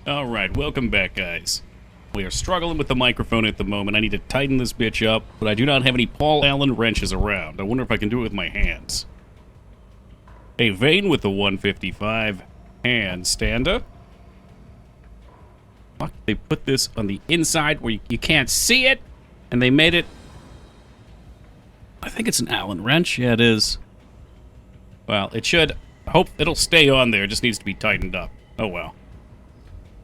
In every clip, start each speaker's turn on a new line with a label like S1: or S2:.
S1: Alright, welcome back, guys. We are struggling with the microphone at the moment. I need to tighten this bitch up, but I do not have any Paul Allen wrenches around. I wonder if I can do it with my hands. Hey, Vane with the 155 handstander. Fuck, they put this on the inside where you can't see it, and they made it... I think it's an Allen wrench. Yeah, it is. Well, it should... Hope it'll stay on there. It just needs to be tightened up. Oh, well.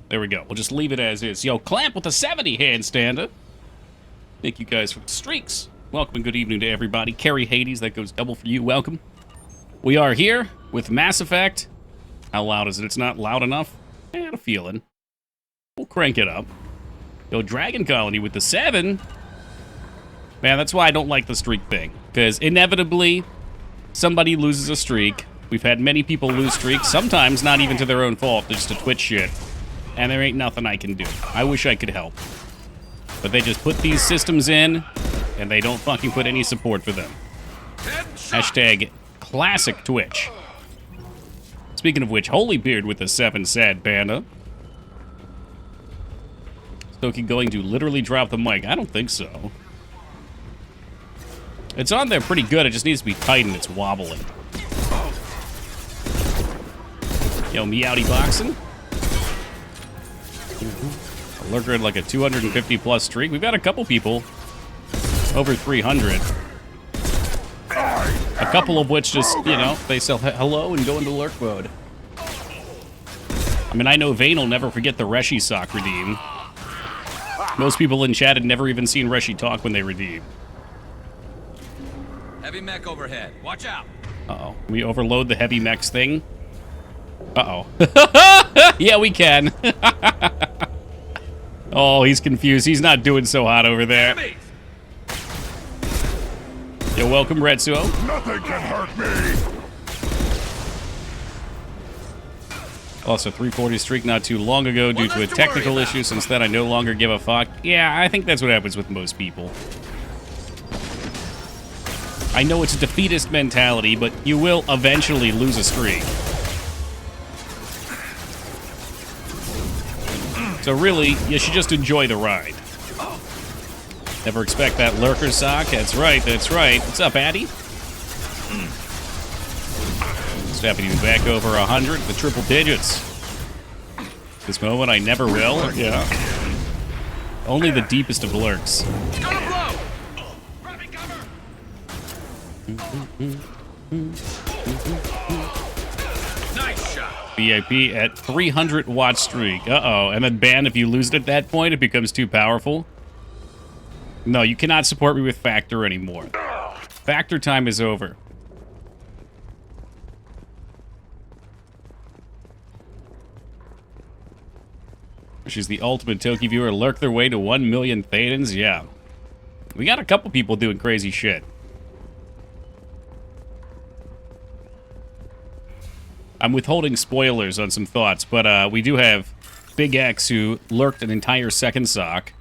S1: There we go. We'll just leave it as is. Yo, Clamp with a 70 handstander. Thank you guys for the streaks. Welcome and good evening to everybody. Kerry Hades, that goes double for you. Welcome. We are here with Mass Effect. How loud is it? It's not loud enough? I had a feeling. We'll crank it up. Yo, Dragon Colony with the 7. Man, that's why I don't like the streak thing. Because inevitably, somebody loses a streak. We've had many people lose streaks. Sometimes not even to their own fault. They're just a Twitch shit. And there ain't nothing I can do. I wish I could help. But they just put these systems in, and they don't fucking put any support for them. Hashtag classic Twitch. Speaking of which, Holybeard with the 7 sad panda. Stokey going to literally drop the mic. I don't think so. It's on there pretty good. It just needs to be tightened. It's wobbling. Yo, Meowdy boxing. A lurker had like a 250 plus streak. We've got a couple people over 300. A couple of which just, you know, they say hello and go into lurk mode. I mean, I know Vane will never forget the Reshi sock redeem. Most people in chat had never even seen Reshi talk when they redeem.
S2: Heavy mech overhead. Watch out.
S1: Uh-oh. Can we overload the heavy mechs thing? Uh-oh. Yeah, we can. Oh, he's confused. He's not doing so hot over there. Yo, welcome, Retsuo.
S3: Nothing can hurt me.
S1: Lost a 340 streak not too long ago due to a technical issue. Since then, I no longer give a fuck. Yeah, I think that's what happens with most people. I know it's a defeatist mentality, but you will eventually lose a streak. So really, you should just enjoy the ride. Never expect that lurker sock. That's right, that's right. What's up, Addy? Just happy to be back over 100, the triple digits. This moment, I never will. Yeah. Only the deepest of lurks.
S2: It's gonna blow. Grabbing cover. Nice shot.
S1: VIP at 300 watt streak. Uh-oh. And then ban if you lose it at that point, it becomes too powerful. No, you cannot support me with Factor anymore. Factor time is over. She's the ultimate Toki viewer. Lurk their way to 1 million Thetans. Yeah. We got a couple people doing crazy shit. I'm withholding spoilers on some thoughts, but we do have Big X who lurked an entire second sock.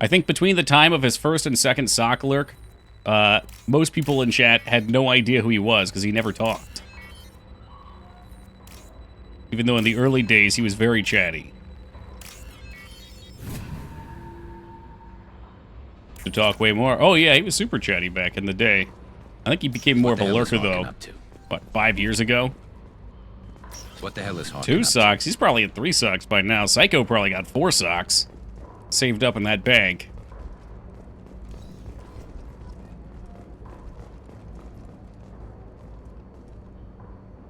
S1: I think between the time of his first and second sock lurk, most people in chat had no idea who he was because he never talked. Even though in the early days he was very chatty. To talk way more. Oh yeah, he was super chatty back in the day. I think he became more of a lurker though. What, 5 years ago?
S2: What the hell is Hawking
S1: 2
S2: up
S1: socks? He's probably at 3 socks by now. Psycho probably got 4 socks. Saved up in that bank.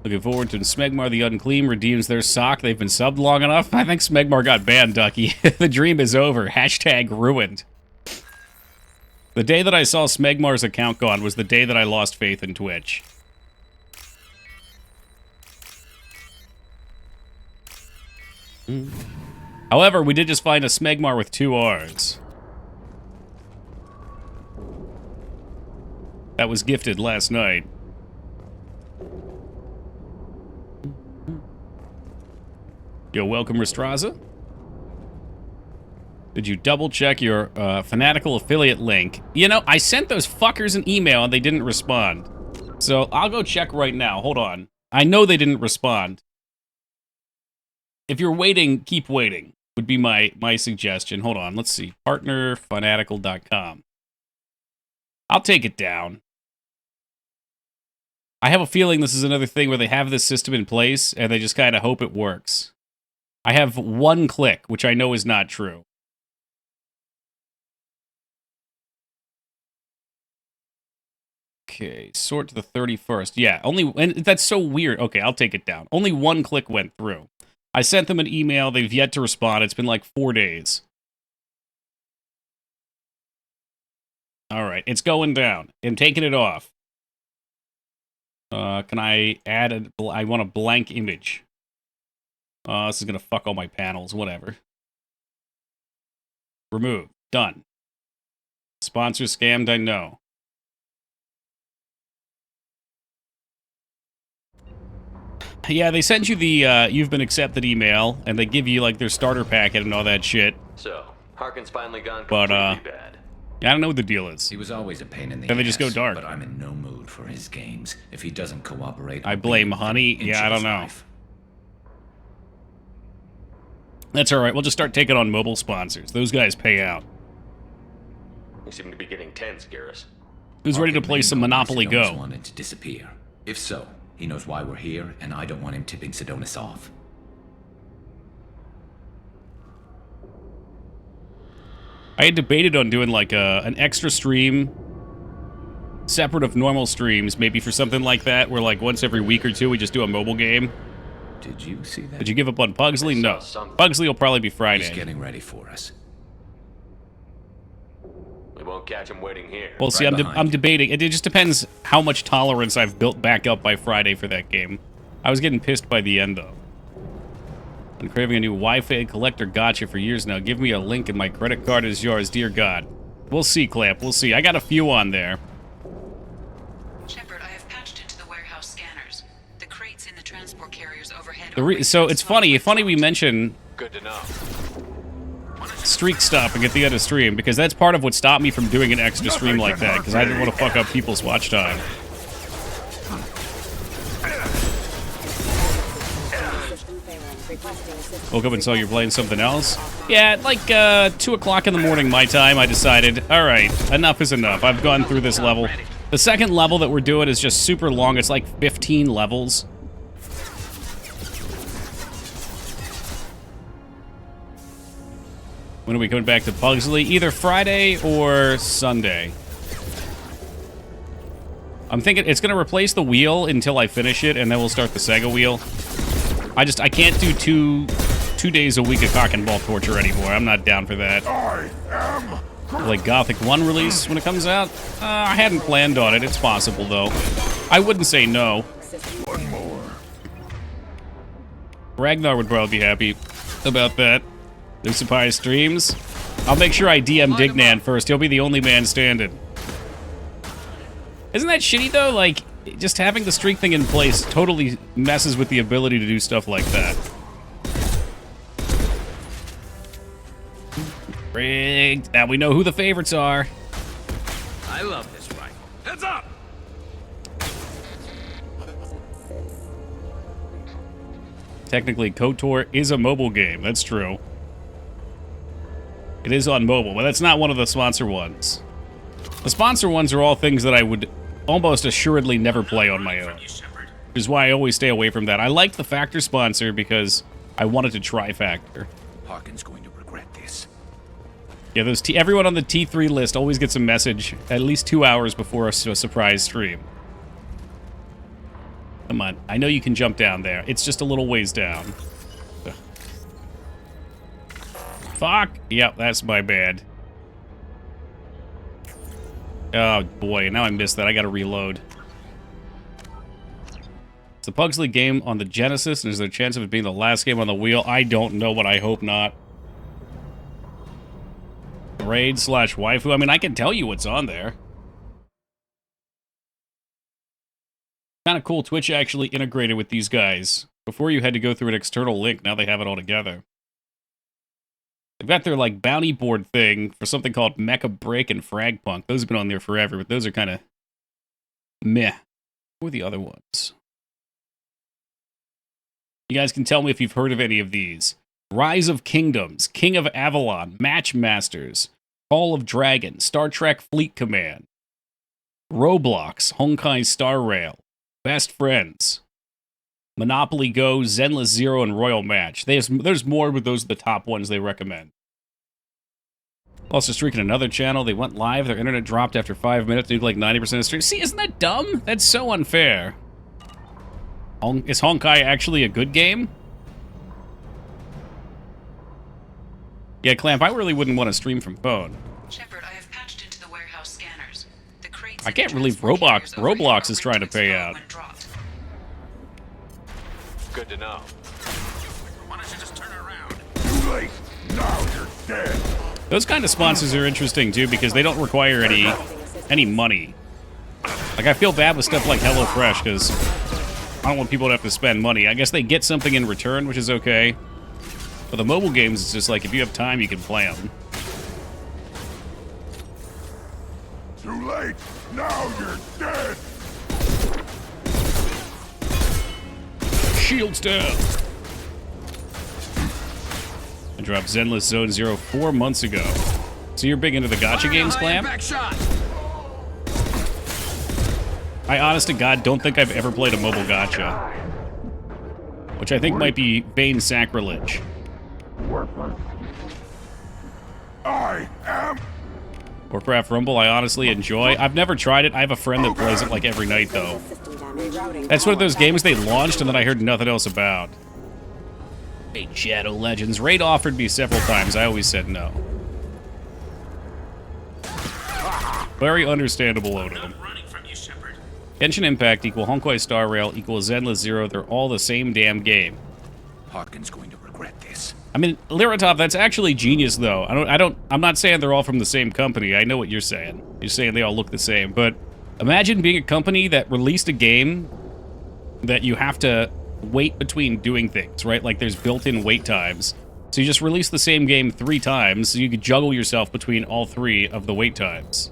S1: Looking forward to Smegmar the Unclean redeems their sock. They've been subbed long enough. I think Smegmar got banned, Ducky. The dream is over. Hashtag ruined. The day that I saw Smegmar's account gone was the day that I lost faith in Twitch. However, we did just find a Smegmar with 2 R's. That was gifted last night. Yo, welcome, Restraza. Did you double check your Fanatical affiliate link? You know, I sent those fuckers an email and they didn't respond. So I'll go check right now. Hold on. I know they didn't respond. if you're waiting, keep waiting, would be my suggestion. Hold on, let's see. Partnerfanatical.com. I'll take it down. I have a feeling this is another thing where they have this system in place, and they just kind of hope it works. I have one click, which I know is not true. Okay, sort to the 31st. Yeah, and that's so weird. Okay, I'll take it down. Only one click went through. I sent them an email. They've yet to respond. It's been like 4 days. All right, it's going down. I'm taking it off. Can I add I want a blank image. This is going to fuck all my panels. Whatever. Remove. Done. Sponsor scammed, I know. Yeah, they send you the you've been accepted email, and they give you like their starter packet and all that shit.
S4: So, Harkin's finally gone
S1: But,
S4: completely bad.
S1: I don't know what the deal is.
S2: He was always a pain in the
S1: Then they
S2: ass,
S1: just go dark.
S2: but I'm in no mood for his games. If he doesn't cooperate,
S1: I
S2: I'll
S1: blame
S2: beat him
S1: Honey.
S2: every inch
S1: Yeah,
S2: of
S1: I don't
S2: his
S1: know.
S2: life.
S1: That's all right. We'll just start taking on mobile sponsors. Those guys pay out.
S4: You seem to be getting tense, Garrus.
S1: Who's ready to
S2: Harkin
S1: play
S2: may
S1: some
S2: know why
S1: Monopoly
S2: Sidonis
S1: Go?
S2: wanted to disappear. If so, he knows why we're here, and I don't want him tipping Sidonis off.
S1: I had debated on doing like an extra stream, separate of normal streams, maybe for something like that, where like once every week or two we just do a mobile game.
S2: Did you see that?
S1: Did you give up on Pugsley?
S4: I saw
S1: No.
S4: something.
S1: Pugsley will probably be
S2: He's
S1: Friday.
S2: getting ready for us.
S4: We won't catch him waiting here.
S1: We'll see.
S2: Right
S1: I'm
S2: behind you.
S1: debating. It just depends how much tolerance I've built back up by Friday for that game. I was getting pissed by the end, though. I'm craving a new Wi-Fi collector gotcha for years now. Give me a link and my credit card is yours, dear God. We'll see, Clamp. We'll see. I got a few on there.
S5: Shepard, I have patched into the warehouse scanners. The crates in the transport carriers overhead.
S1: So it's funny. We mention
S4: Good to know.
S1: streak stopping at the end of stream, because that's part of what stopped me from doing an extra stream like that, because I didn't want to fuck up people's watch time. Woke up and saw you're playing something else. Yeah, at like 2 o'clock in the morning my time, I decided, all right, enough is enough. I've gone through this level. The second level that we're doing is just super long. It's like 15 levels. When are we coming back to Pugsley? Either Friday or Sunday. I'm thinking it's going to replace the wheel until I finish it, and then we'll start the Sega wheel. I can't do two days a week of cock and ball torture anymore. I'm not down for that.
S3: I am
S1: Like Gothic 1 release when it comes out? I hadn't planned on it. It's possible, though. I wouldn't say no.
S3: one more.
S1: Ragnar would probably be happy about that. Lucipai streams. I'll make sure I DM Dignan first. He'll be the only man standing. Isn't that shitty, though? Like, just having the streak thing in place totally messes with the ability to do stuff like that. Rigged. Now we know who the favorites are.
S2: I love this rifle. Heads up!
S1: Technically, KOTOR is a mobile game. That's true. It is on mobile, but that's not one of the sponsor ones. The sponsor ones are all things that I would almost assuredly never play on my own. Which is why I always stay away from that. I liked the Factor sponsor because I wanted to try Factor.
S2: Harkin's going to regret this.
S1: Yeah, everyone on the T3 list always gets a message at least 2 hours before a surprise stream. Come on, I know you can jump down there. It's just a little ways down. Ugh. Fuck! Yep, that's my bad. Oh boy, now I missed that. I gotta reload. It's a Pugsley game on the Genesis, and is there a chance of it being the last game on the wheel? I don't know, but I hope not. Raid/waifu. I mean, I can tell you what's on there. Kind of cool. Twitch actually integrated with these guys. Before you had to go through an external link, now they have it all together. They've got their, like, bounty board thing for something called Mecha Break and Fragpunk. Those have been on there forever, but those are kind of meh. Who are the other ones? You guys can tell me if you've heard of any of these. Rise of Kingdoms, King of Avalon, Matchmasters, Call of Dragon, Star Trek Fleet Command, Roblox, Honkai Star Rail, Best Friends, Monopoly Go, Zenless Zero, and Royal Match. There's more, but those are the top ones they recommend. Also streaking another channel. They went live. Their internet dropped after 5 minutes. They like 90% of stream. See, isn't that dumb? That's so unfair. Is Honkai actually a good game? Yeah, Clamp, I really wouldn't want to stream from phone.
S5: Shepard, I have patched into the warehouse scanners. The crates
S1: I
S5: in the
S1: can't believe
S5: transport carriers overhead
S1: Roblox
S5: are
S1: is trying to
S5: rigged
S1: pay
S5: explode
S1: out.
S5: when dropped.
S4: Good to know.
S3: Why don't you just turn around? Too late. Now you're dead.
S1: Those kind of sponsors are interesting too because they don't require any money. Like I feel bad with stuff like HelloFresh because I don't want people to have to spend money. I guess they get something in return, which is okay. For the mobile games, it's just like if you have time, you can play them.
S3: Too late. Now you're dead.
S1: Shields down. I dropped Zenless Zone Zero 4 months ago. So you're big into the gacha games, Clam? I honest to God don't think I've ever played a mobile gacha. Which I think might be vain sacrilege.
S3: I am.
S1: Warcraft Rumble, I honestly enjoy. I've never tried it. I have a friend that plays it like every night, though. That's one of those games they launched and then I heard nothing else about. Hey, Shadow Legends. Raid offered me several times. I always said no. Very understandable, Odin. Genshin Impact equal Honkai Star Rail equal Zenless Zero. They're all the same damn game.
S2: Harkin's going to regret this.
S1: I mean, Liratov, that's actually genius, though. I'm not saying they're all from the same company. I know what you're saying. You're saying they all look the same. But imagine being a company that released a game that you have to wait between doing things, right? Like there's built-in wait times. So you just release the same game 3 times, so you could juggle yourself between all 3 of the wait times.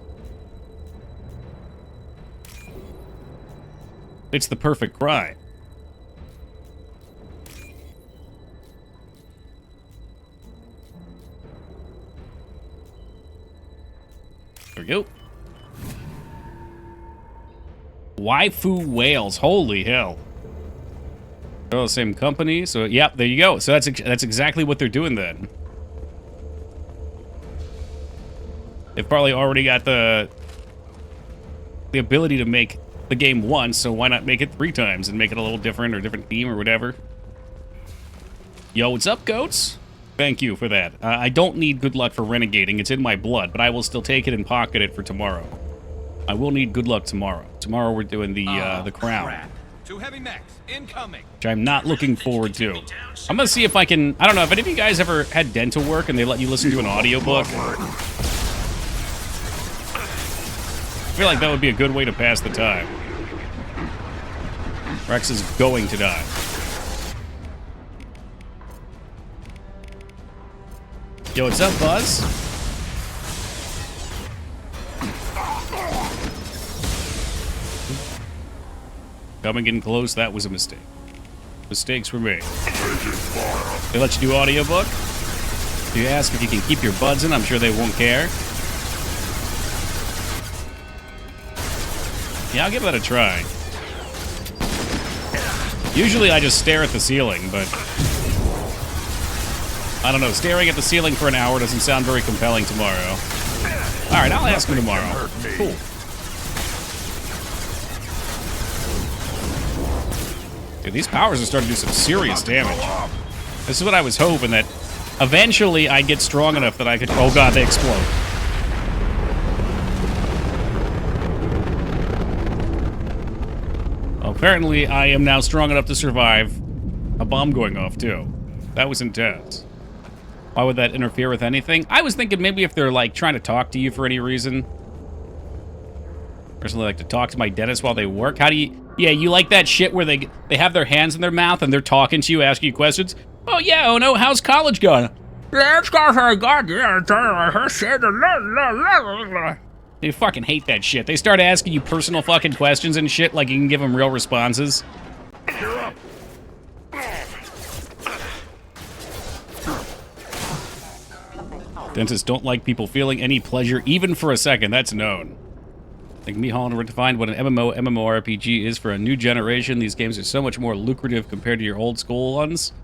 S1: It's the perfect crime. There we go. Waifu Whales. Holy hell. They're all the same company, so yeah, there you go. So that's exactly what they're doing then. They've probably already got the ability to make the game once, so why not make it 3 times and make it a little different or different theme or whatever. Yo, what's up, goats? Thank you for that. I don't need good luck for renegating. It's in my blood, but I will still take it and pocket it for tomorrow. I will need good luck tomorrow. Tomorrow we're doing the crown.
S6: Crap. 2 heavy mechs incoming.
S1: Which I'm not looking forward to. I'm gonna see if I can... I don't know, if any of you guys ever had dental work and they let you listen to an audiobook? I feel like that would be a good way to pass the time. Rex is going to die. Yo, what's up, Buzz? Coming in close, that was a mistake. Mistakes were made. They let you do audiobook? Do you ask if you can keep your buds in? I'm sure they won't care. Yeah, I'll give that a try. Usually I just stare at the ceiling, but... I don't know, staring at the ceiling for an hour doesn't sound very compelling tomorrow. Alright, I'll ask him tomorrow. Cool. Dude, these powers are starting to do some serious damage. This is what I was hoping, that eventually I'd get strong enough that I could... Oh god, they explode. Apparently, I am now strong enough to survive a bomb going off, too. That was intense. Why would that interfere with anything? I was thinking maybe if they're, like, trying to talk to you for any reason. Personally, like to talk to my dentist while they work. How do you... Yeah, you like that shit where they have their hands in their mouth and they're talking to you, asking you questions? Oh, yeah, oh, no, how's college going? Yeah, it's got her goddamn... They fucking hate that shit. They start asking you personal fucking questions and shit like you can give them real responses. Dentists don't like people feeling any pleasure, even for a second. That's known. Like me, Holland, redefined what an MMORPG is for a new generation. These games are so much more lucrative compared to your old school ones.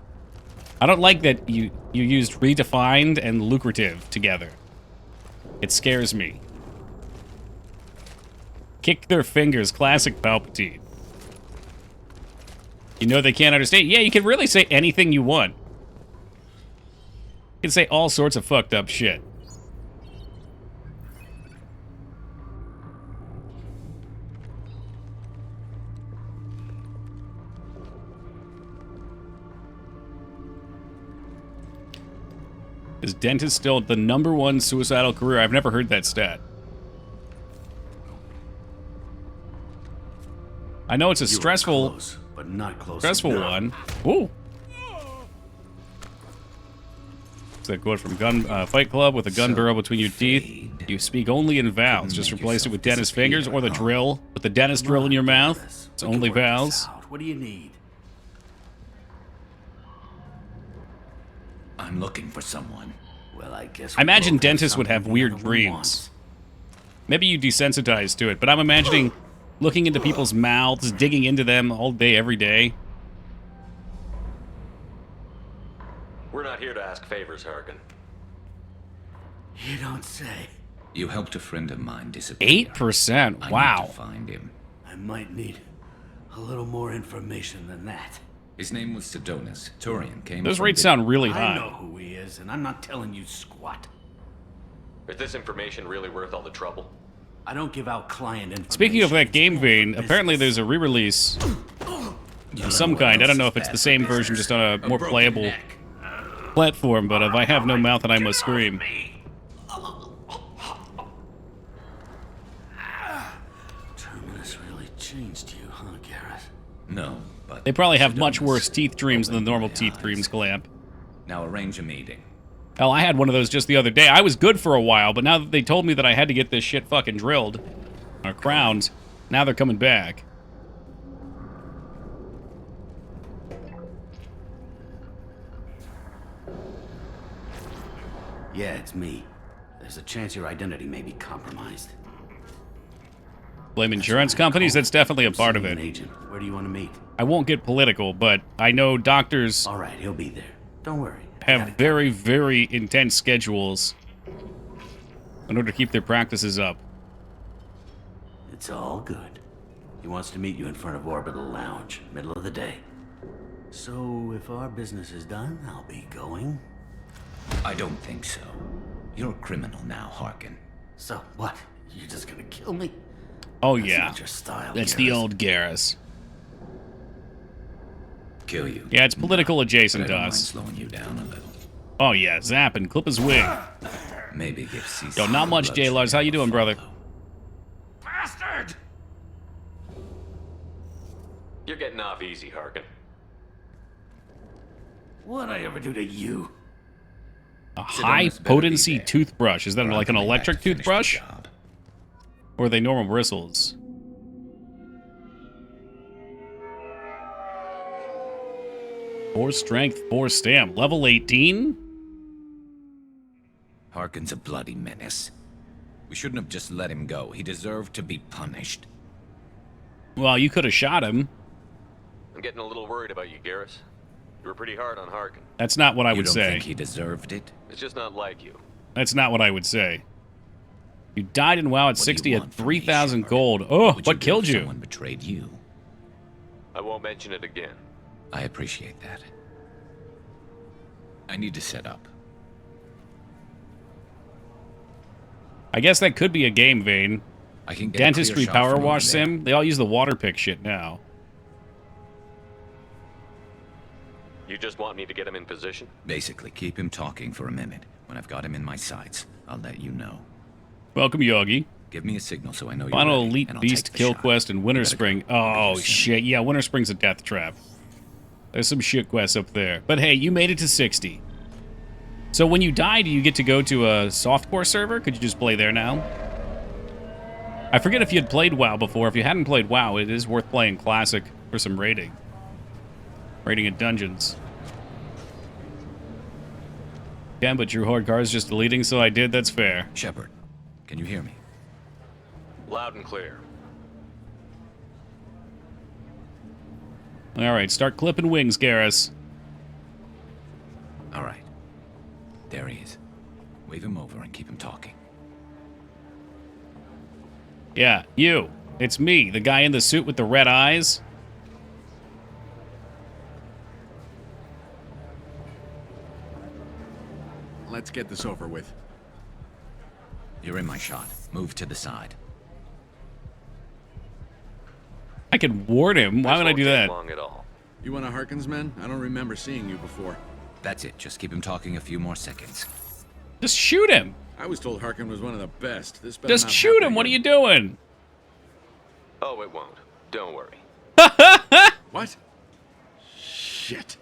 S1: I don't like that you used redefined and lucrative together. It scares me. Kick their fingers, classic Palpatine. You know they can't understand. Yeah, you can really say anything you want. You can say all sorts of fucked up shit. Is dentist still the #1 suicidal career? I've never heard that stat. I know it's a stressful,
S7: close, but not close
S1: stressful
S7: enough.
S1: one. Ooh. Is that quote from Fight Club? With a gun barrel between your teeth, you speak only in vowels. Just replace it with dentist fingers or the drill. With the dentist drill in your mouth, it's only vowels.
S7: What do you need?
S2: I'm looking for someone.
S7: Well, I guess
S1: I imagine
S7: we both have
S1: dentists would have
S7: something the
S1: weird
S7: other one
S1: dreams.
S7: wants.
S1: Maybe you desensitize to it, but I'm imagining looking into people's mouths, digging into them all day, every day.
S4: We're not here to ask favors, Harkin.
S7: You don't say.
S2: You helped a friend of mine disappear.
S1: 8%.
S2: I need
S1: Wow.
S2: to find him.
S7: I might need a little more information than that.
S2: His name was Sidonis. Turian came.
S1: Those
S2: from
S1: rates
S2: the-
S1: sound really
S7: I know
S1: high.
S7: who he is, and I'm not telling you squat.
S4: Is this information really worth all the trouble?
S7: I don't give out client information.
S1: Speaking of that game
S7: It's all
S1: vein,
S7: for
S1: apparently
S7: business.
S1: there's a re-release
S2: You
S1: of some kind. I don't know if it's the same version, just on a more
S2: broken
S1: playable
S2: neck.
S1: platform, but if I have no mouth and I must scream.
S7: Terminus really changed you, huh, Garrett?
S2: No, but
S1: They probably have much
S2: Sidonis
S1: worse teeth dreams than the
S2: opened
S1: normal
S2: my
S1: teeth
S2: eyes.
S1: dreams, Clamp.
S2: Now arrange a meeting.
S1: Hell, I had one of those just the other day. I was good for a while, but now that they told me that I had to get this shit fucking drilled, or crowned, now they're coming back.
S7: Yeah, it's me. There's a chance your identity may be compromised.
S1: Blame insurance companies? That's definitely a
S7: I'm
S1: part of
S7: sending
S1: it.
S7: an agent. Where do you want to meet?
S1: I won't get political, but I know doctors
S7: All right, he'll be there. Don't worry. I got
S1: have
S7: it.
S1: very, very intense schedules in order to keep their practices up.
S7: It's all good. He wants to meet you in front of Orbital Lounge, middle of the day. So, if our business is done, I'll be going.
S2: I don't think so. You're a criminal now, Harkin.
S7: So, what? You're just gonna kill me?
S1: Oh
S7: That's
S1: yeah,
S7: not your style,
S1: that's the
S7: Garrus.
S1: old Garrus.
S2: Kill you.
S1: Yeah, it's political
S2: But I
S1: adjacent to
S2: don't mind
S1: us.
S2: slowing you down a little.
S1: Oh yeah, zap and clip his wing.
S2: Maybe give Cecil
S1: Yo, not much,
S2: blood
S1: J. Lars. How you doing, brother?
S2: follow.
S3: Bastard!
S4: You're getting off easy, Harkin.
S7: What'd I ever do to you?
S1: A
S2: Sidonis
S1: high
S2: better be
S1: potency
S2: there.
S1: toothbrush. Is that
S2: Or
S1: like
S2: I'll
S1: an
S2: come back
S1: electric
S2: to finish the
S1: toothbrush?
S2: job.
S1: Or are they normal bristles? Four strength, 4 stamp. Level 18?
S2: Harkin's a bloody menace. We shouldn't have just let him go. He deserved to be punished.
S1: Well, you could have shot him.
S4: I'm getting a little worried about you, Garrus. You were pretty hard on Harkin.
S1: That's not what I
S2: You
S1: would
S2: don't
S1: say.
S2: think he deserved it?
S4: It's just not like you.
S1: That's not what I would say. You died in WoW at
S2: What do you
S1: 60 at
S2: want from me,
S1: 3,000
S2: Shepard?
S1: gold. Oh,
S2: Would
S1: what
S2: do
S1: killed
S2: if
S1: you?
S2: Someone betrayed you.
S4: I won't mention it again.
S2: I appreciate that. I need to set up.
S1: I guess that could be a game vein.
S2: I can get a clear
S1: Dentistry
S2: shot
S1: power
S2: from over
S1: wash
S2: there.
S1: sim. They all use the water pick shit now.
S4: You just want me to get him in position?
S2: Basically, keep him talking for a minute. When I've got him in my sights, I'll let you know.
S1: Welcome, Yogi.
S2: Give me a signal so I know you're
S1: Final
S2: ready,
S1: Elite
S2: and I'll
S1: Beast
S2: take the
S1: Kill
S2: shot.
S1: Quest and Winter
S2: You better
S1: Spring.
S2: go. I'll
S1: Oh,
S2: be there soon.
S1: shit. Yeah, Winter Spring's a death trap. There's some shit quests up there. But hey, you made it to 60. So when you die, do you get to go to a softcore server? Could you just play there now? I forget if you had played WoW before. If you hadn't played WoW, it is worth playing Classic for some raiding. Raiding in dungeons. can, but Drew Hardcar's just deleting, so I did. That's fair.
S2: Shepard, can you hear me?
S4: Loud and clear.
S1: All right, start clipping wings, Garrus.
S2: All right. There he is. Wave him over and keep him talking.
S1: Yeah, you. It's me, the guy in the suit with the red eyes.
S3: Let's get this over with.
S2: You're in my shot. Move to the side.
S1: I could ward him. Why
S4: This
S1: would I
S4: won't
S1: do
S4: take
S1: that?
S4: long at all.
S3: You one of Harkin's men? I don't remember seeing you before.
S2: That's it. Just keep him talking a few more seconds.
S1: Just shoot him.
S3: I was told Harkin was one of the best. This better
S1: Just
S3: not
S1: shoot
S3: happen
S1: him. What are you
S3: again.
S1: doing?
S4: Oh, it won't. Don't worry.
S3: What? Shit.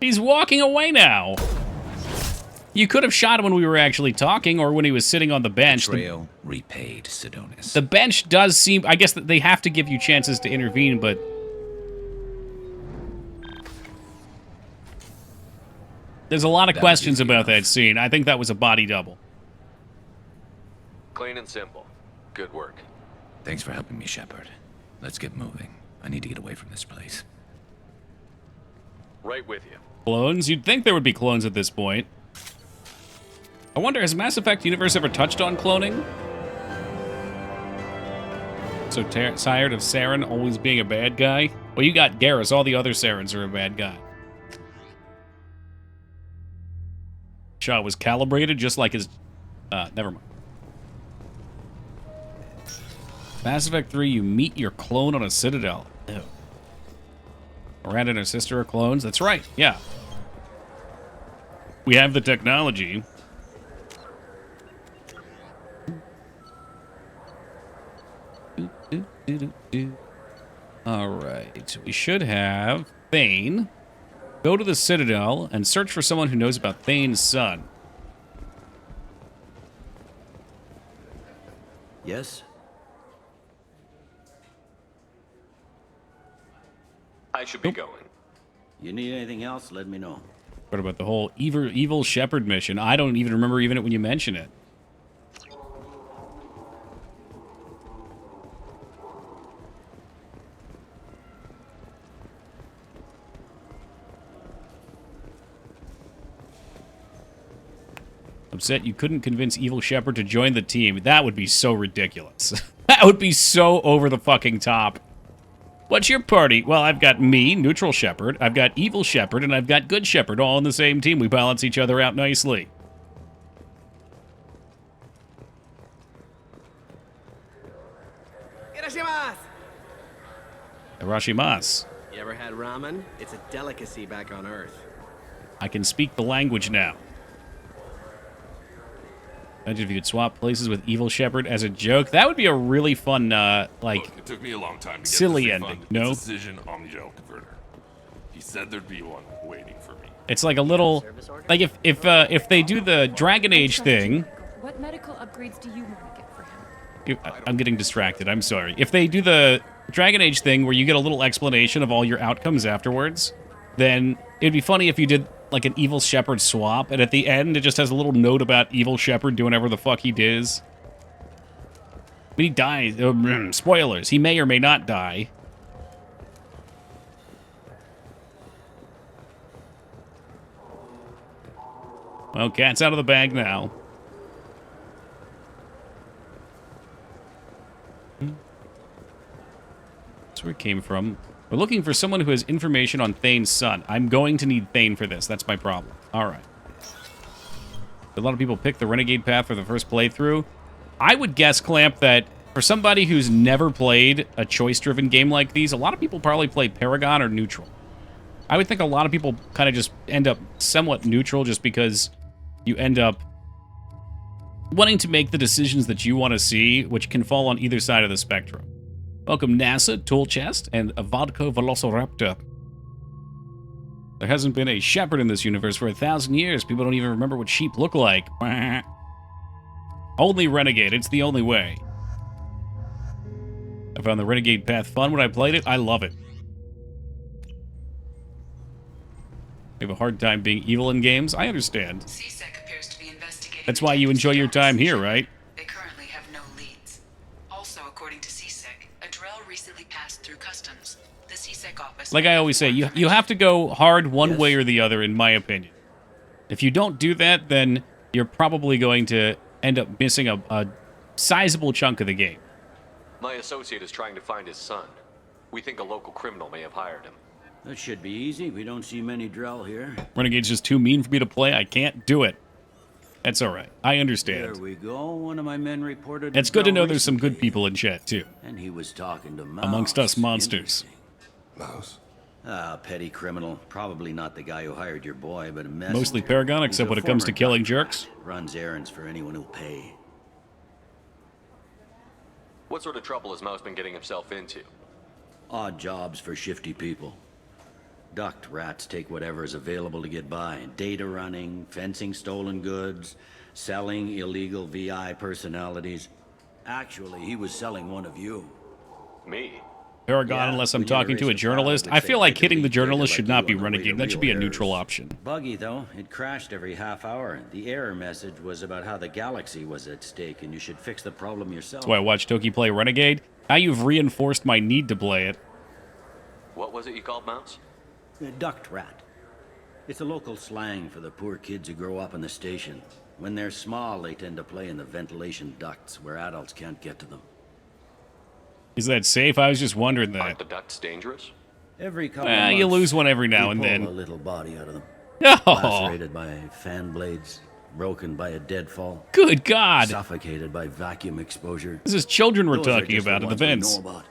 S1: He's walking away now. You could have shot him when we were actually talking or when he was sitting on the bench.
S2: Betrayal repaid, Sidonis.
S1: The bench does seem... I guess that they have to give you chances to intervene, but... There's a lot of
S2: That was
S1: questions
S2: easy
S1: about that
S2: enough.
S1: scene. I think that was a body double.
S4: Clean and simple. Good work.
S2: Thanks for helping me, Shepard. Let's get moving. I need to get away from this place.
S4: Right with you.
S1: Clones? You'd think there would be clones at this point. I wonder, has Mass Effect Universe ever touched on cloning? So tired of Saren always being a bad guy? Well, you got Garrus. All the other Sarens are a bad guy. Shaw was calibrated just like his... never mind. Mass Effect 3, you meet your clone on a citadel. Ew. Miranda and her sister are clones? That's right, yeah. We have the technology. Alright, we should have Thane go to the Citadel and search for someone who knows about Thane's son.
S7: Yes?
S4: I should be going.
S7: You need anything else, let me know.
S1: What about the whole evil Shepherd mission? I don't even remember even it when you mention it. Upset you couldn't convince Evil Shepherd to join the team. That would be so ridiculous. That would be so over the fucking top. What's your party? Well, I've got me, Neutral Shepherd, I've got Evil Shepherd, and I've got Good Shepherd all on the same team. We balance each other out nicely. Arashimasu.
S8: You ever had ramen? It's a delicacy back on Earth.
S1: I can speak the language now. Imagine if you could swap places with Evil Shepherd as a joke. That would be a really fun, like,
S9: Look, it took me a long time to get
S1: silly
S9: this
S1: ending,
S9: refund.
S1: no?
S9: It's decision Omnigel converter. He said there'd be one waiting for me.
S1: it's like a little, like if they do the Dragon Age thing.
S10: What medical upgrades do you want to get for him?
S1: I'm getting distracted. I'm sorry. If they do the Dragon Age thing where you get a little explanation of all your outcomes afterwards, then it'd be funny if you did like an Evil Shepherd swap, and at the end it just has a little note about Evil Shepherd doing whatever the fuck he does. When he dies, spoilers, he may or may not die. Well, cat's out of the bag now. That's where it came from. We're looking for someone who has information on Thane's son. I'm going to need Thane for this. That's my problem. All right. A lot of people pick the Renegade path for the first playthrough. I would guess, Clamp, that for somebody who's never played a choice-driven game like these, a lot of people probably play Paragon or Neutral. I would think a lot of people kind of just end up somewhat neutral just because you end up wanting to make the decisions that you want to see, which can fall on either side of the spectrum. Welcome NASA, Tool Chest, and a Vodka Velociraptor. There hasn't been a shepherd in this universe for 1,000 years. People don't even remember what sheep look like. Only Renegade, it's the only way. I found the Renegade path fun when I played it. I love it. You have a hard time being evil in games. I understand.
S5: CSEC appears to be investigating.
S1: That's why you enjoy your time here, right?
S5: They currently have no leads. Also, according to CSEC, a Drell recently passed through customs. The CSEC office.
S1: Like I always say, you have to go hard one way or the other, in my opinion. If you don't do that, then you're probably going to end up missing a sizable chunk of the game.
S4: My associate is trying to find his son. We think a local criminal may have hired him.
S7: That should be easy. We don't see many Drell here.
S1: Renegade's just too mean for me to play. I can't do it. That's all right. I understand.
S7: There we go. One of my men reported.
S1: It's good to
S7: Drell
S1: know there's some good
S7: recently,
S1: people in chat, too.
S7: and he was talking to Mouse.
S1: Amongst us monsters.
S9: Mouse?
S7: Ah, petty criminal. Probably not the guy who hired your boy, but a messenger.
S1: Mostly Paragon, except
S7: He's a
S1: when it comes to
S7: former
S1: killing
S7: duck
S1: jerks.
S7: rat. Runs errands for anyone who'll pay.
S4: What sort of trouble has Mouse been getting himself into?
S7: Odd jobs for shifty people. Ducked rats take whatever is available to get by. Data running, fencing stolen goods, selling illegal VI personalities. Actually, he was selling one of you.
S4: Me?
S1: Paragon,
S7: Yeah,
S1: unless I'm
S7: when you
S1: talking to a
S7: erase a
S1: journalist.
S7: file,
S1: I
S7: it
S1: feel
S7: says
S1: like
S7: they
S1: hitting the
S7: delete data
S1: journalist
S7: like
S1: should
S7: you
S1: not be
S7: on the
S1: Renegade.
S7: way
S1: That
S7: to
S1: should be a
S7: real
S1: neutral
S7: errors.
S1: option.
S7: Buggy, though. It crashed every half hour. The error message was about how the galaxy was at stake, and you should fix the problem yourself.
S1: That's why I watched Toki play Renegade. Now you've reinforced my need to play it.
S4: What was it you called Mouse?
S7: A ducked rat. It's a local slang for the poor kids who grow up in the station. When they're small, they tend to play in the ventilation ducts where adults can't get to them.
S1: Is that safe? I was just wondering
S4: Aren't
S1: that.
S4: the ducts dangerous?
S7: Every couple
S1: Well,
S7: of
S1: you
S7: months,
S1: lose one every now
S7: we
S1: and
S7: pull
S1: then.
S7: a little body out of them.
S1: Oh,
S7: Lacerated by fan blades, broken by a deadfall,
S1: good God.
S7: suffocated by vacuum exposure.
S1: This is children we're
S7: Those are
S1: talking
S7: just
S1: about
S7: the
S1: at the
S7: ones we
S1: vents.
S7: know about.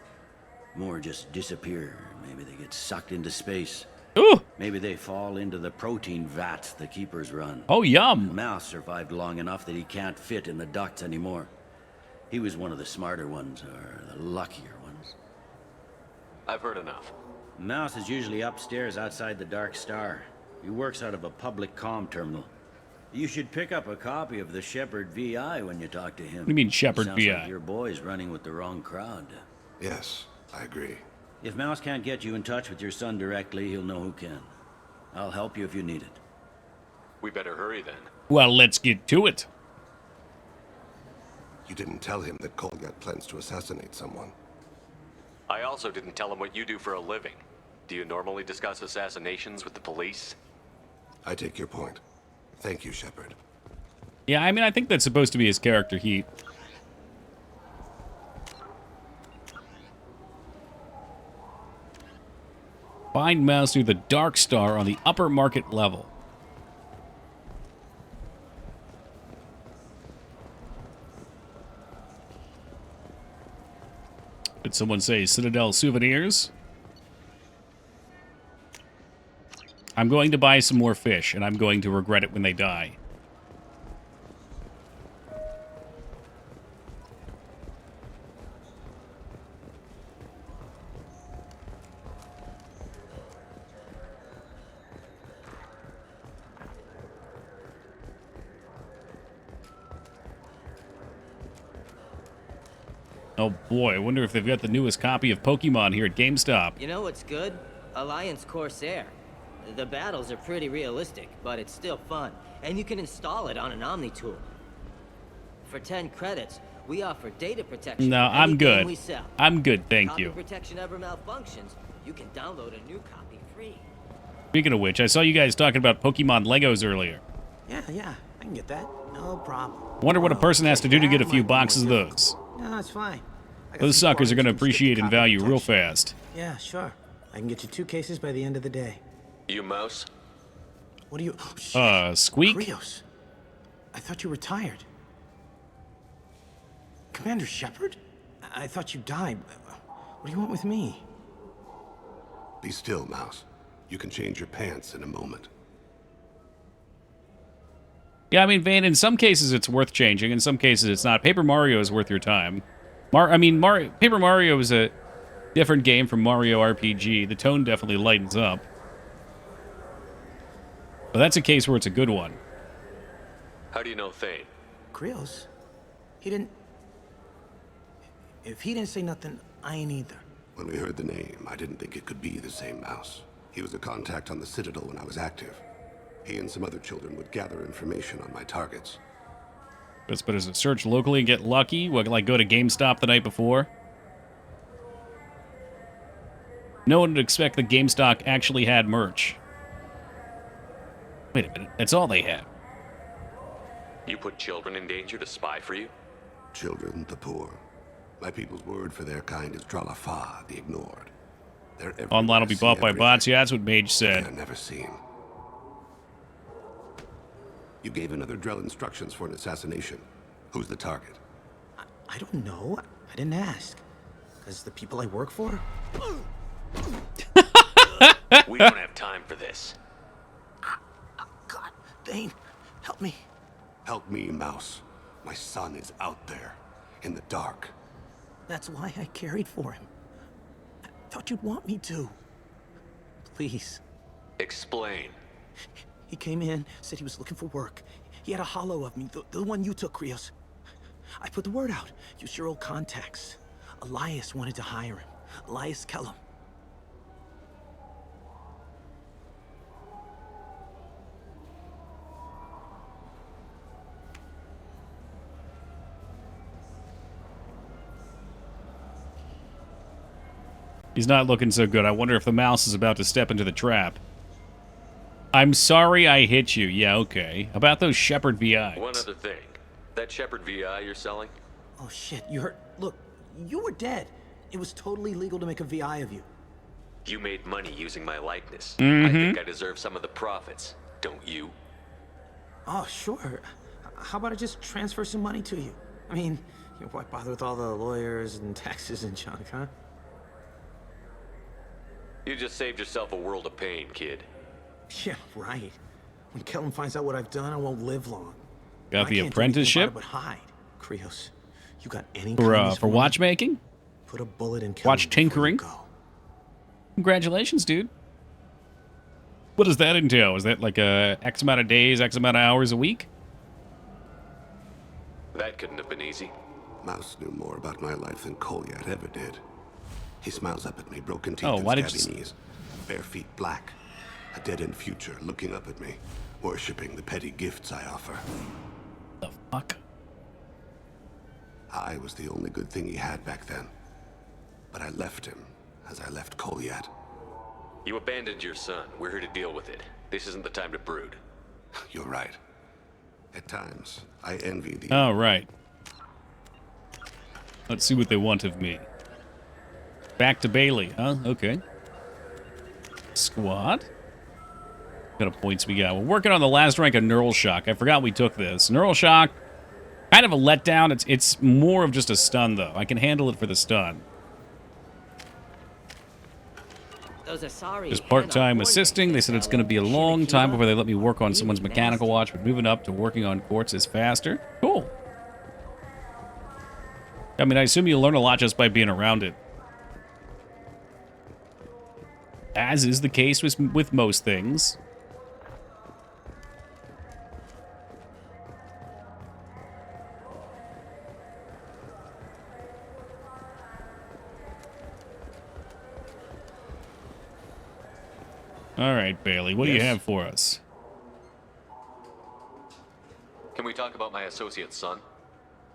S7: More just disappear. Maybe they get sucked into space.
S1: Ooh.
S7: Maybe they fall into the protein vats the keepers run.
S1: Oh, yum.
S7: Mouse survived long enough that he can't fit in the ducts anymore. He was one of the smarter ones, or the luckier ones.
S4: I've heard enough.
S7: Mouse is usually upstairs outside the Dark Star. He works out of a public comm terminal. You should pick up a copy of the Shepherd VI when you talk to him.
S1: What do you mean, Shepherd
S7: Sounds
S1: VI?
S7: like your boy's running with the wrong crowd.
S9: Yes, I agree.
S7: If Mouse can't get you in touch with your son directly, he'll know who can. I'll help you if you need it.
S4: We better hurry then.
S1: Well, let's get to it.
S9: You didn't tell him that Kolgat plans to assassinate someone.
S4: I also didn't tell him what you do for a living. Do you normally discuss assassinations with the police?
S9: I take your point. Thank you, Shepard.
S1: Yeah, I mean, I think that's supposed to be his character, Heat. Find Mouse through the Dark Star on the upper market level. Did someone say Citadel Souvenirs? I'm going to buy some more fish, and I'm going to regret it when they die. Oh boy, I wonder if they've got the newest copy of Pokemon here at GameStop.
S11: You know what's good? Alliance Corsair. The battles are pretty realistic, but it's still fun, and you can install it on an Omni tool. For 10 credits, we offer data protection.
S1: No,
S11: for
S1: I'm
S11: any
S1: good.
S11: game we sell.
S1: I'm good, thank
S11: Copy
S1: you.
S11: protection ever malfunctions, you can download a new copy free.
S1: Speaking of which, I saw you guys talking about Pokemon Legos earlier.
S12: Yeah, I can get that. No problem.
S1: Wonder what a person has to do to get a few boxes of those.
S12: No, it's fine. I got
S1: Those
S12: some
S1: suckers are going to
S12: partners who can skip
S1: appreciate
S12: the
S1: in
S12: copy
S1: value real
S12: protection.
S1: fast.
S12: Yeah, sure. I can get you 2 cases by the end of the day.
S4: You Mouse?
S12: What do you... Oh, shit.
S1: Squeak?
S12: Krios. I thought you were tired. Commander Shepard? I thought you died. What do you want with me?
S9: Be still, Mouse. You can change your pants in a moment.
S1: Yeah, I mean, Vane, in some cases it's worth changing, in some cases it's not. Paper Mario is worth your time. Paper Mario is a different game from Mario RPG. The tone definitely lightens up. But that's a case where it's a good one.
S4: How do you know Thane?
S12: Krios? He didn't... If he didn't say nothing, I ain't either.
S9: When we heard the name, I didn't think it could be the same Mouse.
S13: He was a contact on the Citadel when I was active. He and some other children would gather information on my targets.
S1: But is it search locally and get lucky? What, like go to GameStop the night before? No one would expect the GameStop actually had merch. Wait a minute, that's all they had.
S4: You put children in danger to spy for you?
S13: Children, the poor. My people's word for their kind is Dralafa, the ignored. They're
S1: Online will be bought by bots. Yeah, that's what Mage said.
S13: They're never seen. You gave another Drell instructions for an assassination. Who's the target?
S12: I don't know. I didn't ask. Because the people I work for?
S4: We don't have time for this.
S12: God, Dane, help me.
S13: Help me, Mouse. My son is out there, in the dark.
S12: That's why I carried for him. I thought you'd want me to. Please.
S4: Explain.
S12: He came in, said he was looking for work. He had a hollow of me, the one you took, Krios. I put the word out. Use your old contacts. Elias wanted to hire him. Elias Kellum.
S1: He's not looking so good. I wonder if the mouse is about to step into the trap. I'm sorry I hit you. Yeah, okay. About those Shepard VIs.
S4: One other thing. That Shepard VI you're selling?
S12: Oh shit, you hurt. Look, you were dead. It was totally legal to make a VI of you.
S4: You made money using my likeness.
S1: Mm-hmm.
S4: I think I deserve some of the profits, don't you?
S12: Oh, sure. How about I just transfer some money to you? I mean, why bother with all the lawyers and taxes and junk, huh?
S4: You just saved yourself a world of pain, kid.
S12: Yeah, right. When Kellum finds out what I've done, I won't live long.
S1: Got the apprenticeship?
S12: But hide, Krios. You got any
S1: for watchmaking?
S12: Put a bullet in Kellum.
S1: Watch tinkering? Congratulations, dude. What does that entail? Is that like a X amount of days, X amount of hours a week?
S4: That couldn't have been easy.
S13: Mouse knew more about my life than Kolyat ever did. He smiles up at me, broken teeth
S1: Oh, why
S13: and
S1: did
S13: scabby
S1: you...
S13: knees, bare feet black, a dead-end future looking up at me, worshipping the petty gifts I offer.
S1: The fuck?
S13: I was the only good thing he had back then. But I left him, as I left Kolyat.
S4: You abandoned your son. We're here to deal with it. This isn't the time to brood.
S13: You're right. At times, I envy the...
S1: Oh, right. Let's see what they want of me. Back to Bailey, huh? Okay. Squad? What kind of points we got? We're working on the last rank of Neural Shock. I forgot we took this. Neural Shock, kind of a letdown. It's more of just a stun, though. I can handle it for the stun. Just part-time assisting. They said it's going to be a long time before they let me work on someone's mechanical watch, but moving up to working on quartz is faster. Cool. I mean, I assume you'll learn a lot just by being around it. As is the case with most things. All right, Bailey, what do you have for us?
S4: Can we talk about my associate's son?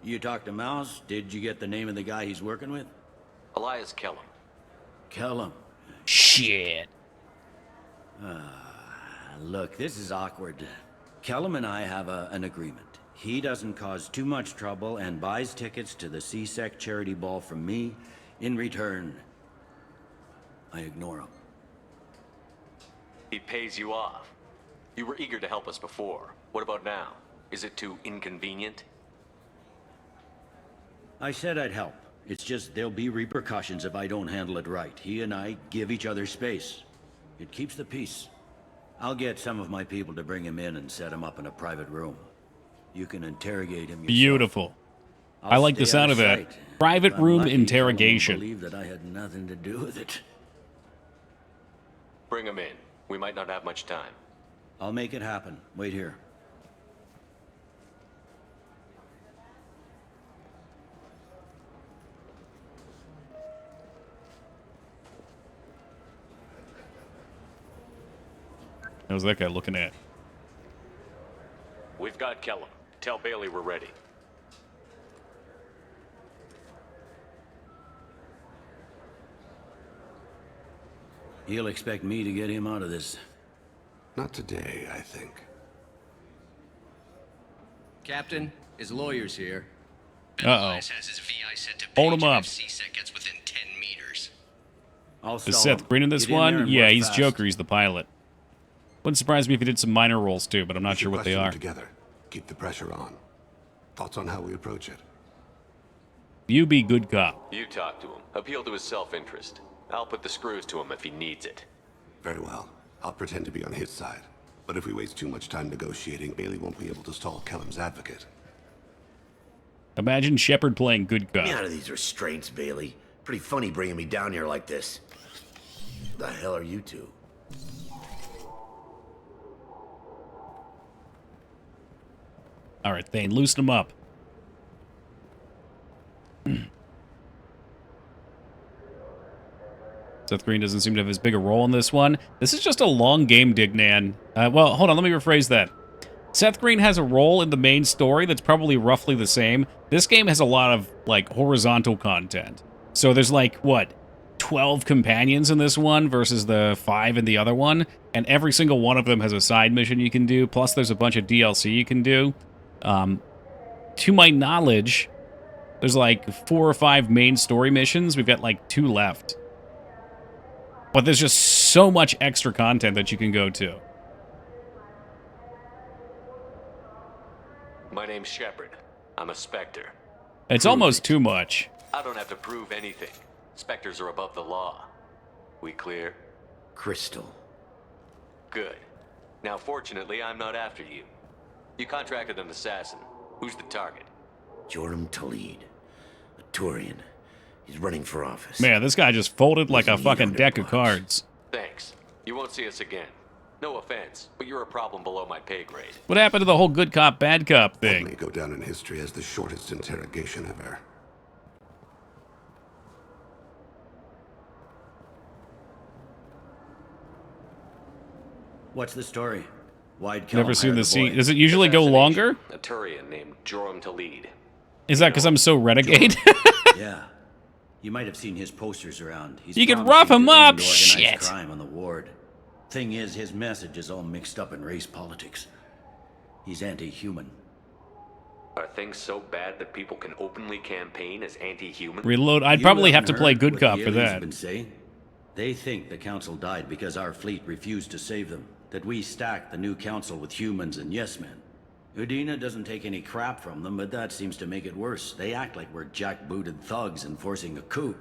S7: You talked to Mouse? Did you get the name of the guy he's working with?
S4: Elias Kellum.
S7: Kellum.
S1: Shit.
S7: Look, this is awkward. Kellum and I have an agreement. He doesn't cause too much trouble and buys tickets to the C-Sec charity ball from me. In return, I ignore him.
S4: He pays you off. You were eager to help us before. What about now? Is it too inconvenient?
S7: I said I'd help. It's just there'll be repercussions if I don't handle it right. He and I give each other space. It keeps the peace. I'll get some of my people to bring him in and set him up in a private room. You can interrogate him yourself.
S1: Beautiful. I like the sound of that. Private room interrogation.
S7: I believe that I had nothing to do with it.
S4: Bring him in. We might not have much time.
S7: I'll make it happen. Wait here.
S1: How's that guy looking at?
S4: We've got Kellum. Tell Bailey we're ready.
S7: He'll expect me to get him out of this.
S13: Not today, I think.
S8: Captain, his lawyer's here.
S1: Uh-oh. Hold him up. Is Seth Green in this one? Yeah, he's Joker. He's the pilot. Wouldn't surprise me if he did some minor roles too, but I'm not sure what they are.
S13: Together. Keep the pressure on. Thoughts on how we approach it?
S1: You be good cop.
S4: You talk to him. Appeal to his self-interest. I'll put the screws to him if he needs it.
S13: Very well. I'll pretend to be on his side. But if we waste too much time negotiating, Bailey won't be able to stall Kellum's advocate.
S1: Imagine Shepard playing good cop.
S14: Get me out of these restraints, Bailey. Pretty funny bringing me down here like this. The hell are you two?
S1: All right, Thane, loosen him up. Seth Green doesn't seem to have as big a role in this one. This is just a long game, Dignan. Well, hold on, let me rephrase that. Seth Green has a role in the main story that's probably roughly the same. This game has a lot of, like, horizontal content. So there's, like, what, 12 companions in this one versus the 5 in the other one? And every single one of them has a side mission you can do, plus there's a bunch of DLC you can do. To my knowledge, there's, like, 4 or 5 main story missions. We've got, like, 2 left. But there's just so much extra content that you can go to.
S4: My name's Shepard. I'm a Spectre.
S1: It's almost too much.
S4: I don't have to prove anything. Spectres are above the law. We clear?
S14: Crystal.
S4: Good. Now, fortunately, I'm not after you. You contracted an assassin. Who's the target?
S14: Joram Talid. A Turian. He's running for office.
S1: Man, this guy just folded like a fucking deck of cards.
S4: Thanks. You won't see us again. No offense, but you're a problem below my pay grade.
S1: What happened to the whole good cop, bad cop thing?
S13: That may go down in history as the shortest interrogation ever.
S7: What's the story? Why'd Kellum
S1: Never seen
S7: hire
S1: the
S7: the
S1: scene.
S7: boy?
S1: Does it usually go longer?
S4: A Turian named Joram Talid.
S1: Is that because I'm so renegade?
S7: Yeah. You might have seen his posters around. He's
S1: You could
S7: promising
S1: rough him
S7: to
S1: up,
S7: end organized
S1: shit.
S7: crime on the ward. Thing is, his message is all mixed up in race politics. He's anti-human.
S4: Are things so bad that people can openly campaign as anti-human?
S1: Reload. I'd
S7: You
S1: probably have
S7: haven't
S1: to play
S7: heard
S1: good
S7: what
S1: cop
S7: the
S1: for
S7: aliens
S1: that.
S7: have been saying? They think the council died because our fleet refused to save them. That we stacked the new council with humans and yes-men. Udina doesn't take any crap from them, but that seems to make it worse. They act like we're jackbooted thugs enforcing a coup.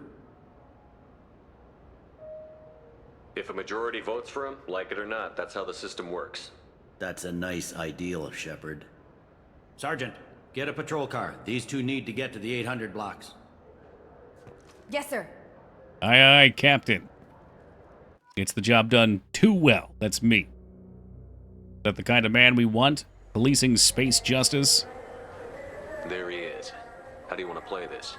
S4: If a majority votes for him, like it or not, that's how the system works.
S7: That's a nice ideal, Shepard. Sergeant, get a patrol car. These two need to get to the 800 blocks.
S10: Yes, sir.
S1: Aye, aye, Captain. Gets the job done too well. That's me. Is that the kind of man we want? Policing space justice?
S4: There he is. How do you want to play this?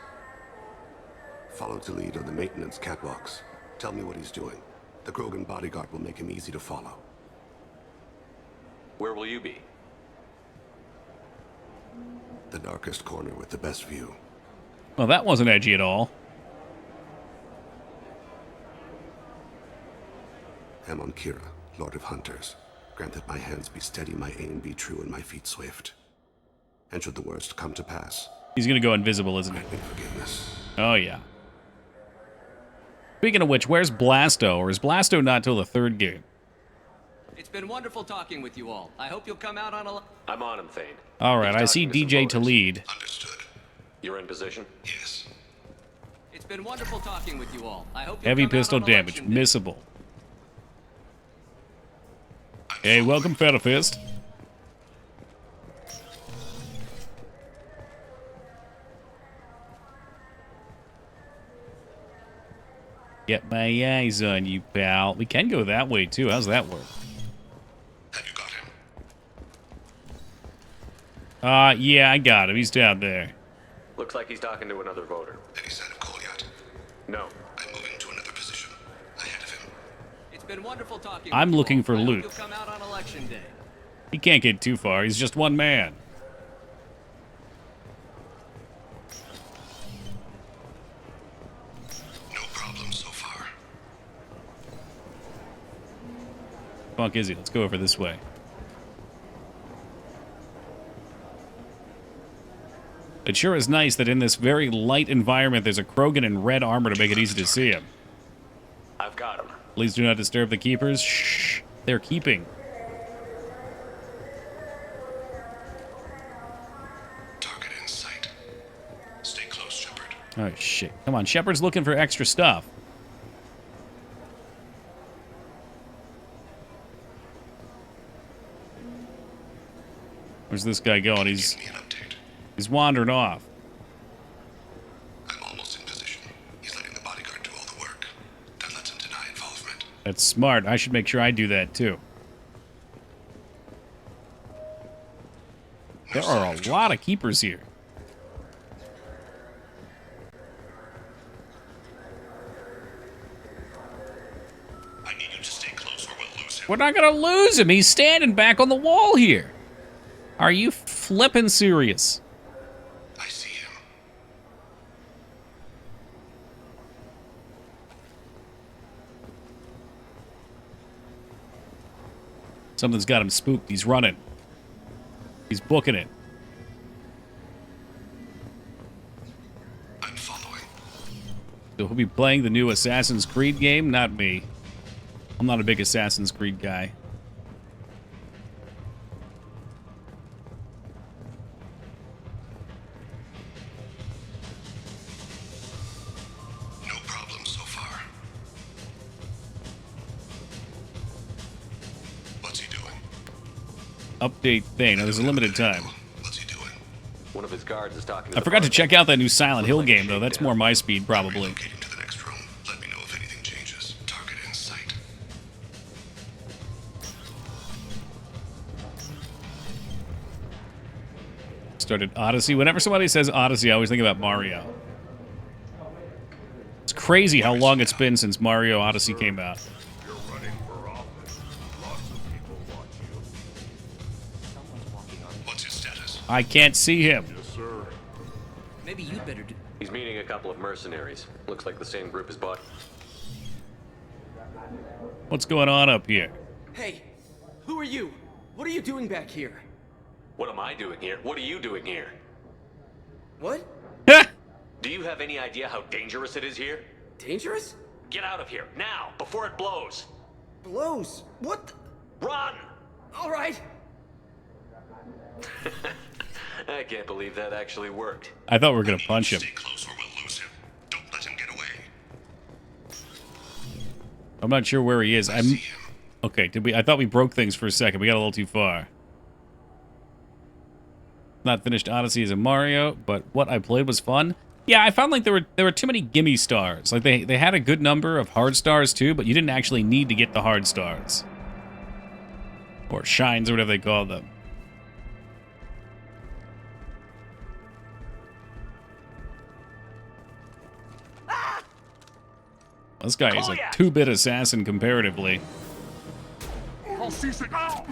S13: Follow to lead on the maintenance catwalks. Tell me what he's doing. The Krogan bodyguard will make him easy to follow.
S4: Where will you be?
S13: The darkest corner with the best view.
S1: Well, that wasn't edgy at all.
S13: Amon Kira, Lord of Hunters. Grant that my hands be steady, my aim be true, and my feet swift. And should the worst come to pass,
S1: He's gonna go invisible, isn't he?
S13: grant me forgiveness.
S1: Oh, yeah. Speaking of which, where's Blasto? Or is Blasto not till the 3rd game?
S8: It's been wonderful talking with you all. I hope you'll come out on a...
S4: I'm on him, Thane.
S1: All right,
S4: He's
S1: I see
S4: talking to some
S1: DJ to
S4: voters.
S1: lead.
S13: Understood.
S4: You're in position?
S13: Yes.
S8: It's been wonderful talking with you all. I hope you'll
S1: Heavy
S8: come out
S1: pistol
S8: on
S1: damage,
S8: election day.
S1: missable. Hey, welcome, Feather Fist. Get my eyes on you, pal. We can go that way, too. How's that work?
S13: Have you got him?
S1: Yeah, I got him. He's down there.
S4: Looks like he's talking to another voter.
S13: Any sign of Kolyat?
S4: No.
S13: I'm moving to another position. Ahead of him.
S8: It's been wonderful talking
S1: I'm
S8: with you
S1: looking
S8: all.
S1: for
S8: I hope
S1: loot.
S8: you'll come out on election day.
S1: He can't get too far. He's just one man.
S13: No problem so far.
S1: Funk is he? Let's go over this way. It sure is nice that in this very light environment, there's a Krogan in red armor to make it easy to see him.
S4: I've got him.
S1: Please do not disturb the keepers. Shh. They're keeping.
S13: Target in sight. Stay close, Shepard.
S1: Oh, shit. Come on, Shepard's looking for extra stuff. Where's this guy going? He's wandering off.
S13: I'm almost in position. He's letting the bodyguard do all the work. That lets him deny involvement.
S1: That's smart. I should make sure I do that, too. There are a lot of keepers here.
S13: I need you to stay close or we'll lose him.
S1: We're not gonna lose him. He's standing back on the wall here. Are you flippin' serious?
S13: I see him.
S1: Something's got him spooked. He's running. He's booking it.
S13: I'm following.
S1: So he'll be playing the new Assassin's Creed game? Not me. I'm not a big Assassin's Creed guy.
S13: No problem so far. What's he doing?
S1: Update thing. Now, there's a limited time.
S13: What's he doing?
S4: One of his guards is talking to
S1: I
S4: the
S1: forgot to
S4: bartender.
S1: check out that new Silent Hill game, though. That's more my speed, probably.
S13: Relocating to the next room. Let me know if anything changes. Target in sight.
S1: Started Odyssey. Whenever somebody says Odyssey, I always think about Mario. It's crazy how long it's been since Mario Odyssey came out.
S3: You're running for office. Lots of people want you.
S13: What's his status?
S1: I can't see him.
S3: Yes, sir.
S8: Maybe you'd better do...
S4: He's meeting a couple of mercenaries. Looks like the same group as Buck.
S1: What's going on up here?
S8: Hey, who are you? What are you doing back here?
S4: What am I doing here? What are you doing here?
S8: What?
S4: Do you have any idea how dangerous it is here?
S8: Dangerous?
S4: Get out of here, now, before it blows!
S8: Blows? What?
S4: Run!
S8: All right.
S4: I can't believe that actually worked.
S1: I thought we were going to punch him.
S13: Stay close or we'll lose him. Don't let him get away.
S1: I'm not sure where he is. Okay, did we? I thought we broke things for a second. We got a little too far. Not finished Odyssey as a Mario, but what I played was fun. Yeah, I found like there were too many gimme stars. Like they had a good number of hard stars too, but you didn't actually need to get the hard stars. Or shines or whatever they call them. This guy is a 2-bit assassin comparatively.
S3: I'll cease it now.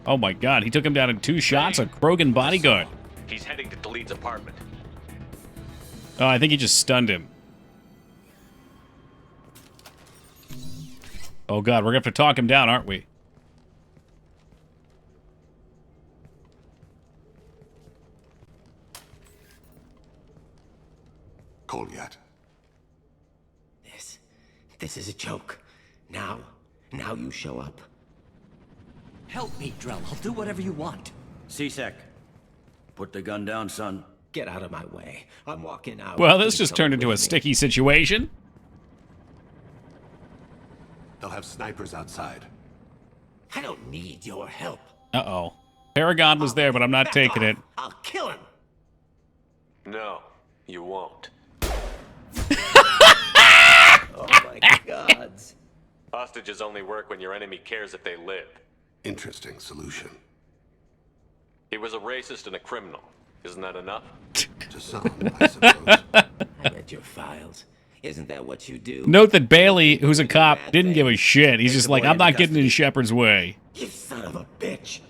S1: Oh my god, he took him down in 2 shots, a Krogan bodyguard.
S4: He's heading to Khalid's apartment.
S1: Oh, I think he just stunned him. Oh god, we're gonna have to talk him down, aren't we?
S13: Kolyat.
S14: This is a joke. Now you show up.
S8: Help me, Drell. I'll do whatever you want.
S7: C-Sec, put the gun down, son.
S14: Get out of my way. I'm walking out.
S1: Well, this
S14: Please
S1: just
S14: come
S1: turned into a
S14: with me.
S1: sticky situation.
S13: They'll have snipers outside.
S14: I don't need your help.
S1: Uh-oh. Paragon was there, but I'm not taking it.
S14: I'll kill him.
S4: No, you won't.
S14: Oh my gods.
S4: Hostages only work when your enemy cares if they live.
S13: Interesting solution.
S4: He was a racist and a criminal. Isn't that enough?
S13: To some, I suppose.
S14: I read your files.
S15: Isn't that what you do?
S1: Note that Bailey, who's a cop, didn't give a shit. He's just like, I'm not getting in Shepard's way.
S15: You son of a bitch.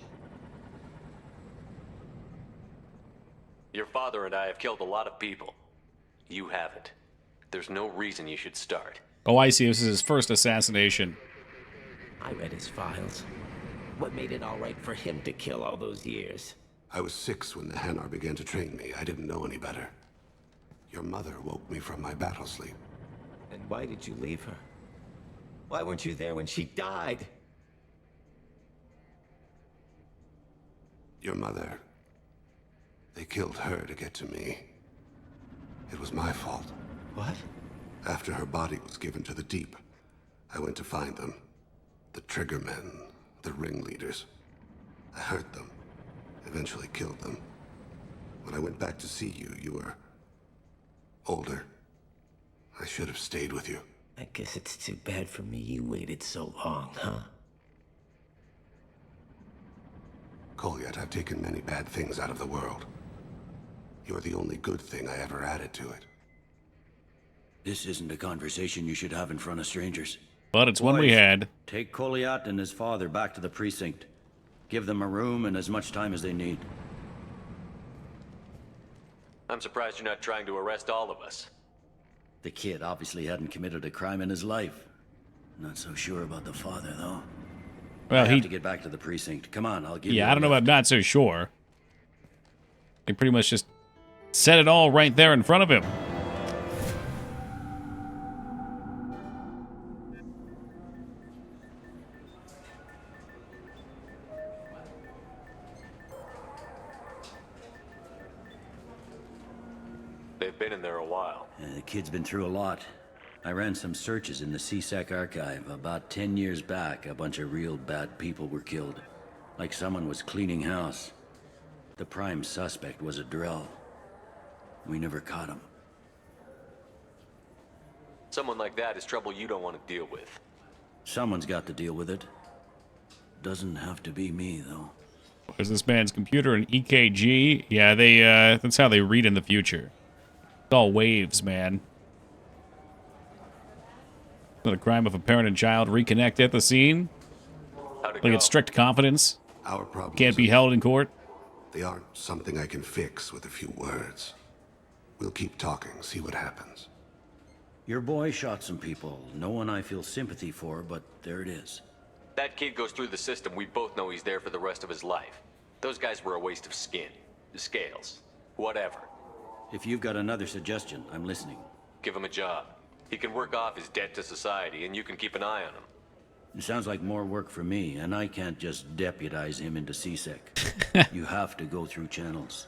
S4: Your father and I have killed a lot of people. You haven't. There's no reason you should start.
S1: Oh, I see. This is his first assassination.
S15: I read his files. What made it all right for him to kill all those years?
S13: I was 6 when the Hanar began to train me. I didn't know any better. Your mother woke me from my battle sleep.
S15: And why did you leave her? Why weren't you there when she died?
S13: Your mother. They killed her to get to me. It was my fault.
S15: What?
S13: After her body was given to the Deep, I went to find them. The Triggermen, the ringleaders. I hurt them. Eventually killed them. When I went back to see you, you were older. I should have stayed with you.
S15: I guess it's too bad for me you waited so long, huh?
S13: Kolyat, I've taken many bad things out of the world. You're the only good thing I ever added to it.
S7: This isn't a conversation you should have in front of strangers.
S1: But it's one we had.
S7: Take Kolyat and his father back to the precinct. Give them a room and as much time as they need.
S4: I'm surprised you're not trying to arrest all of us.
S7: The kid obviously hadn't committed a crime in his life. Not so sure about the father, though.
S1: Well,
S7: I have to get back to the precinct. Come on, I'll give you.
S1: Yeah, I don't know about not so sure. They pretty much just said it all right there in front of him.
S4: They've been in there a while.
S7: The kid's been through a lot. I ran some searches in the CSEC archive. About 10 years back, a bunch of real bad people were killed. Like someone was cleaning house. The prime suspect was a Drell. We never caught him.
S4: Someone like that is trouble you don't want to deal with.
S7: Someone's got to deal with it. Doesn't have to be me, though.
S1: There's this man's computer and EKG. Yeah, they that's how they read in the future. It's all waves, man. The crime of a parent and child reconnect at the scene. Like it's strict confidence.
S13: Our problems
S1: Can't be held in court.
S13: They aren't something I can fix with a few words. We'll keep talking, see what happens.
S7: Your boy shot some people. No one I feel sympathy for, but there it is.
S4: That kid goes through the system. We both know he's there for the rest of his life. Those guys were a waste of skin. Scales. Whatever.
S7: If you've got another suggestion, I'm listening.
S4: Give him a job. He can work off his debt to society, and you can keep an eye on him.
S7: It sounds like more work for me, and I can't just deputize him into CSEC. You have to go through channels.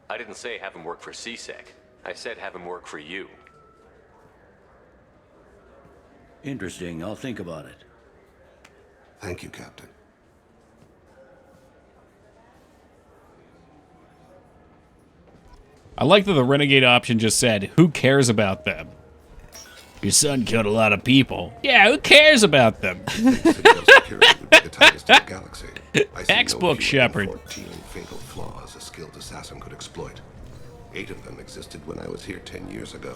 S4: I didn't say have him work for CSEC. I said have him work for you.
S7: Interesting. I'll think about it.
S13: Thank you, Captain.
S1: I like that the Renegade option just said, who cares about them? Your son killed a lot of people. Yeah, who cares about them? Textbook Shepard.
S13: 14 fatal flaws a skilled assassin could exploit. 8 of them existed when I was here 10 years ago.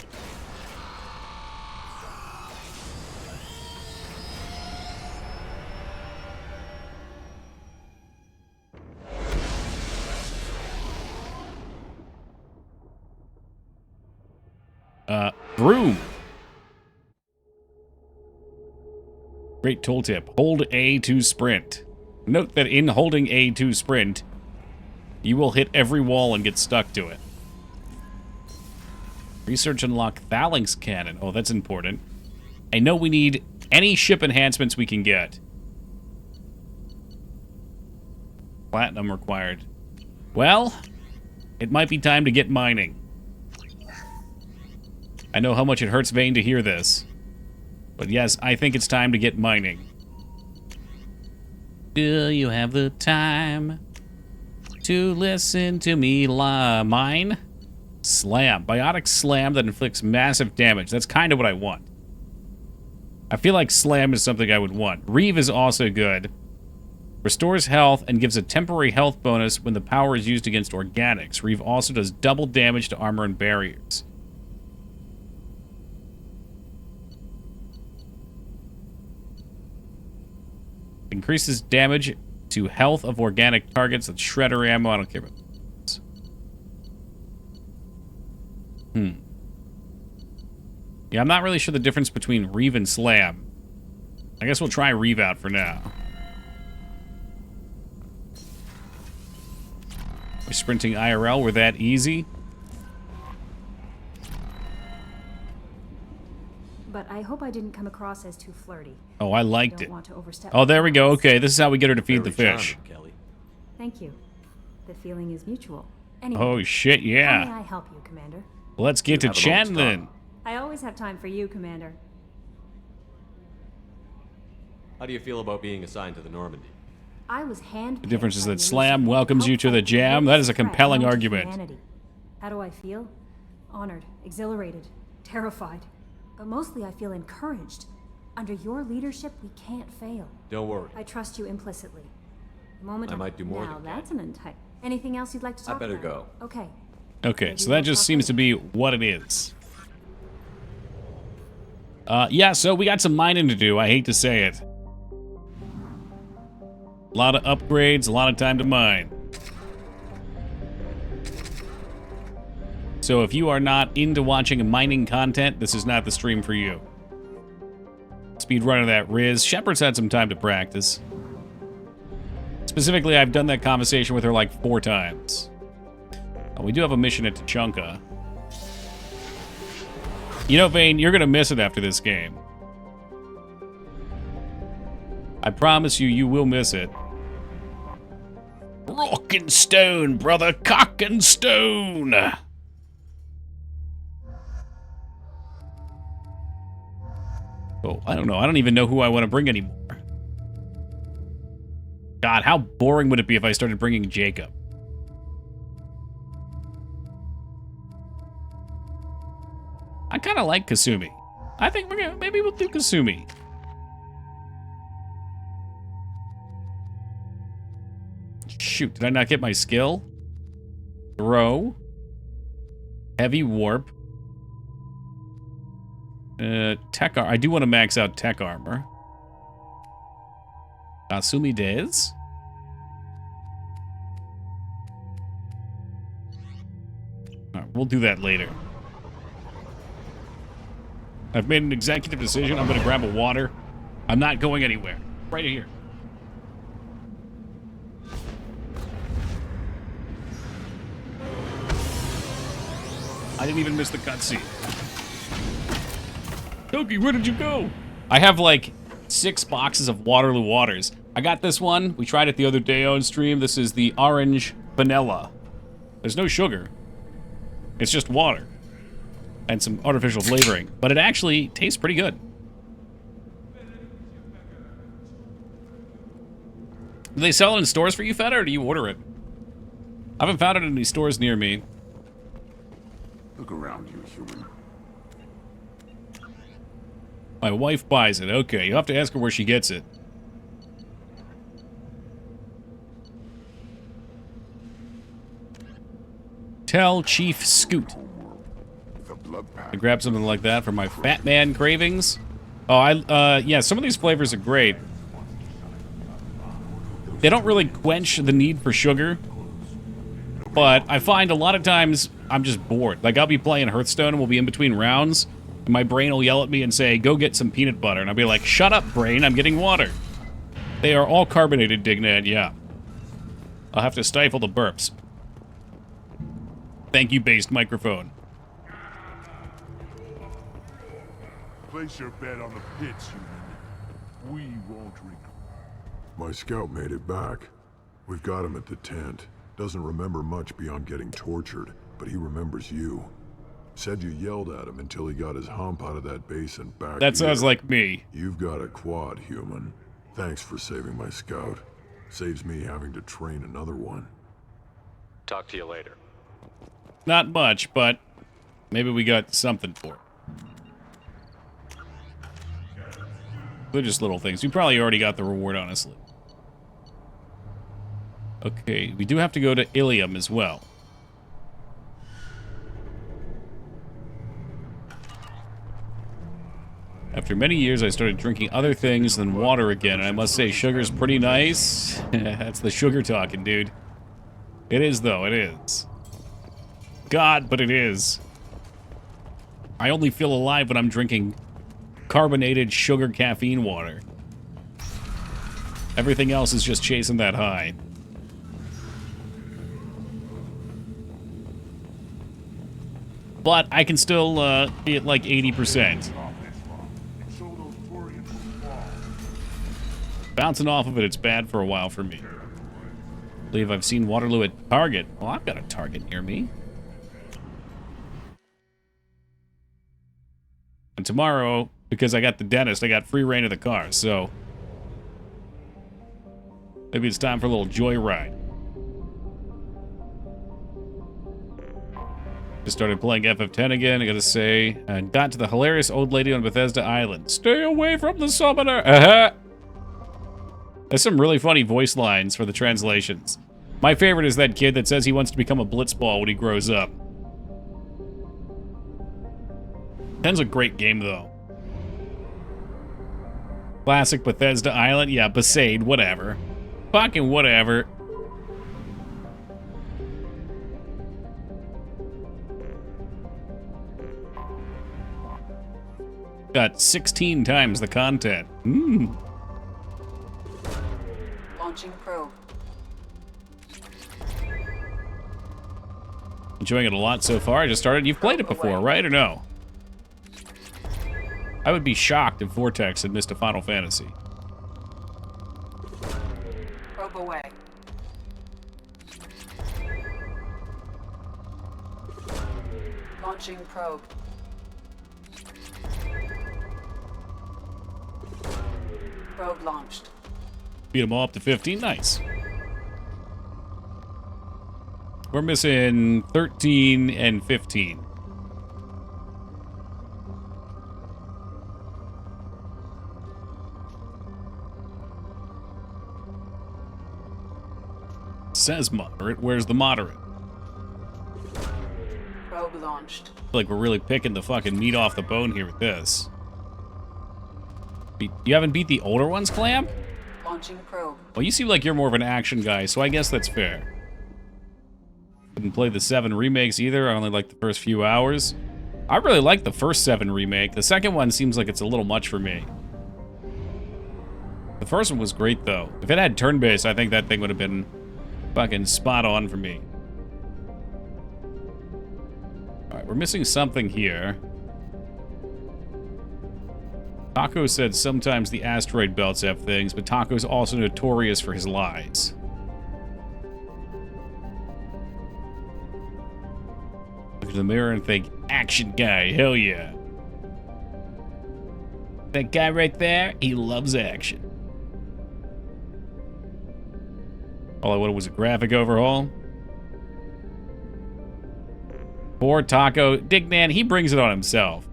S1: Broom. Great tooltip. Hold A to sprint. Note that in holding A to sprint, you will hit every wall and get stuck to it. Research and unlock Phalanx Cannon. Oh, that's important. I know we need any ship enhancements we can get. Platinum required. Well, it might be time to get mining. I know how much it hurts Vane to hear this. But yes, I think it's time to get mining. Do you have the time to listen to me mine? Slam. Biotic slam that inflicts massive damage. That's kind of what I want. I feel like slam is something I would want. Reeve is also good. Restores health and gives a temporary health bonus when the power is used against organics. Reeve also does double damage to armor and barriers. Increases damage to health of organic targets and shredder ammo. I don't care about this. Yeah, I'm not really sure the difference between Reeve and Slam. I guess we'll try Reeve out for now. We're sprinting IRL. We're that easy.
S10: But I hope I didn't come across as too flirty.
S1: Oh, I liked
S10: don't
S1: it.
S10: want to overstep
S1: Oh, there we go. Okay, this is how we get her to feed the fish.
S15: Kelly.
S10: Thank you. The feeling is mutual. Anyway,
S1: Oh, shit,
S10: how may
S1: yeah.
S10: I help you, Commander?
S1: Let's get to chatting then.
S10: I always have time for you, Commander.
S4: How do you feel about being assigned to the Normandy?
S10: I was handpicked.
S1: The difference is
S10: by
S1: that
S10: the
S1: Slam
S10: Lucifer
S1: welcomes you
S10: help
S1: to the
S10: fight
S1: jam. That is a
S10: threat
S1: compelling
S10: known to
S1: argument.
S10: humanity. How do I feel? Honored, exhilarated, terrified. But mostly I feel encouraged. Under your leadership, we can't fail.
S4: Don't worry.
S10: I trust you implicitly. The moment
S4: I might do more
S10: now
S4: than that.
S10: that's an untight. Anything else you'd like to talk
S4: better
S10: about?
S4: go.
S10: Okay.
S1: Okay, so that just seems to be what it is. Yeah, so we got some mining to do. I hate to say it. A lot of upgrades, a lot of time to mine. So if you are not into watching mining content, this is not the stream for you. Speed run of that Riz. Shepard's had some time to practice. Specifically, I've done that conversation with her like 4 times. We do have a mission at Tuchanka. You know, Vane, you're gonna miss it after this game. I promise you, you will miss it. Rock and stone, brother. Cock and stone. Oh, I don't know. I don't even know who I want to bring anymore. God, how boring would it be if I started bringing Jacob? I kind of like Kasumi. I think we're gonna, maybe we'll do Kasumi. Shoot, did I not get my skill? Throw. Heavy warp. Tech armor. I do want to max out tech armor. Kasumi Dez. Alright, we'll do that later. I've made an executive decision. I'm going to grab a water. I'm not going anywhere. Right here. I didn't even miss the cutscene. Toki, where did you go? I have like 6 boxes of Waterloo Waters. I got this one. We tried it the other day on stream. This is the orange vanilla. There's no sugar. It's just water. And some artificial flavoring. But it actually tastes pretty good. Do they sell it in stores for you, Feta, or do you order it? I haven't found it in any stores near me.
S3: Look around you, human.
S1: My wife buys it. Okay, you have to ask her where she gets it. Tell Chief Scoot. I grab something like that for my fat man cravings. Oh, yeah, some of these flavors are great. They don't really quench the need for sugar, but I find a lot of times I'm just bored. Like, I'll be playing Hearthstone and we'll be in between rounds, and my brain will yell at me and say, go get some peanut butter. And I'll be like, shut up, brain, I'm getting water. They are all carbonated, Dignad, yeah. I'll have to stifle the burps. Thank you, based microphone.
S3: Place your bet on the pits, human. We won't regret.
S16: My scout made it back. We've got him at the tent. Doesn't remember much beyond getting tortured, but he remembers you. Said you yelled at him until he got his hump out of that base and back.
S1: That sounds like me.
S16: You've got a quad, human. Thanks for saving my scout. Saves me having to train another one.
S4: Talk to you later.
S1: Not much, but maybe we got something for it. They're just little things. We probably already got the reward, honestly. Okay, we do have to go to Ilium as well. After many years, I started drinking other things than water again, and I must say, sugar's pretty nice. That's the sugar talking, dude. It is, though. It is. God, but it is. I only feel alive when I'm drinking carbonated sugar caffeine water. Everything else is just chasing that high. But I can still be at like 80%. Bouncing off of it, it's bad for a while for me. I believe I've seen Waterloo at Target. Well, I've got a Target near me. And tomorrow, because I got the dentist, I got free reign of the car, so maybe it's time for a little joyride. Just started playing FF10 again, I gotta say. And got to the hilarious old lady on Bethesda Island. Stay away from the summoner! There's some really funny voice lines for the translations. My favorite is that kid that says he wants to become a blitzball when he grows up. 10's a great game, though. Classic Bethesda Island? Yeah, Besaid, whatever. Fucking whatever. Got 16 times the content.
S5: Launching probe.
S1: Enjoying it a lot so far. I just started. You've played it before, right, or no? I would be shocked if Vortex had missed a Final Fantasy.
S5: Probe away. Launching probe. Probe launched.
S1: Beat them all up to 15. Nice. We're missing 13 and 15. Says moderate. Where's the moderate?
S5: Probe launched.
S1: I feel like we're really picking the fucking meat off the bone here with this. You haven't beat the older ones, Clamp?
S5: Launching probe.
S1: Well, you seem like you're more of an action guy, so I guess that's fair. Didn't play the 7 remakes either. I only liked the first few hours. I really like the first 7 remake. The second one seems like it's a little much for me. The first one was great, though. If it had turn-based, I think that thing would have been fucking spot on for me. Alright, we're missing something here. Taco said sometimes the asteroid belts have things, but Taco's also notorious for his lies. Look in the mirror and think, action guy, hell yeah. That guy right there, he loves action. All I wanted was a graphic overhaul. Poor Taco. Dignan, he brings it on himself.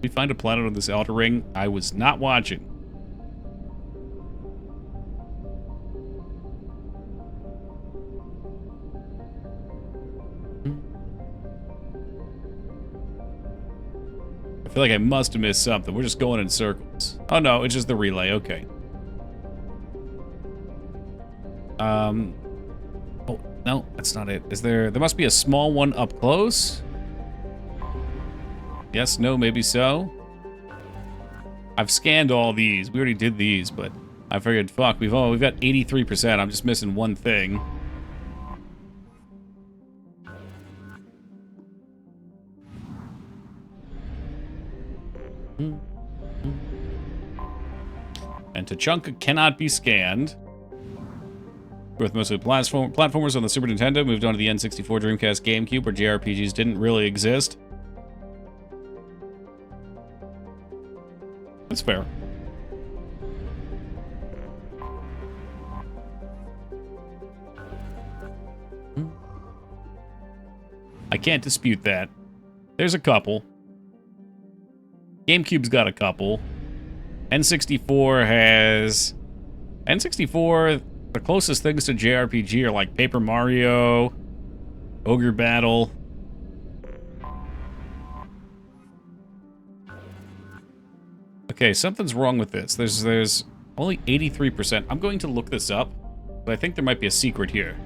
S1: Did we find a planet on this outer ring? I was not watching. I feel like I must have missed something. We're just going in circles. Oh no, it's just the relay. Okay. Oh, no, that's not it. Is there must be a small one up close? Yes, no, maybe so. I've scanned all these. We already did these, but I figured, fuck, we've got 83%. I'm just missing one thing. And Tachanka cannot be scanned. With mostly platformers on the Super Nintendo, moved on to the N64, Dreamcast, GameCube, where JRPGs didn't really exist. That's fair. I can't dispute that. There's a couple. GameCube's got a couple. N64 has... N64, the closest things to JRPG are like Paper Mario, Ogre Battle. Okay, something's wrong with this. There's only 83%. I'm going to look this up, but I think there might be a secret here.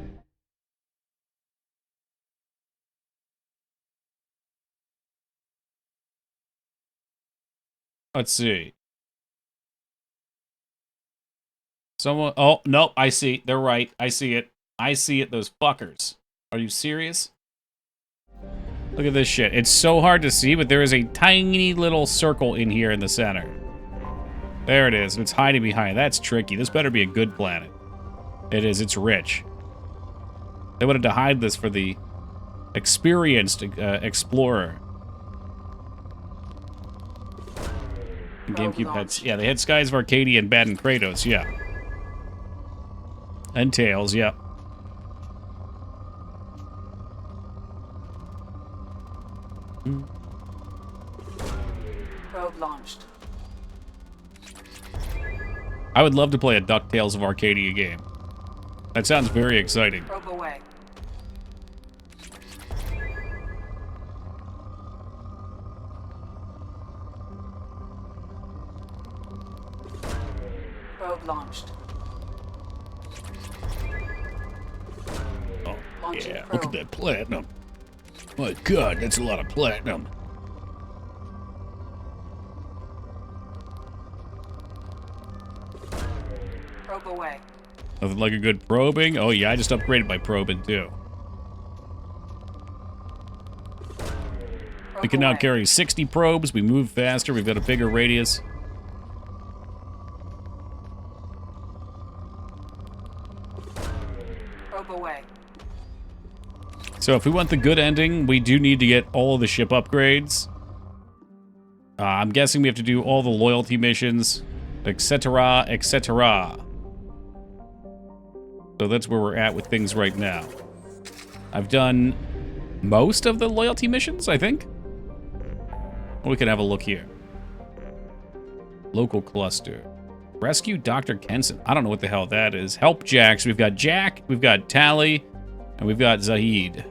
S1: Let's see. Someone... Oh, nope, I see. They're right. I see it. I see it, those fuckers. Are you serious? Look at this shit. It's so hard to see, but there is a tiny little circle in here in the center. There it is. It's hiding behind. That's tricky. This better be a good planet. It is. It's rich. They wanted to hide this for the experienced explorer. GameCube had... Yeah, they had Skies of Arcadia and Bad and Kratos, yeah. And Tails, yeah.
S5: Probe launched.
S1: I would love to play a DuckTales of Arcadia game. That sounds very exciting.
S5: Probe away. Probe launched.
S1: Oh, yeah, look at that platinum. My God, that's a lot of platinum.
S5: Probe away.
S1: Nothing like a good probing. Oh yeah, I just upgraded my probing too. We can now carry 60 probes. We move faster. We've got a bigger radius.
S5: Probe away.
S1: So if we want the good ending, we do need to get all of the ship upgrades. I'm guessing we have to do all the loyalty missions, etc., etc. So that's where we're at with things right now. I've done most of the loyalty missions, I think. We can have a look here. Local cluster. Rescue Dr. Kenson. I don't know what the hell that is. Help Jack. So we've got Jack, we've got Tali, and we've got Zahid.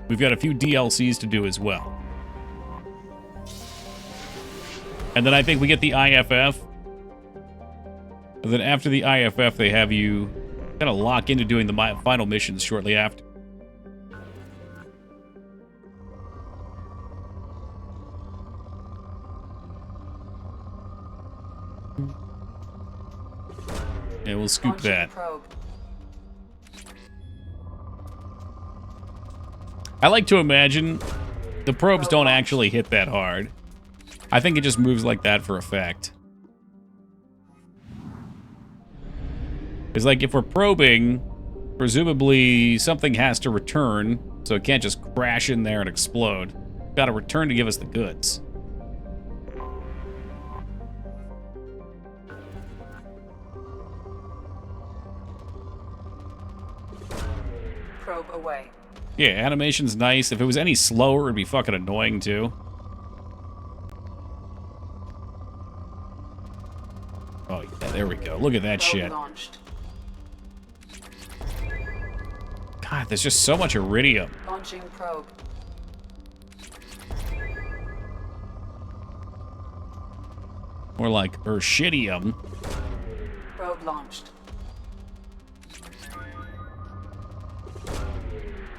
S1: We've got a few DLCs to do as well. And then I think we get the IFF. And then after the IFF, they have you kind of lock into doing the final missions shortly after. Yeah, we'll scoop that. I like to imagine the probes don't actually hit that hard. I think it just moves like that for effect. It's like if we're probing, presumably something has to return, so it can't just crash in there and explode. Got to return to give us the goods.
S5: Probe away.
S1: Yeah, animation's nice. If it was any slower, it'd be fucking annoying too. Oh yeah, there we go. Look at that shit.
S5: Launched.
S1: God, there's just so much iridium.
S5: Launching probe.
S1: More like Urshidium.
S5: Probe launched.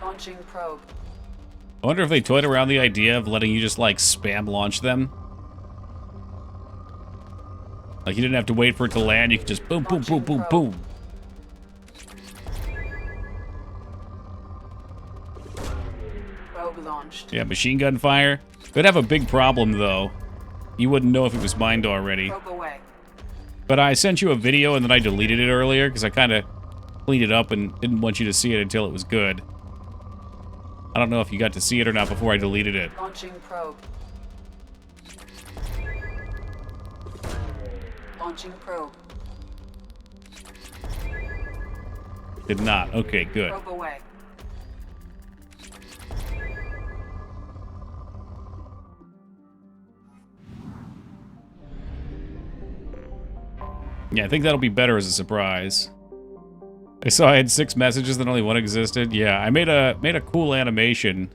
S5: Launching probe.
S1: I wonder if they toyed around the idea of letting you just, like, spam launch them. Like, you didn't have to wait for it to land. You could just boom, boom, boom, boom, boom.
S5: Probe launched.
S1: Yeah, machine gun fire. Could have a big problem, though. You wouldn't know if it was mined already.
S5: Probe away.
S1: But I sent you a video and then I deleted it earlier because I kind of cleaned it up and didn't want you to see it until it was good. I don't know if you got to see it or not before I deleted it.
S5: Launching probe. Launching probe.
S1: Did not. Okay, good.
S5: Probe away.
S1: Yeah, I think that'll be better as a surprise. I saw I had 6 messages and only 1 existed. Yeah, I made a cool animation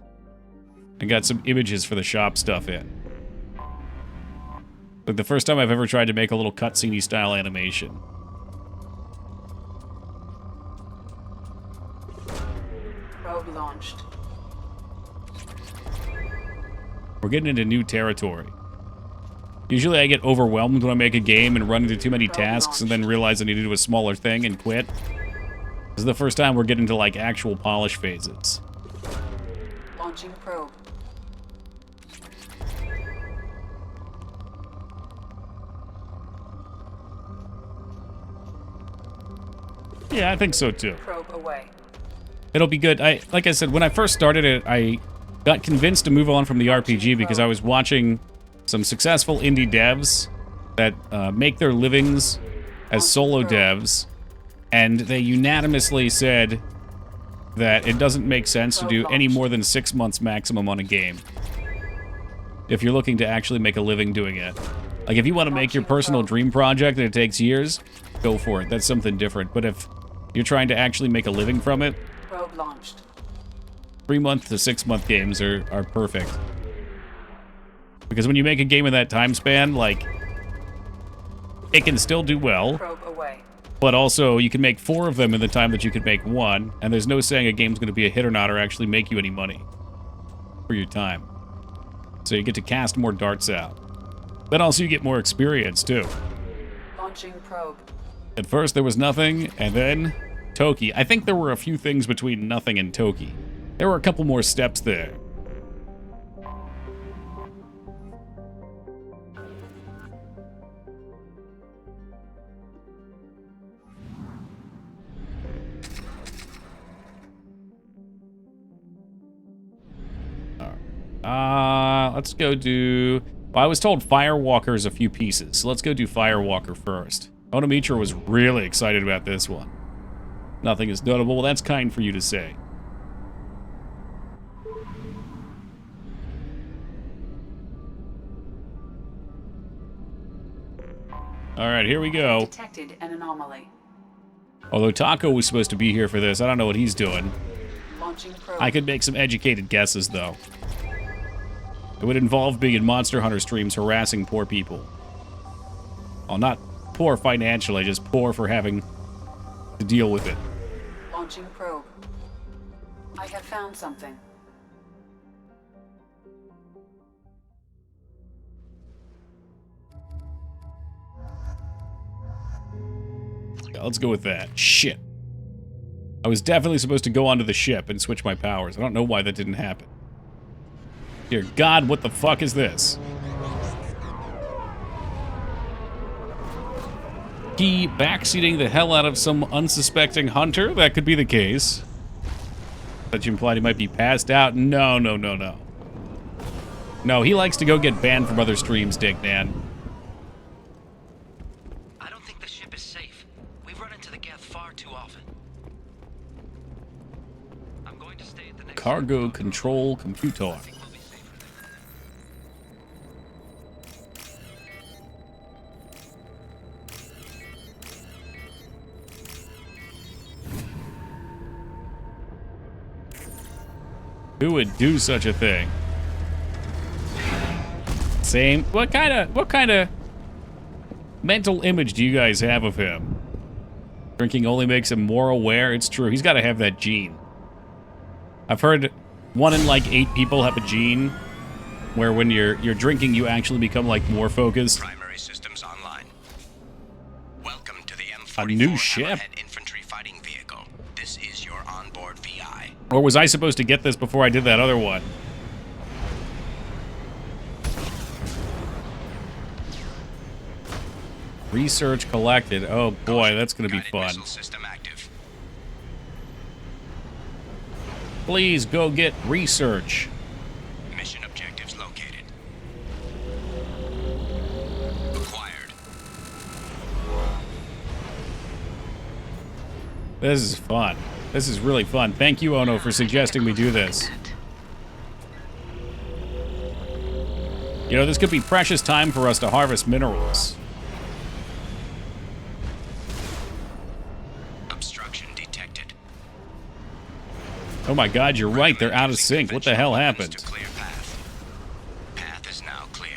S1: and got some images for the shop stuff in. Like the first time I've ever tried to make a little cutscene style animation.
S5: Probe launched.
S1: We're getting into new territory. Usually I get overwhelmed when I make a game and run into too many tasks and then realize I need to do a smaller thing and quit. This is the first time we're getting to like actual polish phases.
S5: Launching probe.
S1: Yeah, I think so too.
S5: Probe away.
S1: It'll be good. Like I said, when I first started it, I got convinced to move on from the RPG because I was watching some successful indie devs that make their livings as solo devs, and they unanimously said that it doesn't make sense to do any more than 6 months maximum on a game if you're looking to actually make a living doing it. Like, if you want to make your personal dream project and it takes years, go for it. That's something different. But if you're trying to actually make a living from it,
S5: Probe launched.
S1: 3-month to 6-month games are perfect. Because when you make a game in that time span, like, it can still do well,
S5: Probe away.
S1: but also you can make 4 of them in the time that you could make 1, and there's no saying a game's going to be a hit or not or actually make you any money for your time. So you get to cast more darts out. Then also you get more experience, too.
S5: Launching probe.
S1: At first there was nothing, and then Toki. I think there were a few things between nothing and Toki. There were a couple more steps there. Let's go do... Well, I was told Firewalker's a few pieces, so let's go do Firewalker first. Onomitra was really excited about this one. Nothing is notable. Well, that's kind for you to say. Alright, here we go.
S5: Detected an anomaly.
S1: Although Taco was supposed to be here for this, I don't know what he's doing.
S5: Launching probe.
S1: I could make some educated guesses, though. It would involve being in Monster Hunter streams harassing poor people. Well, not poor financially, just poor for having to deal with it.
S5: Launching probe. I have found something.
S1: Yeah, let's go with that. Shit. I was definitely supposed to go onto the ship and switch my powers. I don't know why that didn't happen. Dear God, what the fuck is this? He backseating the hell out of some unsuspecting hunter? That could be the case. That you implied he might be passed out? No, no, no, no. No, he likes to go get banned from other streams, Dick Dan.
S17: I don't think the ship is safe. We've run into the Geth far too often. I'm going to stay at the next
S1: Cargo control computer. Who would do such a thing? Same. What kind of mental image do you guys have of him? Drinking only makes him more aware. It's true. He's got to have that gene. I've heard 1 in like 8 people have a gene where when you're drinking, you actually become like more focused.
S17: Primary systems online. Welcome to the
S1: A new ship.
S17: infantry fighting vehicle. This is your onboard VI.
S1: Or was I supposed to get this before I did that other one? Research collected. Oh boy, that's going to be fun. Please go get research.
S17: Mission objectives located. Acquired.
S1: This is fun. This is really fun. Thank you, Ono, for suggesting we do this. You know, this could be precious time for us to harvest minerals.
S17: Obstruction detected.
S1: Oh my God, you're right. They're out of sync. What the hell happened?
S17: Path is now clear.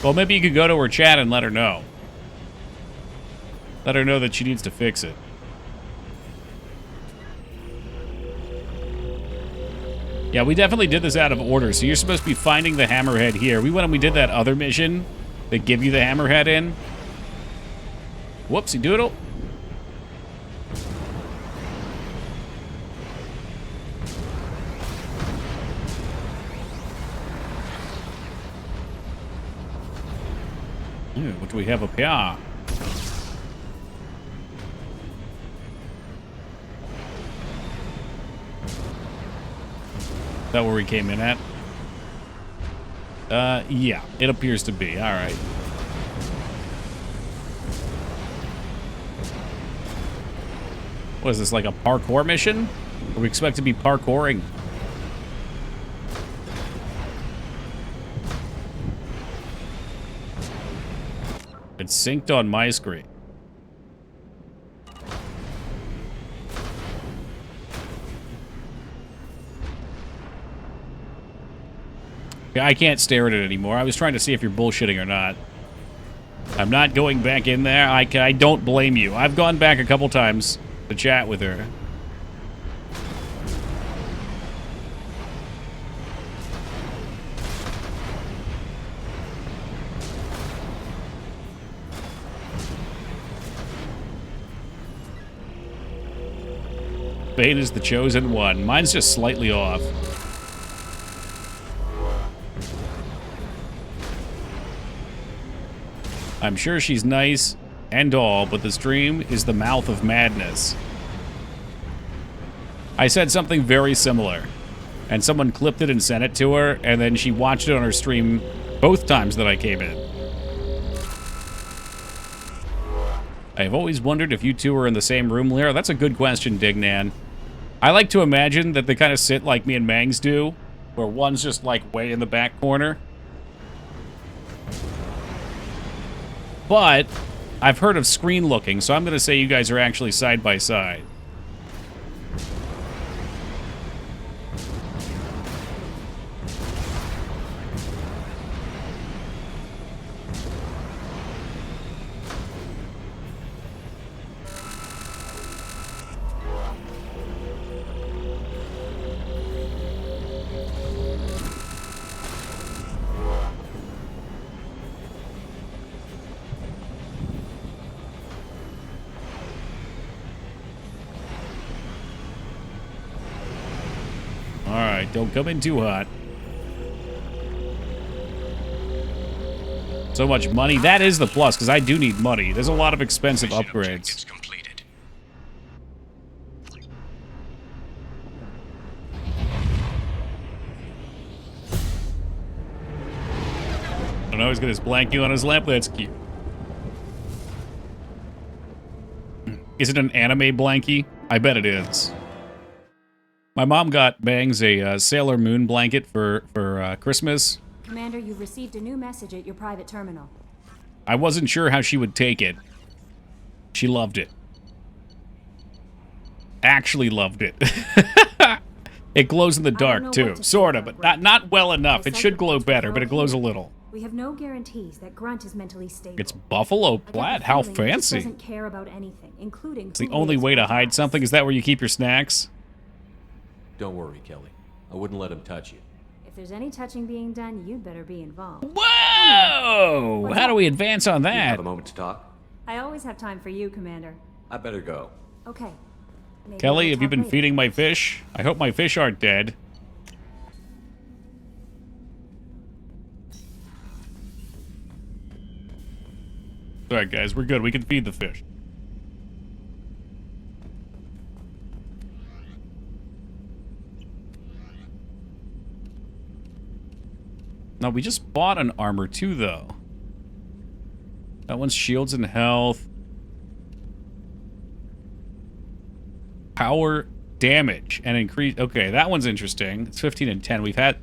S1: Well, maybe you could go to her chat and let her know. Let her know that she needs to fix it. Yeah, we definitely did this out of order. So you're supposed to be finding the hammerhead here. We went and we did that other mission that give you the hammerhead in. Whoopsie doodle. Ooh, what do we have up here? Is that where we came in at? Yeah, it appears to be. All right. What is this, like a parkour mission? Or we expect to be parkouring? It's synced on my screen. I can't stare at it anymore. I was trying to see if you're bullshitting or not. I'm not going back in there. I don't blame you. I've gone back a couple times to chat with her. Bane is the chosen one. Mine's just slightly off. I'm sure she's nice and all, but the stream is the mouth of madness. I said something very similar, and someone clipped it and sent it to her, and then she watched it on her stream both times that I came in. I have always wondered if you two are in the same room, Lyra. That's a good question, Dignan. I like to imagine that they kind of sit like me and Mangs do, where one's just like way in the back corner. But I've heard of screen looking, so I'm going to say you guys are actually side by side. Alright, don't come in too hot. So much money. That is the plus, because I do need money. There's a lot of expensive upgrades. I don't know, he's got his blankie on his lap. That's cute. Is it an anime blankie? I bet it is. My mom got Bangs a Sailor Moon blanket for Christmas.
S10: Commander, you've received a new message at your private terminal.
S1: I wasn't sure how she would take it. She loved it. Actually loved it. It glows in the dark, too. Sort of, but not well enough. It should glow better, but it glows a little.
S10: We have no guarantees that Grunt is mentally stable.
S1: It's buffalo plaid. How fancy.
S10: Doesn't care about anything, including
S1: it's the only way to hide something. Is that where you keep your snacks?
S4: Don't worry, Kelly. I wouldn't let him touch you.
S10: If there's any touching being done, you'd better be involved.
S1: Whoa! How do we advance on
S4: Do you
S1: that?
S4: have a moment to talk?
S10: I always have time for you, Commander.
S4: I better go.
S10: Okay. Maybe
S1: Kelly,
S10: we'll
S1: have you
S10: talk
S1: been
S10: later.
S1: feeding my fish? I hope my fish aren't dead. Alright, guys, we're good. We can feed the fish. Now, we just bought an armor, too, though. That one's shields and health. Power damage and increase. Okay, that one's interesting. It's 15 and 10. We've had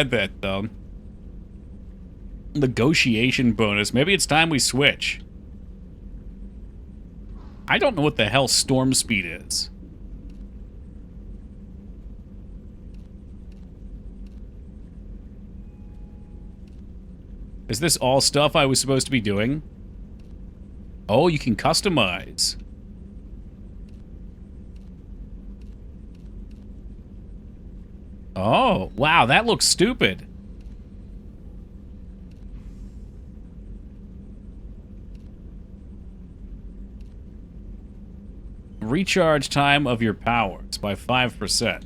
S1: that, though. Negotiation bonus. Maybe it's time we switch. I don't know what the hell storm speed is. Is this all stuff I was supposed to be doing? Oh, you can customize. Oh, wow, that looks stupid. Recharge time of your powers by 5%.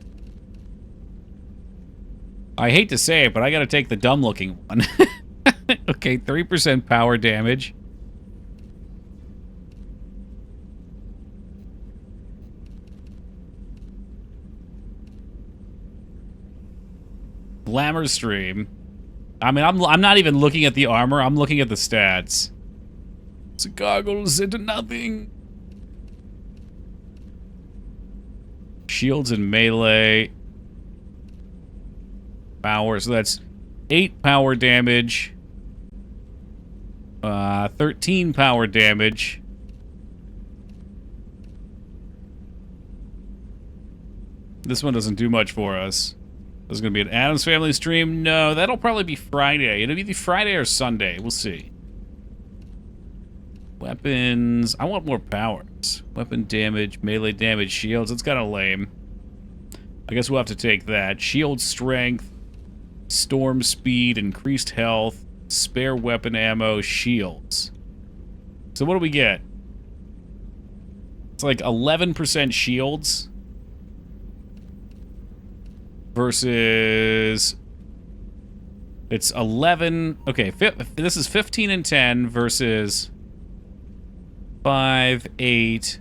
S1: I hate to say it, but I gotta take the dumb-looking one. Okay, 3% power damage. Glamour stream. I mean, I'm not even looking at the armor. I'm looking at the stats. It's goggles into nothing. Shields and melee. Power. So that's 8 power damage. 13 power damage. This one doesn't do much for us. This is going to be an Addams Family stream? No, that'll probably be Friday. It'll either Friday or Sunday. We'll see. Weapons. I want more powers. Weapon damage, melee damage, shields. It's kind of lame. I guess we'll have to take that. Shield strength, storm speed, increased health, spare weapon ammo, shields. So what do we get? It's like 11% shields. Versus... It's 11... Okay, this is 15 and 10 versus... 5, 8...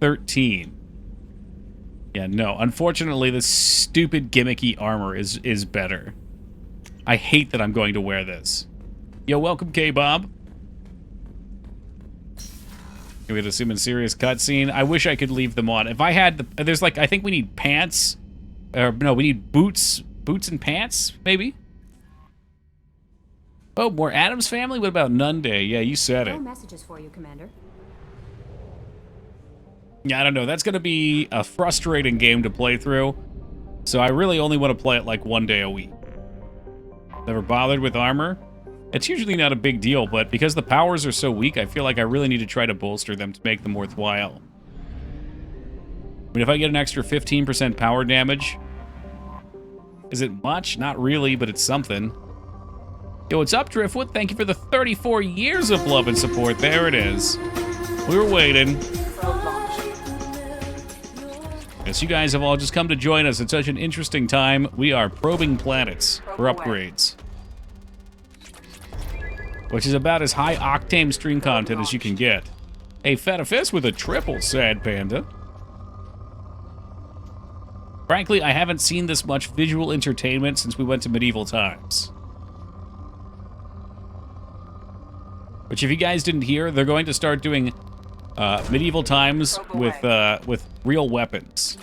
S1: 13. Yeah, no. Unfortunately, this stupid gimmicky armor is better. I hate that I'm going to wear this. Yo, welcome, K-Bob. We had a Simon Serious cutscene. I wish I could leave them on. If I had the... There's like... I think we need pants. Or, no, we need boots. Boots and pants, maybe? Oh, more Addams Family? What about Nun Day? Yeah, you said it.
S10: No messages for you, Commander.
S1: Yeah, I don't know. That's going to be a frustrating game to play through. So I really only want to play it like 1 day a week. Never bothered with armor? It's usually not a big deal, but because the powers are so weak, I feel like I really need to try to bolster them to make them worthwhile. I mean, if I get an extra 15% power damage, is it much? Not really, but it's something. Yo, what's up, Driftwood? Thank you for the 34 years of love and support. There it is. We were waiting. Yes, you guys have all just come to join us at such an interesting time. We are probing planets for upgrades. Which is about as high octane stream content as you can get. A Fetafist with a triple, sad panda. Frankly, I haven't seen this much visual entertainment since we went to medieval times. Which, if you guys didn't hear, they're going to start doing medieval times with real weapons.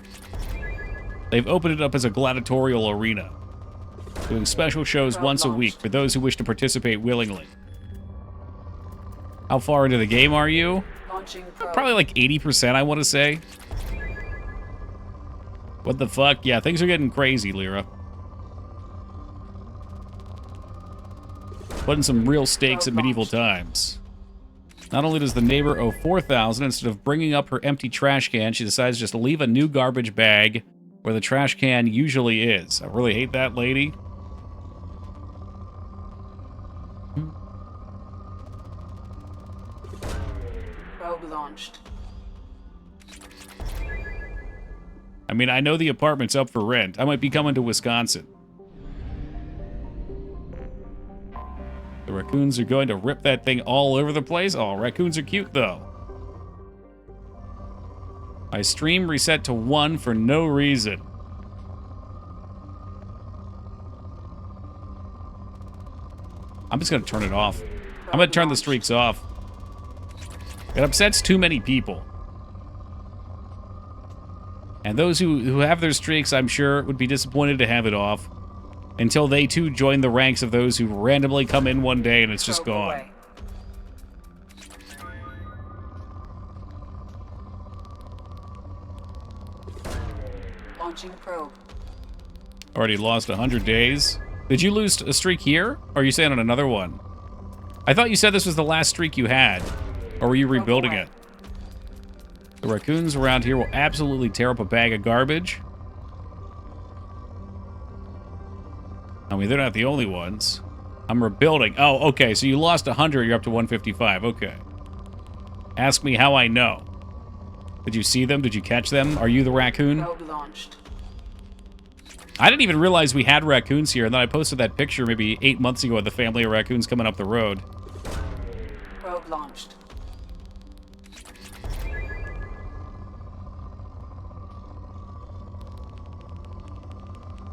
S1: They've opened it up as a gladiatorial arena, doing special shows once a week for those who wish to participate willingly. How far into the game are you? Probably like 80%, I want to say. What the fuck? Yeah, things are getting crazy, Lyra. Putting some real stakes at medieval times. Not only does the neighbor owe 4,000, instead of bringing up her empty trash can, she decides just to leave a new garbage bag where the trash can usually is. I really hate that lady.
S5: Probe launched.
S1: I mean, I know the apartment's up for rent. I might be coming to Wisconsin. The raccoons are going to rip that thing all over the place. Oh, raccoons are cute, though. My stream reset to 1 for no reason. I'm just going to turn it off. I'm going to turn the streaks off. It upsets too many people. And those who have their streaks, I'm sure, would be disappointed to have it off. Until they, too, join the ranks of those who randomly come in one day and it's just gone.
S5: Launching probe.
S1: Already lost 100 days. Did you lose a streak here? Or are you saying on another one? I thought you said this was the last streak you had. Or were you rebuilding it? The raccoons around here will absolutely tear up a bag of garbage. I mean, they're not the only ones. I'm rebuilding. Oh, okay, so you lost 100, you're up to 155. Okay. Ask me how I know. Did you see them? Did you catch them? Are you the raccoon?
S5: Probe launched.
S1: I didn't even realize we had raccoons here, and then I posted that picture maybe 8 months ago of the family of raccoons coming up the road.
S5: Probe launched.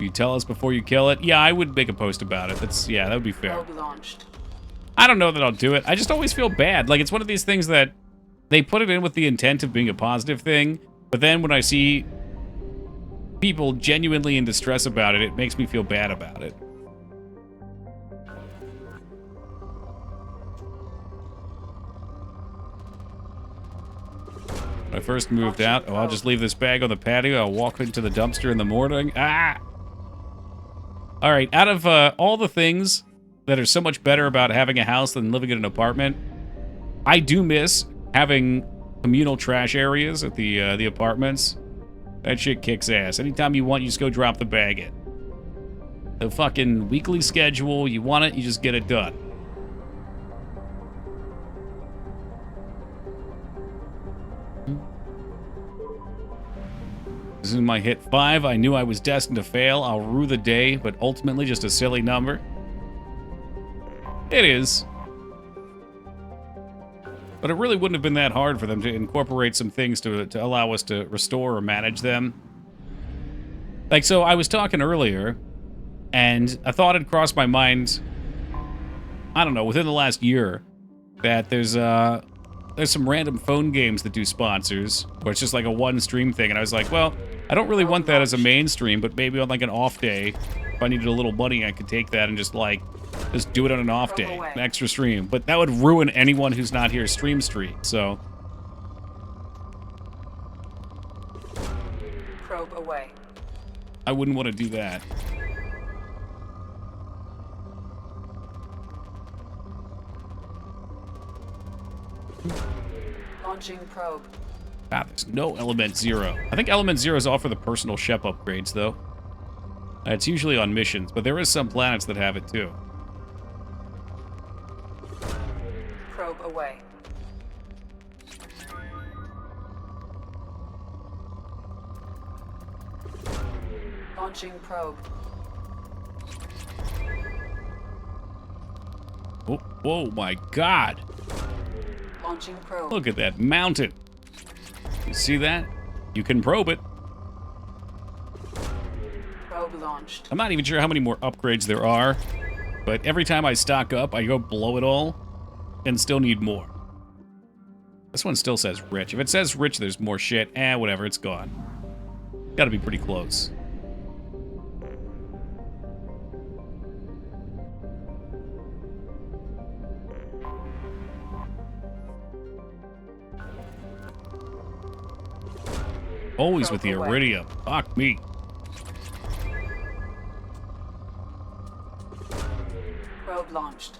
S1: You tell us before you kill it? Yeah, I would make a post about it. Yeah, that would be fair.
S5: Probe launched.
S1: I don't know that I'll do it. I just always feel bad. Like, it's one of these things that they put it in with the intent of being a positive thing, but then when I see people genuinely in distress about it, it makes me feel bad about it. When I first moved out, I'll just leave this bag on the patio. I'll walk into the dumpster in the morning. Ah! All right, out of all the things that are so much better about having a house than living in an apartment, I do miss having communal trash areas at the apartments. That shit kicks ass. Anytime you want, you just go drop the bag in. The fucking weekly schedule, you want it, you just get it done. This is my hit 5. I knew I was destined to fail. I'll rue the day, but ultimately just a silly number. It is. But it really wouldn't have been that hard for them to incorporate some things to allow us to restore or manage them. Like, so I was talking earlier, and a thought had crossed my mind, I don't know, within the last year, that there's some random phone games that do sponsors, where it's just like a one stream thing, and I was like, well, I don't really want that as a mainstream, but maybe on like an off day, if I needed a little money, I could take that and just do it on an off day, an extra stream. But that would ruin anyone who's not here stream, so.
S5: Probe away.
S1: I wouldn't want to do that.
S5: Launching probe.
S1: Ah, there's no Element 0. I think Element 0 is all for the personal Shep upgrades, though. It's usually on missions, but there is some planets that have it, too.
S5: Probe away. Launching probe.
S1: Oh, whoa, my God.
S5: Launching probe.
S1: Look at that mountain. You see that? You can probe it.
S5: Probe launched.
S1: I'm not even sure how many more upgrades there are, but every time I stock up, I go blow it all and still need more. This one still says rich. If it says rich, there's more shit. Whatever, it's gone. Gotta be pretty close. Always with the iridium. Fuck me.
S5: Probe launched.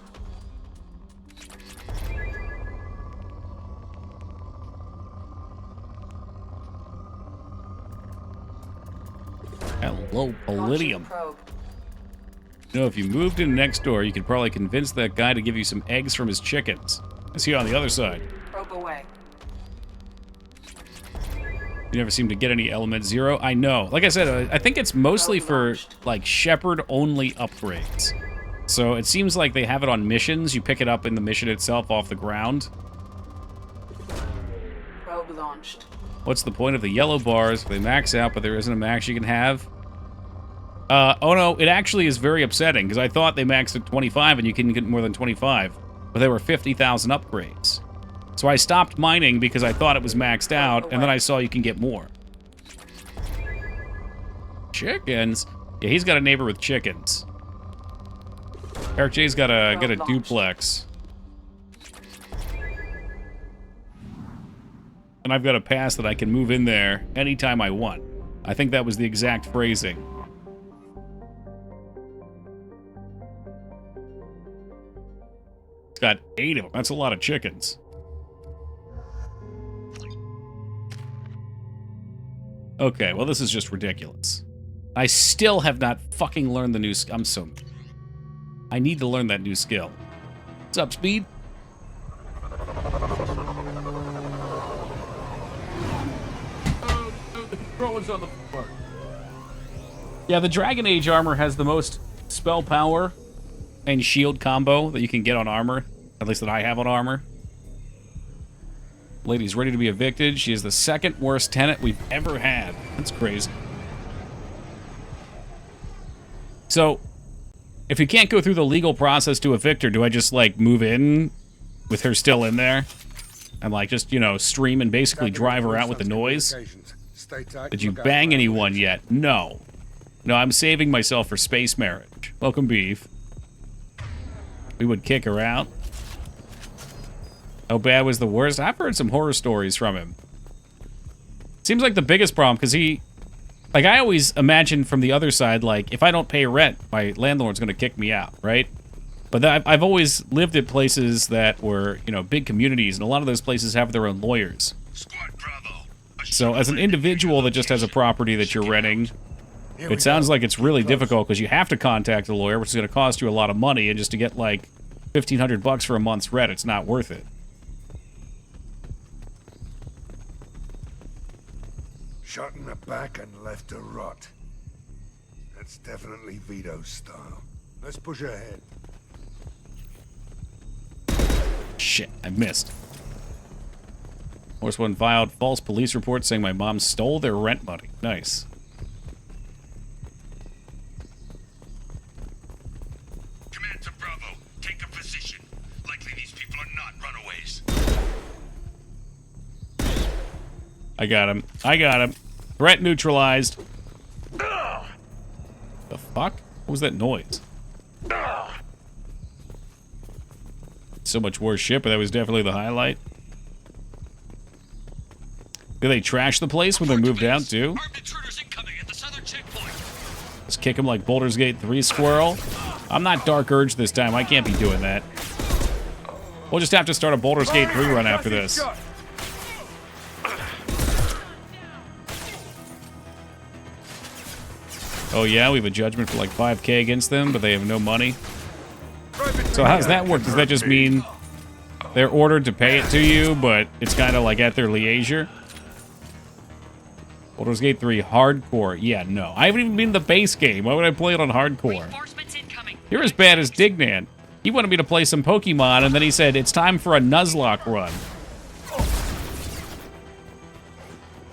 S1: Hello, Palladium. You know, if you moved in next door, you could probably convince that guy to give you some eggs from his chickens. I see you on the other side.
S5: Probe away.
S1: You never seem to get any Element 0. I know. Like I said, I think it's mostly for, like, Shepard-only upgrades. So it seems like they have it on missions. You pick it up in the mission itself off the ground.
S5: Probe launched.
S1: What's the point of the yellow bars if they max out, but there isn't a max you can have? Oh no, it actually is very upsetting, because I thought they maxed at 25 and you couldn't get more than 25. But there were 50,000 upgrades. So I stopped mining because I thought it was maxed out, and then I saw you can get more. Chickens? Yeah, he's got a neighbor with chickens. Eric J's got a duplex. And I've got a pass that I can move in there anytime I want. I think that was the exact phrasing. It's got 8 of them. That's a lot of chickens. Okay, well, this is just ridiculous. I still have not fucking learned the new skill. I'm so... I need to learn that new skill. What's up, Speed?
S9: Controllers on the floor.
S1: Yeah, the Dragon Age armor has the most spell power and shield combo that you can get on armor. At least that I have on armor. Lady's ready to be evicted. She is the second worst tenant we've ever had. That's crazy. So, if you can't go through the legal process to evict her, do I just, like, move in with her still in there? And, like, just, you know, stream and basically drive her out with the noise? Did you bang anyone yet? No. No, I'm saving myself for space marriage. Welcome, Beef. We would kick her out. How bad was the worst? I've heard some horror stories from him. Seems like the biggest problem, because he... Like, I always imagine from the other side, like, if I don't pay rent, my landlord's going to kick me out, right? But I've always lived at places that were, you know, big communities, and a lot of those places have their own lawyers. So, as an individual that just has a property that you're renting, it sounds like it's really difficult, because you have to contact a lawyer, which is going to cost you a lot of money, and just to get, like, $1,500 for a month's rent, it's not worth it.
S3: Shot in the back and left to rot. That's definitely Vito's style. Let's push ahead.
S1: Shit, I missed. Horse one filed false police report saying my mom stole their rent money. Nice.
S18: Command to Bravo. Take a position. Likely these people are not runaways.
S1: I got him. I got him. Threat neutralized. The fuck? What was that noise? So much worse shit, but that was definitely the highlight. Did they trash the place when they moved out, too? Just kick him like Baldur's Gate 3 Squirrel. I'm not Dark Urge this time. I can't be doing that. We'll just have to start a Baldur's Gate 3 run after this. Oh yeah, we have a judgment for like 5K against them, but they have no money. So how does that work? Does that just mean they're ordered to pay it to you, but it's kind of like at their leisure? Baldur's Gate 3 Hardcore. Yeah, no. I haven't even been in the base game. Why would I play it on Hardcore? You're as bad as Dignan. He wanted me to play some Pokemon, and then he said, it's time for a Nuzlocke run.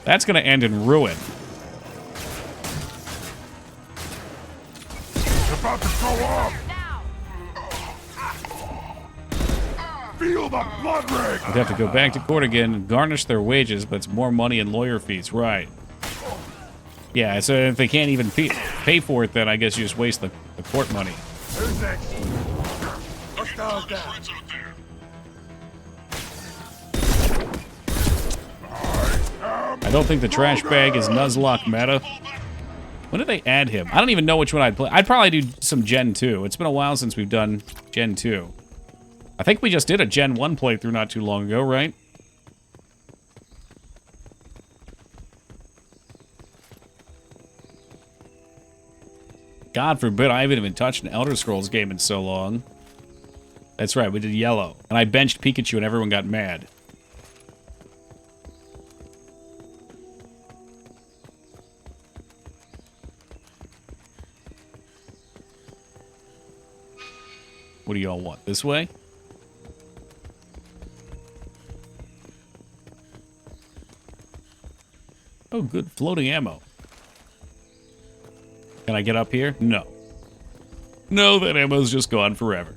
S1: That's going to end in ruin.
S3: About to go off. Feel the blood ring.
S1: I'd have to go back to court again and garnish their wages, but it's more money in lawyer fees. Right. Yeah, so if they can't even pay for it, then I guess you just waste the court money.
S3: Who's next? Hostiles down.
S1: I don't think the trash bag is Nuzlocke meta. When did they add him? I don't even know which one I'd play. I'd probably do some Gen 2. It's been a while since we've done Gen 2. I think we just did a Gen 1 playthrough not too long ago, right? God forbid I haven't even touched an Elder Scrolls game in so long. That's right, we did Yellow. And I benched Pikachu and everyone got mad. What do y'all want? This way? Oh, good. Floating ammo. Can I get up here? No. No, that ammo's just gone forever.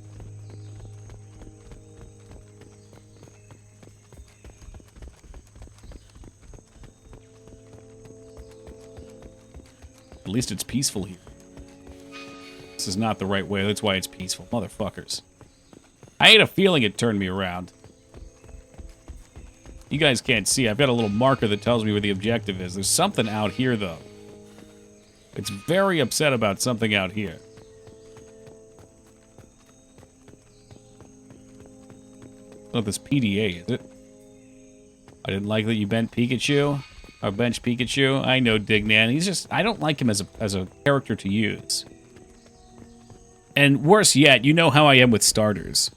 S1: At least it's peaceful here. This is not the right way. That's why it's peaceful. Motherfuckers. I had a feeling it turned me around. You guys can't see. I've got a little marker that tells me where the objective is. There's something out here, though. It's very upset about something out here. Not this PDA, is it? I didn't like that you bent Pikachu. Or bench Pikachu. I know Dignan. He's just... I don't like him as a character to use. And worse yet, you know how I am with starters.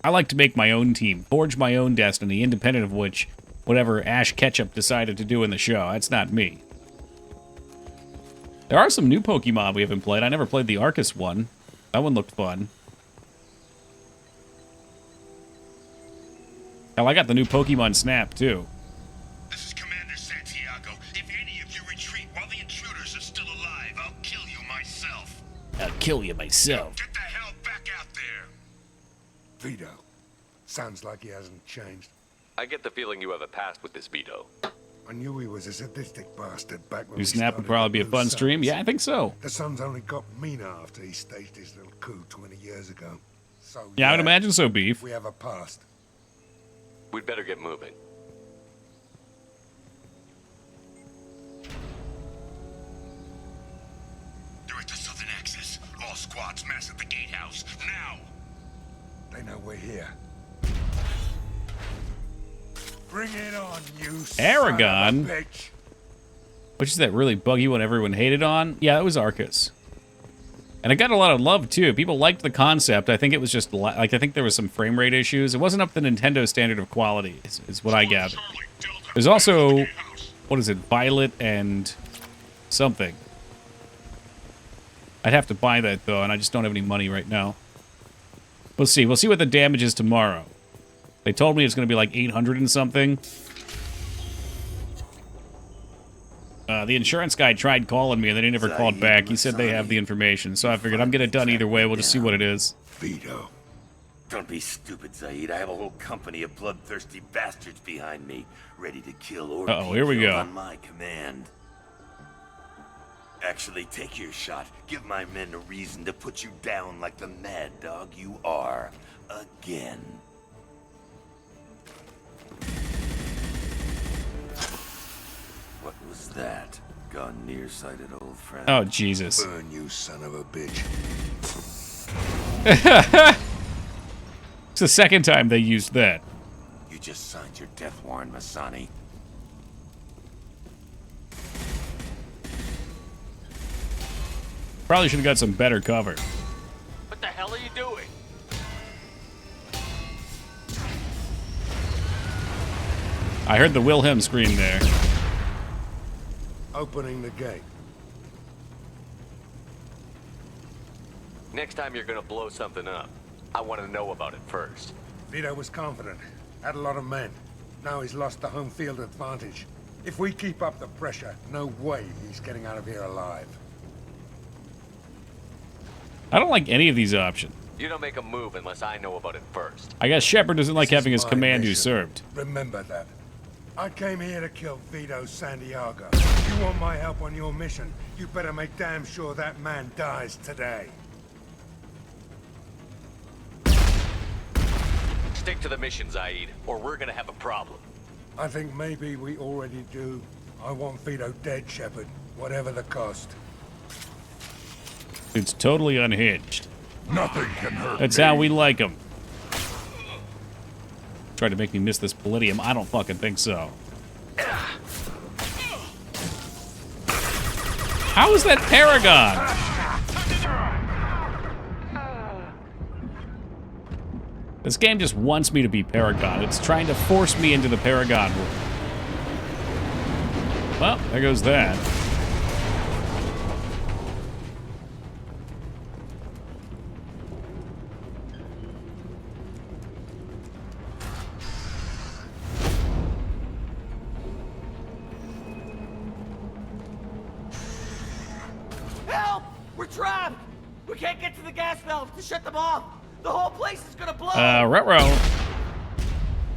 S1: I like to make my own team. Forge my own destiny, independent of which... whatever Ash Ketchup decided to do in the show. That's not me. There are some new Pokemon we haven't played. I never played the Arceus one. That one looked fun. Hell, I got the new Pokemon Snap, too.
S18: This is Commander Santiago. If any of you retreat while the intruders are still alive, I'll kill you myself.
S1: I'll kill you myself.
S18: Get the hell back out there!
S3: Vito. Sounds like he hasn't changed.
S4: I get the feeling you have a past with this Vito.
S3: I knew he was a sadistic bastard back when
S1: New
S3: we
S1: Snap would
S3: started
S1: probably be
S3: the
S1: a
S3: Blue
S1: fun stream.
S3: Suns.
S1: Yeah, I think so.
S3: The Suns only got meaner after he staged his little coup 20 years ago. So
S1: Yeah, I would imagine so, Beef.
S3: we have a past.
S4: We'd better get moving.
S18: Direct to Southern Access. All squads mass at the gatehouse. Now!
S3: They know we're here. Bring it on, you
S1: Aragon?
S3: son of a bitch.
S1: Which is that really buggy one everyone hated on? Yeah, that was Arceus. And it got a lot of love, too. People liked the concept. I think it was just, like, I think there was some frame rate issues. It wasn't up to the Nintendo standard of quality, is what I gathered. There's also, what is it, Violet and something. I'd have to buy that, though, and I just don't have any money right now. We'll see. We'll see what the damage is tomorrow. They told me it's going to be like 800 and something. The insurance guy tried calling me, and then he never called back. He said they have the information, so I figured I'm getting it done either way. We'll just see what it is.
S3: Vito.
S14: Don't be stupid, Zaid. I have a whole company of bloodthirsty bastards behind me, ready to kill or
S1: Uh-oh, here we
S14: be
S1: go.
S14: killed on my command. Actually, take your shot. Give my men a reason to put you down like the mad dog you are. Again. What was that? Gone nearsighted, old friend.
S1: Oh, Jesus.
S3: Burn, you son of a bitch.
S1: It's the second time they used that.
S14: You just signed your death warrant, Masani.
S1: Probably should have got some better cover.
S4: What the hell are you doing?
S1: I heard the Wilhelm scream there.
S3: Opening the gate.
S4: Next time you're gonna blow something up, I want to know about it first.
S3: Vito was confident. Had a lot of men. Now he's lost the home field advantage. If we keep up the pressure, no way he's getting out of here alive.
S1: I don't like any of these options.
S4: You don't make a move unless I know about it first.
S1: I guess Shepard doesn't like having his
S3: my
S1: command
S3: mission.
S1: usurped.
S3: Remember that. I came here to kill Vito Santiago. You want my help on your mission, you better make damn sure that man dies today.
S4: Stick to the mission, Zaid, or we're gonna have a problem.
S3: I think maybe we already do. I want Vito dead, Shepard, whatever the cost.
S1: It's totally unhinged.
S3: Nothing can hurt
S1: That's how we like them. Tried to make me miss this Palladium. I don't fucking think so. How is that Paragon? This game just wants me to be Paragon. It's trying to force me into the Paragon world. Well, there goes that.
S11: Help! We're trapped! We can't get to the gas valves to shut them off! The whole place is gonna blow!
S1: Ruh-roh.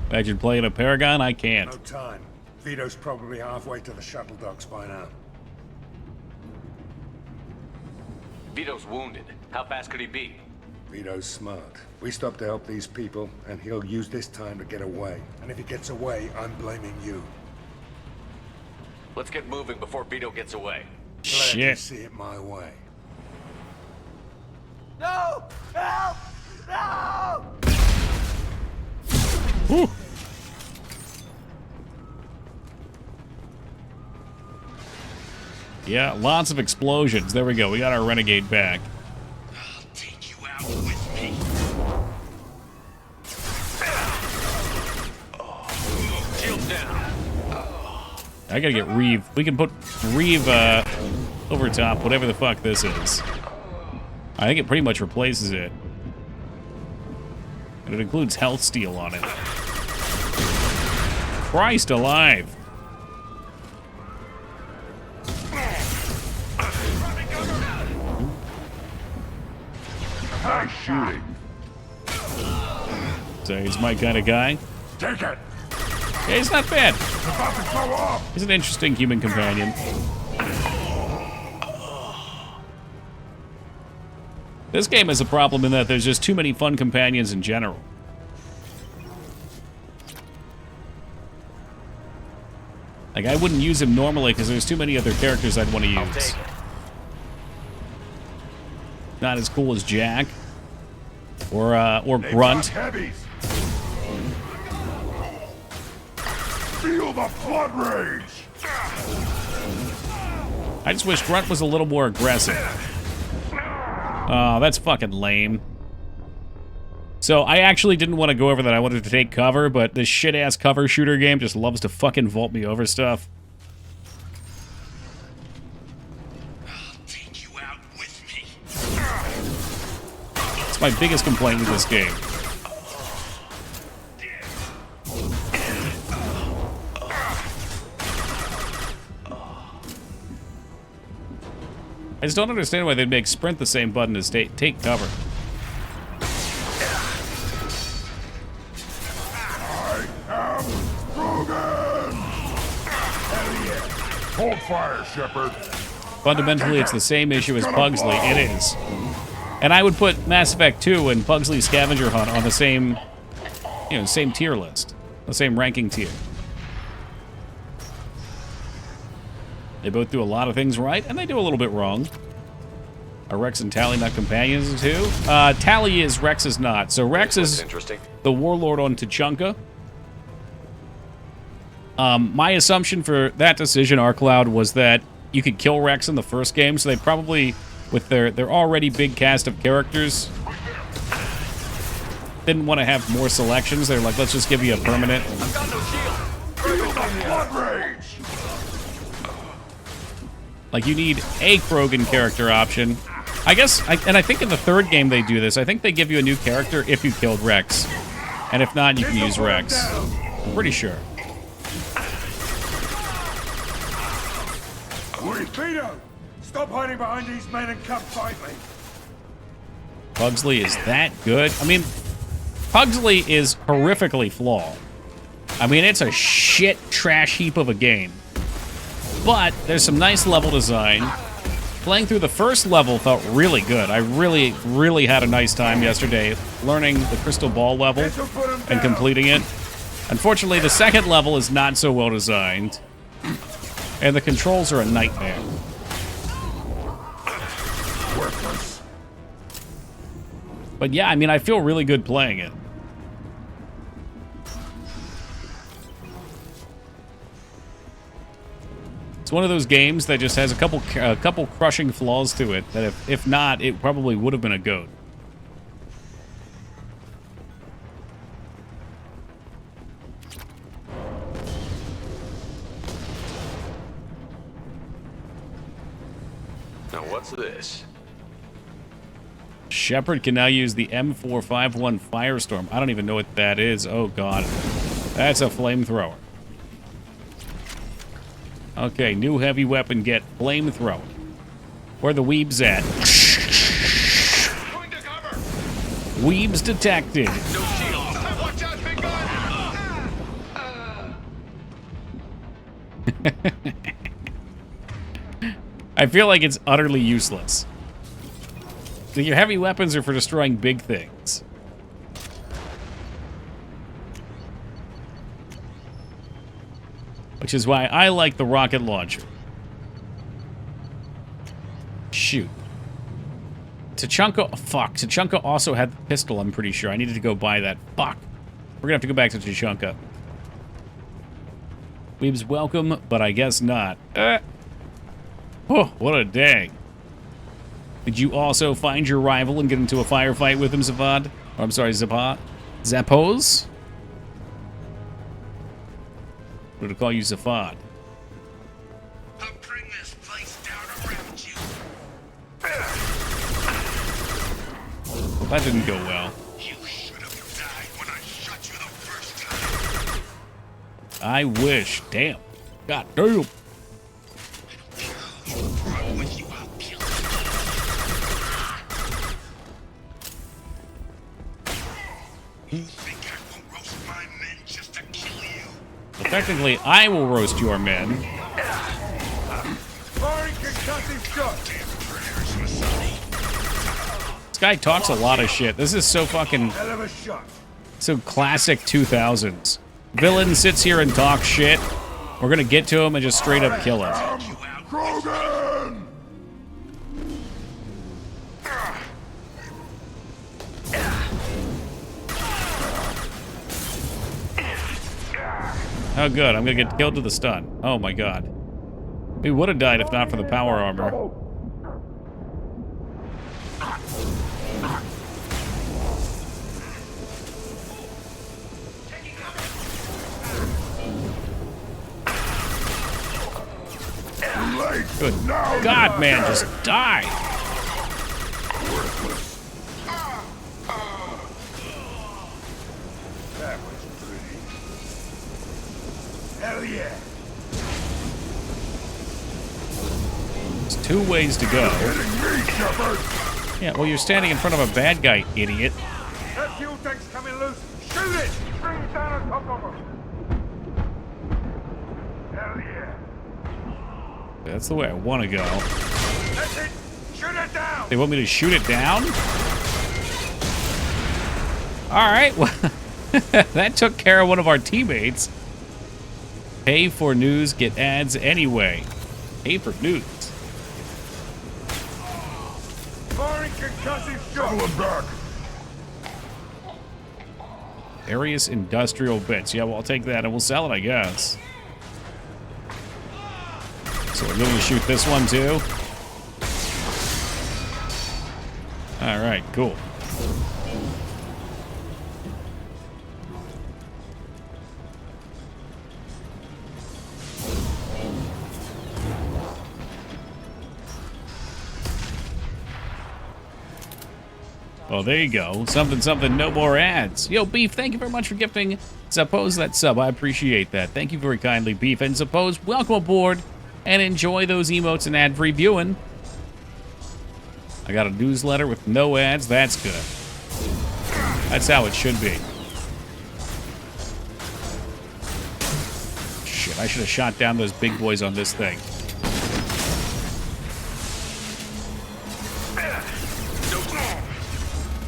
S1: Imagine playing a Paragon? I can't.
S3: No time. Vito's probably halfway to the shuttle docks by now.
S4: Vito's wounded. How fast could he be?
S3: Vito's smart. We stop to help these people, and he'll use this time to get away. And if he gets away, I'm blaming you.
S4: Let's get moving before Vito gets away.
S3: Glad you see it my way.
S11: No! Help! No!
S1: Whew. Yeah, lots of explosions. There we go. We got our renegade back.
S18: I'll take you out with me.
S4: Shield down.
S1: I gotta get Reeve. We can put Reeve over top, whatever the fuck this is. I think it pretty much replaces it. And it includes health steal on it. Christ alive.
S16: Nice shooting.
S1: So he's my kind of guy.
S16: Take it.
S1: Yeah, he's not bad.
S16: It's about to go off.
S1: He's an interesting human companion. This game has a problem in that there's just too many fun companions in general. Like, I wouldn't use him normally because there's too many other characters I'd want to use. Not as cool as Jack. Or Grunt.
S16: Heavies. Feel the flood rage.
S1: I just wish Grunt was a little more aggressive. Oh, that's fucking lame. So I actually didn't want to go over that. I wanted to take cover, but this shit-ass cover shooter game just loves to fucking vault me over stuff.
S18: I'll take you out with me.
S1: It's my biggest complaint with this game. I just don't understand why they'd make sprint the same button as take cover.
S16: Hold fire, Shepard.
S1: Fundamentally, it's the same issue as Pugsley. It is. And I would put Mass Effect 2 and Pugsley Scavenger Hunt on the same, same tier list. The same ranking tier. They both do a lot of things right, and they do a little bit wrong. Are Rex and Tali not companions too? Tali is, Rex is not. So Rex is the warlord on Tuchanka. My assumption for that decision, RCloud, was that you could kill Rex in the first game, so they probably, with their already big cast of characters, didn't want to have more selections. They're like, let's just give you a permanent.
S18: I've got no shield. Feel the blood rage.
S1: Like, you need a Krogan character option. I guess, and I think in the third game they do this. I think they give you a new character if you killed Rex. And if not, you can use Rex. I'm pretty sure.
S3: Vito, stop hiding behind these men and come fight me.
S1: Pugsley is that good? I mean, Pugsley is horrifically flawed. I mean, it's a shit trash heap of a game. But there's some nice level design. Playing through the first level felt really good. I really, really had a nice time yesterday learning the Crystal Ball level and completing it. Unfortunately, the second level is not so well designed. And the controls are a nightmare.
S16: Worthless.
S1: But yeah, I mean, I feel really good playing it. It's one of those games that just has a couple crushing flaws to it that if not, it probably would have been a goat.
S4: Now what's this?
S1: Shepard can now use the M451 Firestorm. I don't even know what that is. Oh god. That's a flamethrower. Okay, new heavy weapon, get flamethrower. Where the weebs at? Weebs detected.
S18: No shield. Watch out, big gun.
S1: I feel like it's utterly useless. Your heavy weapons are for destroying big things. Which is why I like the rocket launcher. Shoot. Tuchanka, fuck. Tuchanka also had the pistol, I'm pretty sure. I needed to go buy that. Fuck. We're gonna have to go back to Tushonka. Weeb's welcome, but I guess not. Oh, what a day. Did you also find your rival and get into a firefight with him, Zavad? Or, I'm sorry, Zappa? Zappos? What did I call you, Zafad?
S18: I'll bring this place down around you.
S1: Well, that didn't go well.
S18: You should have died when I shot you the first time.
S1: I wish. Damn. God damn.
S18: You think I won't roast my men just to kill you?
S1: Well, technically, I will roast your men.
S3: Firing concussive shot.
S1: This guy talks a lot of shit. This is so fucking...
S3: Hell of a shot.
S1: So classic 2000s. Villain sits here and talks shit. We're gonna get to him and just straight up kill him.
S16: Krogan!
S1: Oh good, I'm gonna get killed to the stun. Oh my god. We would have died if not for the power armor. Good God, man, just die!
S3: That was pretty. Hell yeah.
S1: There's two ways to go. Yeah, well, you're standing in front of a bad guy, idiot.
S3: That fuel tank's coming loose. Shoot it! Bring it down on top of him. Hell yeah.
S1: That's the way I want to go.
S3: That's it. Shoot it down.
S1: They want me to shoot it down? Alright, well, that took care of one of our teammates. Pay for news, get ads anyway. Pay for news.
S3: Firing concussive shot.
S16: Back.
S1: Various industrial bits. Yeah, well, I'll take that and we'll sell it, I guess. So we're going to shoot this one too. All right, cool. Oh, there you go. Something, something, no more ads. Yo, Beef, thank you very much for gifting Suppose that sub. I appreciate that. Thank you very kindly, Beef. And Suppose, welcome aboard and enjoy those emotes and ad-free viewing. I got a newsletter with no ads. That's good. That's how it should be. Shit, I should have shot down those big boys on this thing.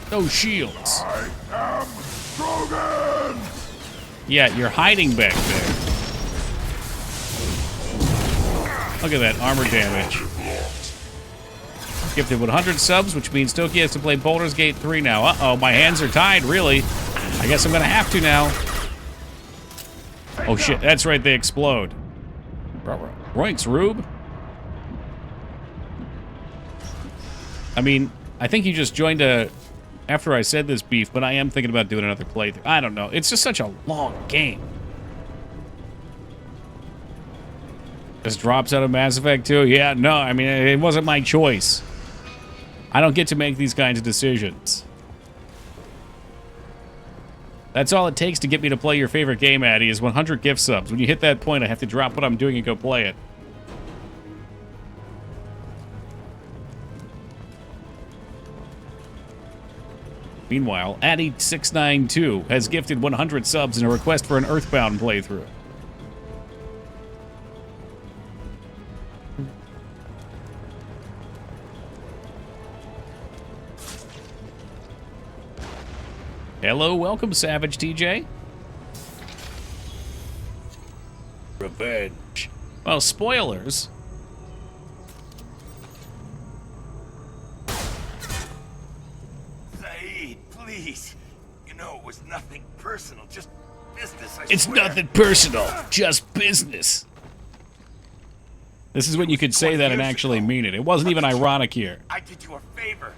S1: No shields.
S16: I am Krogan!
S1: Yeah, you're hiding back there. Look at that armor damage. Gifted 100 subs, which means Toki has to play Baldur's Gate 3 now. Uh-oh, my hands are tied, really. I guess I'm gonna have to now. Oh shit, that's right, they explode. Roinks, Rube. I mean, I think you just joined after I said this, Beef, but I am thinking about doing another playthrough. I don't know. It's just such a long game. Just drops out of Mass Effect 2? Yeah, no, I mean, it wasn't my choice. I don't get to make these kinds of decisions. That's all it takes to get me to play your favorite game, Addy, is 100 gift subs. When you hit that point, I have to drop what I'm doing and go play it. Meanwhile, Addy692 has gifted 100 subs in a request for an Earthbound playthrough. Hello, welcome, Savage TJ. Revenge. Well, spoilers.
S14: Saeed, please. No, it was nothing personal, just business, I
S1: It's
S14: swear.
S1: nothing personal, just business. This is when you could say that and actually mean it. It wasn't even ironic here.
S14: I did you a favor.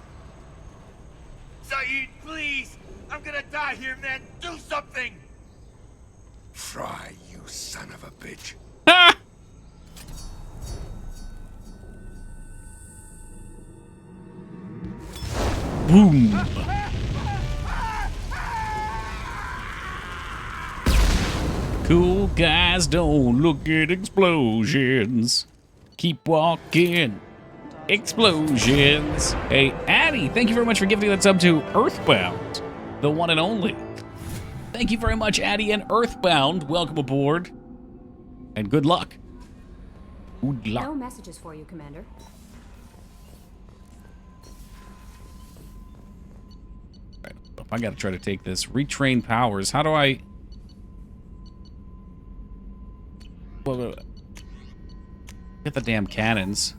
S14: Saeed, please! I'm gonna die here, man! Do something!
S3: Try, you son of a bitch.
S1: Ha! Boom. Cool guys don't look at explosions. Keep walking. Explosions. Hey, Addie, thank you very much for giving that sub to Earthbound, the one and only. Thank you very much, Addie and Earthbound. Welcome aboard. And good luck. Good luck.
S10: No messages for you, Commander.
S1: Right, if I gotta try to take this. Retrain powers. How do I... Well, get the damn cannons.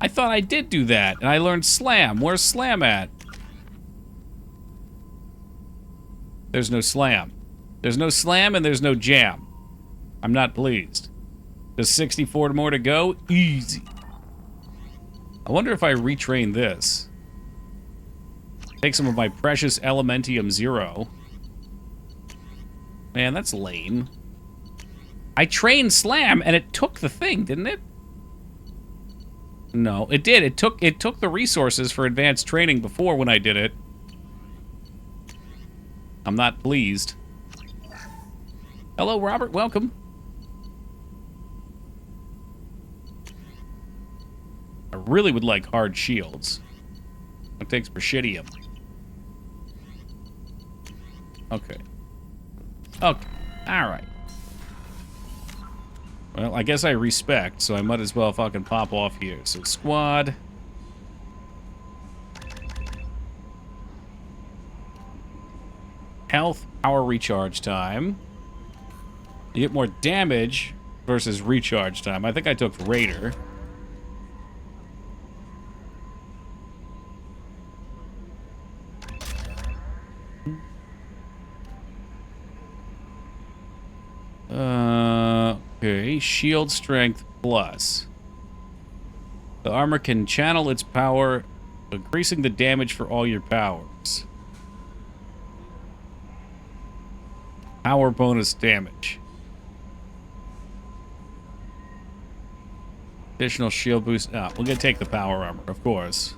S1: I thought I did do that, and I learned slam. Where's slam at? There's no slam. There's no slam and there's no jam. I'm not pleased. There's 64 more to go. Easy. I wonder if I retrain this. Take some of my precious Elementium Zero. Man, that's lame. I trained slam and it took the thing, didn't it? No, it did. It took the resources for advanced training before when I did it. I'm not pleased. Hello, Robert. Welcome. I really would like hard shields. It takes Presidium. Okay. Okay. All right. Well, I guess I respect, so I might as well fucking pop off here. So, squad. Health, power recharge time. You get more damage versus recharge time. I think I took Raider. Okay, shield strength plus. The armor can channel its power, increasing the damage for all your powers. Power bonus damage. Additional shield boost. Ah, we're gonna take the power armor, of course.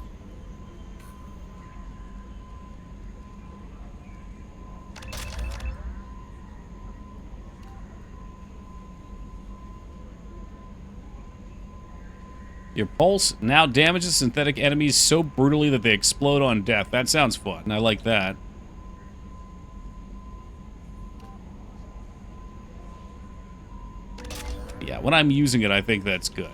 S1: Your pulse now damages synthetic enemies so brutally that they explode on death. That sounds fun. I like that. Yeah, when I'm using it, I think that's good.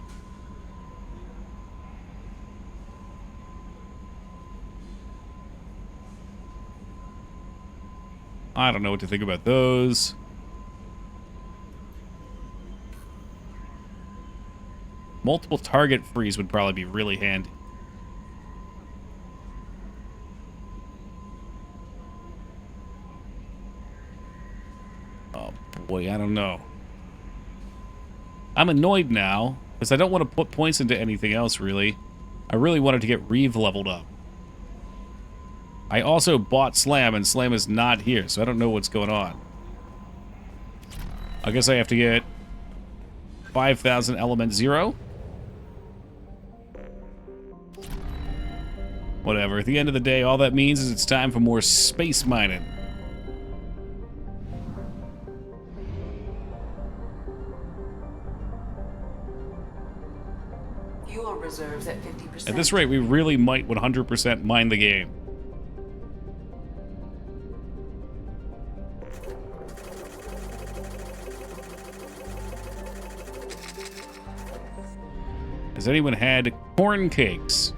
S1: I don't know what to think about those. Multiple target freeze would probably be really handy. Oh boy, I don't know. I'm annoyed now, because I don't want to put points into anything else, really. I really wanted to get Reeve leveled up. I also bought Slam, and Slam is not here, so I don't know what's going on. I guess I have to get 5,000 Element Zero. Whatever. At the end of the day, all that means is it's time for more space mining.
S5: Fuel reserves at 50%.
S1: At this rate, we really might 100% mine the game. Has anyone had corn cakes?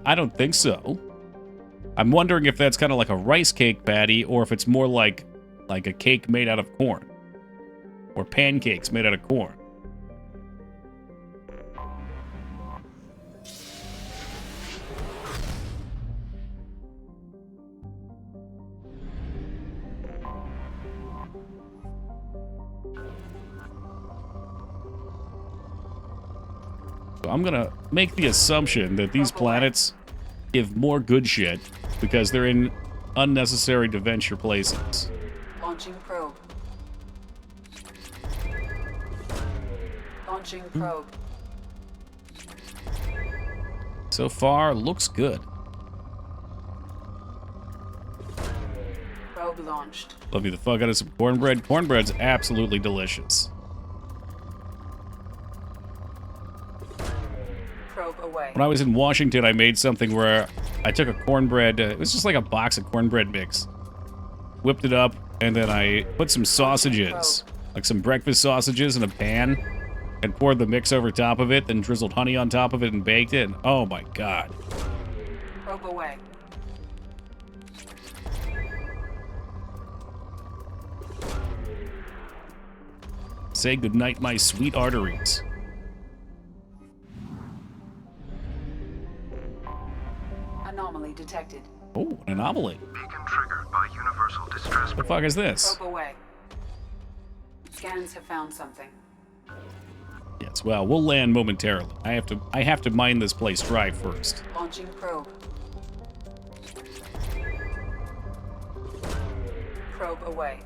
S1: I don't think so. I'm wondering if that's kind of like a rice cake patty or if it's more like a cake made out of corn. Or pancakes made out of corn. So I'm gonna make the assumption that these planets give more good shit because they're in unnecessary to venture places.
S5: Launching probe. Launching probe.
S1: So far, looks good.
S5: Probe launched.
S1: Love you the fuck out of some cornbread. Cornbread's absolutely delicious.
S5: Probe away.
S1: When I was in Washington, I made something where I took a cornbread, it was just like a box of cornbread mix, whipped it up, and then I put some sausages, like some breakfast sausages in a pan, and poured the mix over top of it, then drizzled honey on top of it and baked it, and oh my god.
S5: Probe away.
S1: Say goodnight, my sweet arteries.
S5: Anomaly detected.
S1: Oh, an anomaly.
S19: Beacon triggered by universal distress.
S1: What the fuck is this?
S5: Probe away. Scans have found something.
S1: Yes, well, we'll land momentarily. I have to mine this place dry first.
S5: Launching probe. Probe away.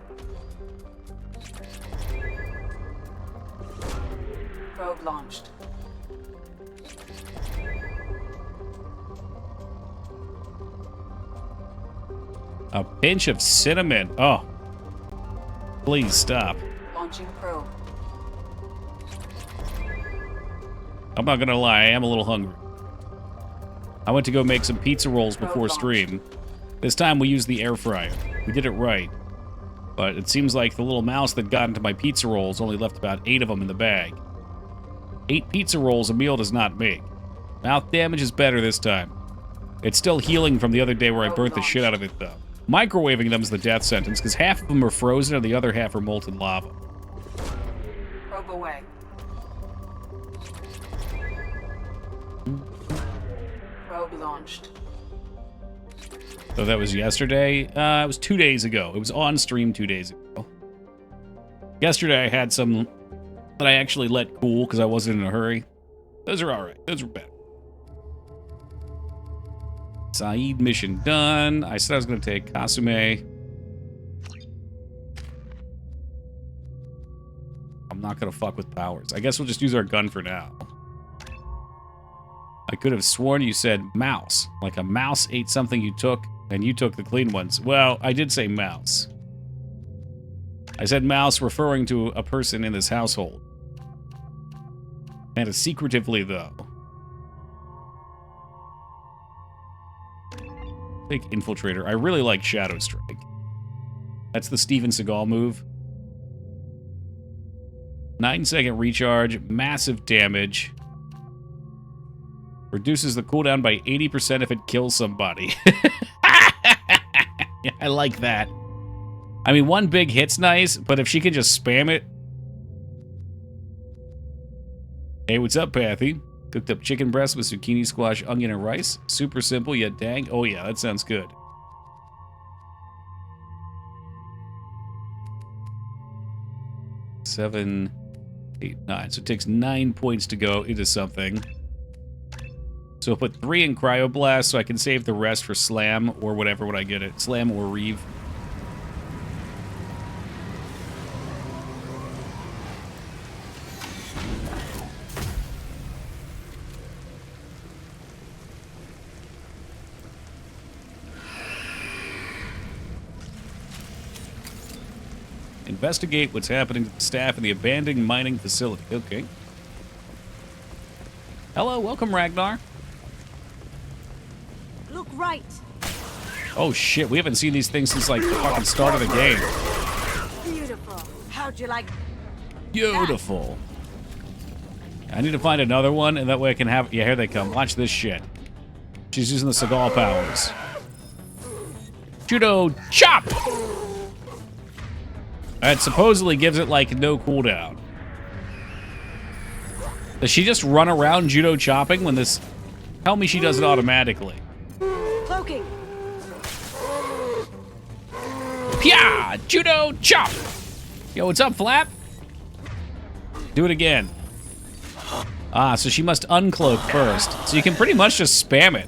S5: Probe launched.
S1: A pinch of cinnamon. Oh. Please stop.
S5: Launching probe.
S1: I'm not gonna lie, I am a little hungry. I went to go make some pizza rolls before stream. This time we used the air fryer. We did it right. But it seems like the little mouse that got into my pizza rolls only left about 8 of them in the bag. 8 pizza rolls a meal does not make. Mouth damage is better this time. It's still healing from the other day where I burnt the shit out of it, though. Microwaving them is the death sentence, because half of them are frozen and the other half are molten lava.
S5: Probe away. Probe launched.
S1: So that was yesterday? It was 2 days ago. It was on stream 2 days ago. Yesterday I had some that I actually let cool because I wasn't in a hurry. Those are alright. Those were better. Saeed mission done. I said I was going to take Kasume. I'm not going to fuck with powers. I guess we'll just use our gun for now. I could have sworn you said mouse. Like a mouse ate something you took, and you took the clean ones. Well, I did say mouse. I said mouse referring to a person in this household. And secretively, though. Take Infiltrator. I really like Shadow Strike. That's the Steven Seagal move. 9-second recharge, massive damage. Reduces the cooldown by 80% if it kills somebody. Yeah, I like that. I mean, one big hit's nice, but if she can just spam it. Hey, what's up, Pathy? Cooked up chicken breast with zucchini, squash, onion, and rice. Super simple, yet dang. Oh yeah, that sounds good. Seven, 8, 9. So it takes 9 points to go into something. So I'll put 3 in Cryoblast so I can save the rest for Slam or whatever when I get it. Slam or Reeve. Investigate what's happening to the staff in the abandoned mining facility. Okay. Hello, welcome, Ragnar.
S20: Look right.
S1: Oh shit, we haven't seen these things since like the fucking start of the game.
S20: Beautiful. How'd you like?
S1: Beautiful. I need to find another one, and that way I can have... Yeah, here they come. Watch this shit. She's using the Seagal powers. Judo chop! It supposedly gives it, like, no cooldown. Does she just run around judo chopping when this... Tell me she does it automatically.
S20: Cloaking.
S1: Pya! Judo chop! Yo, what's up, Flap? Do it again. Ah, so she must uncloak first. So you can pretty much just spam it.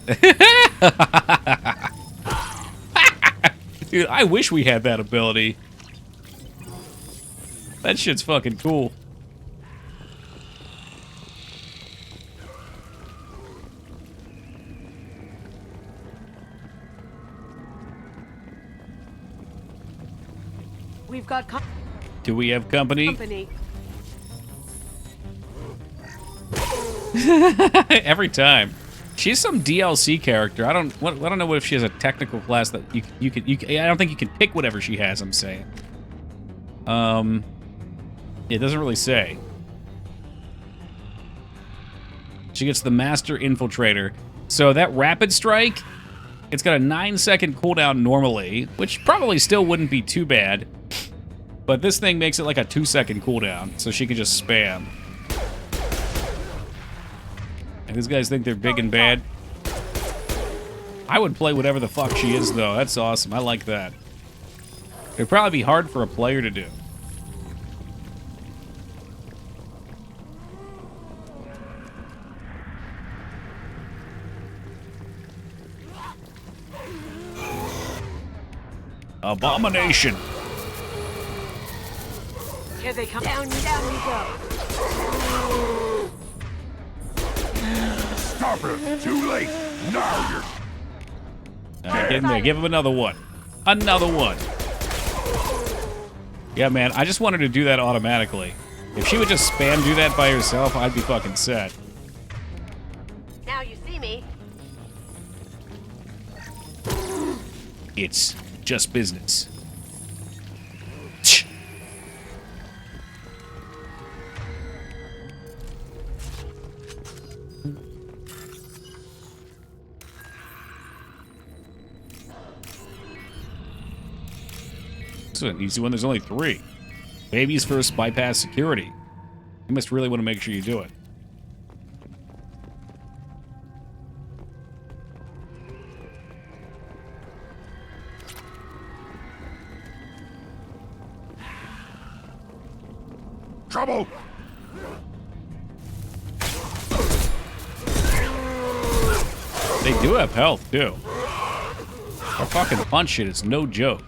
S1: Dude, I wish we had that ability. That shit's fucking cool.
S20: We've got
S1: Do we have company?
S20: company.
S1: Every time. She's some DLC character. I don't know if she has a technical class that you can. I don't think you can pick whatever she has. I'm saying. It doesn't really say. She gets the Master Infiltrator. So that Rapid Strike, it's got a 9-second cooldown normally, which probably still wouldn't be too bad. But this thing makes it like a 2-second cooldown, so she can just spam. And these guys think they're big and bad. I would play whatever the fuck she is, though. That's awesome. I like that. It'd probably be hard for a player to do. Abomination.
S20: Here they come. Down you go.
S18: Stop it! Too late! Now you're...
S1: Get in there. Give him another one. Another one. Yeah, man. I just wanted to do that automatically. If she would just spam do that by herself, I'd be fucking set.
S20: Now you see me.
S1: It's just business. This is an easy one. There's only 3. Babies first, bypass security. You must really want to make sure you do it.
S18: Trouble!
S1: They do have health, too. Our fucking punch shit is no joke.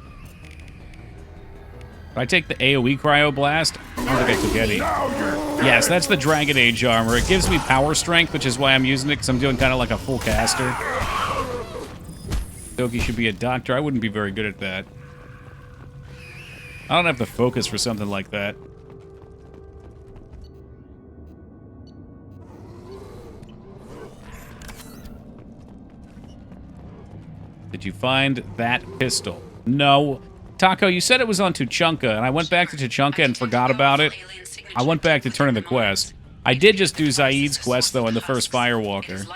S1: If I take the AoE Cryo Blast, I don't think I took any. Yes, that's the Dragon Age armor. It gives me power strength, which is why I'm using it, because I'm doing kind of like a full caster. Doki should be a doctor. I wouldn't be very good at that. I don't have the focus for something like that. Did you find that pistol? No. Taco, you said it was on Tuchanka, and I went back to Tuchanka and forgot about it. I went back to turn in the quest. I did just do Zaid's quest, though, in the first Firewalker.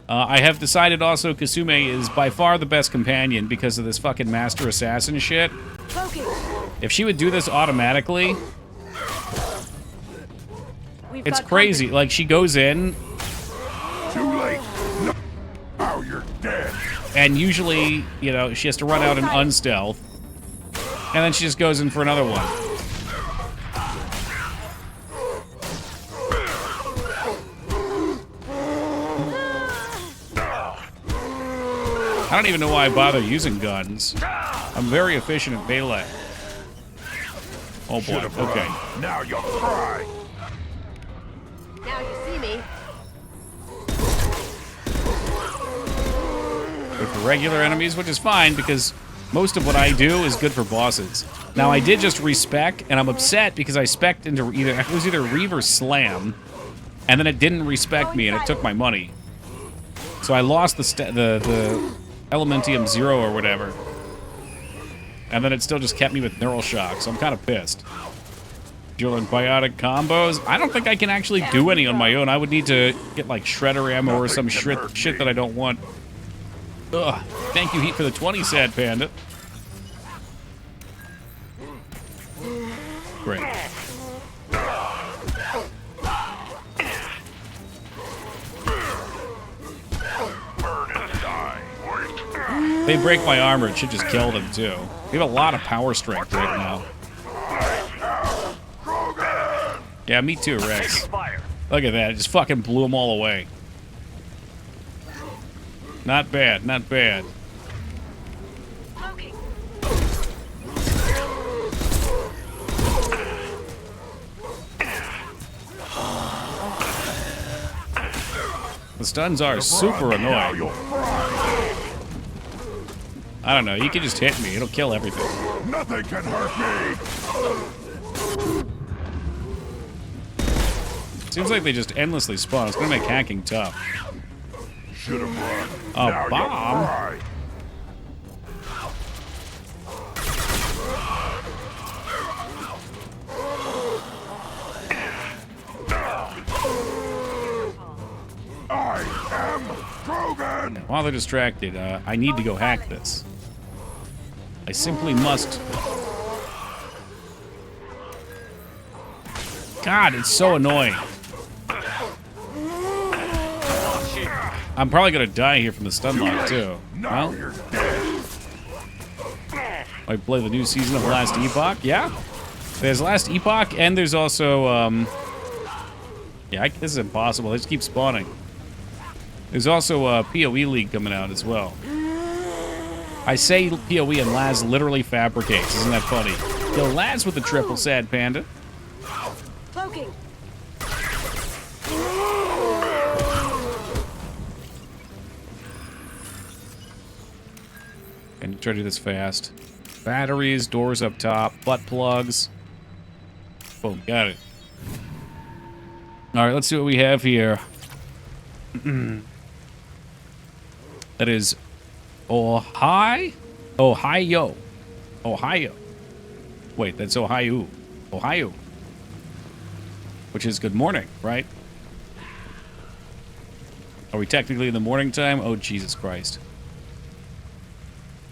S1: I have decided also Kasume is by far the best companion because of this fucking Master Assassin shit. If she would do this automatically, it's crazy. Like, she goes in...
S18: Too late. No. Now you're dead.
S1: And usually, you know, she has to run out and unstealth. And then she just goes in for another one. I don't even know why I bother using guns. I'm very efficient at melee. Oh boy, okay.
S18: Now you'll cry.
S20: Now you see me.
S1: Good for regular enemies, which is fine because most of what I do is good for bosses. Now I did just respec, and I'm upset because I spec'd into it was either Reave or Slam, and then it didn't respec me and it took my money. So I lost the Elementium 0 or whatever. And then it still just kept me with Neural Shock, so I'm kind of pissed. Dual and biotic combos? I don't think I can actually do any on my own. I would need to get like Shredder ammo or some shit that I don't want. Ugh. Thank you, Heat, for the 20, Sad Panda. Great. They break my armor, it should just kill them too. We have a lot of power strength right now. Yeah, me too, Rex. Look at that. It just fucking blew them all away. Not bad, not bad. The stuns are super annoying. I don't know, you can just hit me. It'll kill everything.
S16: Nothing can hurt me!
S1: Seems like they just endlessly spawn. It's gonna make hacking tough.
S16: Should've run.
S1: A
S16: Now
S1: bomb?
S16: you cry. I am Krogan!
S1: While they're distracted, I need to go hack this. I simply must. God, it's so annoying. I'm probably gonna die here from the stun lock too. Well, I play the new season of Last Epoch. Yeah, there's Last Epoch, and there's also yeah, this is impossible. They just keep spawning. There's also a PoE League coming out as well. I say PoE and Laz literally fabricates. Isn't that funny? Yo, Laz with the triple sad panda.
S20: Cloaking.
S1: And try to do this fast. Batteries, doors up top, butt plugs. Boom, got it. All right, let's see what we have here. That is Ohio. Wait, that's Ohio. Ohio. Which is good morning, right? Are we technically in the morning time? Oh, Jesus Christ.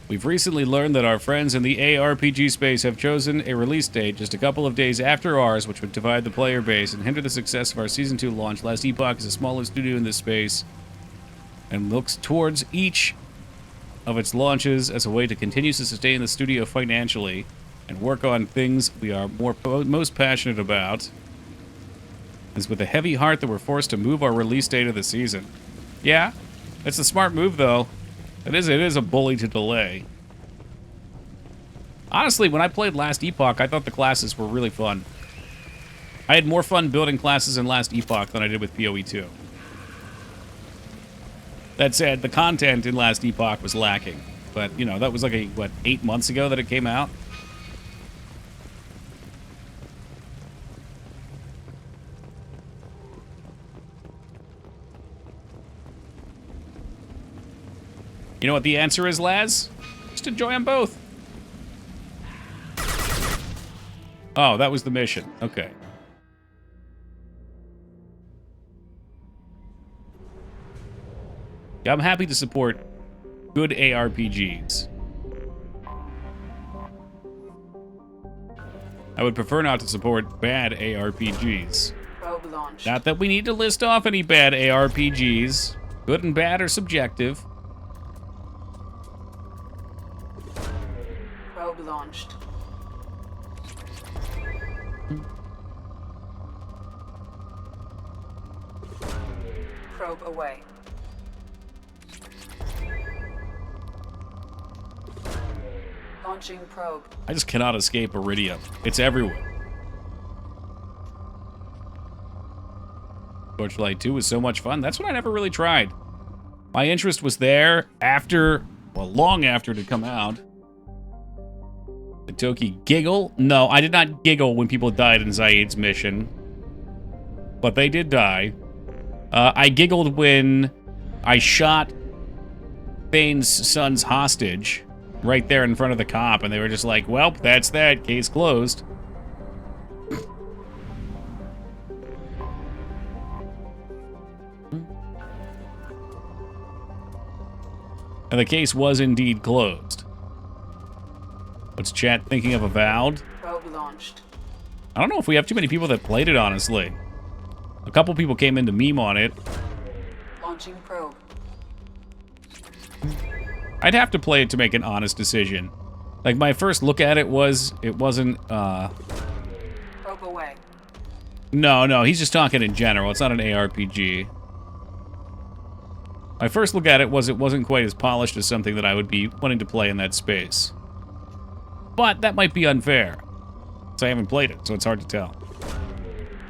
S1: We've recently learned that our friends in the ARPG space have chosen a release date just a couple of days after ours, which would divide the player base and hinder the success of our Season 2 launch. Last Epoch is the smallest studio in this space and looks towards each of its launches as a way to continue to sustain the studio financially and work on things we are most passionate about. It's with a heavy heart that we're forced to move our release date of the season. Yeah, it's a smart move, though. It is a bully to delay. Honestly, when I played Last Epoch, I thought the classes were really fun. I had more fun building classes in Last Epoch than I did with PoE 2. That said, the content in Last Epoch was lacking. But, you know, that was like, what, 8 months ago that it came out? You know what the answer is, Laz? Just enjoy them both. Oh, that was the mission. Okay. Yeah, I'm happy to support good ARPGs. I would prefer not to support bad ARPGs.
S5: Probe launch.
S1: Not that we need to list off any bad ARPGs. Good and bad are subjective.
S5: Probe launched. Probe away. Launching probe.
S1: I just cannot escape Iridium. It's everywhere. Torchlight 2 was so much fun. That's what I never really tried. My interest was there after, well, long after it had come out. Did Toki giggle? No, I did not giggle when people died in Zaid's mission. But they did die. I giggled when I shot Thane's son's hostage right there in front of the cop, and they were just like, well, that's that. Case closed. And the case was indeed closed. What's chat thinking of Avowed?
S5: Probe launched.
S1: I don't know if we have too many people that played it, honestly. A couple people came in to meme on it.
S5: Launching probe.
S1: I'd have to play it to make an honest decision. Like, my first look at it wasn't,
S5: Probe away.
S1: No, he's just talking in general. It's not an ARPG. My first look at it wasn't quite as polished as something that I would be wanting to play in that space. But that might be unfair. So I haven't played it, so it's hard to tell.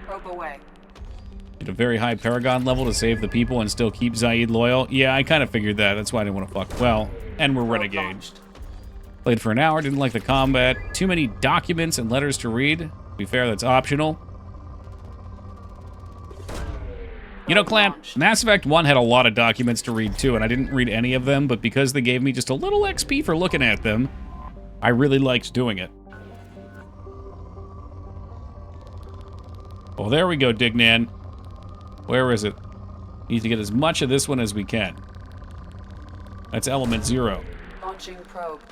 S5: Probe away.
S1: At a very high Paragon level to save the people and still keep Zaid loyal? Yeah, I kind of figured that. That's why I didn't want to fuck. Well, and we're renegades. Played for an hour, didn't like the combat. Too many documents and letters to read. To be fair, that's optional. You know, Clamp, Mass Effect 1 had a lot of documents to read too, and I didn't read any of them, but because they gave me just a little XP for looking at them, I really liked doing it. Well, there we go, Dignan. Where is it? Need to get as much of this one as we can. That's element 0.
S5: Launching probe.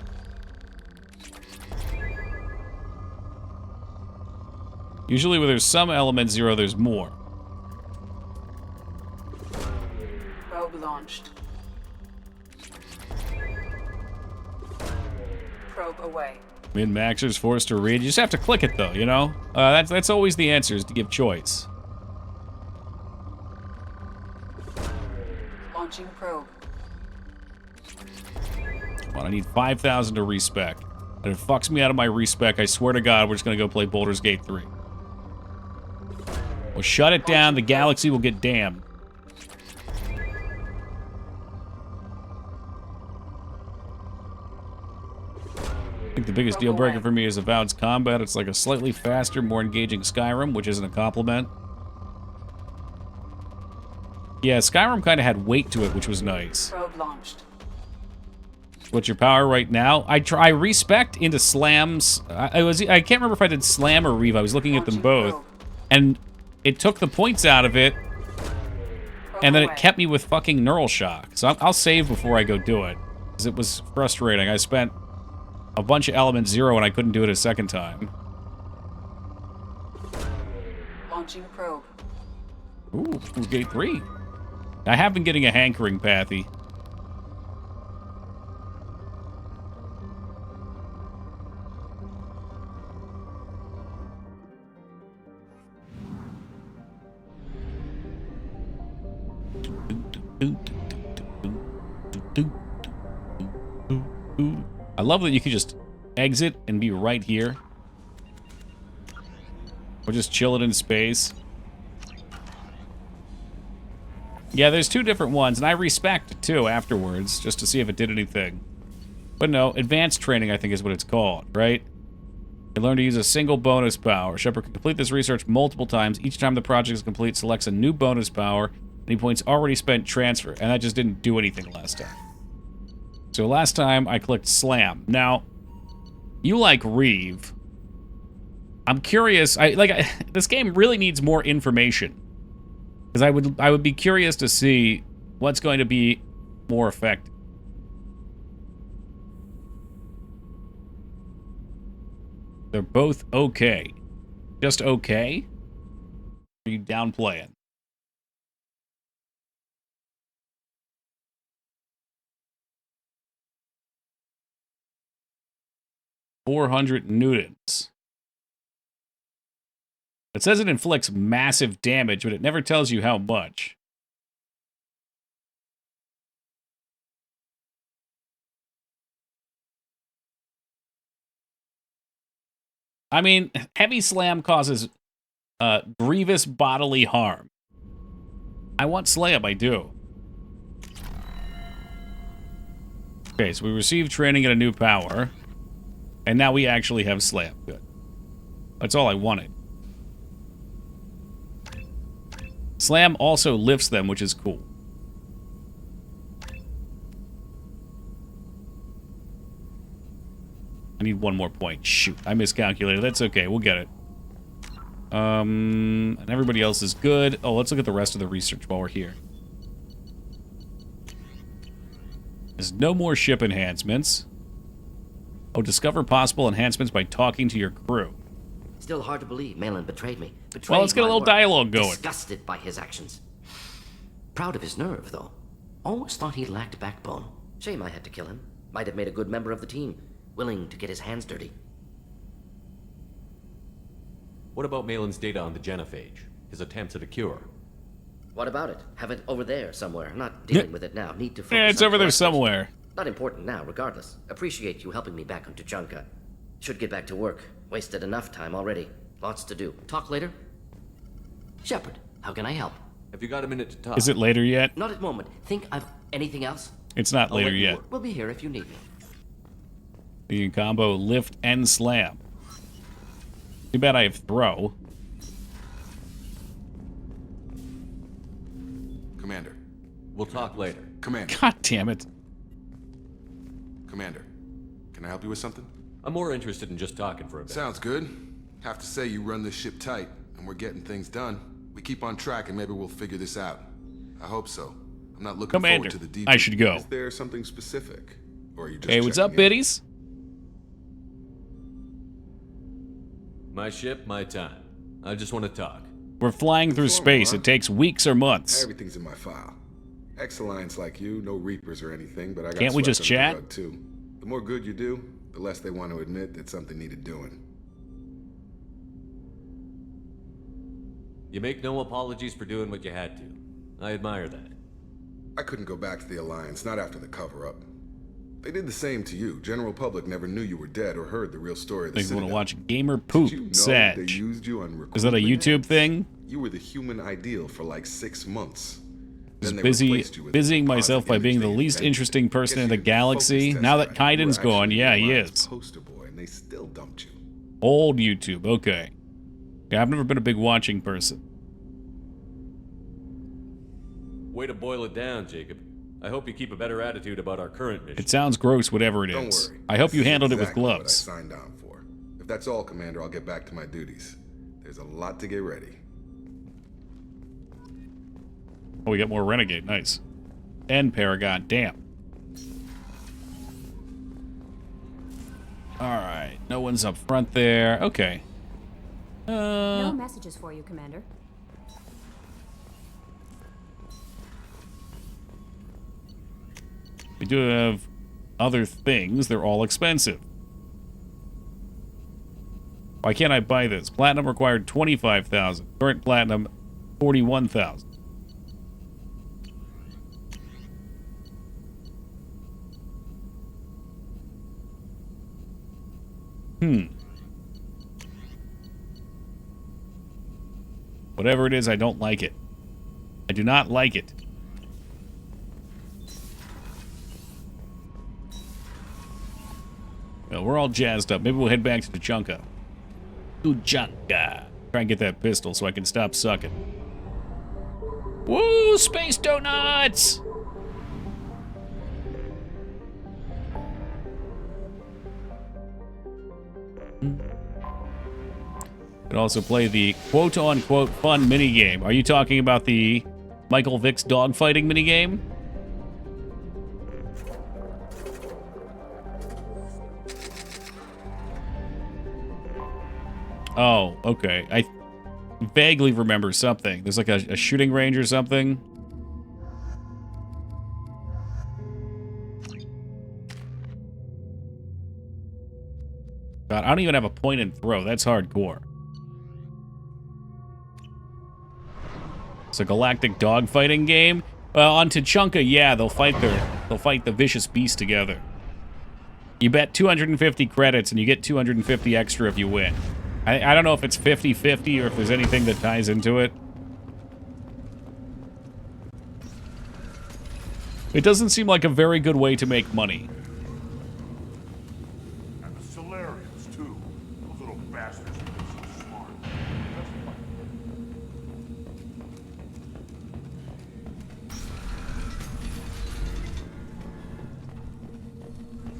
S1: Usually where there's some element 0, there's more.
S5: Probe launched. Probe away.
S1: Min-maxers forced to read. You just have to click it, though, you know? That's always the answer, is to give choice.
S5: Launching probe.
S1: Come on, I need 5,000 to respec. And if it fucks me out of my respec, I swear to God, we're just gonna go play Baldur's Gate 3. We'll shut it down, the galaxy will get damned. I think the biggest deal breaker for me is Avowed's combat. It's like a slightly faster, more engaging Skyrim, which isn't a compliment. Yeah, Skyrim kind of had weight to it, which was nice.
S5: Probe launched.
S1: What's your power right now? I respect into slams. I can't remember if I did slam or reeve. I was looking at them both, and it took the points out of it, and then it kept me with fucking neural shock. So I'll save before I go do it, because it was frustrating. I spent a bunch of element 0 and I couldn't do it a second time.
S5: Launching probe.
S1: Ooh, Gate 3. I have been getting a hankering, Pathy. I love that you can just exit and be right here. Or just chill it in space. Yeah, there's 2 different ones, and I respect too afterwards, just to see if it did anything. But no, advanced training I think is what it's called, right? You learn to use a single bonus power. Shepard can complete this research multiple times. Each time the project is complete, selects a new bonus power. Any points already spent transfer, and that just didn't do anything last time. So last time I clicked slam. Now, you like reeve. I'm curious. This game really needs more information, because I would be curious to see what's going to be more effective. They're both okay. Just okay? Are you downplaying? $400 newtons. It says it inflicts massive damage, but it never tells you how much. I mean, heavy slam causes grievous bodily harm. I want slam, I do. Okay, so we received training at a new power. And now we actually have slam. Good. That's all I wanted. Slam also lifts them, which is cool. I need 1 more point. Shoot, I miscalculated. That's okay, we'll get it. And everybody else is good. Oh, let's look at the rest of the research while we're here. There's no more ship enhancements. Oh, discover possible enhancements by talking to your crew.
S15: Still hard to believe Malin betrayed me.
S1: Well, let's get a little dialogue going.
S15: Disgusted by his actions. Proud of his nerve, though. Almost thought he lacked backbone. Shame I had to kill him. Might have made a good member of the team. Willing to get his hands dirty.
S4: What about Malin's data on the genophage? His attempts at a cure?
S15: What about it? Have it over there somewhere. Not dealing with it now. Need to focus
S1: Yeah, it's
S15: on
S1: over there
S15: collectors.
S1: somewhere.
S15: Not important now, regardless. Appreciate you helping me back on Tuchanka. Should get back to work. Wasted enough time already. Lots to do. Talk later? Shepard, how can I help?
S4: Have you got a minute to talk?
S1: Is it later yet?
S15: Not at the moment. Think I've anything else?
S1: It's not later yet.
S15: We'll be here if you need me.
S1: You can combo lift and slam. Too bad I have throw.
S21: Commander.
S4: We'll talk later.
S21: Commander.
S1: God damn it.
S21: Commander. Can I help you with something?
S4: I'm more interested in just talking for a bit.
S21: Sounds good. Have to say you run this ship tight, and we're getting things done. We keep on track, and maybe we'll figure this out. I hope so. I'm not looking
S1: Commander,
S21: forward to the details.
S1: I should go.
S21: Is there something specific? Or are you just
S1: Hey, what's up,
S21: checking in?
S1: biddies?
S4: My ship, my time. I just want to talk.
S1: We're flying through space. It takes weeks or months.
S21: Everything's in my file. Ex-Alliance like you, no Reapers or anything, but I got
S1: Can't we
S21: swept
S1: just
S21: under the
S1: chat?
S21: rug, too. The more good you do, the less they want to admit that something needed doing.
S4: You make no apologies for doing what you had to. I admire that.
S21: I couldn't go back to the Alliance, not after the cover-up. They did the same to you. General public never knew you were dead or heard the real story of the
S1: They want to
S21: Citadel.
S1: watch gamer poop.
S21: Did you know
S1: Sad.
S21: they used you on
S1: Is that a
S21: recruitment
S1: YouTube
S21: ads?
S1: thing?
S21: You were the human ideal for like 6 months.
S1: Just
S21: Then they
S1: busy
S21: replaced you with
S1: busying
S21: the
S1: myself by
S21: composite
S1: being
S21: image
S1: the
S21: they
S1: least
S21: invented.
S1: interesting person
S21: Guess
S1: in the
S21: you
S1: galaxy.
S21: focus
S1: Now
S21: test
S1: that
S21: drive. You were
S1: Kaiden's gone,
S21: actually
S1: yeah,
S21: the
S1: he
S21: Alliance
S1: is.
S21: Poster boy, and they still dumped you.
S1: Old YouTube, okay. Yeah, I've never been a big watching person.
S4: Way to boil it down, Jacob. I hope you keep a better attitude about our current mission.
S1: It sounds gross, whatever it
S21: Don't
S1: is.
S21: worry.
S1: I hope you
S21: This is
S1: handled it with
S21: exactly
S1: gloves.
S21: What I signed on for. If that's all, Commander, I'll get back to my duties. There's a lot to get ready.
S1: Oh, we got more Renegade. Nice. And Paragon. Damn. Alright. No one's up front there. Okay.
S10: No messages for you, Commander.
S1: We do have other things. They're all expensive. Why can't I buy this? Platinum required 25,000. Current platinum, 41,000. Whatever it is, I don't like it. I do not like it. Well, we're all jazzed up. Maybe we'll head back to Tuchanka. Tuchanka. Try and get that pistol so I can stop sucking. Woo! Space donuts! Could also play the quote-unquote fun minigame. Are you talking about the Michael Vick's dogfighting minigame? Oh, okay. I vaguely remember something. There's like a shooting range or something. God, I don't even have a point and throw. That's hardcore. It's a galactic dogfighting game. Well, on Tuchanka, yeah, they'll fight the vicious beast together. You bet 250 credits and you get 250 extra if you win. I don't know if it's 50-50 or if there's anything that ties into it. It doesn't seem like a very good way to make money.
S16: And the Solarians, too. Those little bastards are so smart.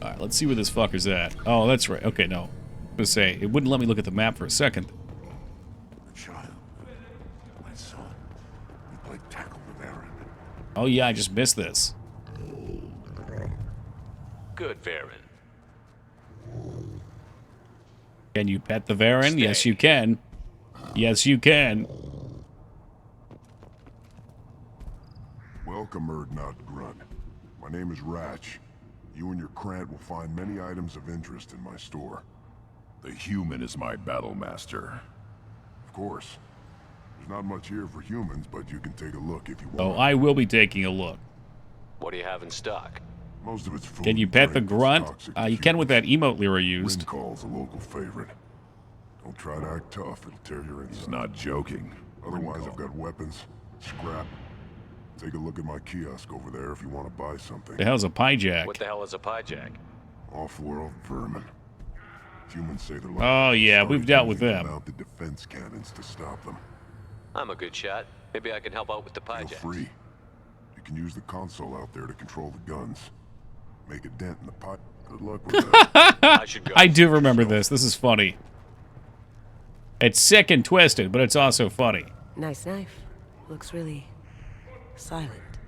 S1: Alright, let's see where this fucker's at. Oh, that's right. Okay, no. I was gonna say, it wouldn't let me look at the map for a second.
S16: Child. My son. You played tackle with Aaron.
S1: Oh yeah, I just missed this.
S4: Good, Varen.
S1: Can you pet the Varen? Yes, you can. Yes, you can.
S16: Welcome, Urdnot Grunt. My name is Ratch. You and your Krant will find many items of interest in my store.
S22: The human is my battle master.
S16: course. There's not much here for humans, but you can take a look if you want.
S1: Oh, I will be taking a look.
S4: What do you have in stock?
S16: Most of it's food.
S1: Can you
S16: and
S1: pet the
S16: drink that's
S1: grunt?
S16: toxic to
S1: You can with that emote Lyra used.
S16: Call's a local favorite. Don't try to act tough, it'll tear your inside. He's not joking. Otherwise, I've got weapons, scrap. Take a look at my kiosk over there if you want to buy something.
S1: The hell's a pyjak?
S4: What the hell is a pyjak?
S16: Off-world vermin. Humans say they're like
S1: Oh yeah, we've dealt with them.
S16: Mounted defense cannons to stop them.
S4: I'm a good shot. Maybe I can help out with the pyjak.
S16: Feel free. You can use the console out there to control the guns. Make a dent in the pot. Good luck with that.
S4: I should go.
S1: I do remember this. This is funny. It's sick and twisted, but it's also funny.
S20: Nice knife. Looks really silent.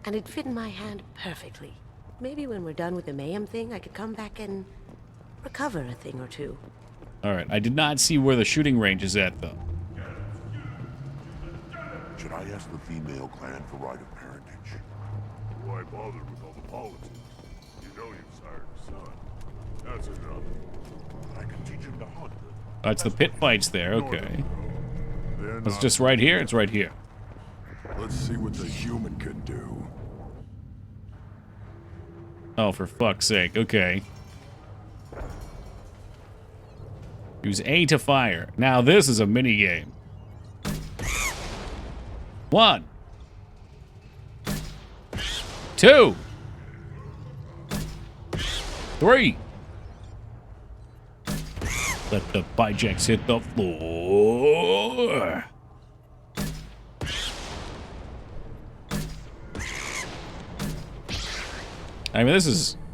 S20: And it fit in my hand perfectly. Maybe when we're done with the mayhem thing, I could come back and recover a thing or two.
S1: All right, I did not see where the shooting range is at, though.
S16: Should I ask the female clan for right of parentage? Why bother with all the politics? You know you've sired a son. That's enough. I can teach him to hunt.
S1: That's the pit fights there, okay. It's just right here? It's right here.
S16: Let's see what the human can do.
S1: Oh, for fuck's sake, okay. Use A to fire. Now this is a mini game. 1, 2, 3. Let the pyjaks hit the floor. I mean,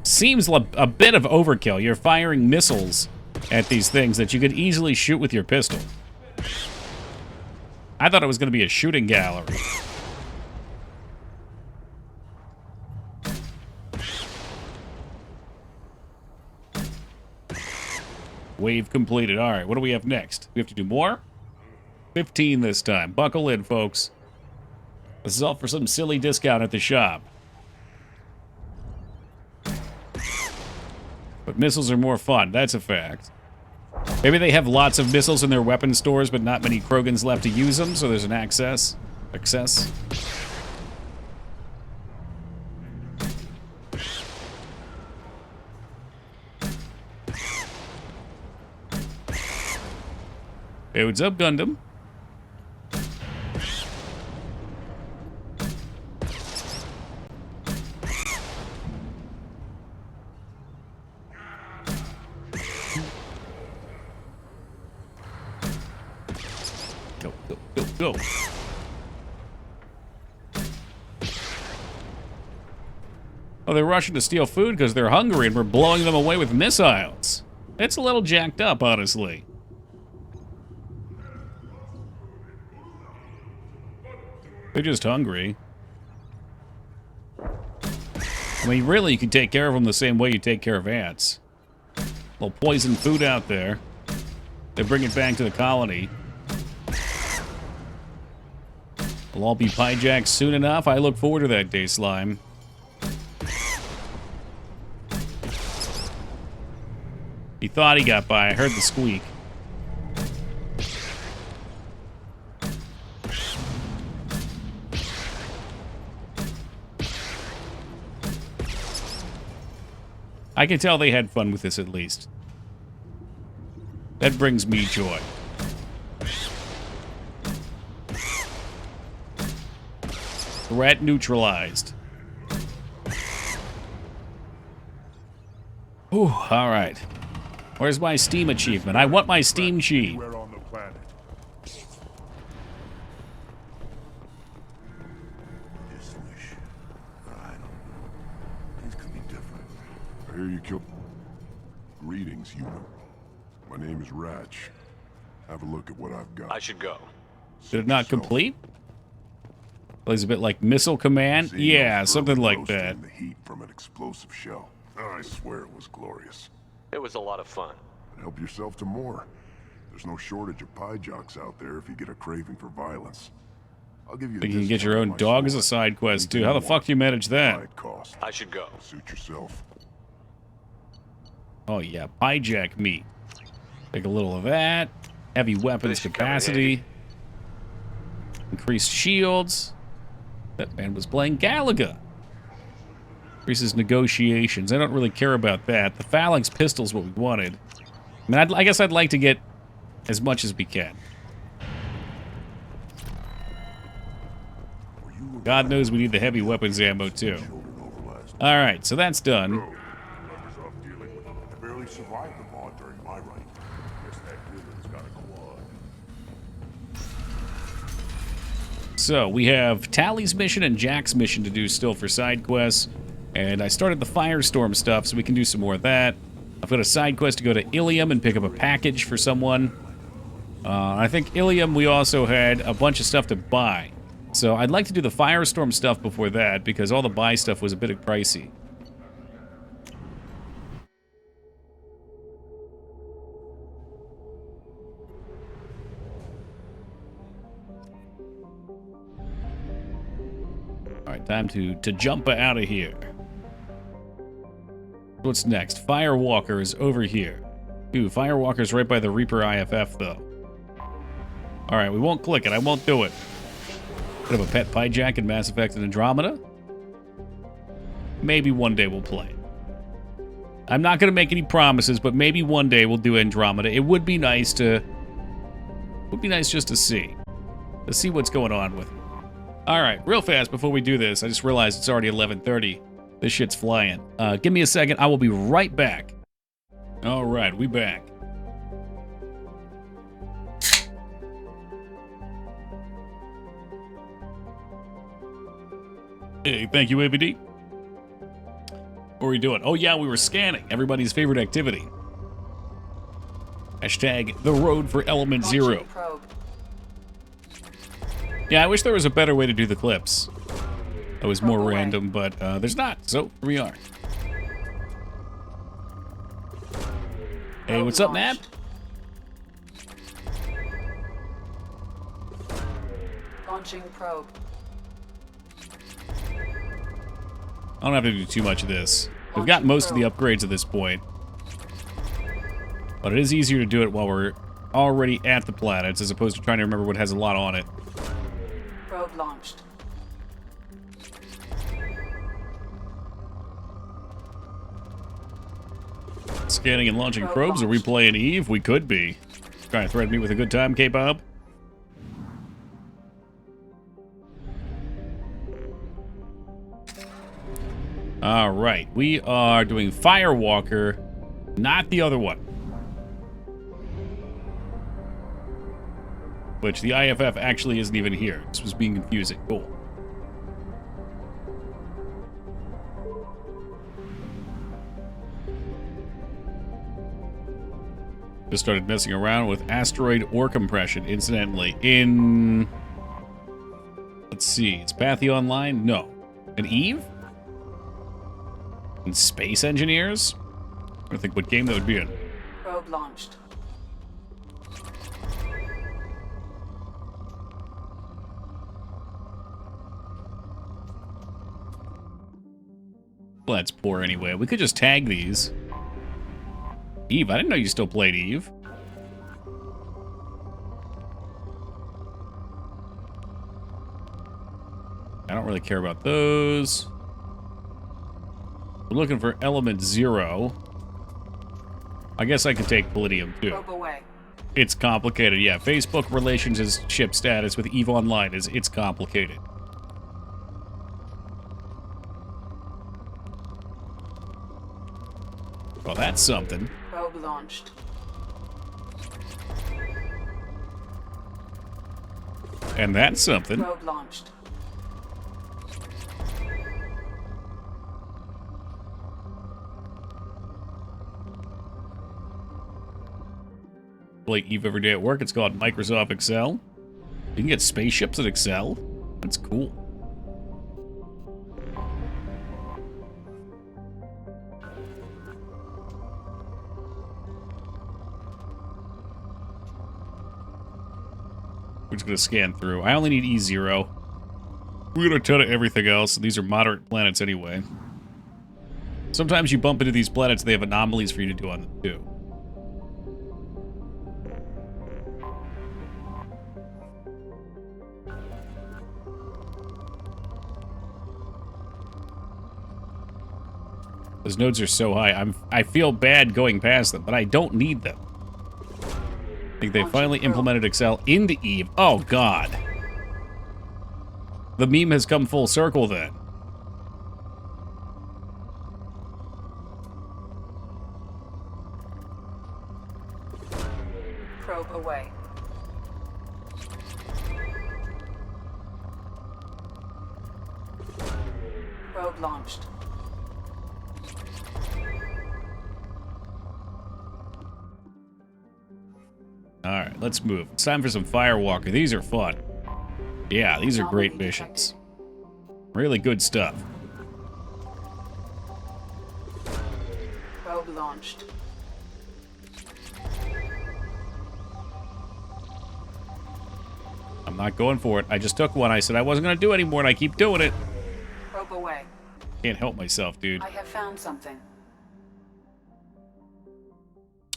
S1: seems a bit of overkill. You're firing missiles at these things that you could easily shoot with your pistol. I thought it was going to be a shooting gallery. Wave completed. All right, what do we have next? We have to do more? 15 this time. Buckle in, folks. This is all for some silly discount at the shop. But missiles are more fun. That's a fact. Maybe they have lots of missiles in their weapon stores, but not many Krogans left to use them, so there's an excess. Hey, what's up, Gundam? Go. Oh, they're rushing to steal food because they're hungry and we're blowing them away with missiles. It's a little jacked up, honestly. They're just hungry. I mean, really, you can take care of them the same way you take care of ants. A little poison food out there. They bring it back to the colony. We'll all be pyjaks soon enough. I look forward to that day, Slime. He thought he got by. I heard the squeak. I can tell they had fun with this at least. That brings me joy. Threat neutralized. Ooh, all right. Where's my Steam achievement? I want my Steam Chi.
S16: On the planet. Just wish. I don't know. Things could be different. I hear you killed. Greetings, human. My name is Ratch. Have a look at what I've got.
S4: I should go.
S1: Did it not complete? Plays a bit like Missile Command? Yeah, something like that.
S16: The heat from an explosive shell. I swear it was glorious.
S4: It was a lot of fun.
S16: Help yourself to more. There's no shortage of pyjaks out there if you get a craving for violence. I'll give you.
S1: Think you can get your own dog as a side quest too. How the fuck do you manage that?
S4: I should go.
S16: Suit yourself.
S1: Oh yeah, pyjak meat. Take a little of that. heavy weapons capacity. Increased shields. That man was playing Galaga. Increases negotiations. I don't really care about that. The phalanx pistol's what we wanted. I mean, I guess I'd like to get as much as we can. God knows we need the heavy weapons ammo, too. Alright, so that's done.
S16: I barely survived the mod during my reign. Guess that woman's got a quad.
S1: So, we have Tally's mission and Jack's mission to do still for side quests. And I started the Firestorm stuff, so we can do some more of that. I've got a side quest to go to Ilium and pick up a package for someone. I think Ilium, we also had a bunch of stuff to buy. So I'd like to do the Firestorm stuff before that, because all the buy stuff was a bit pricey. Alright, time to jump out of here. What's next? Firewalker is over here. Ooh, Firewalker's right by the Reaper IFF, though. Alright, we won't click it. I won't do it. Bit of a pet Pyjack in Mass Effect and Andromeda. Maybe one day we'll play it. I'm not going to make any promises, but maybe one day we'll do Andromeda. It would be nice to... Would be nice just to see. To see what's going on with it. Alright, real fast before we do this, I just realized it's already 11:30. This shit's flying. Give me a second. I will be right back. Alright, we back. Hey, thank you, ABD. What were we doing? Oh, yeah, we were scanning. Everybody's favorite activity. Hashtag the road for Element Zero. Yeah, I wish there was a better way to do the clips. That was more random, but there's not, so here we are. Hey, what's up, Nab?
S5: Launching probe.
S1: I don't have to do too much of this. We've got most of the upgrades at this point. But it is easier to do it while we're already at the planets, as opposed to trying to remember what has a lot on it.
S5: Probe launched.
S1: Scanning and launching probes. Are we playing Eve? We could be. Trying to threaten me with a good time, K-Bob? Alright, we are doing Firewalker, not the other one. Which the IFF actually isn't even here. This was being confusing. Cool. Just started messing around with asteroid ore compression, incidentally. In... Let's see, is Pathé online? No. An Eve? And Space Engineers? I don't think what game that would be in.
S5: Probe launched.
S1: Well, that's poor anyway. We could just tag these. Eve, I didn't know you still played Eve. I don't really care about those. We're looking for Element Zero. I guess I could take Palladium, too.
S5: Probe away.
S1: It's complicated, yeah. Facebook relationship status with EVE Online is it's complicated. Well, that's something.
S5: Probe launched.
S1: And that's something.
S5: Probe launched.
S1: Play Eve every day at work. It's called Microsoft Excel. You can get spaceships in Excel. That's cool. We're just going to scan through. I only need E0. We got a ton of everything else, and these are moderate planets anyway. Sometimes you bump into these planets, they have anomalies for you to do on them, too. Those nodes are so high. I feel bad going past them, but I don't need them. I think they finally implemented Excel into Eve. Oh, God. The meme has come full circle then.
S5: Probe away. Probe launched.
S1: Alright, let's move. It's time for some Firewalker. These are fun. Yeah, these are great missions. Really good stuff.
S5: Probe launched.
S1: I'm not going for it. I just took one. I said I wasn't going to do anymore, and I keep doing it.
S5: Probe away.
S1: Can't help myself, dude.
S5: I have found something.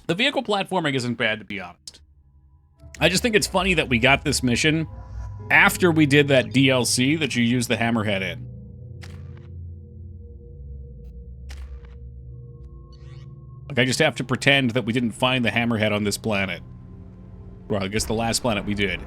S1: The vehicle platforming isn't bad, to be honest. I just think it's funny that we got this mission after we did that DLC that you use the Hammerhead in. Like, I just have to pretend that we didn't find the Hammerhead on this planet. Well, I guess the last planet we did.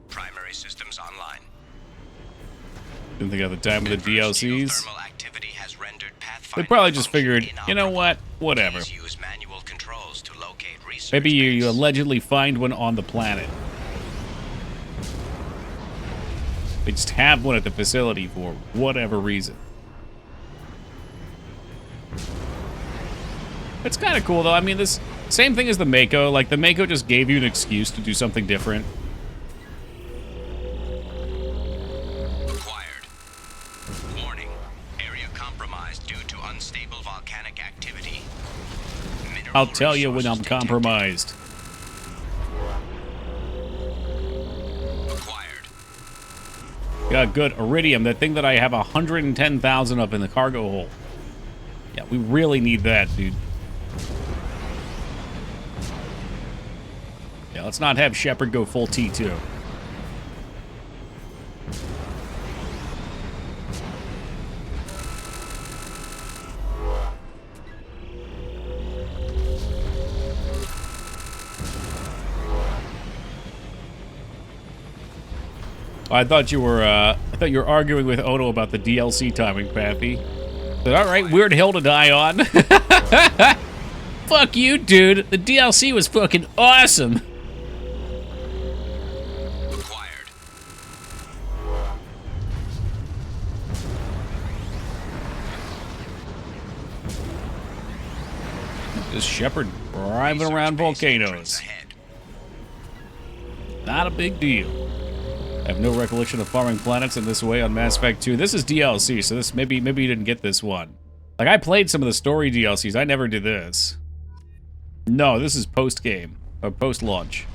S6: Primary systems online.
S1: Didn't think of the time with the DLCs. They probably just figured, you know what? Whatever. Maybe you allegedly find one on the planet. They just have one at the facility for whatever reason. It's kind of cool, though. I mean, this same thing as the Mako. Like, the Mako just gave you an excuse to do something different. I'll tell you when I'm compromised. Got good. Iridium, that thing that I have 110,000 of in the cargo hold. Yeah, we really need that, dude. Yeah, let's not have Shepard go full T2. I thought you were arguing with Ono about the DLC timing, Pappy. All right, weird hill to die on. Fuck you, dude. The DLC was fucking awesome. Just Shepard driving around volcanoes. Not a big deal. I have no recollection of farming planets in this way on Mass Effect 2. This is DLC, so this maybe you didn't get this one. Like, I played some of the story DLCs. I never did this. No, this is post-game. Or post-launch.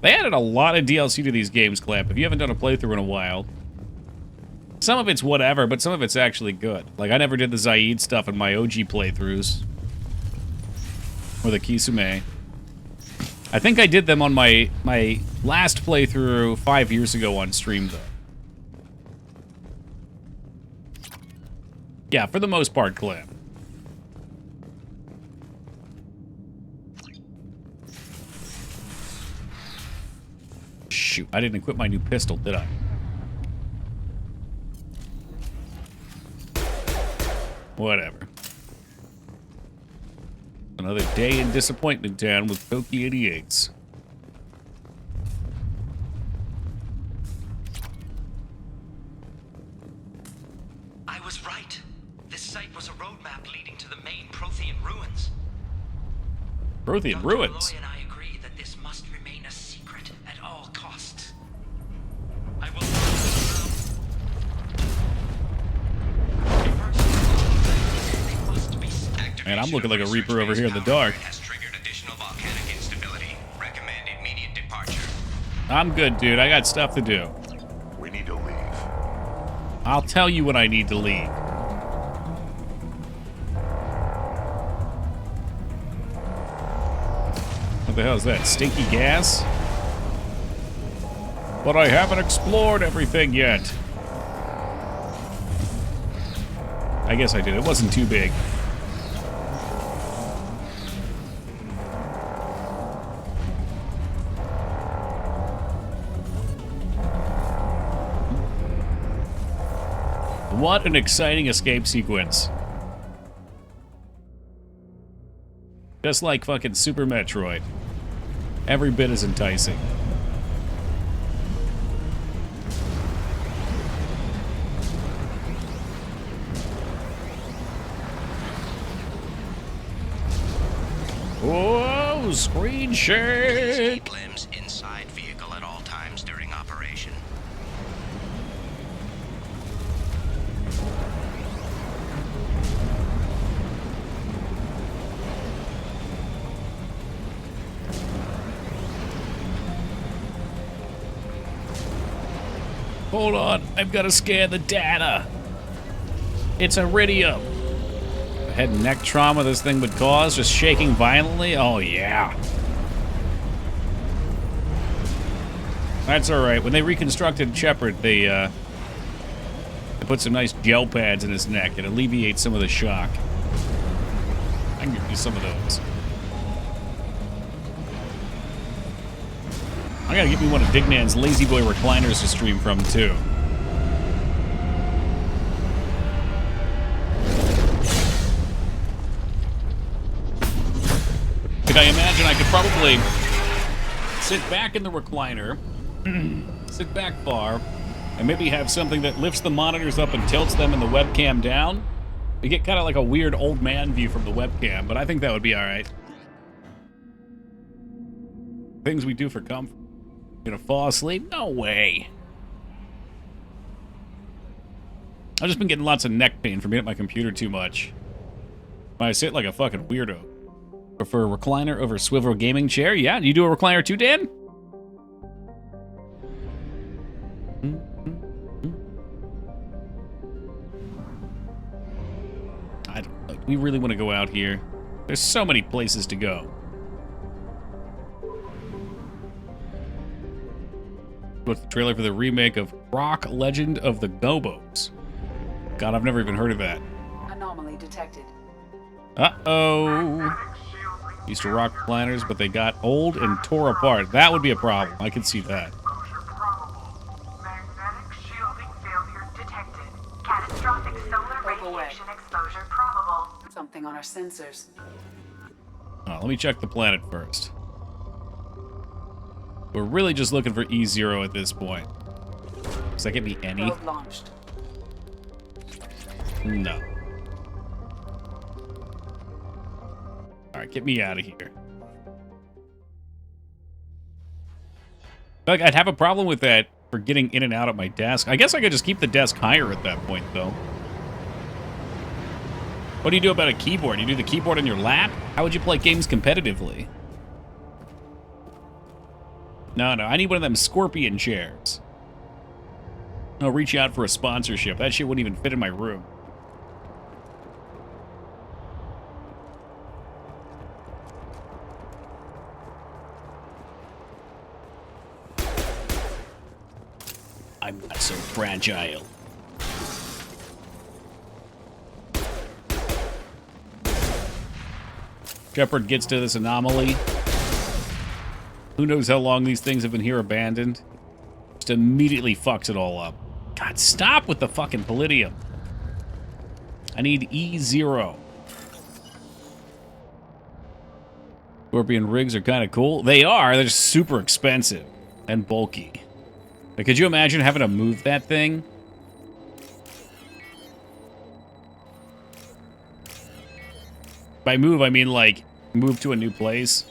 S1: They added a lot of DLC to these games, Clamp, if you haven't done a playthrough in a while. Some of it's whatever, but some of it's actually good. Like, I never did the Zaid stuff in my OG playthroughs. Or the Kisame. I think I did them on my last playthrough 5 years ago on stream, though. Yeah, for the most part, Clem. Shoot, I didn't equip my new pistol, did I? Whatever. Another day in Disappointment Town with Toki 88s.
S17: I was right. This site was a roadmap leading to the main Prothean ruins.
S1: Prothean ruins?
S17: Aloy and I agree that this must remain a secret at all costs. I will
S1: Man, I'm looking like a Reaper over here in the dark. I'm good, dude. I got stuff to do.
S16: We need to leave.
S1: I'll tell you when I need to leave. What the hell is that? Stinky gas? But I haven't explored everything yet. I guess I did. It wasn't too big. What an exciting escape sequence. Just like fucking Super Metroid. Every bit as enticing. Whoa, screen shake!
S6: Limbs inside vehicle at all times during operation.
S1: Hold on, I've got to scan the data. It's iridium. The head and neck trauma this thing would cause, just shaking violently? Oh, yeah. That's alright. When they reconstructed Shepard, they put some nice gel pads in his neck. It alleviates some of the shock. I can give you some of those. I gotta get me one of Dignan's Lazy Boy recliners to stream from, too. Could I imagine I could probably sit back in the recliner, sit back far, and maybe have something that lifts the monitors up and tilts them and the webcam down? You get kind of like a weird old man view from the webcam, but I think that would be alright. Things we do for comfort. Gonna fall asleep? No way. I've just been getting lots of neck pain from being at my computer too much. I sit like a fucking weirdo. Prefer a recliner over swivel gaming chair? Yeah, you do a recliner too, Dan? I don't know. Do we really want to go out here? There's so many places to go. What's the trailer for the remake of Rock Legend of the Gobos? God, I've never even heard of that.
S5: Anomaly detected.
S1: Uh-oh. Used to rock recliners, but they got old and tore apart. That would be a problem. I could see that.
S19: Magnetic shielding failure detected. Catastrophic solar radiation exposure probable.
S5: Something on our sensors.
S1: Let me check the planet first. We're really just looking for E0 at this point. Does that get me any?
S5: Probe launched.
S1: No. Alright, get me out of here. Like, I'd have a problem with that for getting in and out of my desk. I guess I could just keep the desk higher at that point, though. What do you do about a keyboard? You do the keyboard on your lap? How would you play games competitively? No, I need one of them scorpion chairs. I'll reach out for a sponsorship. That shit wouldn't even fit in my room. I'm not so fragile. Shepard gets to this anomaly. Who knows how long these things have been here abandoned? Just immediately fucks it all up. God, stop with the fucking palladium. I need E0. Scorpion rigs are kind of cool. They are. They're just super expensive and bulky. Like, could you imagine having to move that thing? By move, I mean, like, move to a new place.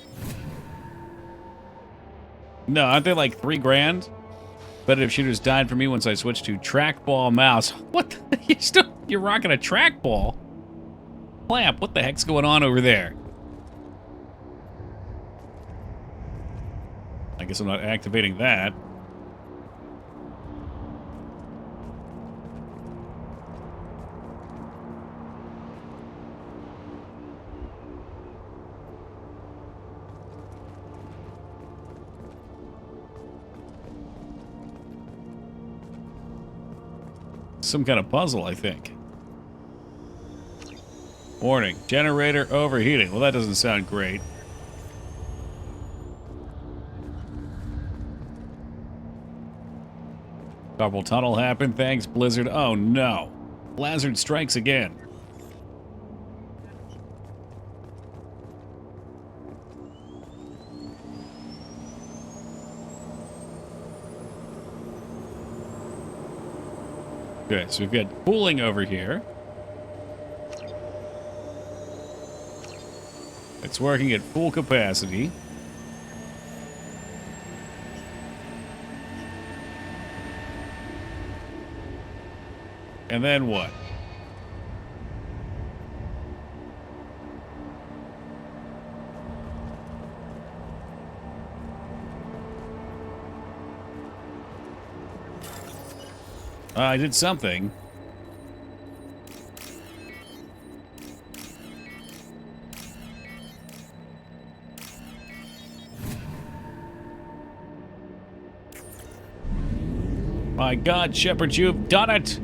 S1: No, aren't they like $3 grand? Competitive shooters died for me once I switched to trackball mouse. What the? You're rocking a trackball? Clamp, what the heck's going on over there? I guess I'm not activating that. Some kind of puzzle, I think. Warning, generator overheating. Well, that doesn't sound great. Carpal tunnel happened. Thanks, Blizzard. Oh no. Blizzard strikes again. Okay, so we've got cooling over here. It's working at full capacity. And then what? I did something. My God, Shepard, you've done it!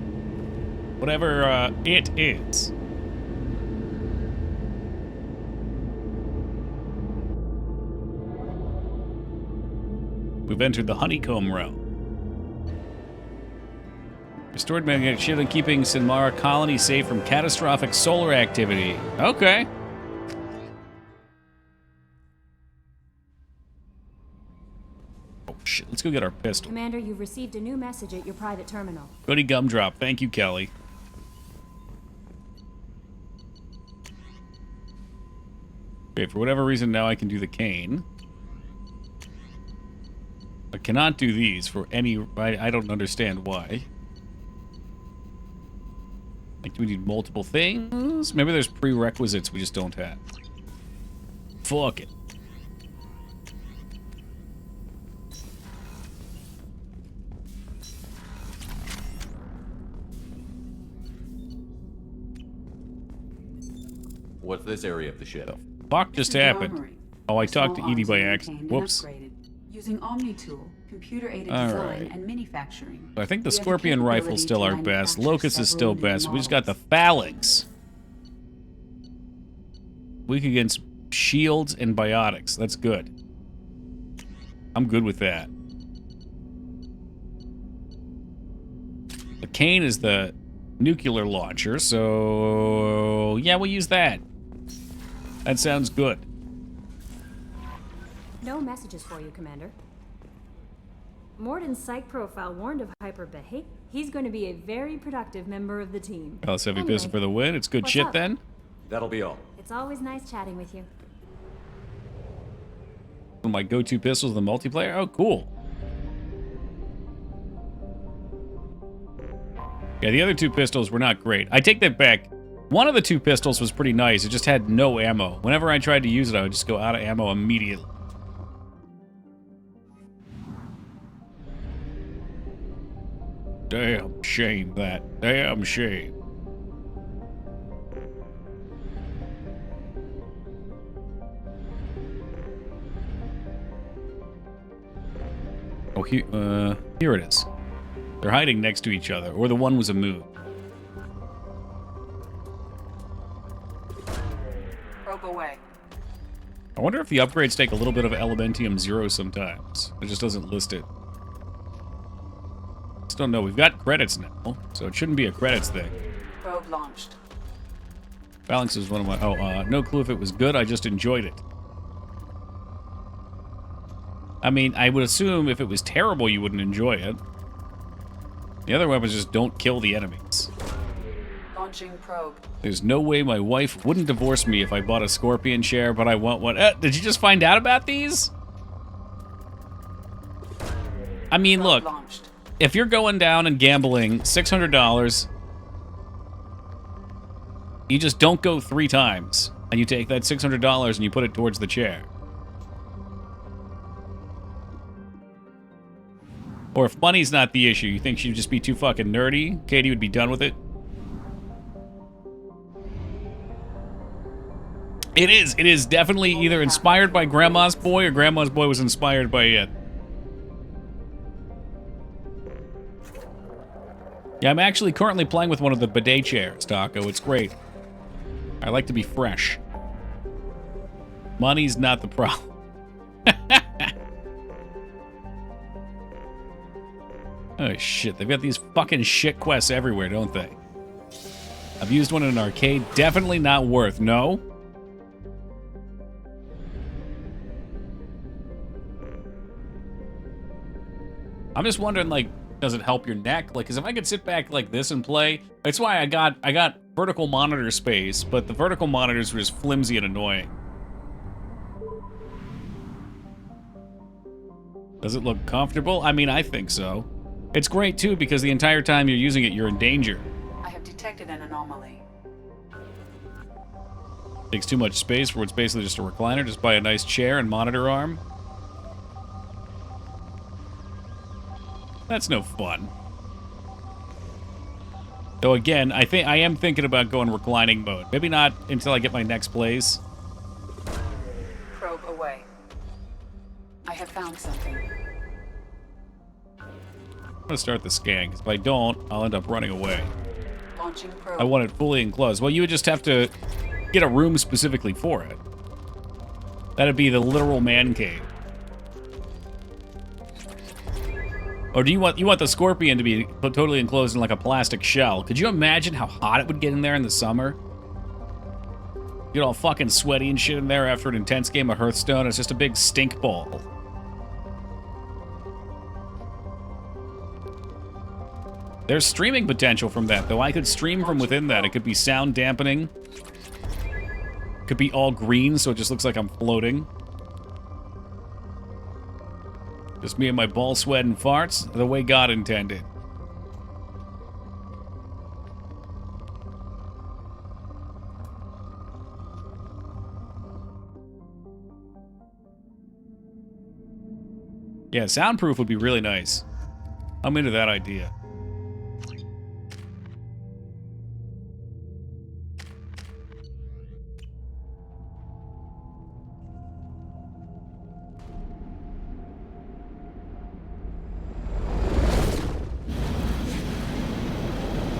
S1: Whatever it is. We've entered the honeycomb realm. Restored magnetic shield keeping Sinmara colony safe from catastrophic solar activity. Okay. Oh shit, let's go get our pistol.
S10: Commander, you've received a new message at your private terminal.
S1: Goody gumdrop. Thank you, Kelly. Okay, for whatever reason now I can do the cane. I cannot do these for any... I don't understand why. Like, do we need multiple things? Maybe there's prerequisites we just don't have. Fuck it.
S4: What's this area of the ship?
S1: Fuck just happened? Oh, I talked to Edie by accident. Whoops.
S5: Using OmniTool, computer-aided
S1: All
S5: design
S1: right.
S5: and manufacturing.
S1: I think the
S5: We have
S1: Scorpion rifle's
S5: capability
S1: still
S5: to
S1: our best.
S5: manufacture
S1: Locust is still
S5: several new
S1: best. We just got the
S5: models.
S1: phalanx. Weak against shields and biotics. That's good. I'm good with that. The cane is the nuclear launcher, so yeah, we'll use that. That sounds good.
S10: No messages for you, Commander. Morden's psych profile warned of hyper-behavior. He's going to be a very productive member of the team.
S1: Palace Heavy Pistol for the win. It's good
S10: what's
S1: shit
S10: up?
S1: then.
S4: That'll be all.
S10: It's always nice chatting with you.
S1: One of my go-to pistols in the multiplayer. Oh, cool. Yeah, the other two pistols were not great. I take that back. One of the two pistols was pretty nice. It just had no ammo. Whenever I tried to use it, I would just go out of ammo immediately. Damn shame that. Damn shame. Oh, here it is. They're hiding next to each other, or the one was a moon.
S5: Probe away.
S1: I wonder if the upgrades take a little bit of Elementium 0 sometimes. It just doesn't list it. Just don't know. We've got credits now, so it shouldn't be a credits thing.
S5: Probe launched.
S1: Phalanx is one of my... Oh, no clue if it was good. I just enjoyed it. I mean, I would assume if it was terrible, you wouldn't enjoy it. The other weapons just don't kill the enemies.
S5: Launching probe.
S1: There's no way my wife wouldn't divorce me if I bought a Scorpion share, but I want one. Did you just find out about these? I mean, look. If you're going down and gambling $600, you just don't go 3 times. And you take that $600 and you put it towards the chair. Or if money's not the issue, you think she'd just be too fucking nerdy, Katie would be done with it? It is. It is definitely either inspired by Grandma's Boy or Grandma's Boy was inspired by it. Yeah, I'm actually currently playing with one of the bidet chairs, Taco. It's great. I like to be fresh. Money's not the problem. Oh, shit. They've got these fucking shit quests everywhere, don't they? I've used one in an arcade. Definitely not worth. No? I'm just wondering, like, does it help your neck? Like, because if I could sit back like this and play, that's why I got vertical monitor space, but the vertical monitors were just flimsy and annoying. Does it look comfortable? I mean, I think so. It's great too because the entire time you're using it, you're in danger.
S5: I have detected an anomaly.
S1: Takes too much space for what's basically just a recliner. Just buy a nice chair and monitor arm. That's no fun. Though again, I am thinking about going reclining mode. Maybe not until I get my next place.
S5: Probe away. I have found something.
S1: I'm gonna start the scan, because if I don't, I'll end up running away.
S5: Launching probe.
S1: I want it fully enclosed. Well, you would just have to get a room specifically for it. That'd be the literal man cave. Or do you want the scorpion to be totally enclosed in like a plastic shell? Could you imagine how hot it would get in there in the summer? Get all fucking sweaty and shit in there after an intense game of Hearthstone. It's just a big stink ball. There's streaming potential from that, though. I could stream from within that. It could be sound dampening. It could be all green, so it just looks like I'm floating. Just me and my ball sweat and farts, the way God intended. Yeah, soundproof would be really nice. I'm into that idea.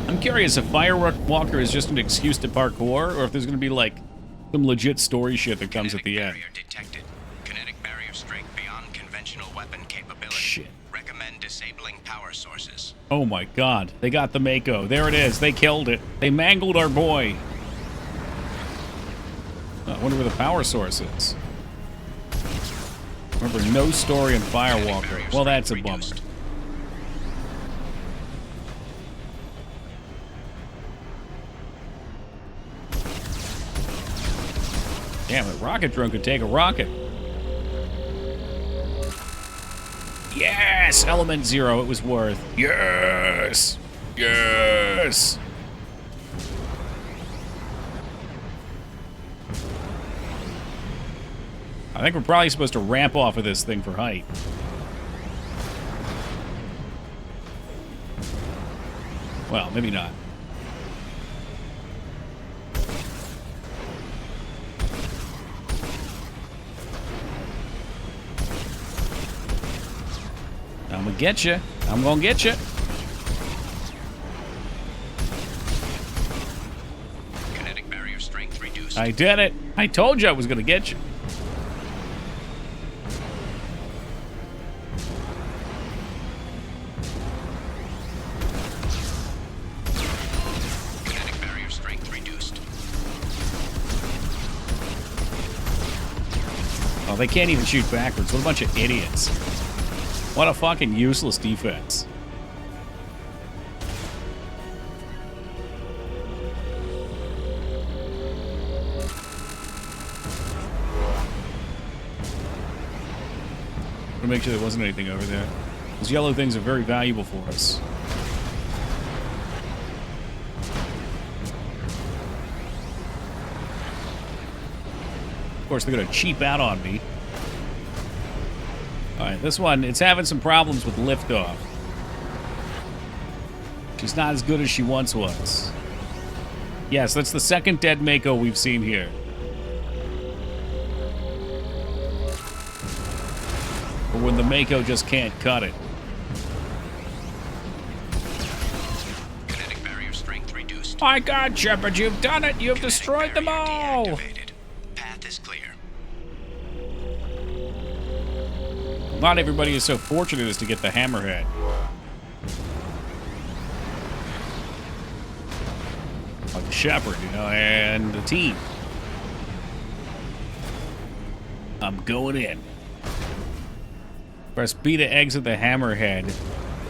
S1: I'm curious if Firework Walker is just an excuse to parkour, or if there's going to be, like, some legit story shit that comes at the end.
S6: Detected. Kinetic barrier strength beyond conventional weapon capability.
S1: Shit.
S6: Recommend disabling power sources.
S1: Oh my god, they got the Mako. There it is. They killed it. They mangled our boy. Oh, I wonder where the power source is. Remember, no story in Firewalker. Well, that's a bummer. Damn it, Rocket Drone could take a rocket. Yes! Element 0, it was worth. Yes! Yes! I think we're probably supposed to ramp off of this thing for height. Well, maybe not. I'm gonna get you. I'm gonna get you.
S6: Kinetic barrier strength reduced.
S1: I did it. I told you I was gonna get you.
S6: Kinetic barrier strength reduced.
S1: Oh, they can't even shoot backwards. What a bunch of idiots. What a fucking useless defense. I'm gonna make sure there wasn't anything over there. Those yellow things are very valuable for us. Of course, they're gonna cheap out on me. Alright, this one, it's having some problems with liftoff. She's not as good as she once was. Yes, that's the second dead Mako we've seen here. Or when the Mako just can't cut it. My God, Shepard, you've done it! You've destroyed them all!
S6: Path is clear.
S1: Not everybody is so fortunate as to get the hammerhead. Like Shepard, you know, and the team. I'm going in. Press B to exit the hammerhead.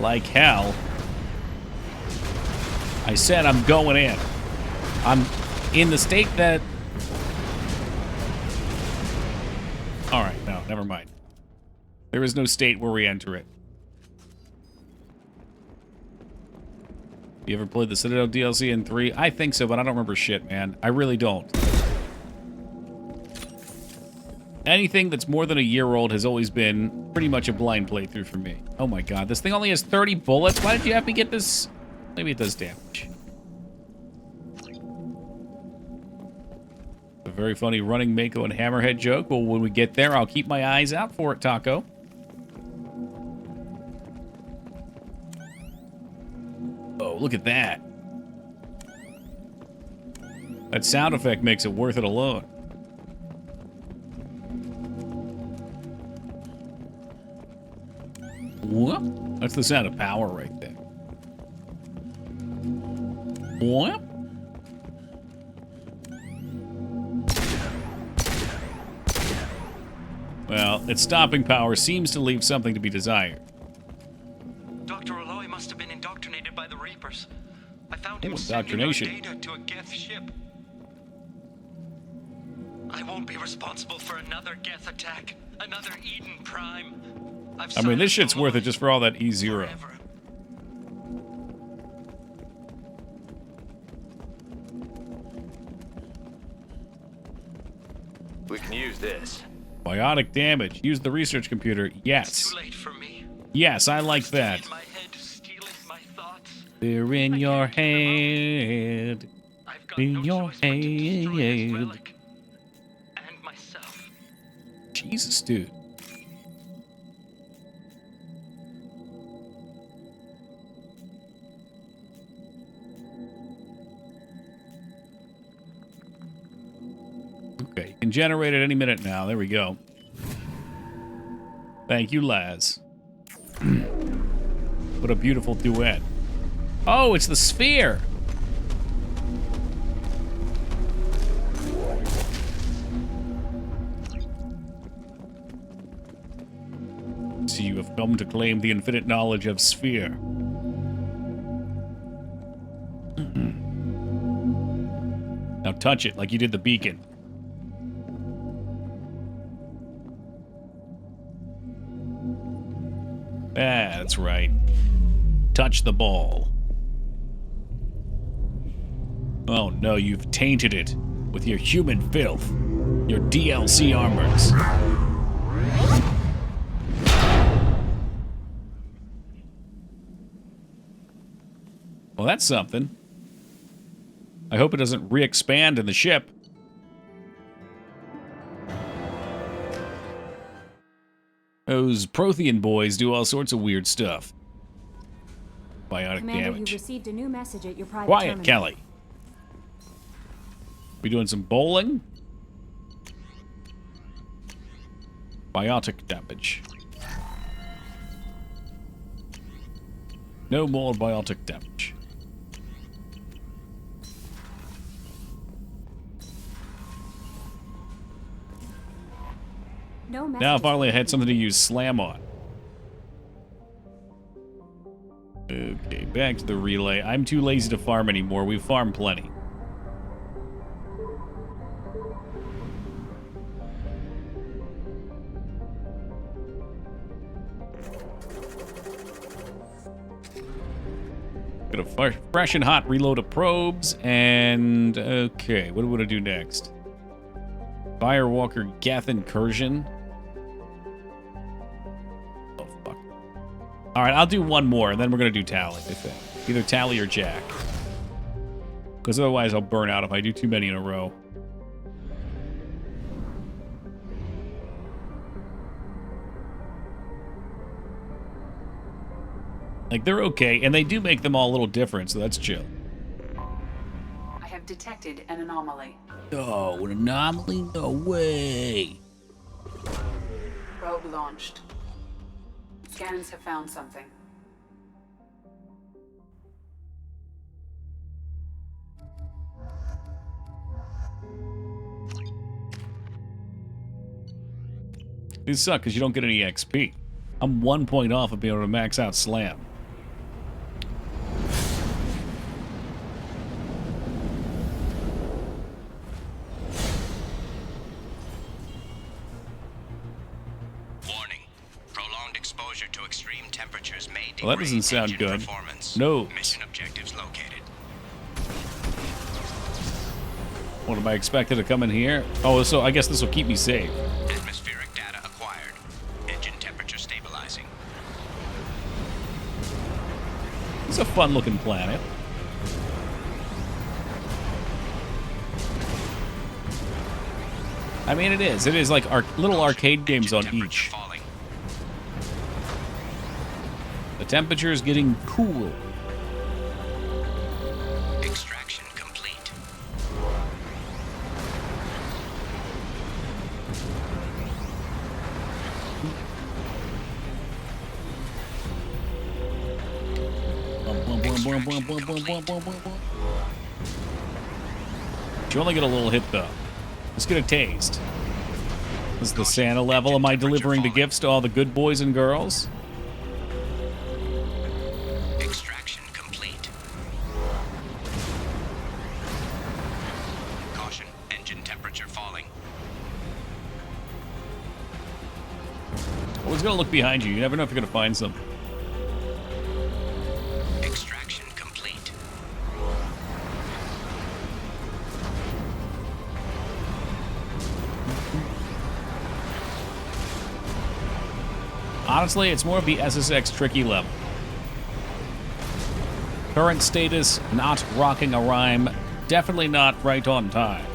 S1: Like hell. I said I'm going in. I'm in the state that... Alright, no, never mind. There is no state where we enter it. You ever played the Citadel DLC in 3? I think so, but I don't remember shit, man. I really don't. Anything that's more than a year old has always been pretty much a blind playthrough for me. Oh my God, this thing only has 30 bullets? Why did you have me get this? Maybe it does damage. A very funny running Mako and Hammerhead joke. Well, when we get there, I'll keep my eyes out for it, Taco. Oh, look at that. That sound effect makes it worth it alone. Whoop. That's the sound of power right there. Whoop. Well, its stopping power seems to leave something to be desired.
S17: Dr. Aloy must have been indoctrinated by the Reapers. I found him
S1: indoctrination.
S17: sending our data to a Geth ship. I won't be responsible for another Geth attack, another Eden Prime.
S1: I mean, this shit's worth it just for all that E0.
S4: We can use this.
S1: Biotic damage. Use the research computer. Yes.
S17: Too late for me.
S1: Yes, I like that. They're in your head. In your head.
S17: And myself.
S1: Jesus, dude. Okay, can generate at any minute now. There we go. Thank you, Laz. What a beautiful duet. Oh, it's the sphere. So you have come to claim the infinite knowledge of sphere. Now touch it like you did the beacon. That's right. Touch the ball. Oh no, you've tainted it with your human filth. Your DLC armors. Well, that's something. I hope it doesn't re-expand in the ship. Those Prothean boys do all sorts of weird stuff. Biotic
S10: Commander,
S1: damage.
S10: you received a new message at your private
S1: Quiet,
S10: terminal.
S1: Kelly. We doing some bowling? Biotic damage. No more biotic damage.
S10: No
S1: Now finally I had something to use slam on. Okay, back to the relay. I'm too lazy to farm anymore. We farm plenty. Gonna fresh and hot reload of probes, and okay, what do we want to do next? Firewalker Geth incursion. Oh fuck! All right, I'll do one more, and then we're gonna do Tally. I think either Tally or Jack, because otherwise I'll burn out if I do too many in a row. Like, they're okay, and they do make them all a little different, so that's chill.
S5: have detected an anomaly.
S1: Oh, an anomaly? No way.
S5: Probe launched. Scans have found something.
S1: These suck because you don't get any XP. I'm 1 point off of being able to max out Slam.
S6: Warning. Prolonged exposure to extreme temperatures may
S1: Well, that doesn't
S6: degrade
S1: sound
S6: engine
S1: good.
S6: performance.
S1: No.
S6: Mission objectives located.
S1: What am I expected to come in here? Oh, so I guess this will keep me safe.
S6: Atmospheric data acquired. Engine temperature stabilizing.
S1: It's a fun-looking planet. I mean, it is. It is like little arcade games on each.
S6: Falling.
S1: The temperature is getting cool.
S6: Extraction complete.
S1: You only get a little hit, though. Let's get a taste. This is the Santa level. Am I delivering the gifts to all the good boys and girls?
S6: Extraction complete. Caution, engine temperature falling.
S1: Always gonna look behind you. You never know if you're gonna find something.
S6: Extraction complete.
S1: Honestly, it's more of the SSX tricky level. Current status, not rocking a rhyme. Definitely not right on time.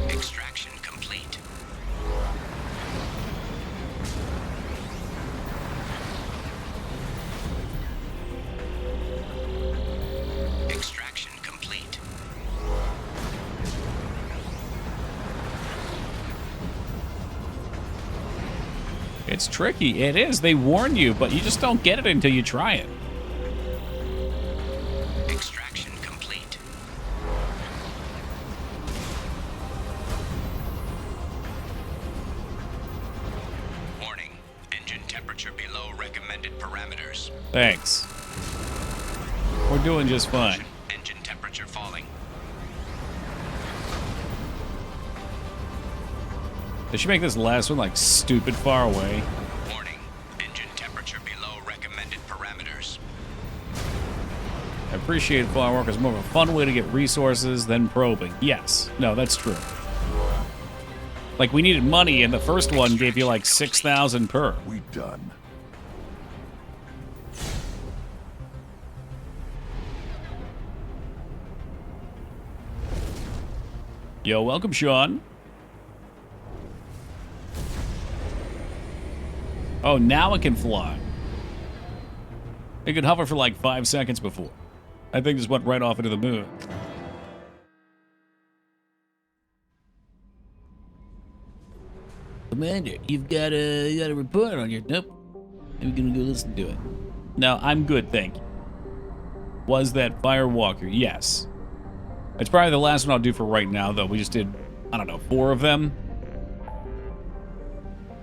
S6: Extraction complete. Extraction complete.
S1: It's tricky. It is. They warn you, but you just don't get it until you try it.
S6: Extraction complete. Warning. Engine temperature below recommended parameters.
S1: Thanks. We're doing just fine.
S6: Engine temperature falling.
S1: They should make this last one like stupid far away.
S6: Warning. Engine temperature below recommended parameters.
S1: I appreciate farm work as more of a fun way to get resources than probing. Yes. No, that's true. Like, we needed money, and the first one gave you like 6,000 per.
S16: We done.
S1: Yo, welcome, Sean. Oh, now it can fly. It could hover for like 5 seconds before. I think just went right off into the moon. Commander, you've got a report on your... Nope. I'm gonna go listen to it. No, I'm good, thank you. Was that Firewalker? Yes. It's probably the last one I'll do for right now, though. We just did, I don't know, 4 of them.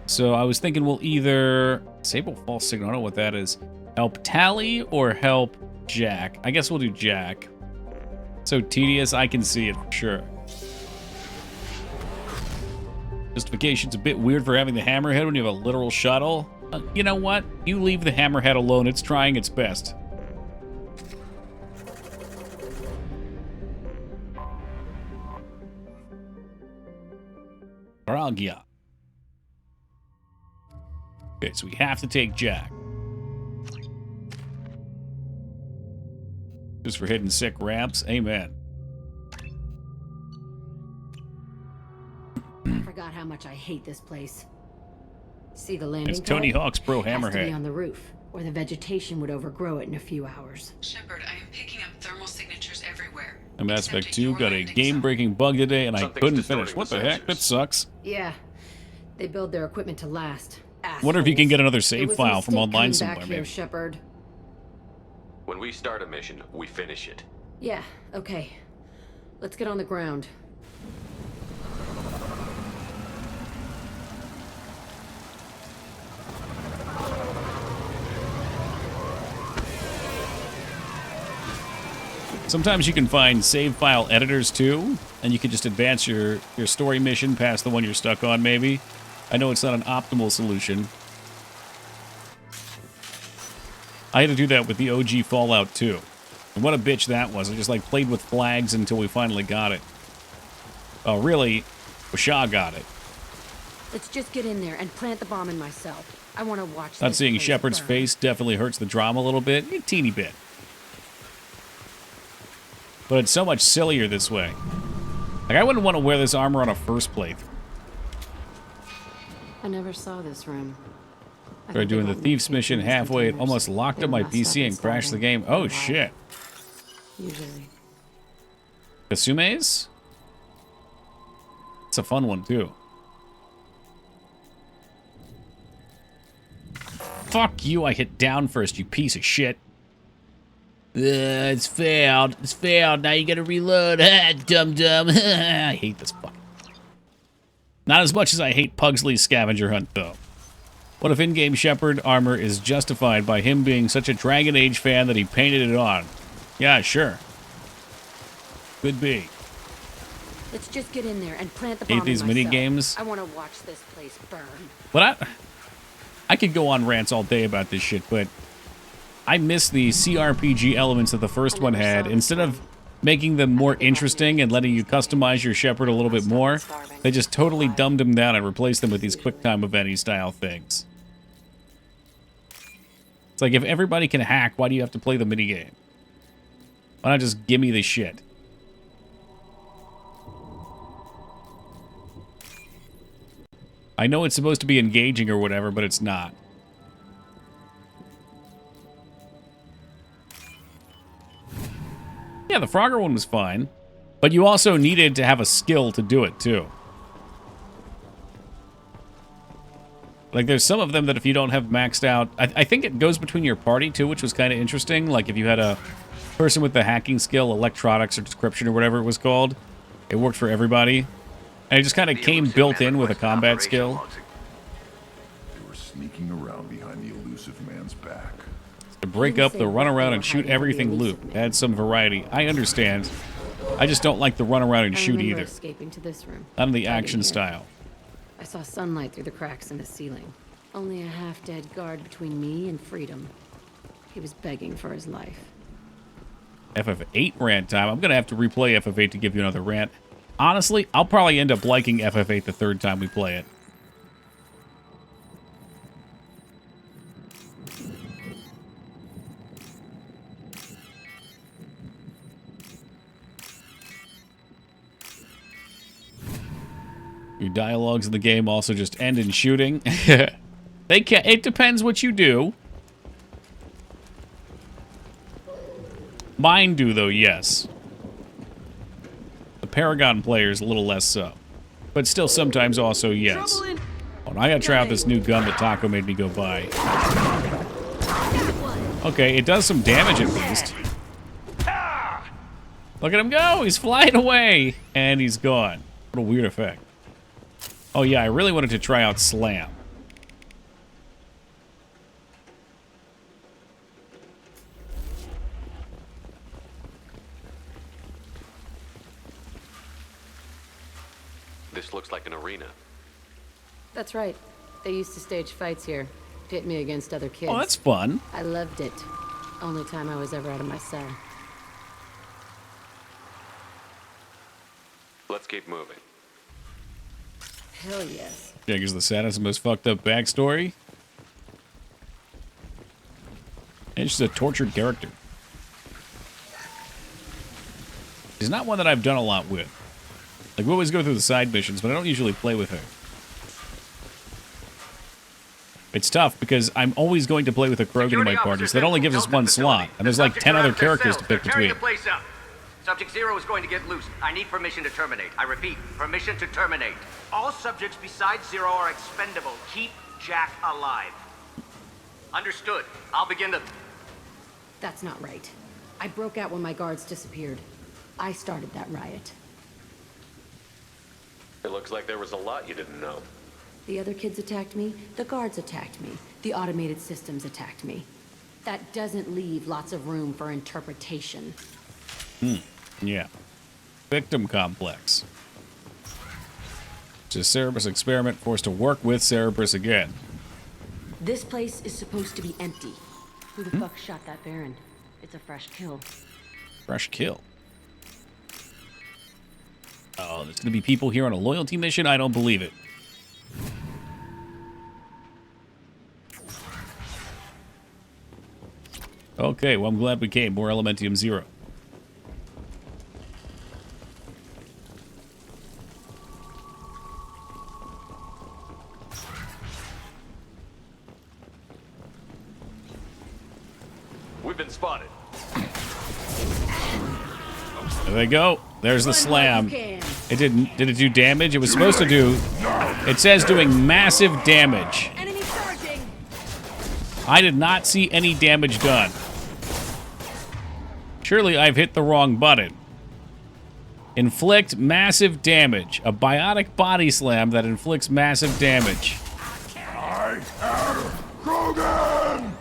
S1: So I was thinking we'll either... Disable false signal, I don't know what that is. Help Tally or help Jack? I guess we'll do Jack. So tedious, I can see it for sure. Justification's a bit weird for having the hammerhead when you have a literal shuttle. You know what? You leave the hammerhead alone. It's trying its best. Aralgia. Okay, so we have to take Jack. Just for hitting sick ramps. Amen.
S2: I forgot how much I hate this place. See the landing
S1: It's Tony
S2: pad?
S1: Hawk's Pro
S2: Has to be
S1: Hammerhead.
S2: on the roof, or the vegetation would overgrow it in a few hours.
S5: Shepard, I am picking up Thermal signatures everywhere.
S1: And Mass Effect 2 got a game-breaking bug today, and I couldn't finish. What the heck? That sucks.
S2: Yeah. They build their equipment to last.
S1: Wonder if you can get another save
S2: It was a
S1: file from
S2: mistake
S1: online
S2: coming
S1: somewhere,
S2: back here,
S1: maybe.
S2: Shepard.
S4: When we start a mission, we finish it.
S2: Yeah, okay. Let's get on the ground.
S1: Sometimes you can find save file editors too, and you can just advance your story mission past the one you're stuck on, maybe. I know it's not an optimal solution. I had to do that with the OG Fallout 2. And what a bitch that was. I just like played with flags until we finally got it. Oh, really? Bashar got it.
S2: Let's just get in there and plant the bomb in myself. I want to watch
S1: Not
S2: this
S1: seeing
S2: place
S1: Shepard's
S2: burn.
S1: face definitely hurts the drama a little bit. A teeny bit. But it's so much sillier this way. Like, I wouldn't want to wear this armor on a first playthrough.
S2: I never saw this room.
S1: Started doing the Thief's mission halfway. It almost locked up my PC and crashed the game. Oh, shit.
S2: Usually.
S1: Kasume's? It's a fun one, too. Fuck you, I hit down first, you piece of shit. It's failed. It's failed. Now you gotta reload. Dum-dum. I hate this fucking... Not as much as I hate Pugsley's scavenger hunt, though. What if in-game Shepard armor is justified by him being such a Dragon Age fan that he painted it on? Yeah, sure. Could be.
S2: Let's just get in there and plant the bomb
S1: Hate these
S2: in
S1: mini
S2: myself.
S1: games.
S2: I want to watch this place burn.
S1: But I could go on rants all day about this shit, but I miss the CRPG elements that the first one had. Instead of making them more interesting and letting you customize your Shepard a little bit more, they just totally dumbed them down and replaced them with these QuickTime event-y style things. It's like, if everybody can hack, why do you have to play the minigame? Why not just give me the shit? I know it's supposed to be engaging or whatever, but it's not. Yeah, the Frogger one was fine. But you also needed to have a skill to do it, too. Like, there's some of them that if you don't have maxed out... I think it goes between your party, too, which was kind of interesting. Like, if you had a person with the hacking skill, electronics or description or whatever it was called, it worked for everybody. And it just kind of came built in with a combat skill.
S16: They were sneaking around behind the elusive man's back.
S1: To break up the run around and shoot everything loop. Add some variety. I understand. I just don't like the run around and shoot either.
S2: Escaping to this room.
S1: Not in the action style.
S2: I saw sunlight through the cracks in the ceiling. Only a half-dead guard between me and freedom. He was begging for his life.
S1: FF8 rant time. I'm going to have to replay FF8 to give you another rant. Honestly, I'll probably end up liking FF8 the third time we play it. Your dialogues in the game also just end in shooting. They can. It depends what you do. Mine do, though, yes. The Paragon players a little less so. But still sometimes also yes. Oh, I gotta try out this new gun that Taco made me go buy. Okay, it does some damage at least. Look at him go! He's flying away! And he's gone. What a weird effect. Oh yeah, I really wanted to try out Slam.
S4: This looks like an arena.
S2: That's right. They used to stage fights here. Pit me against other kids.
S1: Oh, that's fun.
S2: I loved it. Only time I was ever out of my cell.
S4: Let's keep moving.
S2: Hell yes.
S1: Jagger's the saddest and most fucked up backstory. And she's a tortured character. She's not one that I've done a lot with. Like, we always go through the side missions, but I don't usually play with her. It's tough because I'm always going to play with a Krogan in my parties. That only gives us one slot, and there's like 10 other characters to pick between.
S12: Place up. Subject 0 is going to get loose. I need permission to terminate. I repeat, permission to terminate. All subjects besides 0 are expendable. Keep Jack alive. Understood. I'll begin to...
S2: That's not right. I broke out when my guards disappeared. I started that riot.
S4: It looks like there was a lot you didn't know.
S2: The other kids attacked me, the guards attacked me, the automated systems attacked me. That doesn't leave lots of room for interpretation.
S1: Yeah. Victim complex. It's a Cerberus experiment forced to work with Cerberus again.
S2: This place is supposed to be empty. Who the fuck shot that Baron? It's a fresh kill.
S1: Fresh kill. Oh, there's gonna be people here on a loyalty mission? I don't believe it. Okay, well, I'm glad we came. More Elementium 0.
S4: We've been spotted.
S1: There they go. There's the slam. It didn't. Did it do damage? It was supposed to do... It says doing massive damage. I did not see any damage done. Surely I've hit the wrong button. Inflict massive damage. A biotic body slam that inflicts massive damage.
S18: I am Krogan!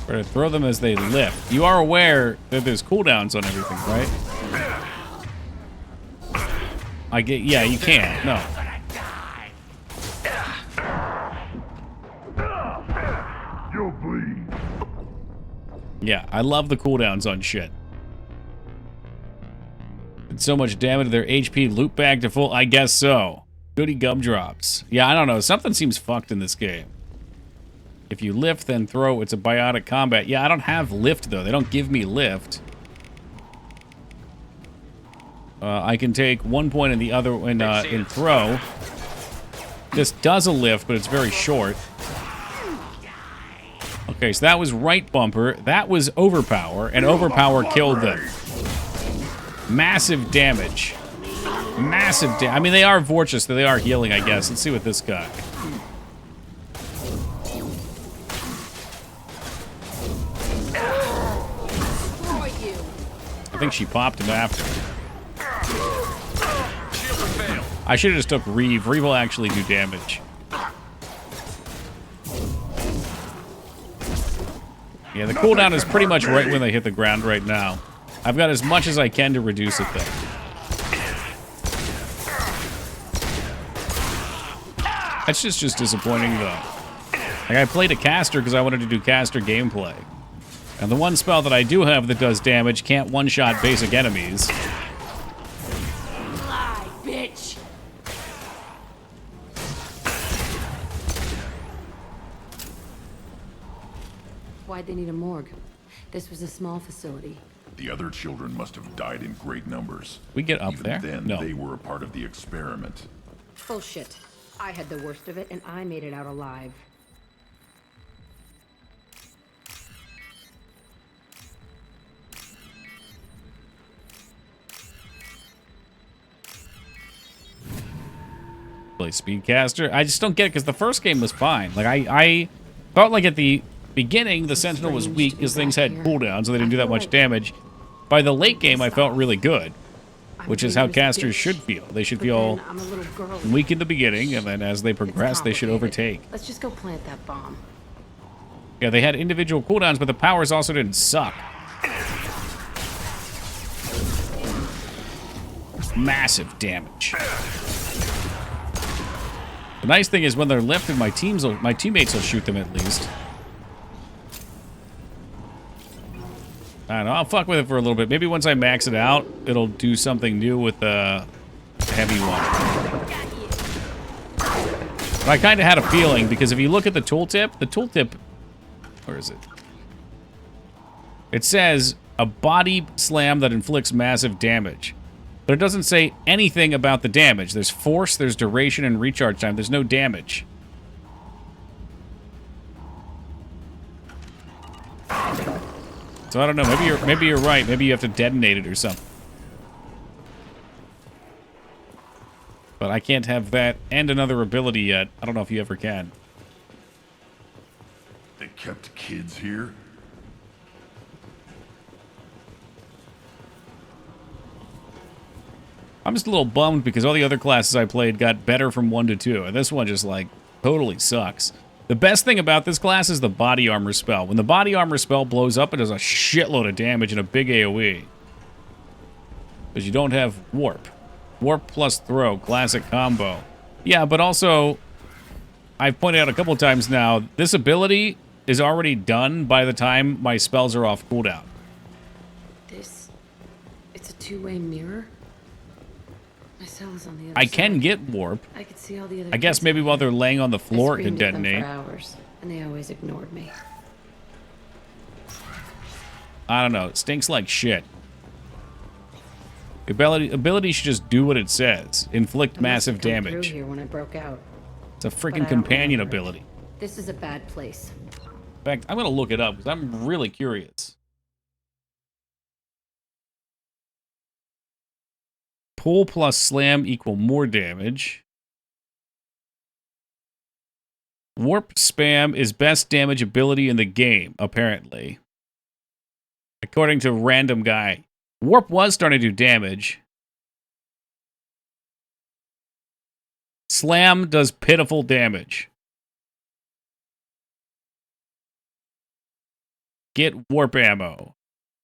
S1: Or to throw them as they lift. You are aware that there's cooldowns on everything, right? I get... Yeah, you can't. No.
S18: You'll bleed.
S1: Yeah, I love the cooldowns on shit. Did so much damage to their HP loop back to full? I guess so. Goody gumdrops. Yeah, I don't know. Something seems fucked in this game. If you lift, then throw, it's a biotic combat. Yeah, I don't have lift, though. They don't give me lift. I can take 1 point in the other in throw. This does a lift, but it's very short. Okay, so that was right bumper. That was overpower, and overpower killed them. Massive damage. Massive damage. I mean, they are Vortious, so they are healing, I guess. Let's see what this guy... I think she popped him after. I should have just took Reeve. Reeve will actually do damage. Yeah, the cooldown is pretty much right when they hit the ground right now. I've got as much as I can to reduce it, though. That's just disappointing, though. Like, I played a caster because I wanted to do caster gameplay. And the one spell that I do have that does damage can't one-shot basic enemies.
S2: Lie, bitch. Why'd they need a morgue? This was a small facility.
S18: The other children must have died in great numbers.
S1: We get up
S18: Even
S1: there?
S18: Then,
S1: No.
S18: they were a part of the experiment.
S2: Bullshit. I had the worst of it, and I made it out alive.
S1: Play Speedcaster. I just don't get it because the first game was fine. Like I felt like at the beginning the Sentinel was weak because things had cooldowns, so they didn't do that much damage. By the late game, I felt really good, which is how casters should feel. They should feel weak in the beginning, and then as they progress, they should overtake.
S2: Let's just go plant that bomb.
S1: Yeah, they had individual cooldowns, but the powers also didn't suck. Massive damage. The nice thing is when they're lifted, my teammates will shoot them at least. I don't know, I'll fuck with it for a little bit. Maybe once I max it out, it'll do something new with the heavy one. But I kind of had a feeling, because if you look at the tooltip, where is it? It says, a body slam that inflicts massive damage. But it doesn't say anything about the damage. There's force, there's duration, and recharge time. There's no damage. So I don't know. Maybe you're right. Maybe you have to detonate it or something. But I can't have that and another ability yet. I don't know if you ever can.
S18: They kept kids here?
S1: I'm just a little bummed because all the other classes I played got better from 1 to 2, and this one just, like, totally sucks. The best thing about this class is the body armor spell. When the body armor spell blows up, it does a shitload of damage and a big AoE. Because you don't have warp. Warp plus throw, classic combo. Yeah, but also, I've pointed out a couple times now, this ability is already done by the time my spells are off cooldown.
S2: It's a two-way mirror? My cell is on the other
S1: I
S2: side.
S1: can get warp.
S2: I could see all the other
S1: I guess
S2: kids
S1: maybe while they're laying on the floor it
S2: I
S1: can
S2: screamed at them
S1: detonate.
S2: for hours, and they always ignored me.
S1: I don't know. It stinks like shit. Ability should just do what it says. Inflict
S2: I must have
S1: massive
S2: come
S1: damage.
S2: through here when I broke out.
S1: It's a
S2: But I
S1: freaking
S2: don't
S1: companion
S2: remember it.
S1: ability.
S2: This is a bad place.
S1: In fact, I'm going to look it up because I'm really curious. Pull plus slam equal more damage. Warp spam is best damage ability in the game, apparently. According to random guy. Warp was starting to do damage. Slam does pitiful damage. Get warp ammo.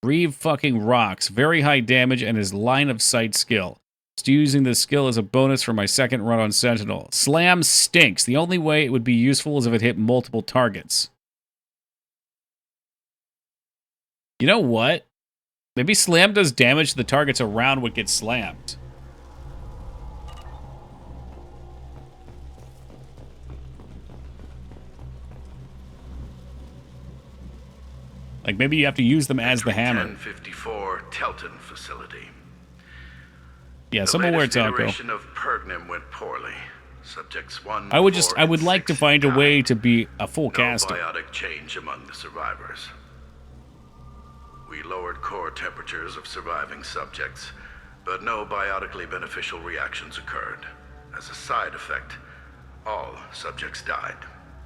S1: Reeve fucking rocks. Very high damage and his line of sight skill. Still using this skill as a bonus for my second run on Sentinel. Slam stinks. The only way it would be useful is if it hit multiple targets. You know what? Maybe Slam does damage to the targets around what gets slammed. Like, maybe you have to use them as the hammer.
S18: 1054 Telton facility.
S1: Yeah, somewhere where it's
S18: The
S1: Taco.
S18: iteration of Pergnum went poorly. Subjects 1,
S1: I
S18: 4,
S1: would like to find a way to be a full
S18: no
S1: caster.
S18: biotic change among the survivors. We lowered core temperatures of surviving subjects, but no biotically beneficial reactions occurred. As a side effect, all subjects died.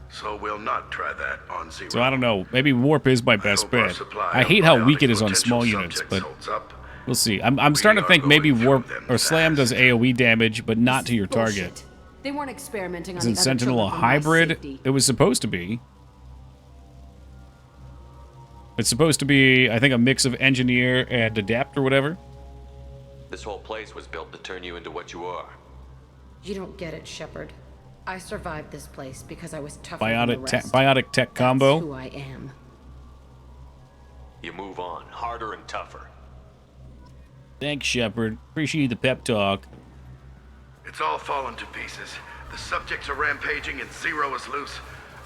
S18: So we'll not try that on Zero.
S1: So I don't know. Maybe warp is my best
S18: hope our
S1: bet.
S18: supply
S1: I
S18: of
S1: hate how
S18: biotic
S1: weak it is on
S18: potential
S1: small units,
S18: subjects
S1: but
S18: holds up.
S1: we'll see. I'm starting to think maybe warp or slam does AoE damage, but not to your target.
S2: Bullshit. They weren't experimenting on
S1: Isn't
S2: the other
S1: Sentinel a
S2: children for my
S1: hybrid?
S2: safety.
S1: It was supposed to be. It's supposed to be, I think, a mix of engineer and adapt or whatever.
S4: This whole place was built to turn you into what you are.
S2: You don't get it, Shepard. I survived this place because I was tougher than the rest.
S1: Biotic tech combo.
S2: That's who I am.
S4: You move on, harder and tougher.
S1: Thanks, Shepard. Appreciate the pep talk.
S18: It's all fallen to pieces. The subjects are rampaging and Zero is loose.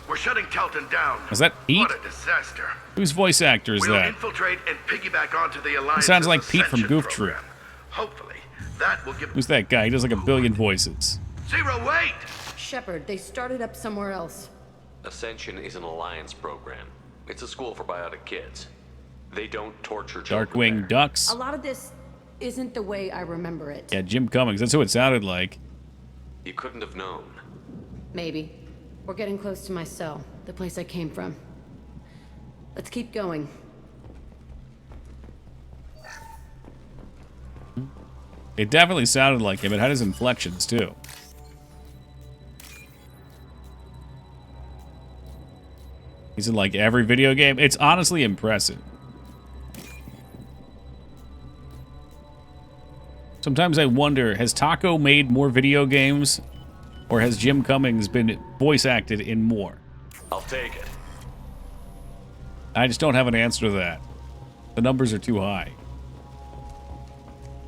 S18: We're shutting Telton down.
S1: Is that Pete?
S18: What a disaster.
S1: Whose voice actor is
S18: We'll
S1: that?
S18: infiltrate and piggyback onto the Alliance.
S1: He sounds like Pete from Goof Troop.
S18: Hopefully, that will give
S1: Who's that guy? He does like a billion voices.
S18: Zero, wait!
S2: Shepard, they started up somewhere else.
S4: Ascension is an alliance program. It's a school for biotic kids. They don't torture children.
S1: Darkwing Ducks.
S2: A lot of this isn't the way I remember it.
S1: Yeah, Jim Cummings. That's who it sounded like.
S4: You couldn't have known.
S2: Maybe. We're getting close to my cell, the place I came from. Let's keep going.
S1: It definitely sounded like him. It had his inflections, too. He's in, like, every video game. It's honestly impressive. Sometimes I wonder, has Taco made more video games? Or has Jim Cummings been voice acted in more?
S4: I'll take it.
S1: I just don't have an answer to that. The numbers are too high.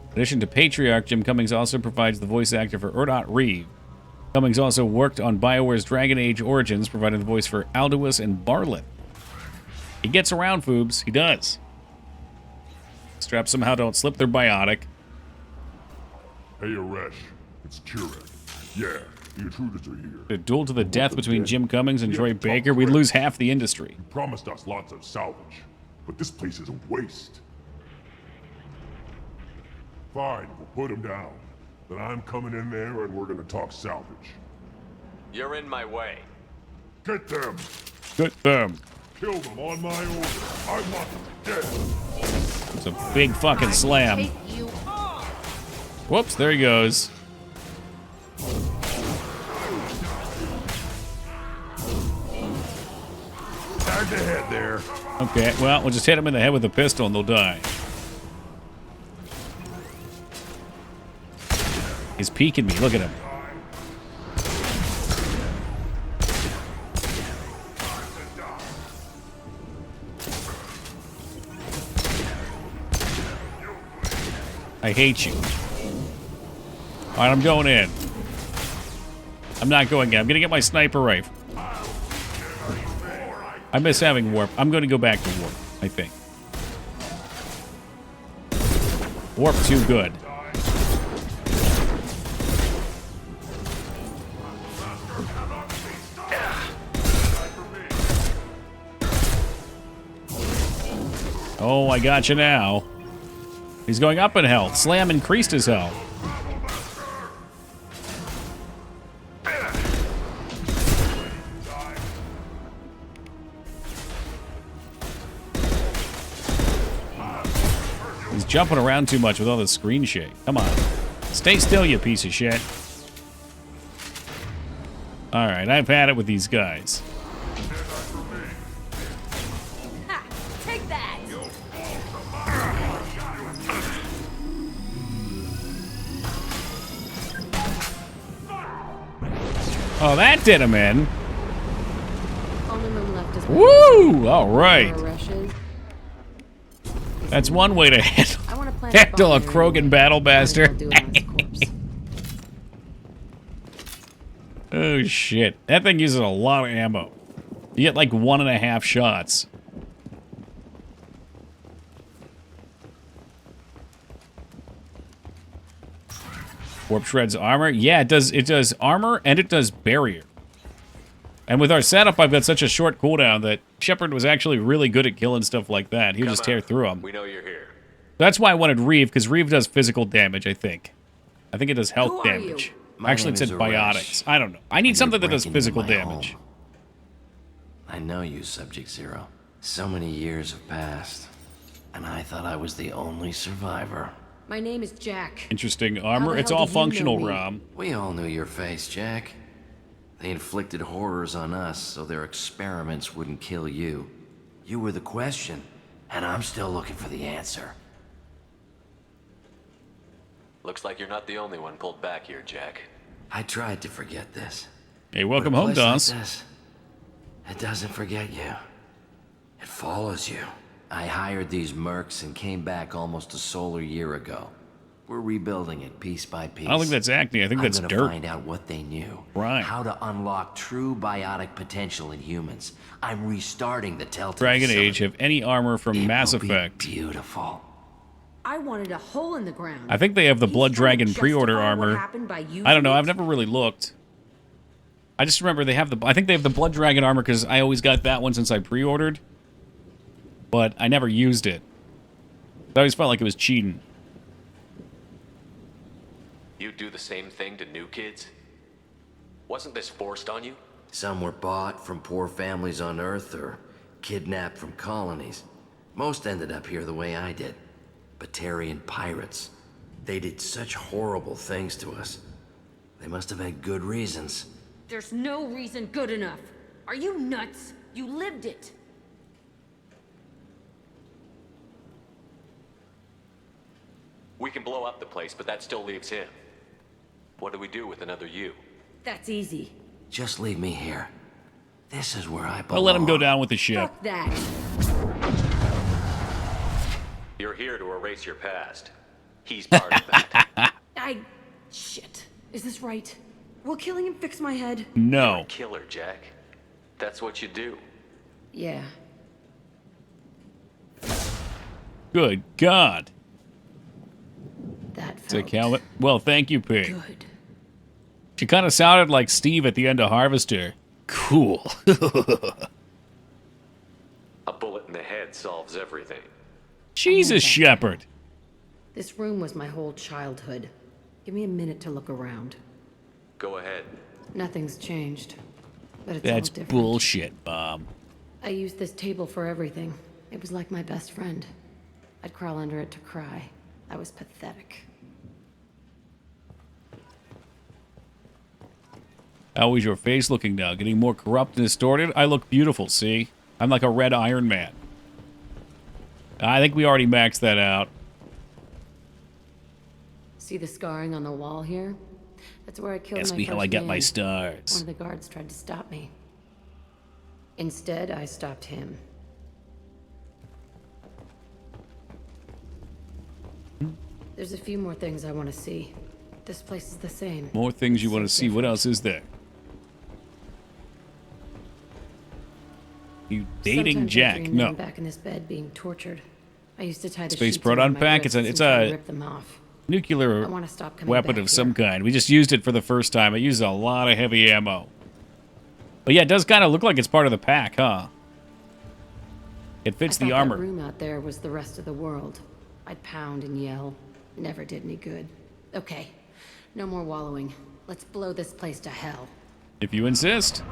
S1: In addition to Patriarch, Jim Cummings also provides the voice actor for Erdot Reeve. Cummings also worked on BioWare's Dragon Age Origins, providing the voice for Alduus and Barlet. He gets around, Foobs. He does. Straps somehow don't slip their biotic.
S16: Hey, Aresh. It's Chirek. Yeah, the intruders are here.
S1: A duel to the death between Jim Cummings and Troy Baker, we'd lose half the industry.
S16: You promised us lots of salvage, but this place is a waste. Fine, we'll put him down. Then I'm coming in there and we're gonna talk salvage.
S4: You're in my way.
S16: Get them!
S1: Get them!
S16: Kill them on my order. I want them dead.
S1: It's a big fucking slam. Whoops, there he goes.
S16: Tag the head there.
S1: Okay, well, we'll just hit him in the head with a pistol and they'll die. He's peeking me. Look at him. I hate you. All right, I'm going in. I'm not going in. I'm going to get my sniper rifle. I miss having warp. I'm going to go back to warp, I think. Warp too good. Oh, I got you now. He's going up in health. Slam increased his health. He's jumping around too much with all the screen shake. Come on. Stay still, you piece of shit. Alright, I've had it with these guys.
S2: Take that!
S1: Oh, that did him in.
S2: Only room left is
S1: Woo! All right.
S2: Rushes.
S1: That's one way to handle a Krogan battle master. Oh, shit. That thing uses a lot of ammo. You get like 1.5 shots. Warp shreds armor. Yeah, it does. It does armor and it does barrier. And with our setup, I've got such a short cooldown that Shepard was actually really good at killing stuff like that. He would just tear through them.
S4: We know you're here.
S1: That's why I wanted Reeve, because Reeve does physical damage, I think. I think it does health damage. Actually, it said biotics. I don't know. I need something that does physical damage.
S15: Home. I know you, Subject Zero. So many years have passed, and I thought I was the only survivor.
S2: My name is Jack.
S1: Interesting armor. It's all functional, Rom.
S15: We all knew your face, Jack. They inflicted horrors on us so their experiments wouldn't kill you. You were the question, and I'm still looking for the answer.
S4: Looks like you're not the only one pulled back here, Jack.
S15: I tried to forget this.
S1: Hey, welcome
S15: But a
S1: home,
S15: place like
S1: Dawes.
S15: this, it doesn't forget you. It follows you. I hired these mercs and came back almost a solar year ago. We're rebuilding it piece by piece.
S1: I don't think that's acne. I think that's
S15: I'm
S1: dirt.
S15: gonna find out what they knew.
S1: Right.
S15: How to unlock true biotic potential in humans. I'm restarting the Telltale
S1: Dragon
S15: facility.
S1: Age have any armor from Mass Effect.
S15: Beautiful.
S2: I wanted a hole in the ground.
S1: I think they have the Blood Dragon pre-order
S2: justify what
S1: armor.
S2: happened by using
S1: I don't know.
S2: it?
S1: I've never really looked. I just remember they have the. I think they have the Blood Dragon armor because I always got that one since I pre-ordered. But I never used it. I always felt like it was cheating.
S4: You do the same thing to new kids? Wasn't this forced on you?
S15: Some were bought from poor families on Earth or kidnapped from colonies. Most ended up here the way I did. Batarian pirates. They did such horrible things to us. They must have had good reasons.
S2: There's no reason good enough. Are you nuts? You lived it.
S4: We can blow up the place, but that still leaves him. What do we do with another you?
S2: That's easy.
S15: Just leave me here. This is where I belong.
S1: I'll let him go down with the ship.
S2: Fuck that.
S4: You're here to erase your past. He's part of that.
S2: Shit. Is this right? Will killing him fix my head?
S1: No.
S4: Killer, Jack. That's what you do.
S2: Yeah.
S1: Good God.
S2: That
S1: Sick helmet. Well, thank you, Pig. Good. She kind of sounded like Steve at the end of Harvester. Cool.
S4: A bullet in the head solves everything.
S1: Jesus, Shepard.
S2: This room was my whole childhood. Give me a minute to look around.
S4: Go ahead.
S2: Nothing's changed, but it's
S1: That's
S2: all different.
S1: bullshit, Bob.
S2: I used this table for everything. It was like my best friend. I'd crawl under it to cry. I was pathetic.
S1: How is your face looking now? Getting more corrupt and distorted? I look beautiful, see? I'm like a red Iron Man. I think we already maxed that out.
S2: See the scarring on the wall here? That's where I killed
S1: Ask
S2: my
S1: me
S2: first
S1: how I got my
S2: man.
S1: stars.
S2: One of the guards tried to stop me. Instead, I stopped him. There's a few more things I want to see. This place is the same.
S1: More things you want to see. What else is there? You dating
S2: Sometimes I
S1: Jack?
S2: dream that
S1: No.
S2: I'm back in this bed being tortured. I used to tie the
S1: Space
S2: sheets around
S1: proton
S2: my
S1: pack.
S2: wrists
S1: It's
S2: and try to
S1: a
S2: rip them off.
S1: nuclear
S2: I wanna stop coming
S1: weapon
S2: back
S1: of some
S2: here.
S1: kind. We just used it for the first time. It used a lot of heavy ammo. But yeah, it does kind of look like it's part of the pack, huh? It fits
S2: I
S1: the
S2: thought
S1: armor.
S2: That room out there was the rest of the world. I'd pound and yell. Never did any good. Okay, no more wallowing. Let's blow this place to hell.
S1: If you insist.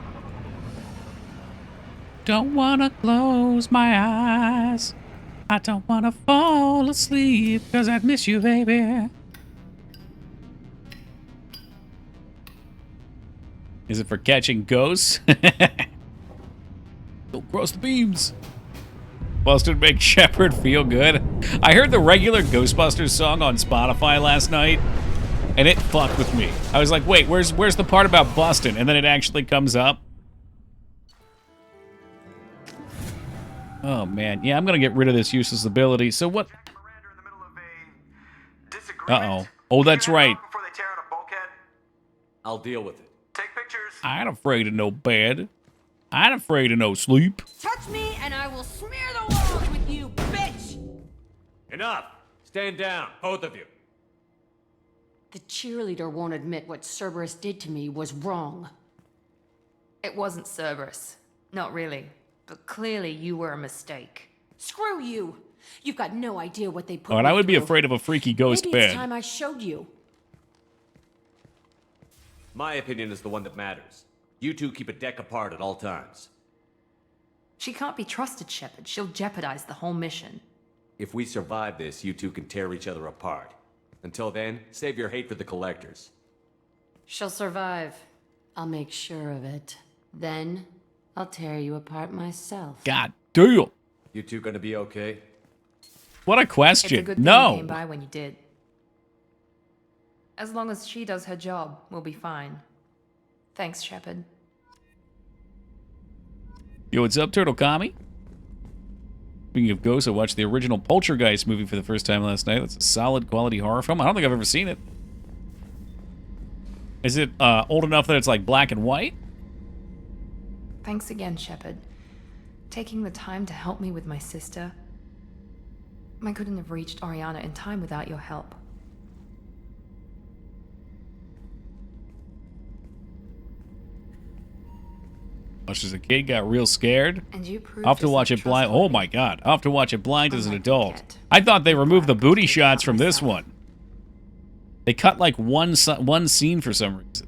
S1: Don't wanna close my eyes. I don't wanna fall asleep, 'cause I'd miss you, baby. Is it for catching ghosts? Don't cross the beams. Busted make Shepard feel good. I heard the regular Ghostbusters song on Spotify last night, and it fucked with me. I was like, wait, where's the part about busting? And then it actually comes up. Oh, man. Yeah, I'm going to get rid of this useless ability. So what? Uh-oh. Oh, that's right.
S4: I'll deal with it.
S1: I ain't afraid of no bed. I ain't afraid of no sleep.
S2: Touch me and I will smear the walls with you, bitch!
S4: Enough! Stand down, both of you.
S2: The cheerleader won't admit what Cerberus did to me was wrong.
S8: It wasn't Cerberus. Not really. But clearly you were a mistake.
S2: Screw you! You've got no idea what they put
S1: Oh, and I
S2: me
S1: would be
S2: through.
S1: afraid of a freaky ghost
S2: Maybe it's
S1: bed.
S2: time I showed you.
S4: My opinion is the one that matters. You two keep a deck apart at all times.
S8: She can't be trusted, Shepard. She'll jeopardize the whole mission.
S4: If we survive this, you two can tear each other apart. Until then, save your hate for the collectors.
S2: She'll survive. I'll make sure of it. Then, I'll tear you apart myself.
S1: God damn.
S4: You two gonna be okay?
S1: What a
S8: It's a
S1: question.
S8: good thing
S1: No.
S8: you came by when you did. As long as she does her job, we'll be fine. Thanks, Shepard.
S1: Yo, what's up, Turtle Kami? Speaking of ghosts, I watched the original Poltergeist movie for the first time last night. That's a solid quality horror film. I don't think I've ever seen it. Is it old enough that it's like black and white?
S8: Thanks again, Shepard. Taking the time to help me with my sister. I couldn't have reached Oriana in time without your help.
S1: Watched as a kid, got real scared.
S8: And you proved
S1: I'll have to watch it blind. Oh my god. I'll have to watch it blind as an adult. I thought they removed the booty shots from this one. They cut like one scene for some reason.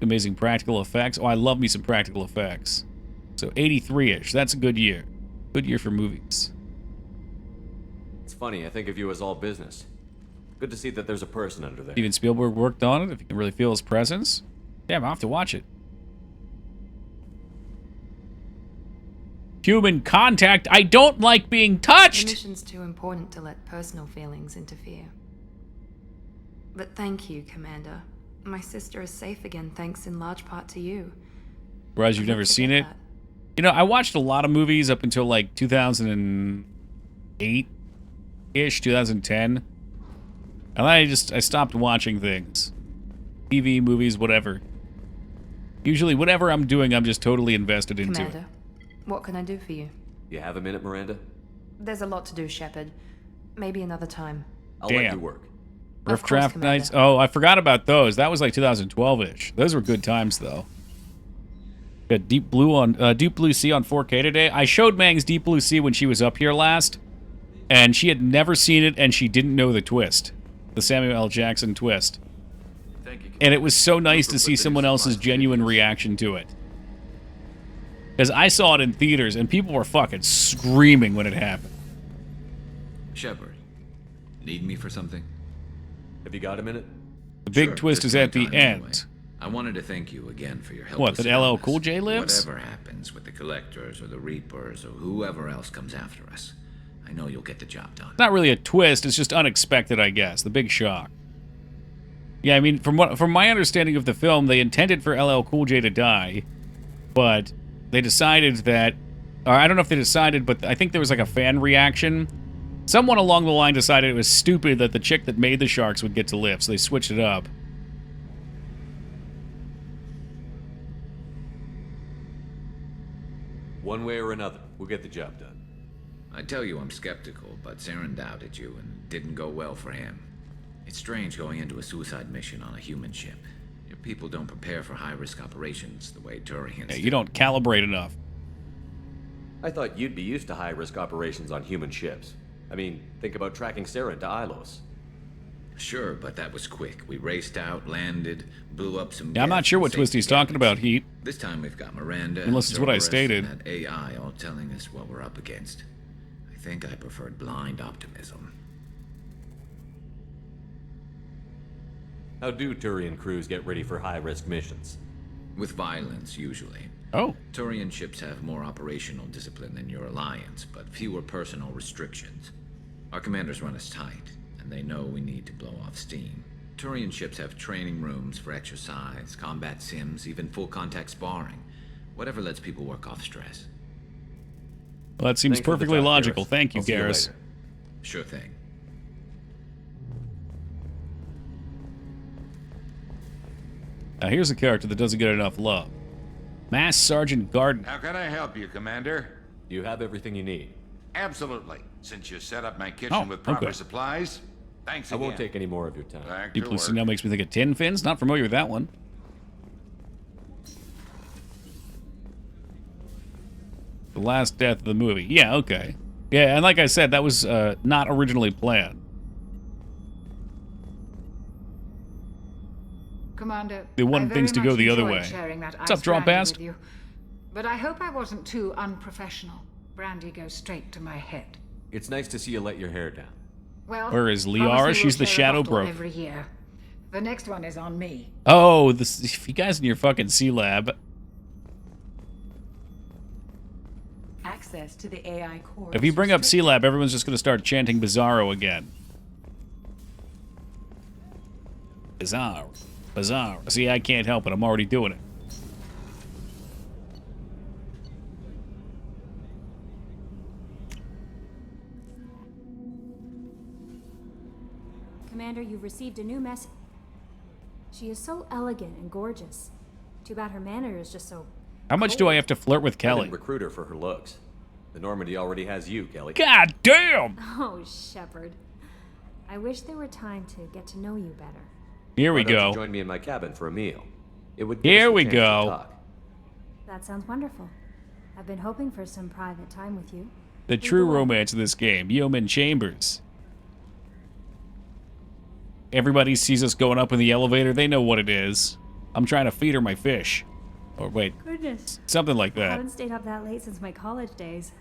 S1: Amazing practical effects. Oh, I love me some practical effects. So 83-ish. That's a good year. Good year for movies.
S4: It's funny, I think of you as all business. Good to see that there's a person under there.
S1: Steven Spielberg worked on it, if you can really feel his presence. Damn, I'll have to watch it. Human contact. I don't like being
S8: The
S1: touched.
S8: mission's too important to let personal feelings interfere. But thank you, Commander. My sister is safe again thanks in large part to you.
S1: Whereas you've never seen it. You know, I watched a lot of movies up until like 2008-ish, 2010. And I stopped watching things. TV, movies, whatever. Usually whatever I'm doing, I'm just totally invested into it.
S8: Commander, what can I do for you?
S4: You have a minute, Miranda?
S8: There's a lot to do, Shepard. Maybe another time.
S7: I'll let
S1: Damn.
S7: you work.
S1: Rift Draft Nights. Oh, I forgot about those. That was like 2012-ish. Those were good times, though. Got Deep Blue Sea on 4K today. I showed Mangs Deep Blue Sea when she was up here last, and she had never seen it, and she didn't know the twist, the Samuel L. Jackson twist. And it was so nice to see someone else's genuine reaction to it. Because I saw it in theaters, and people were fucking screaming when it happened.
S22: Shepard, need me for something?
S4: Have you got a minute?
S1: The big
S22: Sure,
S1: twist
S22: just
S1: is
S22: my
S1: at the
S22: time
S1: end.
S22: anyway. I wanted to thank you again for your help.
S1: What, that LL Cool J lives?
S22: Whatever happens with the Collectors or the Reapers or whoever else comes after us, I know you'll get the job done.
S1: It's not really a twist, it's just unexpected, I guess. The big shock. Yeah, I mean, from my understanding of the film, they intended for LL Cool J to die, but they decided that, or I don't know if they decided, but I think there was like a fan reaction. Someone along the line decided it was stupid that the chick that made the sharks would get to live, so they switched it up.
S4: One way or another, we'll get the job done.
S22: I tell you I'm skeptical, but Saren doubted you and it didn't go well for him. It's strange going into a suicide mission on a human ship. Your people don't prepare for high-risk operations the way Turians
S1: Yeah, you don't calibrate enough.
S4: I thought you'd be used to high-risk operations on human ships. I mean, think about tracking Saren to Ilos.
S22: Sure, but that was quick. We raced out, landed, blew up some...
S1: Yeah, I'm not sure what twist he's talking about, Heat.
S22: This time we've got Miranda,
S1: Unless it's what I
S22: Cerberus,
S1: stated.
S22: and that AI all telling us what we're up against. I think I preferred blind optimism.
S4: How do Turian crews get ready for high-risk missions?
S22: With violence, usually.
S1: Oh.
S22: Turian ships have more operational discipline than your alliance, but fewer personal restrictions. Our commanders run us tight, and they know we need to blow off steam. Turian ships have training rooms for exercise, combat sims, even full-contact sparring. Whatever lets people work off stress.
S1: Well, that seems
S4: Thanks for the
S1: perfectly
S4: talk,
S1: logical.
S4: Garrus.
S1: Thank you,
S4: I'll see you
S1: Garrus.
S4: later.
S22: Sure thing.
S1: Now, here's a character that doesn't get enough love. Master Sergeant Garden.
S23: How can I help you, Commander?
S4: You have everything you need.
S23: Absolutely. Since you set up my kitchen
S1: Oh,
S23: with proper
S1: okay.
S23: supplies, thanks
S4: I
S23: again.
S4: won't take any more of your time.
S23: Back
S1: Deep
S23: to
S1: Blue Sea
S23: work.
S1: now makes me think of Tin Fins. Not familiar with that one. The last death of the movie. Yeah, okay. Yeah, and like I said, that was not originally planned.
S24: Commander,
S1: They wanted
S24: I
S1: things to
S24: very
S1: go
S24: much
S1: the other
S24: enjoyed
S1: way.
S24: sharing that
S1: What's up,
S24: ice
S1: Drawn
S24: brandy
S1: Past?
S24: with you. But I hope I wasn't too unprofessional. Brandy goes straight to my head.
S4: It's nice to see you let your hair down.
S24: Well,
S1: Where is
S24: promise
S1: Liara?
S24: we will
S1: She's the
S24: share a
S1: Shadow
S24: bottle
S1: Broker.
S24: every year. The next one is on me.
S1: Oh, this, you guys in your fucking C-Lab.
S5: Access to the AI core.
S1: If you bring up C-Lab, everyone's just going to start chanting Bizarro again. Bizarro. Bizarro. See, I can't help it. I'm already doing it.
S10: Commander, you've received a new message. She is so elegant and gorgeous. Too bad her manner is just so...
S1: How much do I have to flirt with
S4: I
S1: Kelly?
S4: didn't recruit her for her looks. The Normandy already has you, Kelly.
S1: God damn!
S10: Oh, Shepard. I wish there were time to get to know you better.
S1: Here we
S4: Why don't
S1: go.
S4: you join me in my cabin for a meal. It would give
S1: Here
S4: us the
S1: we
S4: chance to
S1: go.
S4: talk.
S10: That sounds wonderful. I've been hoping for some private time with you.
S1: The true romance of this game, Yeoman Chambers. Everybody sees us going up in the elevator. They know what it is. I'm trying to feed her my fish. Or wait,
S10: Goodness.
S1: something like
S10: I
S1: that.
S10: haven't stayed up that late since my college days.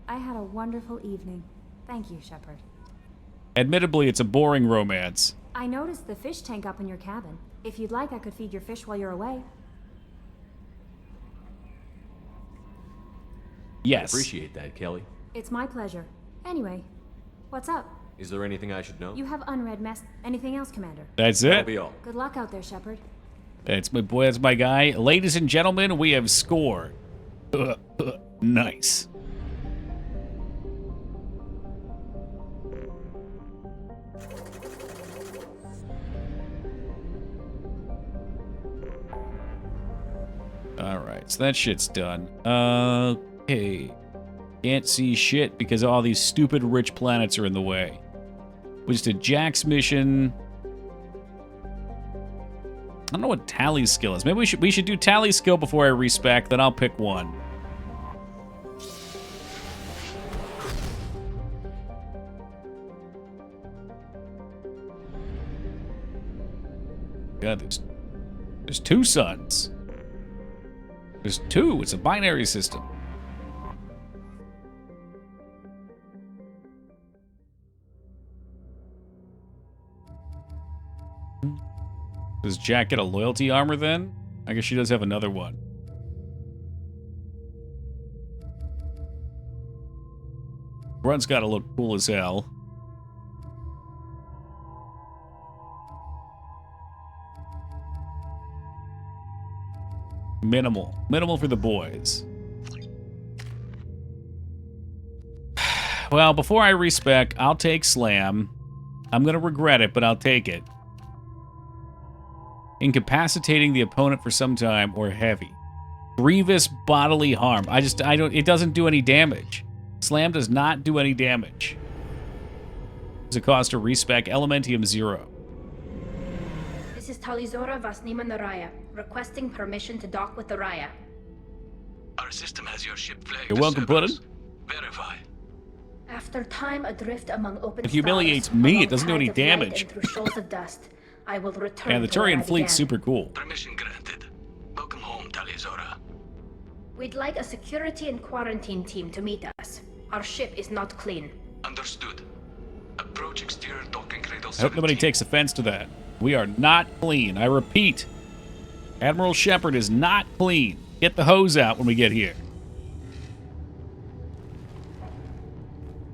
S10: I had a wonderful evening. Thank you, Shepard.
S1: Admittedly, it's a boring romance.
S10: I noticed the fish tank up in your cabin. If you'd like, I could feed your fish while you're away.
S1: Yes.
S4: I appreciate that, Kelly.
S10: It's my pleasure. Anyway, what's up?
S4: Is there anything I should know?
S10: You have unread mess. Anything else, Commander?
S1: That's
S4: That'll
S1: it.
S4: be all.
S10: Good luck out there, Shepard.
S1: That's my boy. That's my guy. Ladies and gentlemen, we have score. Nice. All right, so that shit's done. Okay. Can't see shit because all these stupid rich planets are in the way. We just did Jack's mission. I don't know what Tally's skill is. Maybe we should do Tally's skill before I respec, then I'll pick one. God, there's two suns. There's two. It's a binary system. Does Jack get a loyalty armor then? I guess she does have another one. Grunt's gotta look cool as hell. Minimal. Minimal for the boys. Well, before I respec, I'll take Slam. I'm gonna regret it, but I'll take it. Incapacitating the opponent for some time or heavy. Grievous bodily harm. It doesn't do any damage. Slam does not do any damage. Does it cost a respec? Elementium 0.
S7: This is Talizora Vasnima Naraya, requesting permission to dock with the Raya.
S17: Our system has your ship flagged.
S1: You're welcome, Puddin.
S17: Verify.
S7: After time adrift among open
S1: It humiliates
S7: stars,
S1: me.
S7: along
S1: It doesn't do any
S7: paths of light
S1: damage.
S7: and through shoals of dust, I will return
S1: Yeah, the
S7: to where I
S1: Turian fleet's
S7: began.
S1: super cool.
S17: Permission granted. Welcome home, Talizora.
S7: We'd like a security and quarantine team to meet us. Our ship is not clean.
S17: Understood. Approach exterior docking cradle.
S1: I hope nobody takes offense to that. We are not clean. I repeat. Admiral Shepard is not clean. Get the hose out when we get here.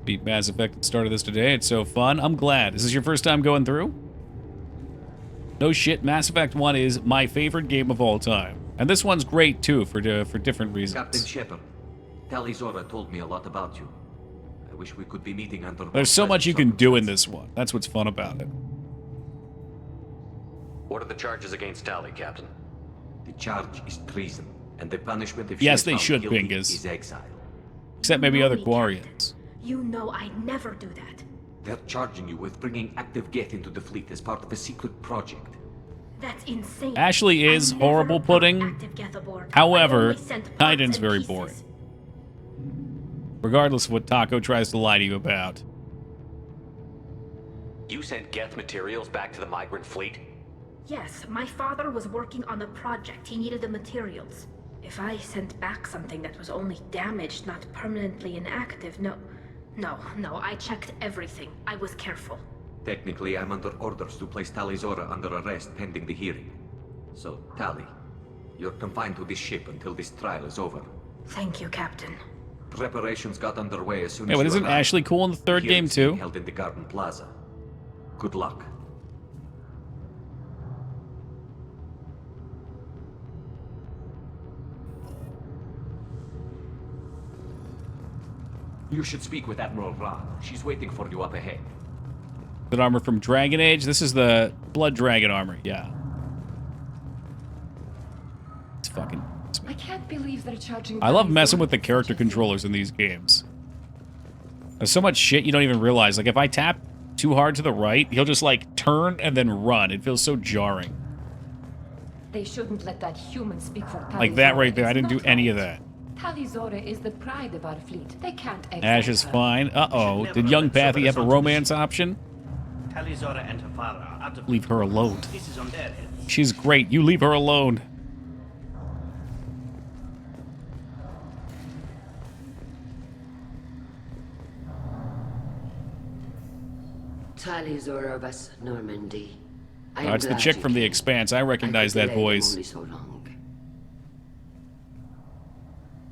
S1: Beat Mass Effect at the start of this today. It's so fun. I'm glad. Is this your first time going through? No shit, Mass Effect 1 is my favorite game of all time. And this one's great, too, for different reasons.
S9: Captain Shepard, Talizora told me a lot about you. I wish we could be meeting under...
S1: There's so much you can do in this one. That's what's fun about it.
S4: What are the charges against Tali, Captain?
S9: The charge is treason, and the punishment if
S1: Yes,
S9: she
S1: they
S9: is found
S1: should,
S9: guilty
S1: Bingus.
S9: is exile.
S1: Except maybe other Quarians.
S7: You know I never do that.
S9: They're charging you with bringing active Geth into the fleet as part of a secret project.
S7: That's insane.
S1: Ashley is horrible pudding. However, Titan's very boring. Regardless of what Taco tries to lie to you about.
S4: You sent Geth materials back to the migrant fleet?
S7: Yes, my father was working on a project. He needed the materials. If I sent back something that was only damaged, not permanently inactive, no, I checked everything. I was careful.
S9: Technically, I'm under orders to place Talizora under arrest pending the hearing. So, Tali, you're confined to this ship until this trial is over.
S7: Thank you, Captain.
S9: Preparations got underway as soon
S1: Yeah,
S9: as
S1: but
S9: you
S1: isn't
S9: arrived.
S1: Ashley cool in the third game
S9: Hearing's being
S1: too?
S9: held in the Garden Plaza. Good luck. You should speak with Admiral Ra. She's waiting for you up ahead.
S1: That armor from Dragon Age? This is the Blood Dragon armor, yeah. It's fucking...
S8: I can't believe they're charging.
S1: I love messing with the character controllers in these games. There's so much shit you don't even realize. Like, if I tap too hard to the right, he'll just, like, turn and then run. It feels so jarring.
S8: They shouldn't let that human speak for Talizora.
S1: Like that right there. I
S8: It's
S1: didn't do
S8: not
S1: any of
S8: right.
S1: that.
S8: Talizora is the pride of our fleet. They can't exile
S1: Ash is
S8: her.
S1: fine. Uh-oh. Did young Pathy have a romance option?
S11: Talizora and her father are out of...
S1: Leave her alone.
S11: This is on their head.
S1: She's great. You leave her alone.
S13: Talizora Vas Normandy. I
S1: Oh,
S13: am
S1: it's the
S13: glad
S1: chick
S13: you
S1: from The
S13: came.
S1: Expanse. I recognize
S13: I
S1: that
S13: could delay them
S1: voice.
S13: only so long.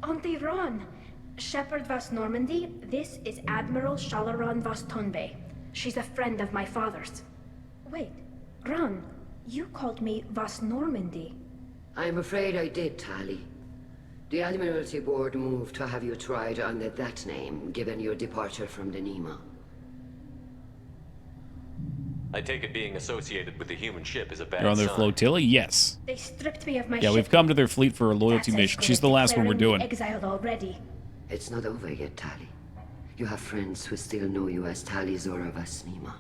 S7: Auntie Ron, Shepard Vas Normandy, this is Admiral Shalaran Vas Tonbe. She's a friend of my father's. Wait, Ron, you called me Vas Normandy.
S13: I'm afraid I did, Tali. The Admiralty Board moved to have you tried under that name, given your departure from the Nima.
S4: I take it being associated with the human ship is a bad
S1: They're on their
S4: sign.
S1: flotilla? Yes.
S7: They stripped me of my
S1: Yeah,
S7: ship.
S1: we've come to their fleet for a loyalty
S7: That's as
S1: mission.
S7: good
S1: She's
S7: as
S1: the last one we're
S7: declaring me
S1: doing.
S7: exiled already.
S13: It's not over yet, Tali. You have friends who still know you as Talizora Vas Nima.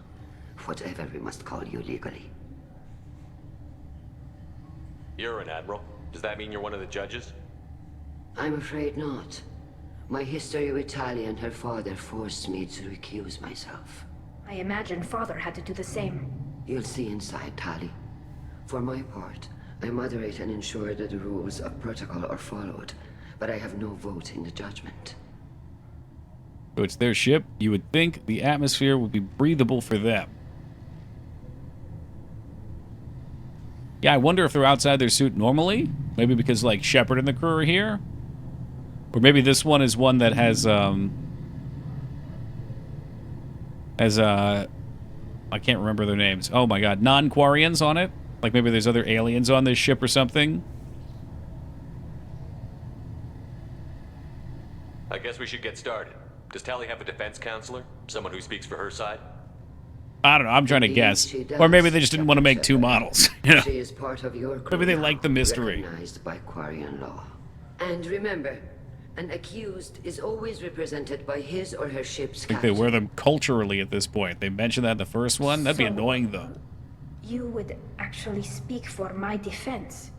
S13: whatever we must call you legally.
S4: You're an admiral. Does that mean you're one of the judges?
S13: I'm afraid not. My history with Tali and her father forced me to recuse myself.
S7: I imagine father had to do the same.
S13: You'll see inside, Tali. For my part, I moderate and ensure that the rules of protocol are followed, but I have no vote in the judgment.
S1: So it's their ship. You would think the atmosphere would be breathable for them. Yeah, I wonder if they're outside their suit normally. Maybe because, like, Shepard and the crew are here. Or maybe this one is one that has, I can't remember their names. Oh my god, non-Quarians on it? Like maybe there's other aliens on this ship or something?
S4: I guess we should get started. Does Tali have a defense counselor? Someone who speaks for her side?
S1: I don't know, I'm trying to guess. Or maybe they just didn't want to make two models. You know?
S13: She is part of your crew
S1: Maybe they
S13: now,
S1: like the mystery.
S13: recognized by Quarian law. And remember, an accused is always represented by his or her ship's
S1: I think they
S13: captain.
S1: wear them culturally at this point. They mentioned that in the first one. That'd be annoying, though.
S7: You would actually speak for my defense.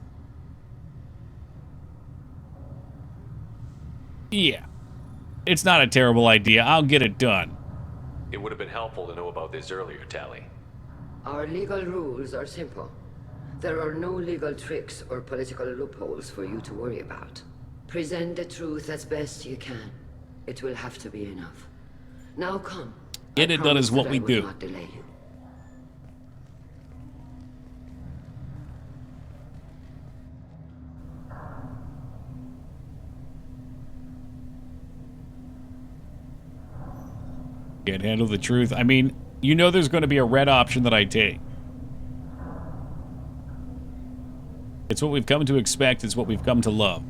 S1: Yeah. It's not a terrible idea. I'll get it done.
S4: It would have been helpful to know about this earlier, Tali.
S13: Our legal rules are simple. There are no legal tricks or political loopholes for you to worry about. Present the truth as best you can. It will have to be enough. Now come.
S1: Get it done is what we
S13: I will
S1: do.
S13: not delay you.
S1: Can't handle the truth. I mean, you know there's going to be a red option that I take. It's what we've come to expect. It's what we've come to love.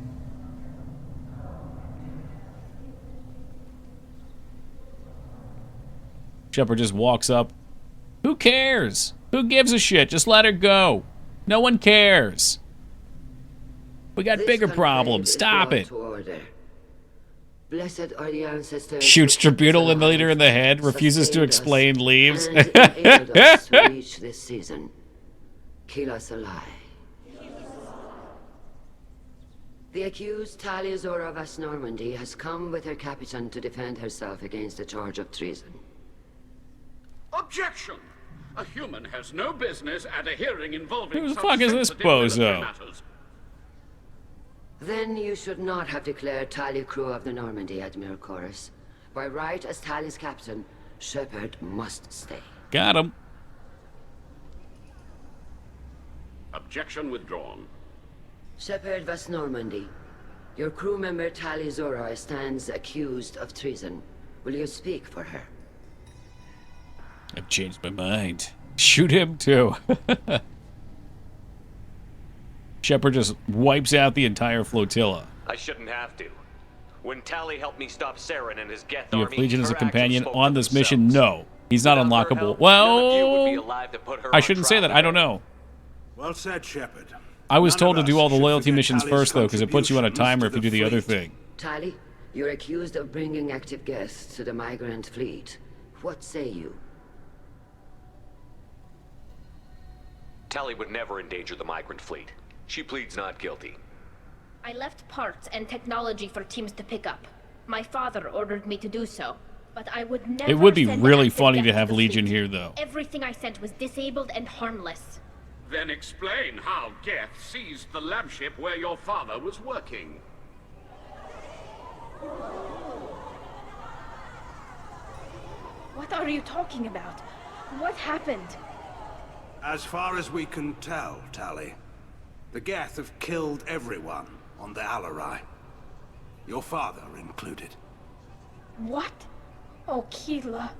S1: Shepard just walks up. Who cares? Who gives a shit? Just let her go. No one cares. We got bigger problems. Stop it.
S13: Blessed are the ancestors.
S1: Shoots Tribunal and the leader in the head. Refuses to explain. Leaves.
S13: And enabled us to reach this season. Kill us alive. The accused Tali Zora Vas Normandy has come with her captain to defend herself against the charge of treason.
S3: Objection! A human has no business at a hearing involving
S1: Who the
S3: such
S1: fuck is this
S3: sensitive military
S1: bozo?
S3: matters.
S13: Then you should not have declared Tali crew of the Normandy, Admiral Chorus. By right as Tali's captain, Shepard must stay.
S1: Got him.
S3: Objection withdrawn.
S13: Shepard Vas Normandy, your crew member Tali Zora stands accused of treason. Will you speak for her?
S1: I've changed my mind. Shoot him too. Shepard just wipes out the entire flotilla.
S4: I shouldn't have to. When Tali helped me stop Saren and his Geth
S1: You have
S4: army,
S1: Legion as a
S4: her
S1: companion
S4: actions spoke
S1: on
S4: for
S1: this mission?
S4: themselves.
S1: No. He's not
S4: Without her
S1: unlockable.
S4: help, none of you would be
S1: Well,
S4: alive to put her
S1: I
S4: on
S1: shouldn't say
S4: trial
S1: that. I don't know.
S14: Well said, Shepard.
S1: I was
S14: None
S1: told to
S14: of
S1: do
S14: us
S1: all the
S14: should
S1: loyalty
S14: forget
S1: missions
S14: Tali's
S1: first, though, because it puts you on a timer if you do the other
S14: fleet.
S1: thing.
S13: Tali, you're accused of bringing active guests to the migrant fleet. What say you?
S4: Tali would never endanger the migrant fleet. She pleads not guilty.
S7: I left parts and technology for teams to pick up. My father ordered me to do so, but I would never.
S1: It would be
S7: send
S1: really
S7: active
S1: funny to
S7: guests
S1: have
S7: the
S1: Legion
S7: fleet.
S1: here, though.
S7: Everything I sent was disabled and harmless.
S3: Then explain how Geth seized the lab ship where your father was working.
S7: What are you talking about? What happened?
S14: As far as we can tell, Tali, the Geth have killed everyone on the Alarai. Your father included.
S7: What? Oh, Keela.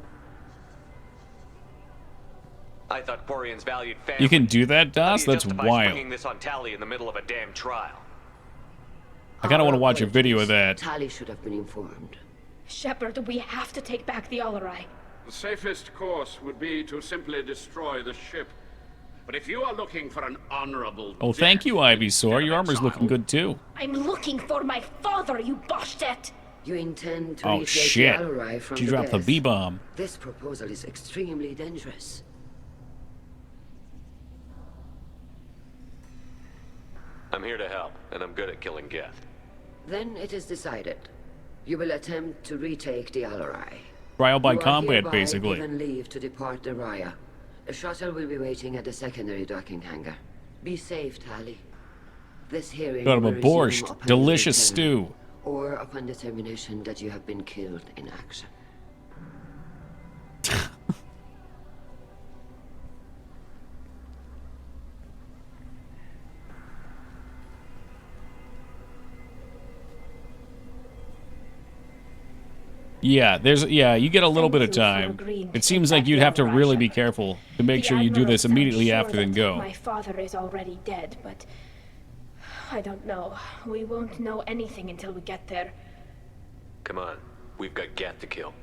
S4: I thought Quarians valued family.
S1: You can do that,
S4: How
S1: Das?
S4: do you
S1: That's
S4: justify
S1: wild.
S4: springing this on Tali in the middle of a damn trial?
S1: I kind of want to watch a video of that.
S13: Tali should have been informed.
S7: Shepard, we have to take back the Alarai.
S3: The safest course would be to simply destroy the ship. But if you are looking for an honorable
S1: Oh, thank you, Ivysaur. Your armor's looking good, too.
S7: I'm looking for my father, you Boshtet!
S13: You intend to
S1: Oh,
S13: recreate
S1: shit.
S13: the Alarai from
S1: She
S13: the
S1: dropped the
S13: Geth.
S1: B-bomb.
S13: This proposal is extremely dangerous.
S4: I'm here to help, and I'm good at killing Geth.
S13: Then it is decided. You will attempt to retake the Alarai.
S1: Trial by
S13: You are
S1: combat,
S13: hereby
S1: basically.
S13: given leave to depart the Raya. A shuttle will be waiting at the secondary docking hangar. Be safe, Tali. This hearing
S1: Got him a
S13: will resume
S1: borscht.
S13: upon
S1: Delicious
S13: return,
S1: stew.
S13: or upon determination that you have been killed in action.
S1: Yeah, you get a little bit of time. It seems like you'd have to really be careful to make sure you do this immediately after, then go.
S7: My father is already dead, but I don't know. We won't know anything until we get there.
S4: Come on, we've got Geth to kill.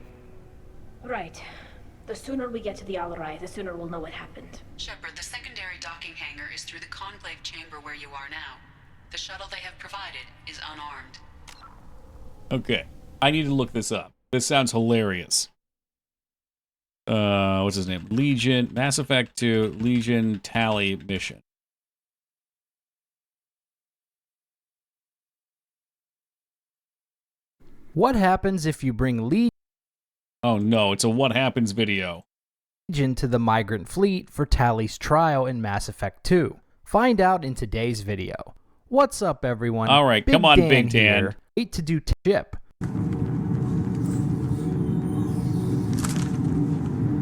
S7: Right. The sooner we get to the Alarai, the sooner we'll know what happened.
S5: Shepard, the secondary docking hangar is through the Conclave chamber where you are now. The shuttle they have provided is unarmed.
S1: Okay, I need to look this up. This sounds hilarious. What's his name? Legion, Mass Effect 2, Legion Tali mission.
S6: What happens if you bring Legion?
S1: Oh no, it's a what happens video.
S6: Legion to the migrant fleet for Tali's trial in Mass Effect 2. Find out in today's video. What's up, everyone?
S1: All right, come on, Big Dan.
S6: Here. Wait to do ship.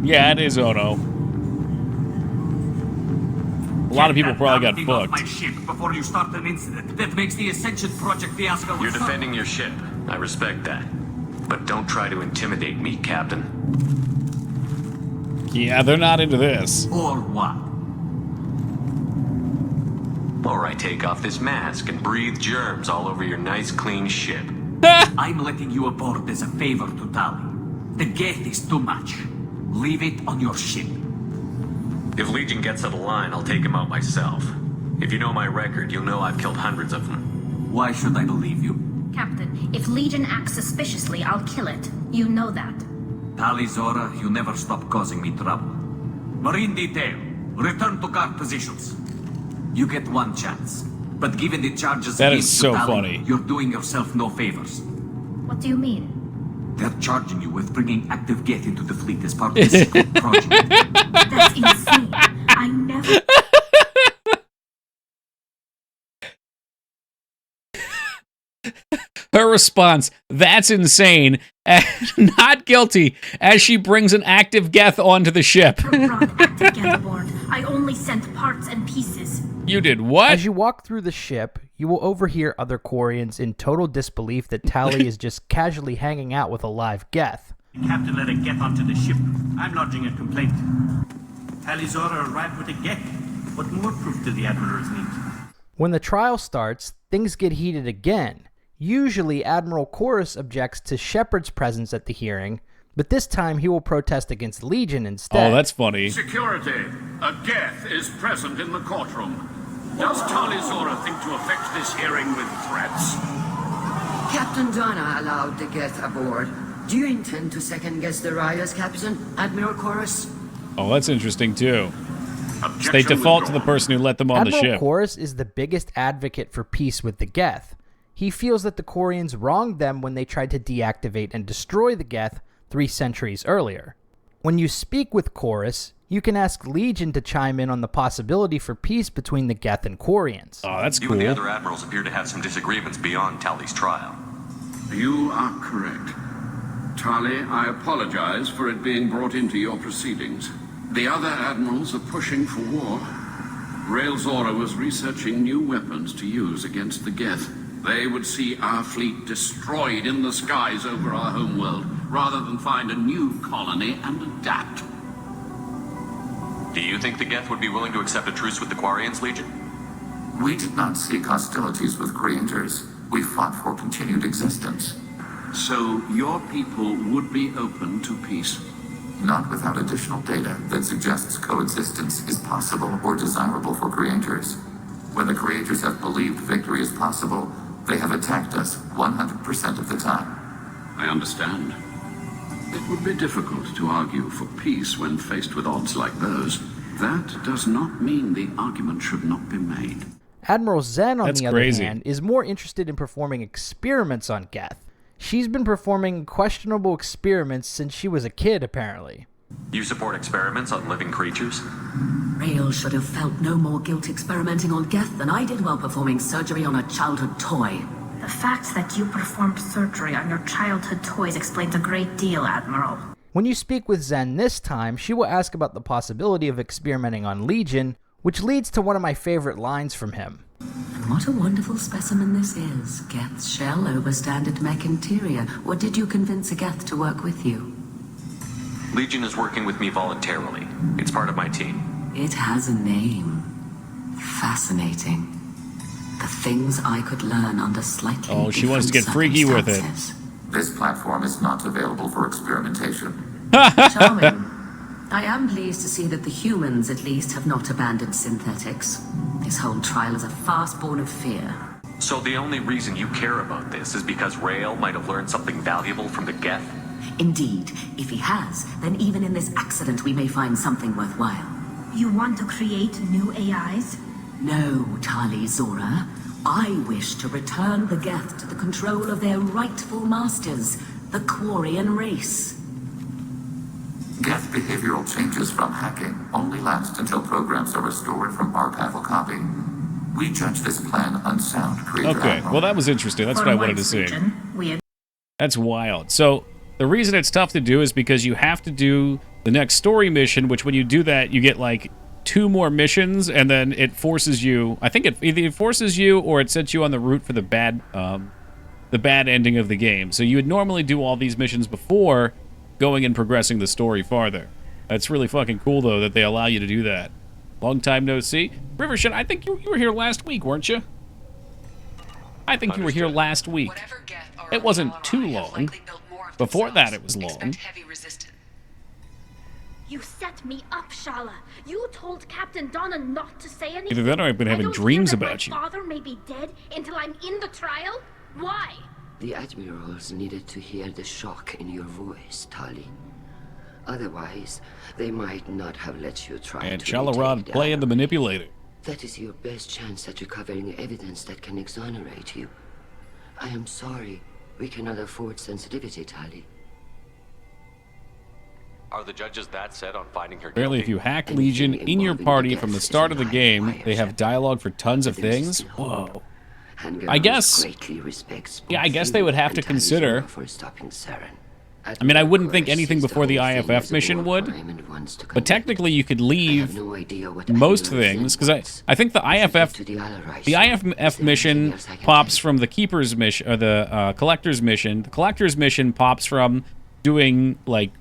S1: Yeah, it is Ono. A lot of people probably got booked.
S19: My ship before you start an incident that makes the Ascension project fiasco.
S4: You're defending your ship. I respect that. But don't try to intimidate me, Captain.
S1: Yeah, they're not into this.
S19: Or what?
S4: Or I take off this mask and breathe germs all over your nice, clean ship.
S19: I'm letting you aboard as a favor to Tali. The Geth is too much. Leave it on your ship.
S4: If Legion gets out of line, I'll take him out myself. If you know my record, you'll know I've killed hundreds of them.
S19: Why should I believe you?
S7: Captain, if Legion acts suspiciously, I'll kill it. You know that.
S19: Tali Zora, you never stop causing me trouble. Marine detail, return to guard positions. You get one chance. But given the charges
S1: that
S19: against
S1: is so
S19: Tali,
S1: funny.
S19: You're doing yourself no favors.
S7: What do you mean?
S19: They're charging you with bringing active Geth into the fleet as part of the secret project.
S7: That's insane. I never...
S1: Her response, that's insane, and not guilty, as she brings an active Geth onto the ship.
S7: active Geth aboard. I only sent parts and pieces.
S1: You did what?
S6: As you walk through the ship, you will overhear other Quarians in total disbelief that Tali is just casually hanging out with a live Geth.
S11: The captain let a Geth onto the ship. I'm lodging a complaint. Tali Zora arrived with a Geth. What more proof do the admirals need?
S6: When the trial starts, things get heated again. Usually, Admiral Chorus objects to Shepard's presence at the hearing, but this time he will protest against Legion instead.
S1: Oh, that's funny.
S3: Security. A Geth is present in the courtroom. Does Tali Zora think to affect this hearing with threats?
S13: Captain Donna allowed the Geth aboard. Do you intend to second-guess the Raya's captain, Admiral Chorus?
S1: Oh, that's interesting, too.
S3: Objection
S1: They default to
S3: withdrawn.
S1: the person who let them on
S6: Admiral
S1: the ship.
S6: Chorus is the biggest advocate for peace with the Geth. He feels that the Quarians wronged them when they tried to deactivate and destroy the Geth 3 centuries earlier. When you speak with Chorus, you can ask Legion to chime in on the possibility for peace between the Geth and Quarians.
S1: Oh, that's
S4: You and the other admirals appear to have some disagreements beyond Tali's trial.
S3: You are correct. Tali, I apologize for it being brought into your proceedings. The other admirals are pushing for war. Rael Zora was researching new weapons to use against the Geth. They would see our fleet destroyed in the skies over our homeworld, rather than find a new colony and adapt.
S4: Do you think the Geth would be willing to accept a truce with the Quarians, Legion?
S20: We did not seek hostilities with creators. We fought for continued existence.
S3: So your people would be open to peace?
S20: Not without additional data that suggests coexistence is possible or desirable for creators. When the creators have believed victory is possible, they have attacked us 100% of the time.
S3: I understand. It would be difficult to argue for peace when faced with odds like those. That does not mean the argument should not be made.
S6: Admiral Zen, on
S1: That's
S6: the other
S1: crazy.
S6: hand, is more interested in performing experiments on Geth. She's been performing questionable experiments since she was a kid, apparently.
S4: You support experiments on living creatures?
S12: Rael should have felt no more guilt experimenting on Geth than I did while performing surgery on a childhood toy.
S7: The fact that you performed surgery on your childhood toys explains a great deal, Admiral.
S6: When you speak with Zen this time, she will ask about the possibility of experimenting on Legion, which leads to one of my favorite lines from him.
S12: And what a wonderful specimen this is. Geth's shell over standard mech interior. Or did you convince a Geth to work with you?
S4: Legion is working with me voluntarily. It's part of my team.
S12: It has a name. Fascinating. The things I could learn under slightly
S1: Oh, she wants to get
S12: different
S1: freaky with it.
S12: circumstances.
S20: This platform is not available for experimentation.
S12: Charming. I am pleased to see that the humans, at least, have not abandoned synthetics. This whole trial is a farce born of fear.
S4: So the only reason you care about this is because Rael might have learned something valuable from the Geth?
S12: Indeed. If he has, then even in this accident we may find something worthwhile.
S7: You want to create new AIs?
S12: No, Tali Zora. I wish to return the Geth to the control of their rightful masters, the Quarian race.
S20: Geth behavioral changes from hacking only last until programs are restored from archival copy. We judge this plan unsound, Creator
S1: Okay,
S20: Admiral.
S1: well that was interesting. That's what I wanted to see. That's wild. So the reason it's tough to do is because you have to do the next story mission, which when you do that, you get like 2 more missions, and then it forces you. I think it either forces you or it sets you on the route for the bad ending of the game. So you would normally do all these missions before going and progressing the story farther. That's really fucking cool though that they allow you to do that. Long time no see. Rivershin, I think you were here last week, weren't you? I think you were here last week. It wasn't too long. Before that, it was long.
S7: You set me up, Shala. You told Captain Donna not to say anything.
S1: Either that or I've been having
S7: I don't
S1: dreams
S7: hear that
S1: about you.
S7: My father may be dead until I'm in the trial? Why?
S13: The admirals needed to hear the shock in your voice, Tali. Otherwise, they might not have let you try
S1: And
S13: to
S1: Shalarad
S13: retake the
S1: playing the manipulator.
S13: That is your best chance at recovering evidence that can exonerate you. I am sorry. We cannot afford sensitivity, Tali.
S4: Are the judges that set on finding her
S1: Apparently, if
S4: guilty?
S1: you hack Legion in your party from the start of the game, they have dialogue for tons of things. Whoa. I guess. Yeah, I guess they would have to consider. I mean, I wouldn't think anything before the IFF mission would, but technically you could leave most things, because I think the IFF mission pops from the Keeper's mission, or the Collector's mission. The Collector's mission pops from doing, like,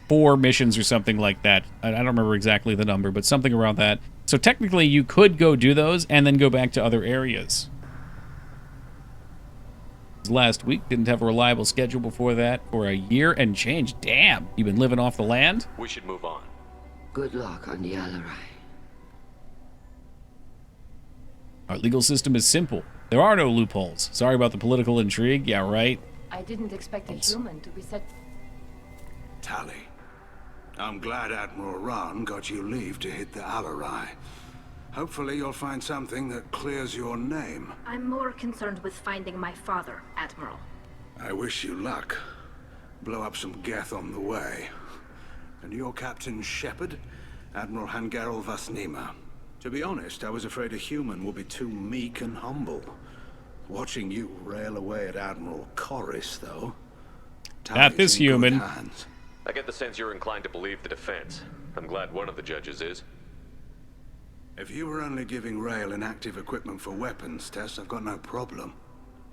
S1: 4 missions or something like that. I don't remember exactly the number, but something around that. So technically you could go do those and then go back to other areas. Last week, didn't have a reliable schedule before that for a year and change. Damn, you've been living off the land?
S4: We should move on.
S13: Good luck on the Alarai.
S1: Our legal system is simple. There are no loopholes. Sorry about the political intrigue. Yeah, right.
S8: I didn't expect a human to be set.
S14: Tali, I'm glad Admiral Ran got you leave to hit the Alarai. Hopefully you'll find something that clears your name.
S7: I'm more concerned with finding my father, Admiral.
S14: I wish you luck. Blow up some Geth on the way. And your Captain Shepard, Admiral Hangarel Vasnima. To be honest, I was afraid a human would be too meek and humble. Watching you rail away at Admiral Corris, though.
S1: Not this human.
S4: I get the sense you're inclined to believe the defense. I'm glad one of the judges is.
S14: If you were only giving Rael inactive equipment for weapons tests, I've got no problem.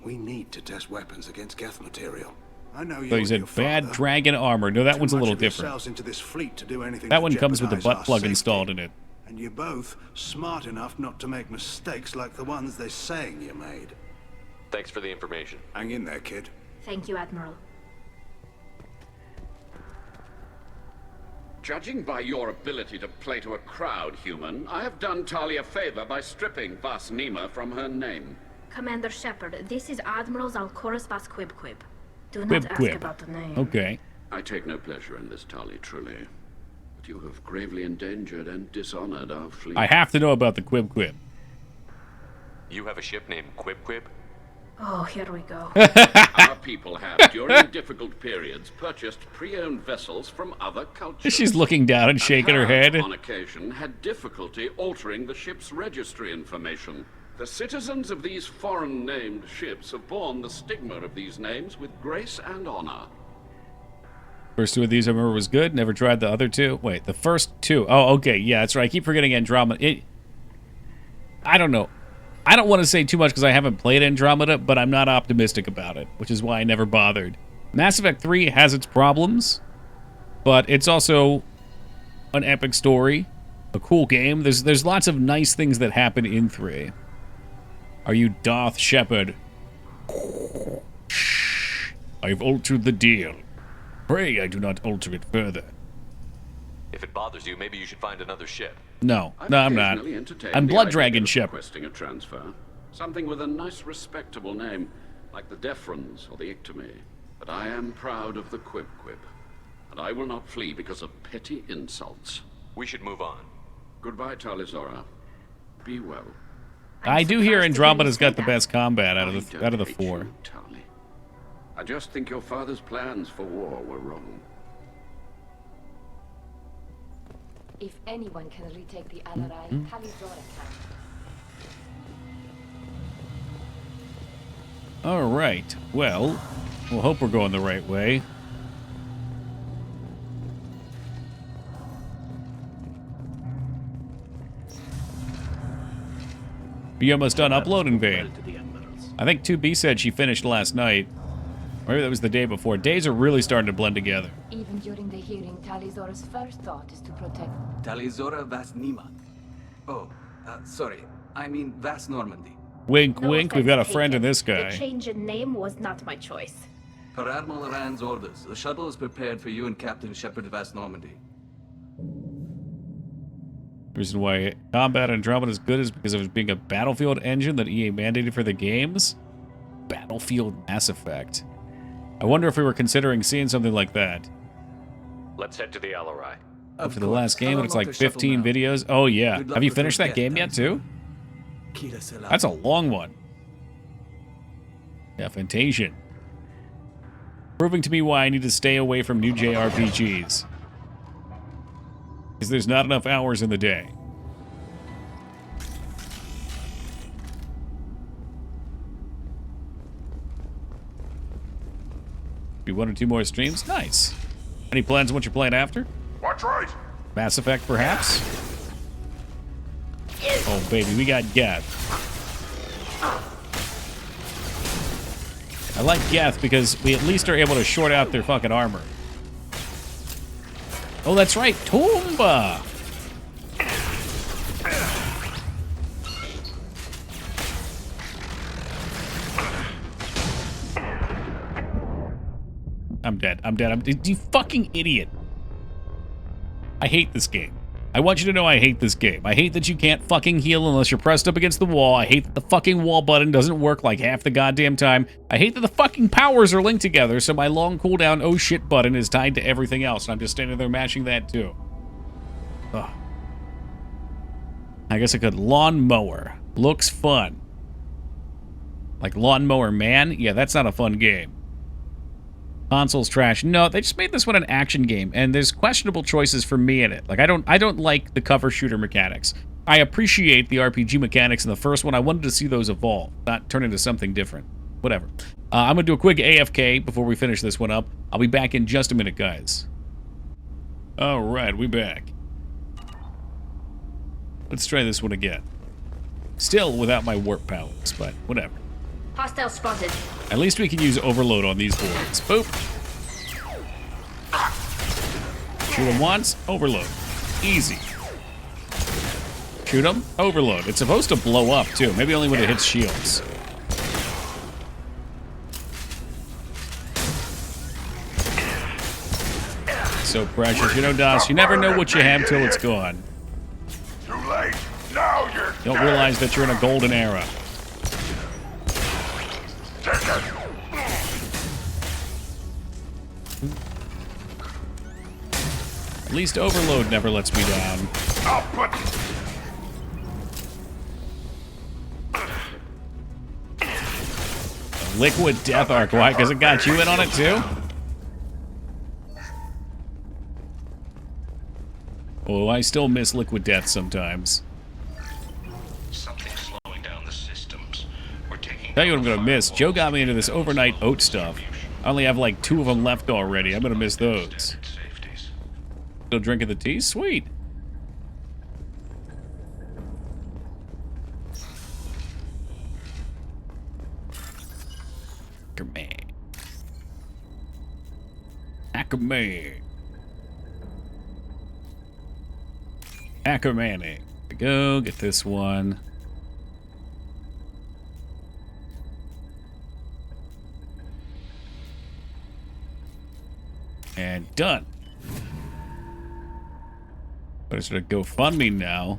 S14: We need to test weapons against Geth material. I know you.
S1: So you said bad dragon armor. No, that one's a little different.
S14: Into this fleet to do anything
S1: that
S14: to
S1: one comes with a
S14: jeopardize
S1: butt plug
S14: our
S1: installed
S14: safety.
S1: in it.
S14: And you're both smart enough not to make mistakes like the ones they're saying you made.
S4: Thanks for the information.
S14: Hang in there, kid.
S7: Thank you, Admiral.
S3: Judging by your ability to play to a crowd, human, I have done Tali a favor by stripping Vasnima from her name.
S7: Commander Shepard, this is Admiral Zalkoris Vasquibquib. Do not
S1: Quib
S7: ask
S1: quib.
S7: about the name.
S1: Okay.
S3: I take no pleasure in this, Tali, truly. But you have gravely endangered and dishonored our fleet.
S1: I have to know about the quib quib.
S4: You have a ship named Quib Quib?
S7: Oh, here we go.
S3: Our people have, during difficult periods, purchased pre-owned vessels from other cultures.
S1: She's looking down and shaking her head.
S3: On occasion, had difficulty altering the ship's registry information. The citizens of these foreign-named ships have borne the stigma of these names with grace and honor.
S1: First two of these I remember was good. Never tried the other two. Wait, the first two. Oh, okay. Yeah, that's right. I keep forgetting Andromeda. I don't know. I don't want to say too much because I haven't played Andromeda, but I'm not optimistic about it, which is why I never bothered. Mass Effect 3 has its problems, but it's also an epic story, a cool game. There's lots of nice things that happen in 3. Are you Darth Shepard? I've altered the deal. Pray I do not alter it further.
S4: If it bothers you, maybe you should find another ship.
S1: No, I'm not. I'm Blood Dragon Shepard.
S3: Requesting a transfer. Something with a nice, respectable name, like the Defrons or the Ictomy. But I am proud of the Quib Quib, and I will not flee because of petty insults.
S4: We should move on.
S3: Goodbye, Talizora. Be well.
S1: I do hear Andromeda's got the best combat out of the 4.
S3: Tali. I just think your father's plans for war were wrong.
S15: If anyone can retake the Alarai, Talizora can.
S1: All right. Well, we'll hope we're going the right way. You almost done uploading, Vane. I think 2B said she finished last night. Maybe that was the day before. Days are really starting to blend together.
S15: Even during the hearing, Talizora's first thought is to protect.
S16: Talizora Vasnima. Oh, sorry. I mean Vas Normandy.
S1: Wink, wink. We've got a friend in this guy.
S7: The change in name was not my choice.
S16: Per Admiral Rand's orders, the shuttle is prepared for you and Captain Shepard Vas Normandy.
S1: The reason why combat Andromeda is good is because of it being a Battlefield engine that EA mandated for the games. Battlefield Mass Effect. I wonder if we were considering seeing something like that.
S4: Let's head to the Alarai.
S1: After the last game, it's like 15 videos. Oh, yeah. Have you finished that game yet, too? That's a long one. Yeah, Fantasian. Proving to me why I need to stay away from new JRPGs. Because there's not enough hours in the day. Be 1 or 2 more streams? Nice. Any plans on what you're playing after?
S23: Watch right.
S1: Mass Effect, perhaps? Oh, baby, we got Geth. I like Geth because we at least are able to short out their fucking armor. Oh, that's right, Tomba! I'm dead. I'm dead. You fucking idiot. I hate this game. I want you to know I hate this game. I hate that you can't fucking heal unless you're pressed up against the wall. I hate that the fucking wall button doesn't work like half the goddamn time. I hate that the fucking powers are linked together, so my long cooldown oh shit button is tied to everything else, and I'm just standing there mashing that too. Ugh. I guess I could. Lawnmower. Looks fun. Like Lawnmower Man? Yeah, that's not a fun game. Console's trash. No, they just made this one an action game, and there's questionable choices for me in it. Like, I don't like the cover shooter mechanics. I appreciate the RPG mechanics in the first one. I wanted to see those evolve, not turn into something different. Whatever. I'm gonna do a quick AFK before we finish this one up. I'll be back in just a minute, guys. All right, we back. Let's try this one again. Still without my warp powers, but whatever.
S7: Hostile spotted.
S1: At least we can use overload on these boards. Boop. Shoot him once, overload. Easy. Shoot him, overload. It's supposed to blow up, too. Maybe only when it hits shields. So precious. You know, DOS, you never know what you have till it's gone.
S23: Too late. Now you're
S1: Don't realize that you're in a golden era. At least overload never lets me down. Liquid Death Arc. Why? Because it got you in on it too? Oh, I still miss Liquid Death sometimes.
S23: Something's slowing down the systems. We're taking.
S1: Tell you what I'm gonna miss. Joe got me into this overnight oat stuff. I only have like 2 of them left already. I'm gonna miss those. Still drinking the tea? Sweet. Ackerman. Ackerman. Ackerman. There we go. Get this one. And done. Better sort of GoFundMe now.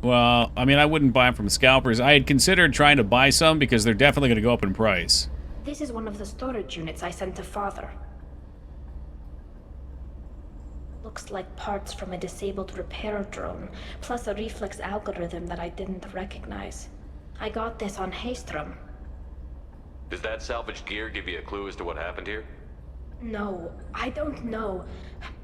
S1: Well, I mean, I wouldn't buy them from scalpers. I had considered trying to buy some because they're definitely going to go up in price.
S7: This is one of the storage units I sent to Father. Looks like parts from a disabled repair drone, plus a reflex algorithm that I didn't recognize. I got this on Haystrom.
S4: Does that salvaged gear give you a clue as to what happened here?
S7: No, I don't know.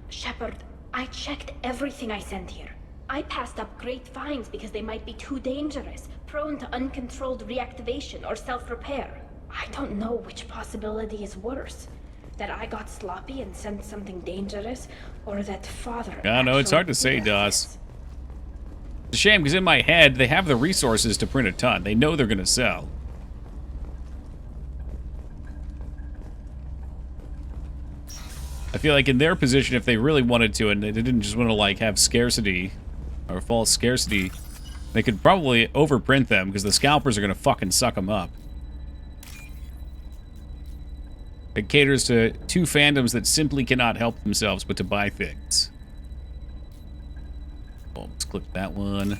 S7: Shepard, I checked everything I sent here. I passed up great finds because they might be too dangerous, prone to uncontrolled reactivation or self-repair. I don't know which possibility is worse. That I got sloppy and sent something dangerous, or that Father...
S1: I know, it's hard to say, Doss. It's a shame, because in my head, they have the resources to print a ton. They know they're going to sell. I feel like in their position, if they really wanted to, and they didn't just want to, like, have scarcity, or false scarcity, they could probably overprint them, because the scalpers are going to fucking suck them up. It caters to 2 fandoms that simply cannot help themselves but to buy things. Oh, let's click that one.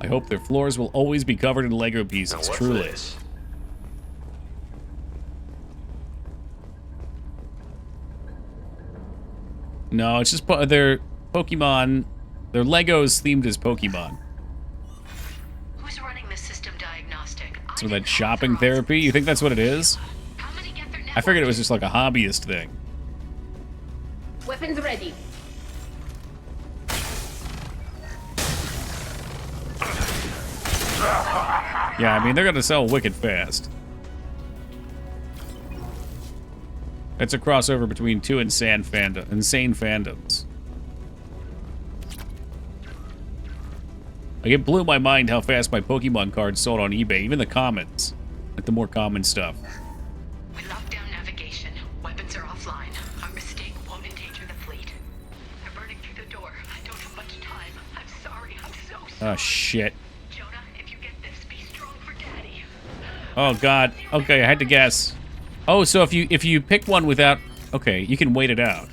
S1: I hope their floors will always be covered in Lego pieces,
S4: Now, what's
S1: truly.
S4: this?
S1: No, it's just their Pokemon. Their Legos themed as Pokemon.
S5: Who's running the system diagnostic?
S1: So that shopping therapy, you think that's what it is? I figured it was just like a hobbyist thing.
S7: Weapons ready.
S1: Yeah, I mean, they're gonna sell wicked fast. It's a crossover between 2 insane fandoms. Like, it blew my mind how fast my Pokemon cards sold on eBay, even the commons. Like the more common stuff.
S5: We locked down navigation. Weapons are offline. Our mistake won't endanger the fleet. They're burning through the door. I don't have much time. I'm sorry. I'm so sorry.
S1: Oh, shit.
S5: Jonah, if you get this, be strong for Daddy.
S1: Oh, God. Okay, I had to guess. Oh, so if you pick one without... Okay, you can wait it out.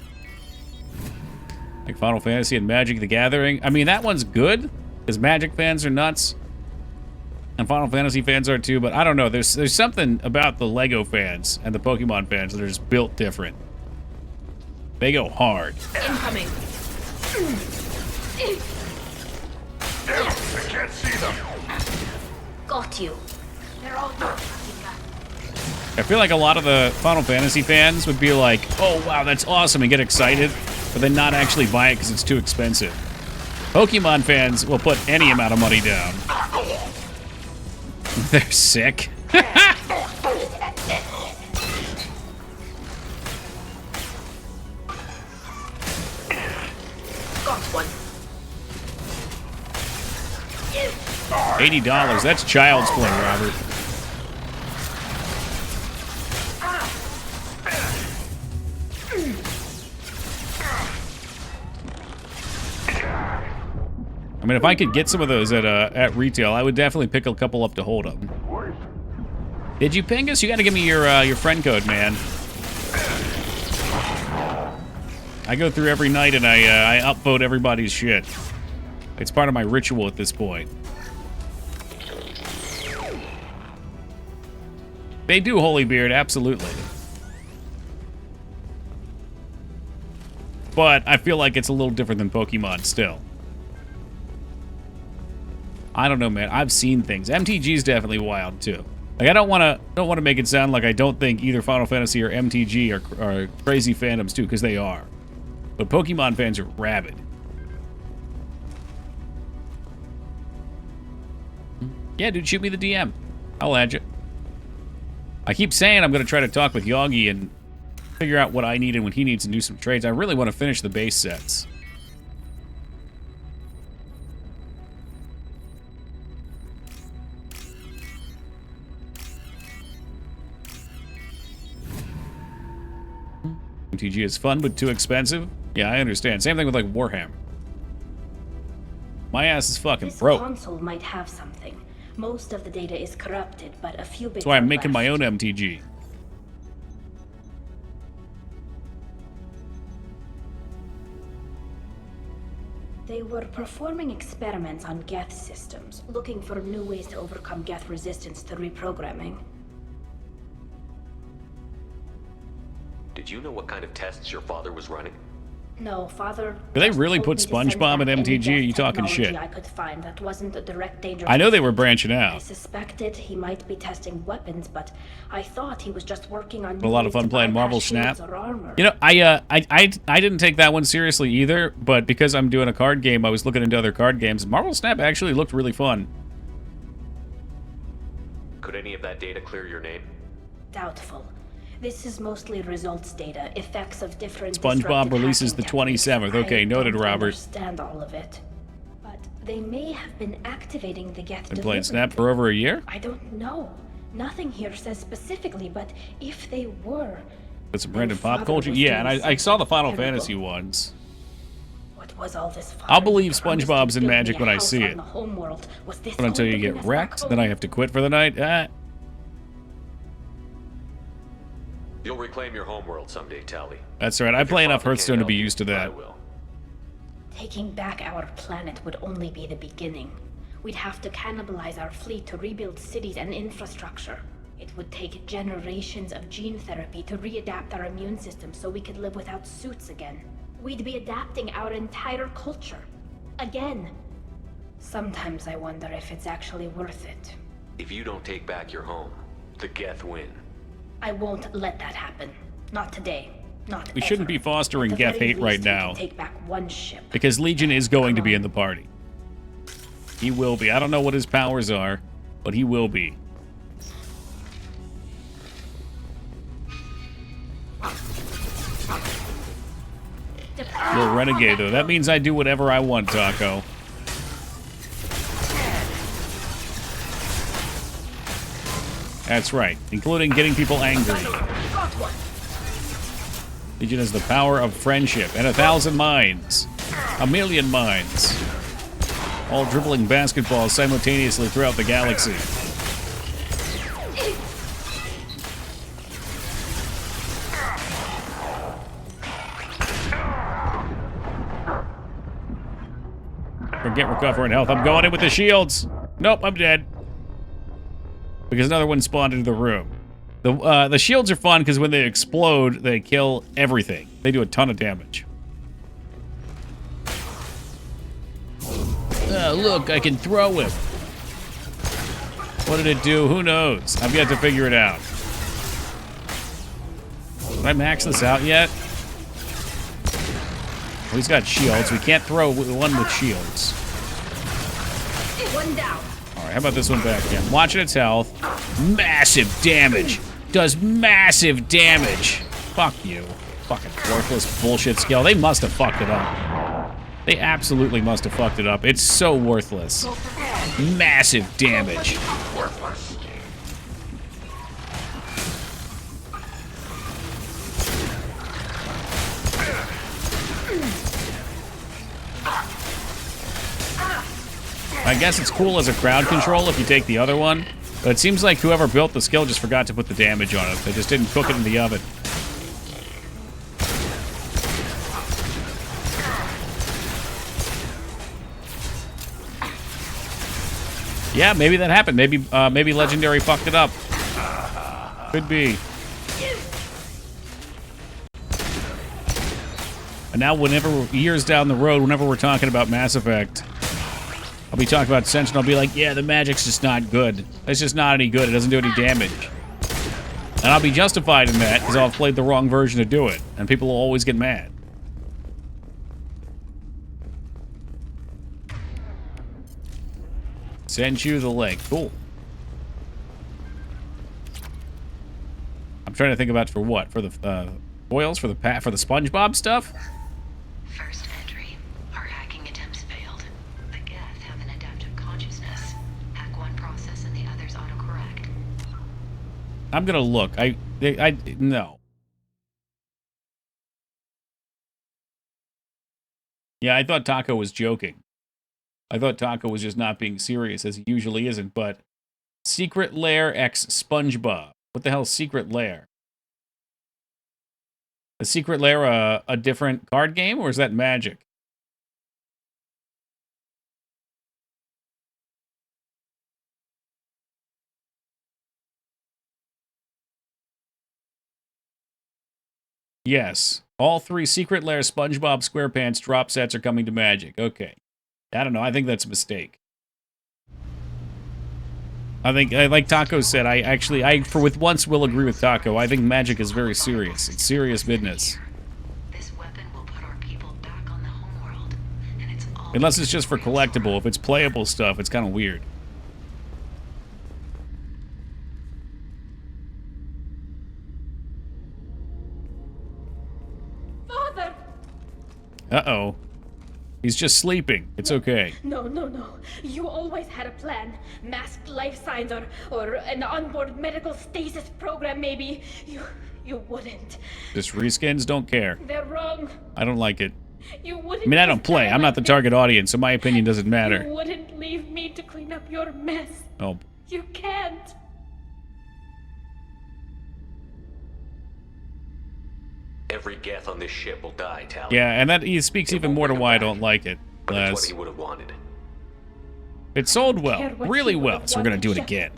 S1: Like Final Fantasy and Magic the Gathering. I mean, that one's good, because Magic fans are nuts. And Final Fantasy fans are too, but I don't know. There's something about the Lego fans and the Pokemon fans that are just built different. They go hard.
S7: Incoming.
S23: I can't see them.
S7: Got you. They're all yours.
S1: I feel like a lot of the Final Fantasy fans would be like, oh, wow, that's awesome, and get excited, but then not actually buy it because it's too expensive. Pokemon fans will put any amount of money down. They're sick.
S7: Got one.
S1: $80, that's child's play, Robert. I mean, if I could get some of those at retail, I would definitely pick a couple up to hold them. Did you ping us? You got to give me your friend code, man. I go through every night and I upvote everybody's shit. It's part of my ritual at this point. They do, Holybeard, absolutely. But I feel like it's a little different than Pokemon still. I don't know, man. I've seen things. MTG's definitely wild too. Like, I don't want to make it sound like I don't think either Final Fantasy or MTG are crazy fandoms too, because they are. But Pokemon fans are rabid. Yeah, dude, shoot me the DM. I'll add you. I keep saying I'm going to try to talk with Yogi and figure out what I need and what he needs and do some trades. I really want to finish the base sets. MTG is fun, but too expensive. Yeah, I understand. Same thing with, like, Warhammer. My ass is fucking broke.
S7: This console might have something. Most of the data is corrupted, but a few bits
S1: That's why I'm
S7: are
S1: making my
S7: left.
S1: own MTG.
S7: They were performing experiments on Geth systems, looking for new ways to overcome Geth resistance to reprogramming.
S4: Did you know what kind of tests your father was running?
S7: No, Father.
S1: Do they really
S7: told
S1: put
S7: me to send
S1: SpongeBob
S7: back
S1: in
S7: any
S1: MTG? Or are you
S7: Geth
S1: talking
S7: technology
S1: shit?
S7: I could find that wasn't a direct danger.
S1: I know
S7: to
S1: they were
S7: safety.
S1: branching
S7: I
S1: out.
S7: suspected he might be testing weapons, but I thought he was just working on.
S1: A lot of
S7: ways
S1: fun
S7: to
S1: playing
S7: bypass
S1: Marvel
S7: shields
S1: Snap.
S7: or armor.
S1: You know, I didn't take that one seriously either, but because I'm doing a card game, I was looking into other card games. Marvel Snap actually looked really fun.
S4: Could any of that data clear your name?
S7: Doubtful. This is mostly results data, effects of different.
S1: SpongeBob
S7: disruptive
S1: releases the
S7: hacking techniques.
S1: 27th. Okay,
S7: I
S1: noted,
S7: don't
S1: Robert.
S7: Understand all of it, but they may have been activating the Geth.
S1: Been playing Snap for over a year?
S7: I don't know. Nothing here says specifically, but if they were,
S1: That's some random pop
S7: Father
S1: culture?
S7: was
S1: Yeah, and
S7: doing
S1: I saw the Final
S7: something
S1: Fantasy
S7: terrible.
S1: ones.
S7: what was all this?
S1: I'll believe
S7: Father
S1: SpongeBob's in
S7: promised to build
S1: magic
S7: me a
S1: when I
S7: house
S1: see
S7: on
S1: it.
S7: the homeworld. Was this
S1: But until you
S7: all
S1: get
S7: bringing us
S1: wrecked,
S7: back
S1: then I
S7: home?
S1: have to quit for the night.
S4: You'll reclaim your homeworld someday, Tali.
S1: That's right. I play enough Hearthstone to be used to that.
S7: Taking back our planet would only be the beginning. We'd have to cannibalize our fleet to rebuild cities and infrastructure. It would take generations of gene therapy to readapt our immune system so we could live without suits again. We'd be adapting our entire culture. Again. Sometimes I wonder if it's actually worth it.
S4: If you don't take back your home, the Geth win.
S7: I won't let that happen. Not today. Not
S1: We
S7: ever.
S1: shouldn't be fostering
S7: At the
S1: Geth
S7: very
S1: hate right
S7: least, we can
S1: now.
S7: Take back one ship.
S1: Because Legion is going to be in the party. He will be. I don't know what his powers are, but he will be. Little renegade, though. That means I do whatever I want, Taco. That's right, including getting people angry. Legion has the power of friendship and 1,000 minds. 1,000,000 minds. All dribbling basketballs simultaneously throughout the galaxy. Forget recovering health. I'm going in with the shields. Nope, I'm dead. Because another one spawned into the room. The shields are fun because when they explode, they kill everything. They do a ton of damage. Look, I can throw him. What did it do? Who knows? I've got to figure it out. Did I max this out yet? Well, he's got shields. We can't throw one with shields.
S7: One down.
S1: Alright, how about this one back again? Watching its health. Massive damage. Does massive damage. Fuck you. Fucking worthless bullshit skill. They must have fucked it up. They absolutely must have fucked it up. It's so worthless. Massive damage. I guess it's cool as a crowd control if you take the other one, but it seems like whoever built the skill just forgot to put the damage on it. They just didn't cook it in the oven. Yeah, maybe that happened. Maybe Legendary fucked it up. Could be. And now years down the road, whenever we're talking about Mass Effect, I'll be talking about Sentinel. I'll be like, yeah, the magic's just not good. It's just not any good. It doesn't do any damage. And I'll be justified in that because I'll have played the wrong version to do it. And people will always get mad. Send you the link. Cool. I'm trying to think about for what? For the foils? For the SpongeBob stuff?
S5: First entry. Our hacking attempts failed. The Geth have an adaptive consciousness. Hack one process and the others autocorrect.
S1: I'm gonna look. No. Yeah, I thought Taco was joking. I thought Taco was just not being serious, as he usually isn't, but Secret Lair X SpongeBob. What the hell is Secret Lair? Is Secret Lair a different card game, or is that Magic? Yes. All 3 Secret Lair SpongeBob SquarePants drop sets are coming to Magic. Okay. I don't know. I think that's a mistake. I think, like Taco said, I for with once will agree with Taco. I think Magic is very serious. It's serious business.
S5: This weapon will put our people back on the homeworld, and it's all
S1: Unless it's just for collectible. If it's playable stuff, it's kind of weird.
S7: Father!
S1: Uh-oh. He's just sleeping. It's okay.
S7: No. You always had a plan. Masked life signs or an onboard medical stasis program, maybe. You wouldn't.
S1: Just reskins don't care.
S7: They're wrong.
S1: I don't like it.
S7: You wouldn't.
S1: I mean, I don't play. I'm not the target audience, so my opinion doesn't
S7: You
S1: matter.
S7: wouldn't leave me to clean up your mess.
S1: Oh.
S7: You can't.
S4: Every Geth on this ship will die, Tali.
S1: Yeah, and that he speaks even more to why I don't like it.
S4: But it's what
S1: Les.
S4: he would have wanted.
S1: It sold well,
S7: Care what
S1: really
S7: he would
S1: well,
S7: have
S1: so we're gonna
S7: wanted,
S1: do it
S7: Shepard.
S1: again.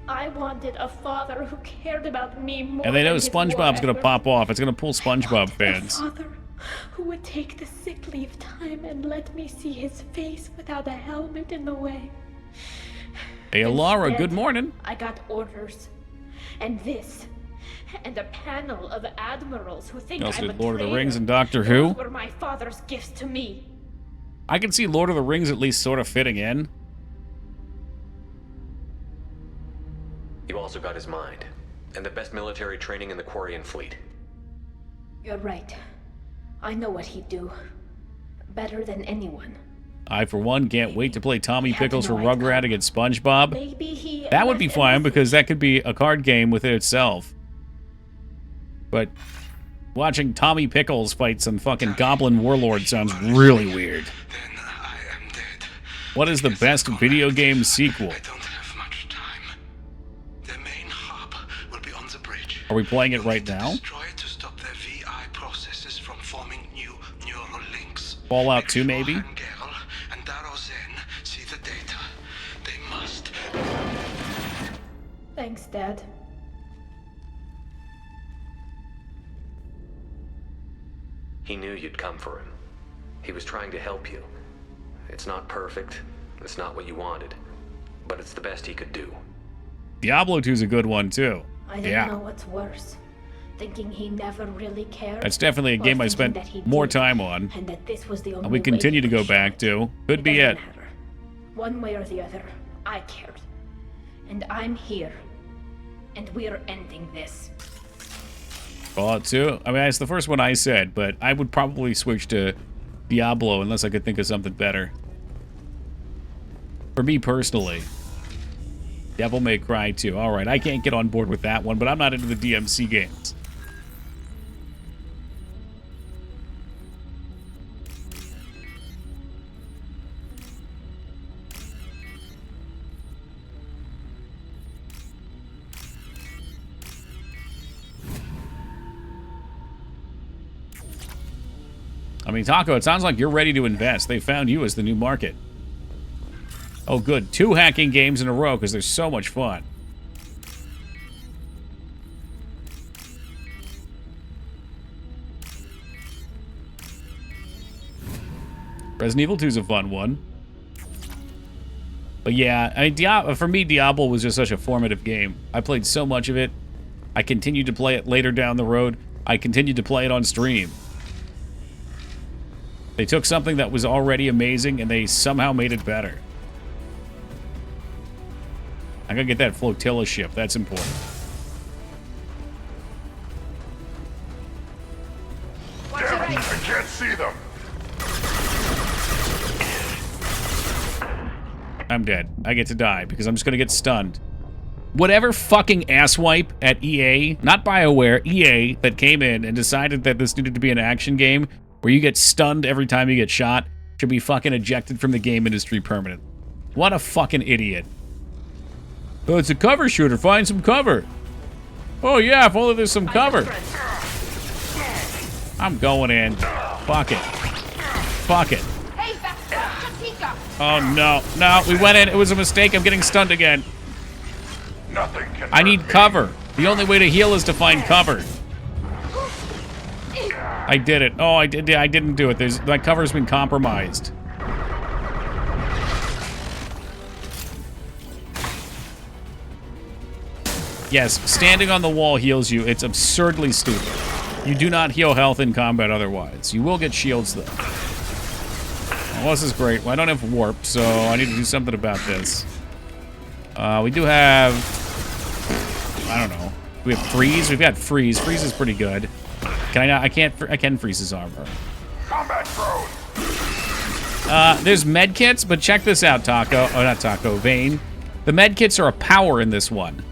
S7: I wanted a father who cared about me more.
S1: And they know
S7: than his
S1: SpongeBob's gonna
S7: war
S1: pop off. It's gonna pull SpongeBob
S7: A
S1: fans.
S7: father who would take the sick leave time and let me see his face without a helmet in the way.
S1: Hey, Laura,
S7: Instead,
S1: good morning.
S7: I got orders. And this. And a panel of admirals who think
S1: Also
S7: I'm a
S1: did Lord of the
S7: traitor.
S1: Rings and Doctor
S7: Those
S1: Who.
S7: were my father's gifts to me.
S1: I can see Lord of the Rings at least sort of fitting in.
S4: You also got his mind, and the best military training in the Quarian fleet.
S7: You're right. I know what he'd do. Better than anyone.
S1: I, for one, can't wait to play Tommy
S7: He had
S1: Pickles for
S7: no idea.
S1: Rugrat against SpongeBob.
S7: Maybe he
S1: That would be
S7: left
S1: fine
S7: everything-
S1: because that could be a card game within itself. But watching Tommy Pickles fight some fucking goblin warlord sounds really weird. What is the best video game sequel? Are we playing it right now? Fallout 2, maybe?
S7: Thanks, Dad.
S4: He knew you'd come for him. He was trying to help you. It's not perfect. It's not what you wanted. But it's the best he could do.
S1: Diablo 2's a good one, too.
S7: I didn't
S1: Yeah.
S7: know what's worse. Thinking he never really cared.
S1: That's definitely a
S7: or
S1: game I
S7: thinking
S1: spent
S7: that he
S1: more
S7: did,
S1: time on.
S7: And that this was the only
S1: And we
S7: way
S1: continue
S7: he
S1: to go
S7: could
S1: back to. Could be
S7: doesn't
S1: it.
S7: matter. One way or the other, I cared. And I'm here. And we're ending this.
S1: Fallout 2? I mean, it's the first one I said, but I would probably switch to Diablo unless I could think of something better. For me personally. Devil May Cry 2. Alright, I can't get on board with that one, but I'm not into the DMC games. I mean, Taco, it sounds like you're ready to invest. They found you as the new market. Oh, good. 2 hacking games in a row because they're so much fun. Resident Evil 2's a fun one. But yeah, I mean, for me, Diablo was just such a formative game. I played so much of it. I continued to play it later down the road. I continued to play it on stream. They took something that was already amazing and they somehow made it better. I gotta get that flotilla ship. That's important.
S2: Damn it, I can't see them.
S1: I'm dead. I get to die because I'm just gonna get stunned. Whatever fucking asswipe at EA, not BioWare, EA, that came in and decided that this needed to be an action game where you get stunned every time you get shot should be fucking ejected from the game industry permanently. What a fucking idiot. Oh, it's a cover shooter. Find some cover. Oh, yeah, if only there's some cover. I'm going in. Fuck it. Fuck it. Oh, no. No, we went in. It was a mistake. I'm getting stunned again.
S2: Nothing can
S1: I need cover. The only way to heal is to find cover. I did it. Oh, I didn't do it. My cover's been compromised. Yes, standing on the wall heals you. It's absurdly stupid. You do not heal health in combat otherwise. You will get shields, though. Well, this is great. Well, I don't have warp, so I need to do something about this. We do have... I don't know. We have freeze. We've got freeze. Freeze is pretty good. Can I not? I can freeze his armor.
S2: Combat drone.
S1: There's med kits, but check this out, Taco. Oh, not Taco. Vane. The med kits are a power in this one.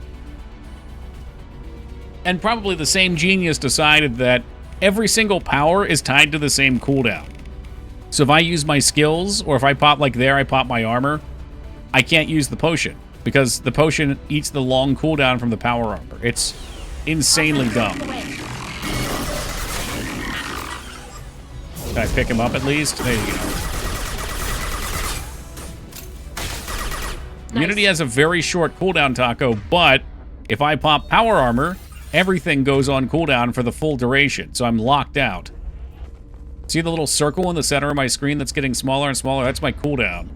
S1: And probably the same genius decided that every single power is tied to the same cooldown. So if I use my skills, or if I pop like there, I pop my armor, I can't use the potion. Because the potion eats the long cooldown from the power armor. It's insanely dumb. Can I pick him up at least? There you go. Nice. Unity has a very short cooldown, Taco, but if I pop power armor, everything goes on cooldown for the full duration, so I'm locked out. See the little circle in the center of my screen that's getting smaller and smaller? That's my cooldown.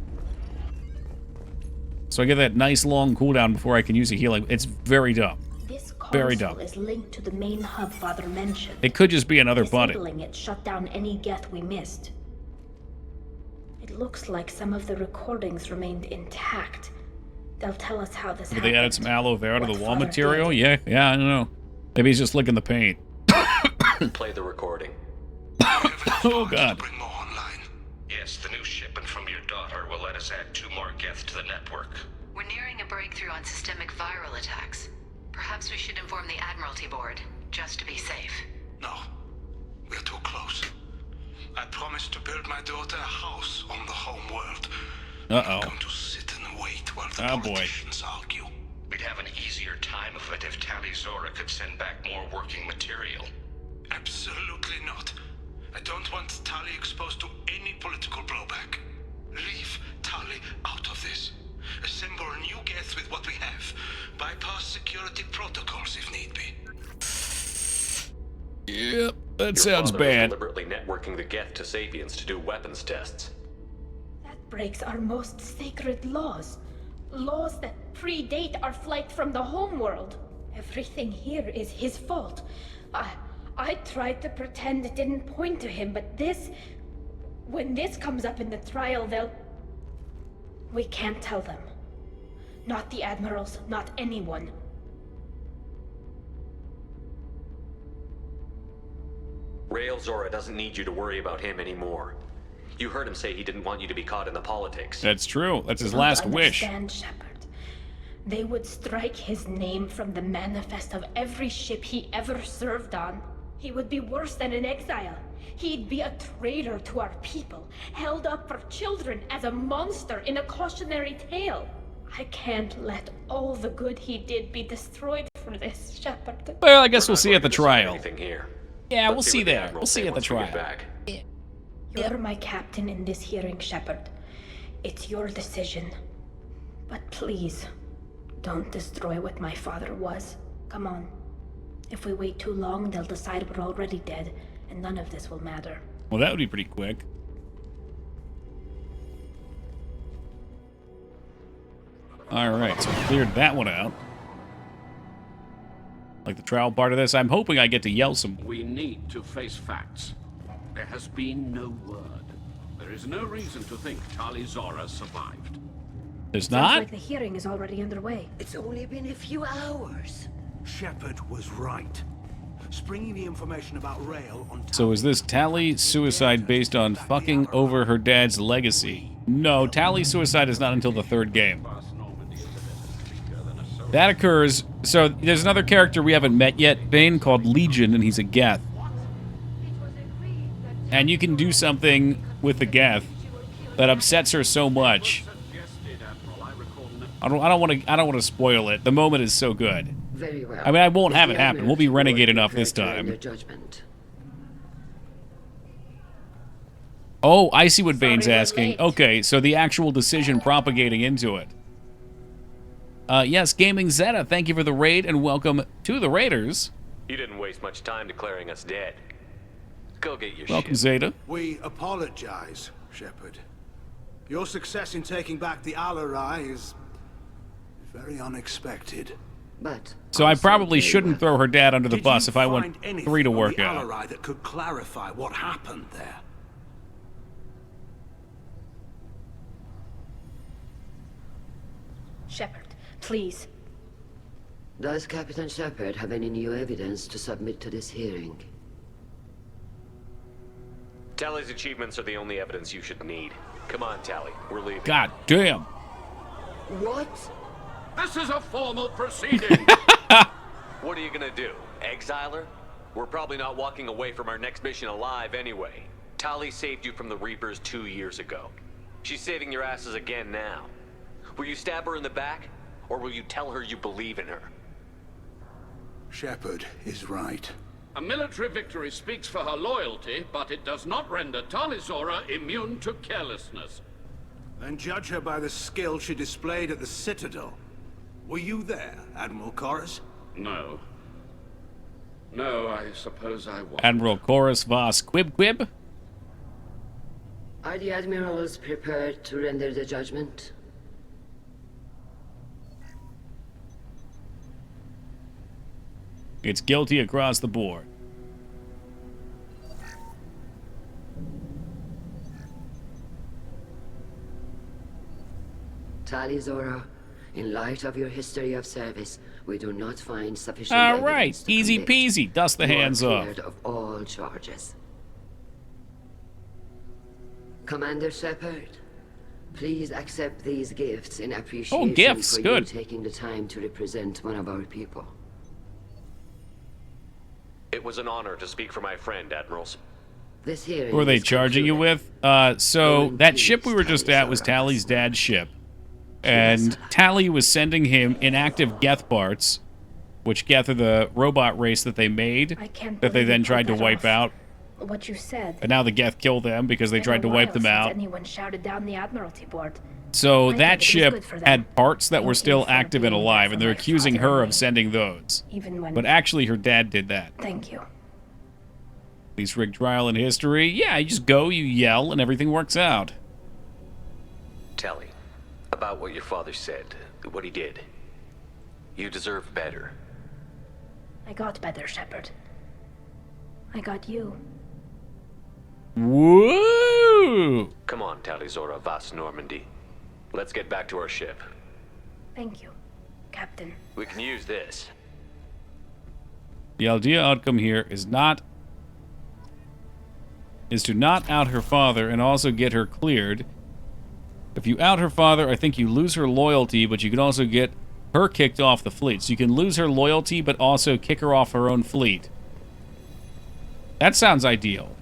S1: So I get that nice long cooldown before I can use a healing. It's very dumb.
S7: This
S1: very dumb.
S7: Is linked to the main hub Father mentioned.
S1: It could just be another button.
S7: Disabling it shut down any Geth we missed. It looks like some of the recordings remained intact. They'll tell us how this happened.
S1: They added some aloe vera to the wall material? Yeah, I don't know. Maybe he's just licking the paint.
S4: Play the recording.
S1: Oh, God.
S23: Yes, the new shipment from your daughter will let us add 2 more Geth to the network.
S5: We're nearing a breakthrough on systemic viral attacks. Perhaps we should inform the Admiralty Board, just to be safe.
S14: No. We're too close. I promised to build my daughter a house on the home world.
S1: Uh-oh.
S14: I'm going to sit and wait while the politicians argue.
S23: We'd have an easier time of it if Tali Zora could send back more working material.
S14: Absolutely not. I don't want Tali exposed to any political blowback. Leave Tali out of this. Assemble a new Geth with what we have. Bypass security protocols if need be.
S1: Yep, that sounds
S4: Your father
S1: bad.
S4: Was deliberately networking the Geth to Sapiens to do weapons tests.
S7: That breaks our most sacred laws. Laws that predate our flight from the homeworld. Everything here is his fault. I tried to pretend it didn't point to him, but when this comes up in the trial, we can't tell them. Not the admirals, not anyone.
S4: Rael Zora doesn't need you to worry about him anymore. You heard him say he didn't want you to be caught in the politics.
S1: That's true. That's his last wish.
S7: Shepard. They would strike his name from the manifest of every ship he ever served on. He would be worse than an exile. He'd be a traitor to our people, held up for children as a monster in a cautionary tale. I can't let all the good he did be destroyed for this, Shepard.
S1: Well, I guess we'll see at the trial.
S4: Here.
S1: Yeah, we'll see there. We'll see at the trial.
S7: You're my captain in this hearing, Shepard. It's your decision. But please, don't destroy what my father was. Come on. If we wait too long, they'll decide we're already dead, and none of this will matter.
S1: Well, that would be pretty quick. Alright, so we cleared that one out. Like the trial part of this, I'm hoping I get to yell some.
S3: We need to face facts. There has been no word. There is no reason to think Tali Zora survived.
S1: There's
S7: Sounds
S1: not?
S7: like the hearing is already underway.
S13: It's only been a few hours.
S14: Shepard was right. Springing the information about Rael on
S1: So is this Tali suicide based on fucking over her dad's legacy? No, Tali suicide is not until the third game. That occurs. So there's another character we haven't met yet, Bane, called Legion, and he's a Geth. And you can do something with the Geth that upsets her so much. I don't want to spoil it. The moment is so good.
S13: Very well.
S1: I mean, I won't
S13: If
S1: have
S13: the
S1: it happen. We'll be
S13: Admiralty
S1: renegade
S13: were
S1: enough this
S13: prepared to
S1: time.
S13: render judgment.
S1: Oh, I see what Bane's asking. Okay, so the actual decision propagating into it. Yes, Gaming Zeta, thank you for the raid and welcome to the Raiders.
S4: You didn't waste much time declaring us dead. Go get your
S1: Welcome,
S4: ship.
S1: Zeta.
S14: We apologize, Shepard. Your success in taking back the Alarai is very unexpected.
S13: But
S1: So I probably shouldn't throw her dad under the bus if I want
S14: Find
S1: 3 to
S14: anything on
S1: work
S14: the
S1: out.
S14: Alarai that could clarify what happened there.
S7: Shepard, please.
S13: Does Captain Shepard have any new evidence to submit to this hearing?
S4: Tali's achievements are the only evidence you should need. Come on, Tali. We're leaving.
S1: God damn.
S13: What?
S3: This is a formal proceeding.
S4: What are you gonna do? Exile her? We're probably not walking away from our next mission alive anyway. Tali saved you from the Reapers 2 years ago. She's saving your asses again now. Will you stab her in the back? Or will you tell her you believe in her?
S14: Shepard is right.
S3: A military victory speaks for her loyalty, but it does not render Tali Zora immune to carelessness.
S14: And judge her by the skill she displayed at the Citadel. Were you there, Admiral Chorus?
S3: No. No, I suppose I was.
S1: Admiral Chorus Voss Quib.
S13: Are the admirals prepared to render the judgment?
S1: It's guilty across the board.
S13: Tali Zora, in light of your history of service, we do not find sufficient
S1: All
S13: evidence
S1: right,
S13: to
S1: easy
S13: convict.
S1: peasy. Dust the
S13: You are
S1: hands off.
S13: cleared of all charges. Commander Shepard, please accept these gifts in appreciation
S1: gifts,
S13: for
S1: good.
S13: you taking the time to represent one of our people.
S4: It was an honor to speak for my friend, Admirals.
S13: This hearing
S1: Who are they
S13: is
S1: charging you with? So that ship we were just at was Tali's dad's ship. And Tali was sending him inactive Geth parts, which Geth are the robot race that they made,
S7: I can't
S1: that they
S7: believe
S1: then
S7: you
S1: tried to
S7: pulled that
S1: wipe
S7: off.
S1: out.
S7: What you said.
S1: And now the Geth killed them because they
S7: It's
S1: tried to
S7: been a
S1: wipe
S7: while
S1: them
S7: since
S1: out.
S7: Anyone shouted down the Admiralty board.
S1: So
S7: I think
S1: that
S7: it was
S1: ship
S7: good for them.
S1: had parts that were
S7: Thank
S1: still
S7: you for
S1: active and
S7: being
S1: alive,
S7: there
S1: and
S7: for
S1: they're
S7: my
S1: accusing
S7: father
S1: her
S7: and
S1: of sending those.
S7: Even when.
S1: But actually, her dad did that.
S7: Thank you.
S1: Least rigged trial in history. Yeah, you just go, you yell, and everything works out.
S4: Tali, about what your father said, what he did. You deserve better.
S7: I got better, Shepard. I got you.
S1: Woo!
S4: Come on, Tali Zora Voss Normandy. Let's get back to our ship.
S7: Thank you, Captain.
S4: We can use this.
S1: The ideal outcome here is to not out her father and also get her cleared. If you out her father, I think you lose her loyalty, but you can also get her kicked off the fleet. So you can lose her loyalty, but also kick her off her own fleet. That sounds ideal.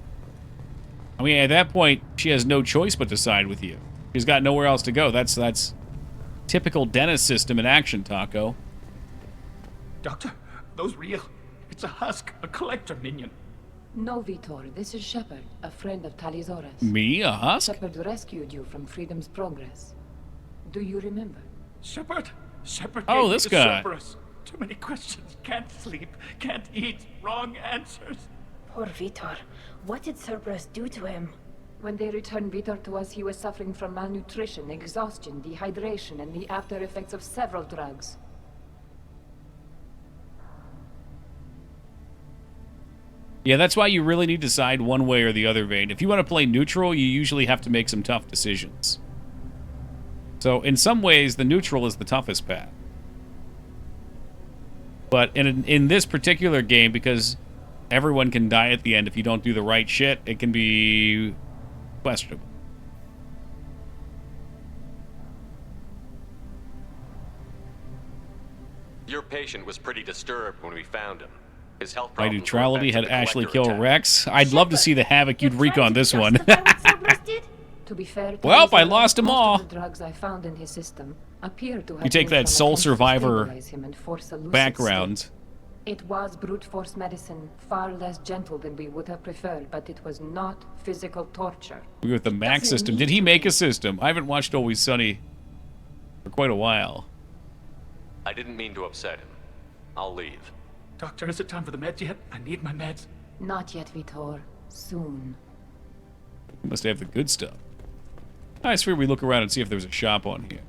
S1: I mean, at that point, she has no choice but to side with you. She's got nowhere else to go. That's typical Dennis system in action, Taco.
S11: Doctor, those real. It's a husk, a collector minion.
S15: No, Vitor, this is Shepard, a friend of Tali Zora's.
S1: Me, a husk?
S15: Shepard rescued you from Freedom's Progress. Do you remember?
S11: Shepard
S1: Oh,
S11: gave me
S1: this
S11: the
S1: guy.
S11: Cerberus. Too many questions. Can't sleep. Can't eat. Wrong answers.
S7: Poor Vitor. What did Cerberus do to him?
S15: When they returned Vitor to us, he was suffering from malnutrition, exhaustion, dehydration, and the after effects of several drugs.
S1: Yeah, that's why you really need to side one way or the other, Vane. If you want to play neutral, you usually have to make some tough decisions. So, in some ways, the neutral is the toughest path. But in this particular game, because everyone can die at the end if you don't do the right shit, it can be questionable.
S4: Your patient was pretty disturbed when we found him. His health
S1: By
S4: problems
S1: neutrality,
S4: went back
S1: had
S4: to the
S1: Ashley
S4: collector
S1: kill
S4: attack.
S1: Rex. I'd love to see the havoc you'd wreak on this one.
S15: To be fair,
S1: Well, I
S15: Talizora,
S1: lost 'em
S15: most
S1: all.
S15: of the drugs I found in his system appear to have
S1: You take
S15: been
S1: that
S15: from
S1: Soul
S15: attempts to
S1: Survivor
S15: stabilize him and force a lucid
S1: background.
S15: state. It was brute force medicine, far less gentle than we would have preferred, but it was not physical torture.
S1: With the Mac system. Did he make a system? I haven't watched Always Sunny for quite a while.
S4: I didn't mean to upset him. I'll leave.
S16: Doctor, is it time for the meds yet? I need my meds.
S15: Not yet, Vitor. Soon.
S1: You must have the good stuff. I swear we look around and see if there's a shop on here.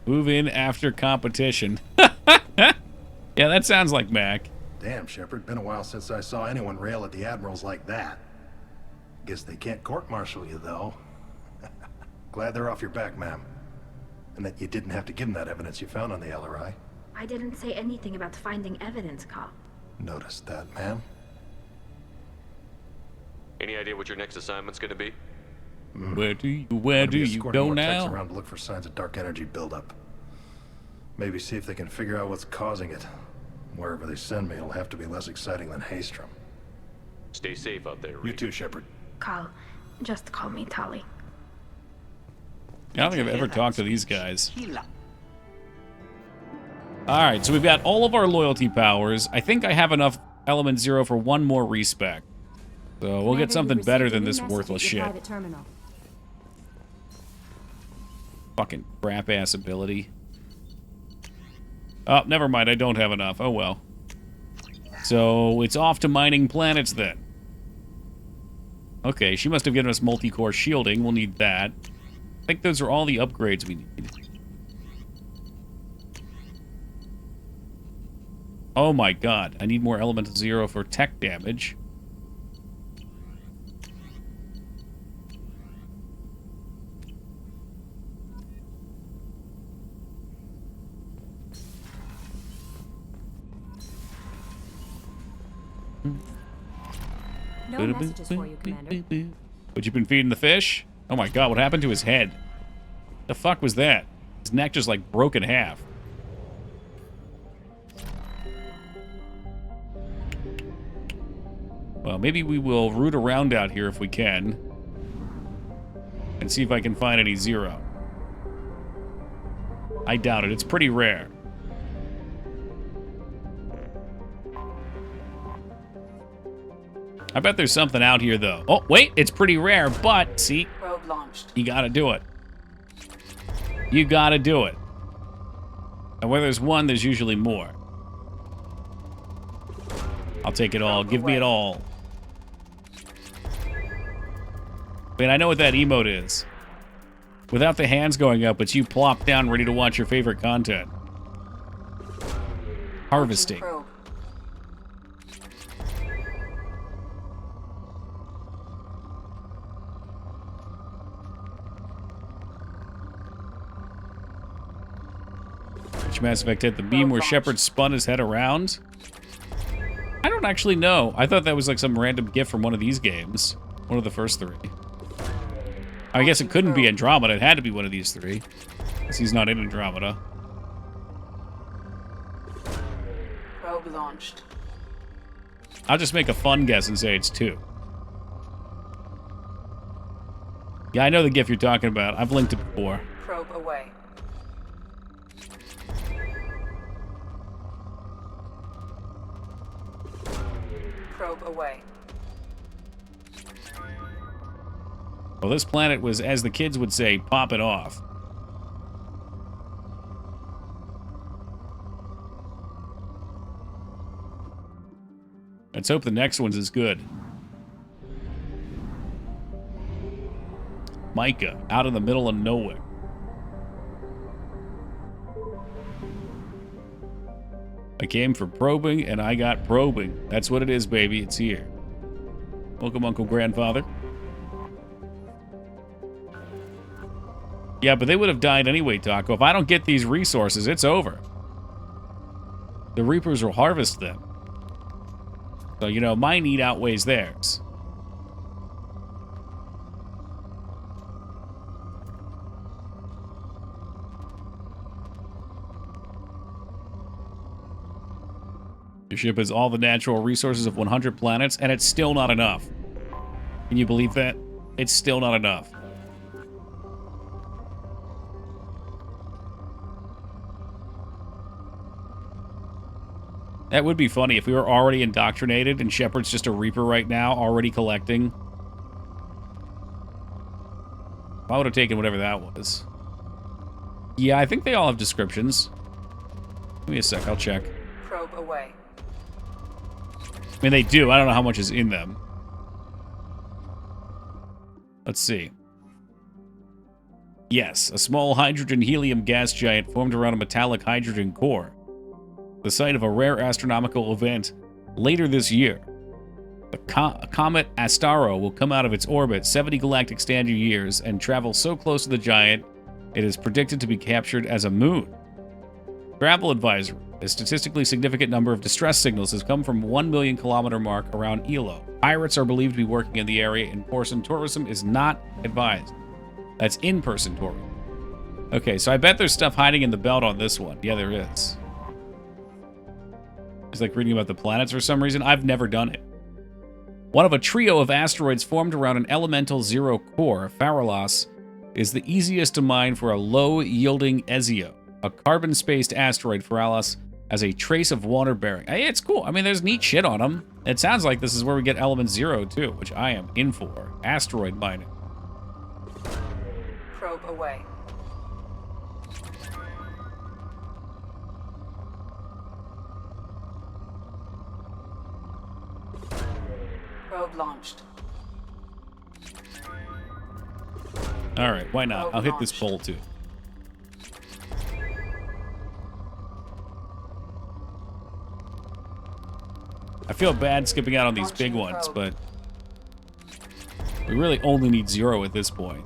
S1: Move in after competition. Yeah, that sounds like Mac.
S18: Damn, Shepard. Been a while since I saw anyone rail at the admirals like that. Guess they can't court-martial you, though. Glad they're off your back, ma'am. And that you didn't have to give them that evidence you found on the LRI.
S7: I didn't say anything about finding evidence, Carl.
S18: Noticed that, ma'am.
S4: Any idea what your next assignment's gonna be?
S1: Where do you
S18: Gonna be
S1: go
S18: escorting more techs
S1: now?
S18: around to look for signs of dark energy buildup. Maybe see if they can figure out what's causing it. Wherever they send me, it'll have to be less exciting than Haystrom.
S4: Stay safe out there,
S18: You too, Shepard.
S7: Carl, just call me Tali.
S1: I don't think I've ever talked to these guys. Alright, so we've got all of our loyalty powers. I think I have enough Element Zero for one more respec. So we'll get something better than this worthless shit. Fucking crap-ass ability. Oh, never mind, I don't have enough. Oh well. So it's off to mining planets then. Okay, she must have given us multi-core shielding. We'll need that. I think those are all the upgrades we need. Oh my god, I need more Element Zero for tech damage.
S10: No messages for you, Commander.
S1: What you been feeding the fish? Oh my god, what happened to his head? The fuck was that? His neck just like broke in half. Well, maybe we will root around out here if we can. And see if I can find any Zero. I doubt it. It's pretty rare. I bet there's something out here, though. Oh, wait. It's pretty rare, but, see,
S15: Probe launched.
S1: you gotta do it. You gotta do it. And where there's one, there's usually more. I'll take it all. Give me it all. Wait, I know what that emote is. Without the hands going up, it's you plop down ready to watch your favorite content. Harvesting. Which Mass Effect hit the beam where Shepard spun his head around? I don't actually know. I thought that was like some random gift from one of these games. One of the first three. I guess it couldn't be Andromeda. It had to be one of these three. Because he's not in Andromeda.
S15: Probe launched.
S1: I'll just make a fun guess and say it's 2. Yeah, I know the GIF you're talking about. I've linked it before.
S15: Probe away. Probe away.
S1: Well, this planet was, as the kids would say, pop it off. Let's hope the next one's as good. Micah out in the middle of nowhere. I came for probing, and I got probing. That's what it is, baby. It's here. Welcome, Uncle Grandfather. Yeah, but they would have died anyway, Taco. If I don't get these resources, it's over. The Reapers will harvest them. So, you know, my need outweighs theirs. Your ship has all the natural resources of 100 planets, and it's still not enough. Can you believe that? It's still not enough. That would be funny if we were already indoctrinated and Shepard's just a Reaper right now, already collecting. I would have taken whatever that was. Yeah, I think they all have descriptions. Give me a sec, I'll check.
S15: Probe away.
S1: I mean, they do. I don't know how much is in them. Let's see. Yes, a small hydrogen-helium gas giant formed around a metallic hydrogen core. The site of a rare astronomical event later this year. The comet Astaro will come out of its orbit 70 galactic standard years and travel so close to the giant it is predicted to be captured as a moon. Travel advisory. A statistically significant number of distress signals has come from 1 million kilometer mark around Elo. Pirates are believed to be working in the area. In-person tourism is not advised. That's in-person tourism. Okay, so I bet there's stuff hiding in the belt on this one. Yeah, there is. It's like reading about the planets for some reason. I've never done it. One of a trio of asteroids formed around an elemental zero core, Faralas, is the easiest to mine for a low-yielding Ezio. A carbon-spaced asteroid, Faralas has a trace of water bearing. Hey, it's cool. I mean, there's neat shit on them. It sounds like this is where we get Element Zero, too, which I am in for. Asteroid mining.
S15: Probe away. Probe launched.
S1: All right, why not? I'll hit this pole, too. I feel bad skipping out on these big ones, but we really only need Zero at this point.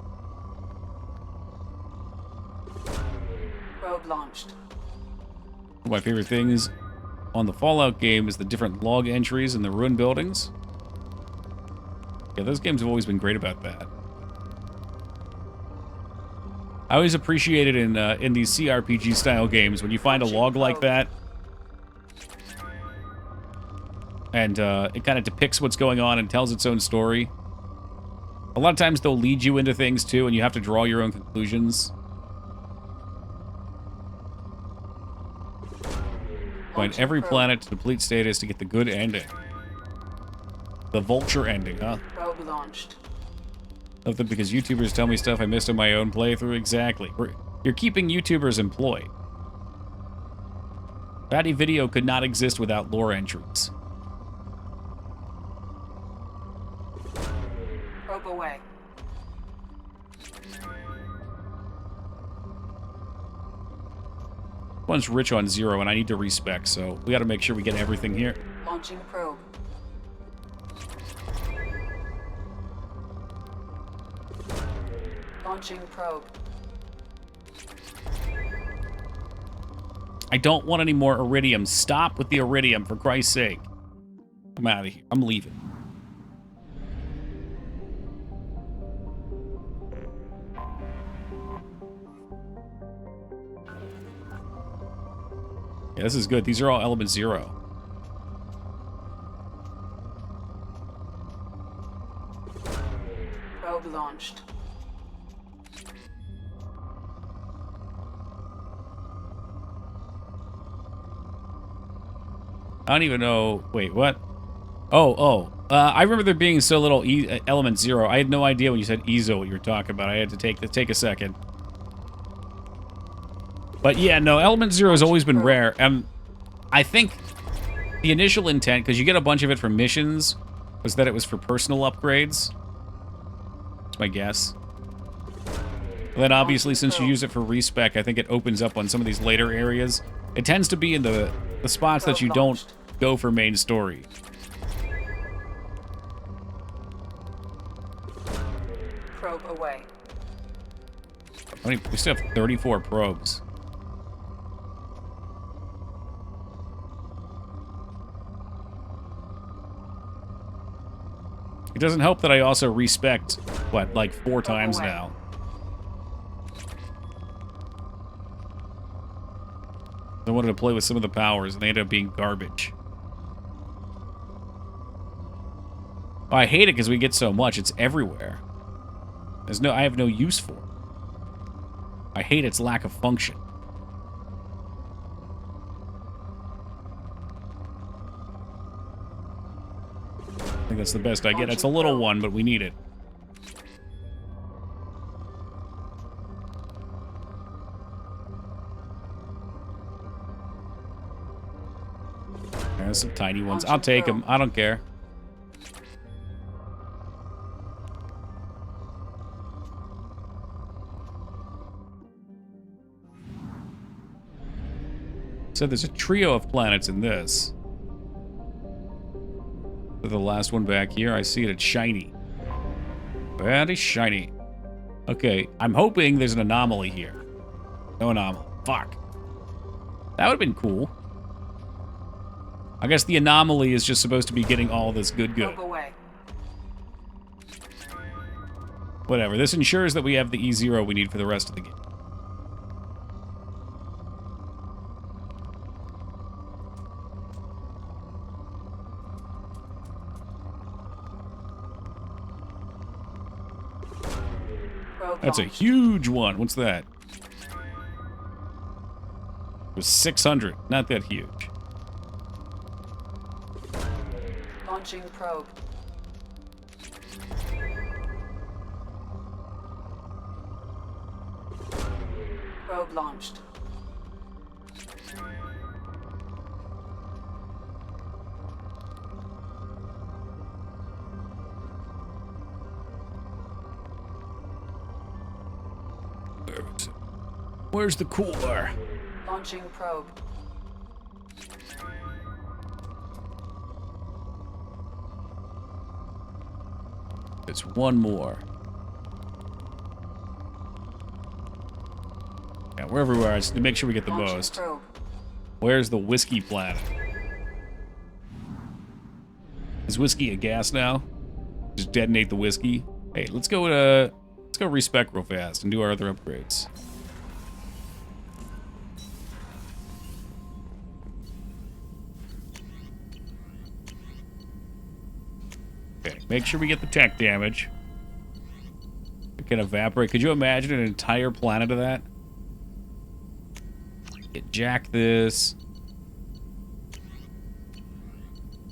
S15: Probe launched.
S1: One of my favorite things on the Fallout game is the different log entries in the ruined buildings. Yeah, those games have always been great about that. I always appreciate it in these CRPG style games when you find a log like that. And it kind of depicts what's going on and tells its own story. A lot of times they'll lead you into things too, and you have to draw your own conclusions. Find every planet to deplete status to get the good ending. The Vulture ending, huh?
S15: Probe launched.
S1: Nothing because YouTubers tell me stuff I missed in my own playthrough. Exactly. You're keeping YouTubers employed. Fatty Video could not exist without lore entries.
S15: Probe away.
S1: One's rich on Zero, and I need to respec, so we got to make sure we get everything here.
S15: Launching probe. Launching probe.
S1: I don't want any more Iridium. Stop with the Iridium, for Christ's sake. I'm out of here. I'm leaving. Yeah, this is good. These are all Element Zero.
S15: Probe launched.
S1: I don't even know. Wait, what? I remember there being so little Element Zero. I had no idea when you said EZO what you were talking about. I had to take a second. But yeah, no, Element Zero has always been rare. I think the initial intent, because you get a bunch of it from missions, was that it was for personal upgrades. That's my guess. Then obviously, since you use it for respec, I think it opens up on some of these later areas. It tends to be in the spots that you don't go for main story.
S17: Probe away.
S1: I mean, we still have 34 probes. It doesn't help that I also respect, what, like 4 times now. I wanted to play with some of the powers, and they ended up being garbage. Oh, I hate it because we get so much. It's everywhere. I have no use for it. I hate its lack of function. I think that's the best I get. It's a little one, but we need it. There's some tiny ones. I'll take them. I don't care. So there's a trio of planets in this. So the last one back here, I see it. It's shiny. Very shiny. Okay, I'm hoping there's an anomaly here. No anomaly. Fuck. That would have been cool. I guess the anomaly is just supposed to be getting all this good. Whatever. This ensures that we have the E0 we need for the rest of the game. That's a huge one. What's that? It was 600. Not that huge.
S17: Launching probe. Probe launched.
S1: Where's the cooler?
S17: Launching probe.
S1: It's one more. Yeah, wherever we are, just to make sure we get the most.
S17: Probe.
S1: Where's the whiskey planet? Is whiskey a gas now? Just detonate the whiskey. Hey, let's go respec real fast and do our other upgrades. Okay, make sure we get the tech damage. It can evaporate. Could you imagine an entire planet of that? Jack this.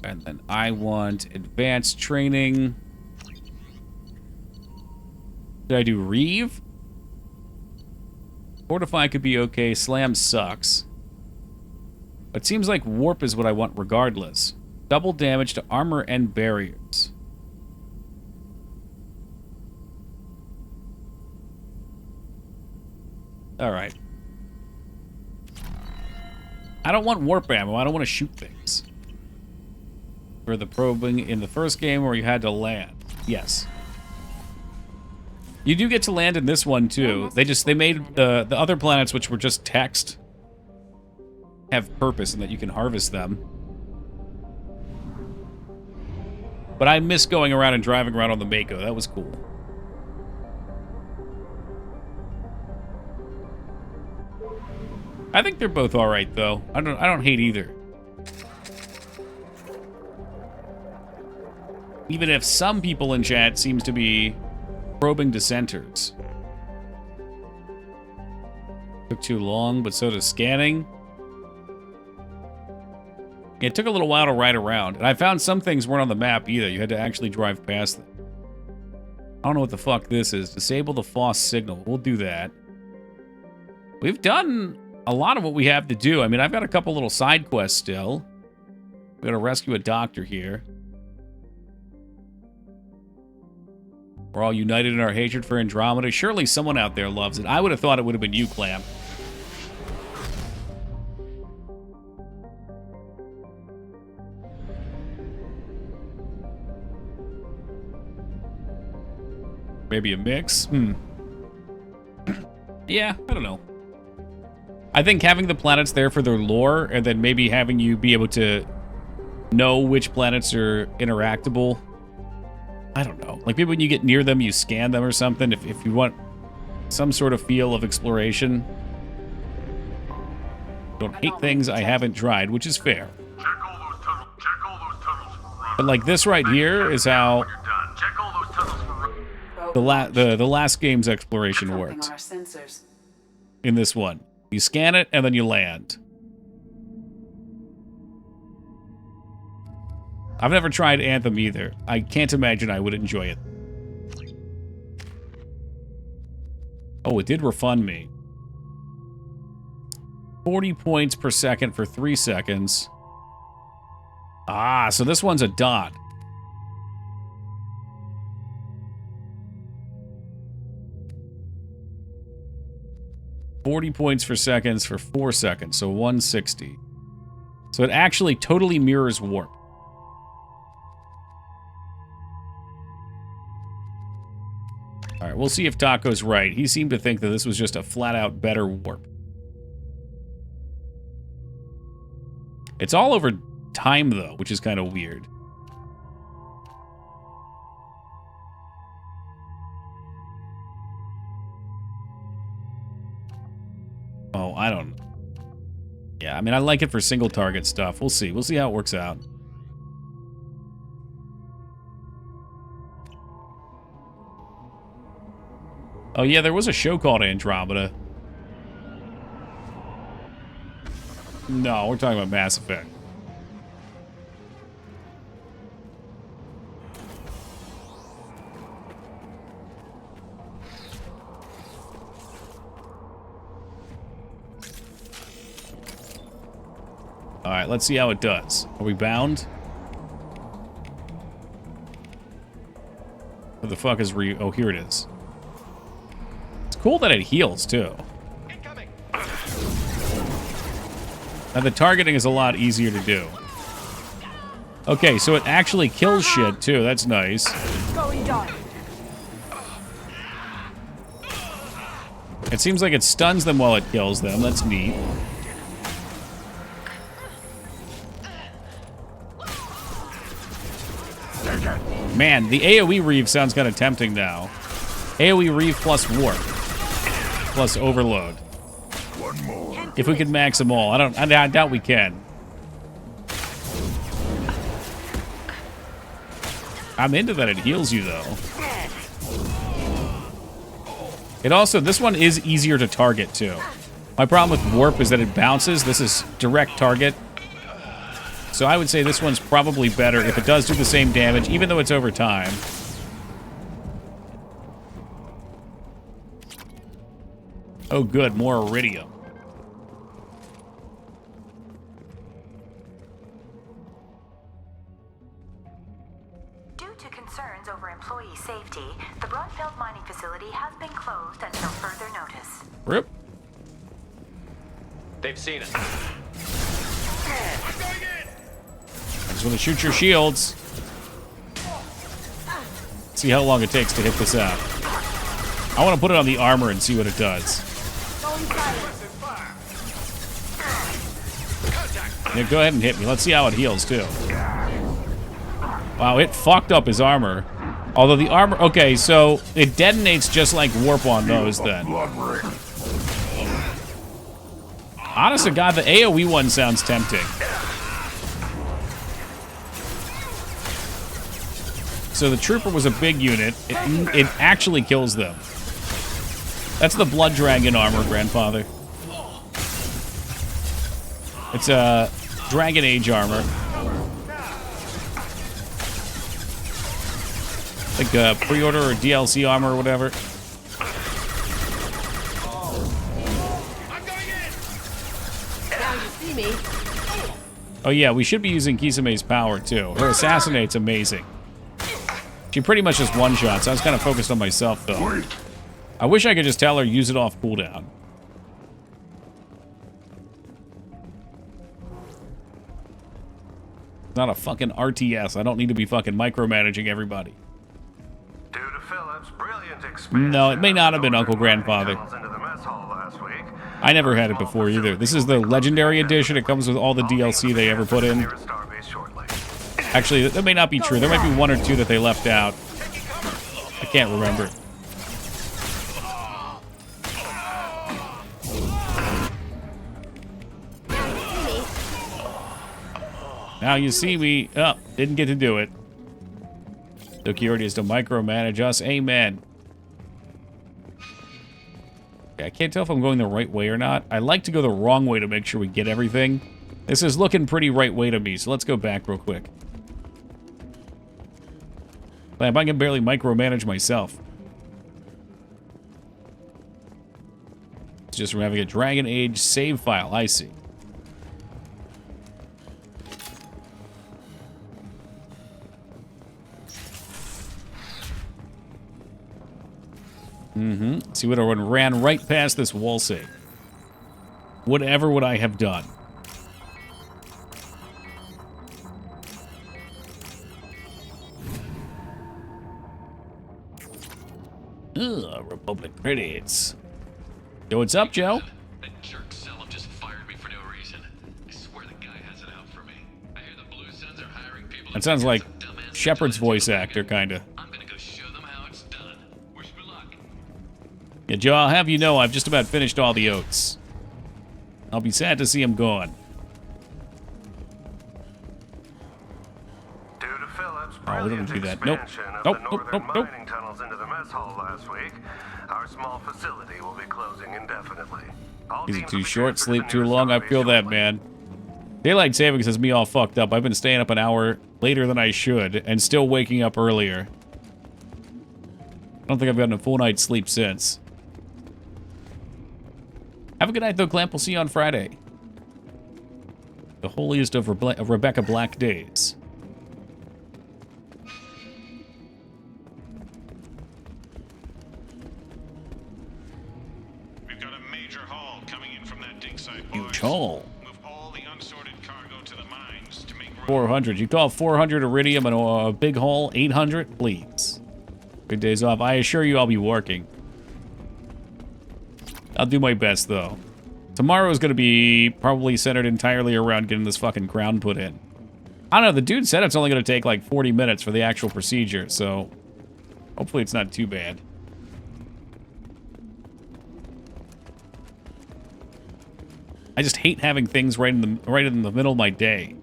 S1: And then I want advanced training. Did I do Reeve? Fortify could be okay. Slam sucks. It seems like Warp is what I want regardless. Double damage to armor and barriers. Alright. I don't want warp ammo. I don't want to shoot things. For the probing in the first game where you had to land. Yes. You do get to land in this one too. They made the other planets, which were just text, have purpose and that you can harvest them. But I miss going around and driving around on the Mako. That was cool. I think they're both all right though. I don't hate either. Even if some people in chat seems to be probing dissenters. Took too long, but so does scanning. It took a little while to ride around, and I found some things weren't on the map either. You had to actually drive past them. I don't know what the fuck this is. Disable the FOSS signal. We'll do that. We've done a lot of what we have to do. I mean, I've got a couple little side quests still. We gotta rescue a doctor here. We're all united in our hatred for Andromeda. Surely someone out there loves it. I would have thought it would have been you, Clam. Maybe a mix? Yeah, I don't know. I think having the planets there for their lore, and then maybe having you be able to know which planets are interactable. I don't know. Like maybe when you get near them, you scan them or something. If you want some sort of feel of exploration. Don't hate things I haven't tried, which is fair. But like this right here is how the last game's exploration worked. In this one, you scan it and then you land. I've never tried Anthem either. I can't imagine I would enjoy it. Oh, it did refund me. 40 points per second for 3 seconds. Ah, so this one's a dot. $40 points for seconds for 4 seconds, so 160. So it actually totally mirrors warp. All right, we'll see if Taco's right. He seemed to think that this was just a flat-out better warp. It's all over time, though, which is kind of weird. Oh, I don't know. Yeah, I mean, I like it for single-target stuff. We'll see. We'll see how it works out. Oh, yeah, there was a show called Andromeda. No, we're talking about Mass Effect. All right, let's see how it does. Are we bound? Where the fuck is Oh, here it is. It's cool that it heals, too. Now, the targeting is a lot easier to do. Okay, so it actually kills shit, too. That's nice. It seems like it stuns them while it kills them. That's neat. Man, the AoE Reeve sounds kind of tempting now. AoE Reeve plus Warp. Plus Overload.
S2: One more.
S1: If we could max them all. I doubt we can. I'm into that it heals you, though. It also, this one is easier to target, too. My problem with Warp is that it bounces. This is direct target. So I would say this one's probably better if it does do the same damage, even though it's over time. Oh good, more Iridium.
S9: Due to concerns over employee safety, the Broadfield mining facility has been closed until further notice.
S1: Rip.
S4: They've seen us.
S1: I just want to shoot your shields. See how long it takes to hit this out. I want to put it on the armor and see what it does. Yeah, go ahead and hit me. Let's see how it heals, too. Wow, it fucked up his armor. Although the armor... Okay, so it detonates just like Warp on those, then. Honest to God, the AoE one sounds tempting. So the Trooper was a big unit. It actually kills them. That's the Blood Dragon armor, Grandfather. It's a Dragon Age armor. Like a pre-order or DLC armor or whatever. Oh yeah, we should be using Kisame's power too. Her Assassinate's amazing. She pretty much just one-shots. I was kind of focused on myself, though. I wish I could just tell her, use it off cooldown. It's not a fucking RTS. I don't need to be fucking micromanaging everybody.
S19: Due to Phillips' brilliant expansion
S1: No, it may not have been Uncle Grandfather.
S19: into the mess hall last week,
S1: I never had it before either. This is the Legendary Edition. It comes with all the DLC they ever put in. Actually, that may not be true. There might be one or two that they left out. I can't remember. Now you see me. Oh, didn't get to do it. Security is to micromanage us. Amen. Okay, I can't tell if I'm going the right way or not. I like to go the wrong way to make sure we get everything. This is looking pretty right way to me, so let's go back real quick. But I can barely micromanage myself. It's just from having a Dragon Age save file. I see. See what everyone ran right past this wall save. Whatever would I have done? Ugh, Republic credits. Yo, what's up, Joe?
S4: That jerk Selim just fired me for no reason. I swear the guy has it out for me. I hear the Blue Suns are hiring people.
S1: That sounds like Shepard's voice actor, kinda. Yeah, Joe, I'll have you know I've just about finished all the oats. I'll be sad to see him gone.
S19: Due to Phillips'
S1: Oh, we don't do that. Nope.
S19: expansion of
S1: Nope,
S19: the
S1: nope,
S19: northern
S1: nope, nope.
S19: mining tunnels into the mess hall last week, our small facility will be closing indefinitely. All
S1: Is it
S19: teams
S1: too
S19: will be
S1: short?
S19: transferred
S1: Sleep
S19: to
S1: too
S19: nearest
S1: long? I
S19: RV
S1: feel that,
S19: shortly.
S1: man. Daylight savings has me all fucked up. I've been staying up an hour later than I should and still waking up earlier. I don't think I've gotten a full night's sleep since. Have a good night, though, Clamp. We'll see you on Friday. The holiest of Rebecca Black days.
S23: We've got a major haul coming in from that dig site,
S1: Huge haul.
S23: Move all the unsorted cargo to the mines to make room.
S1: 400. You call 400 iridium and a big haul 800? Please. Good days off. I assure you I'll be working. I'll do my best, though. Tomorrow is going to be probably centered entirely around getting this fucking crown put in. I don't know. The dude said it's only going to take like 40 minutes for the actual procedure, so hopefully it's not too bad. I just hate having things right in the middle of my day.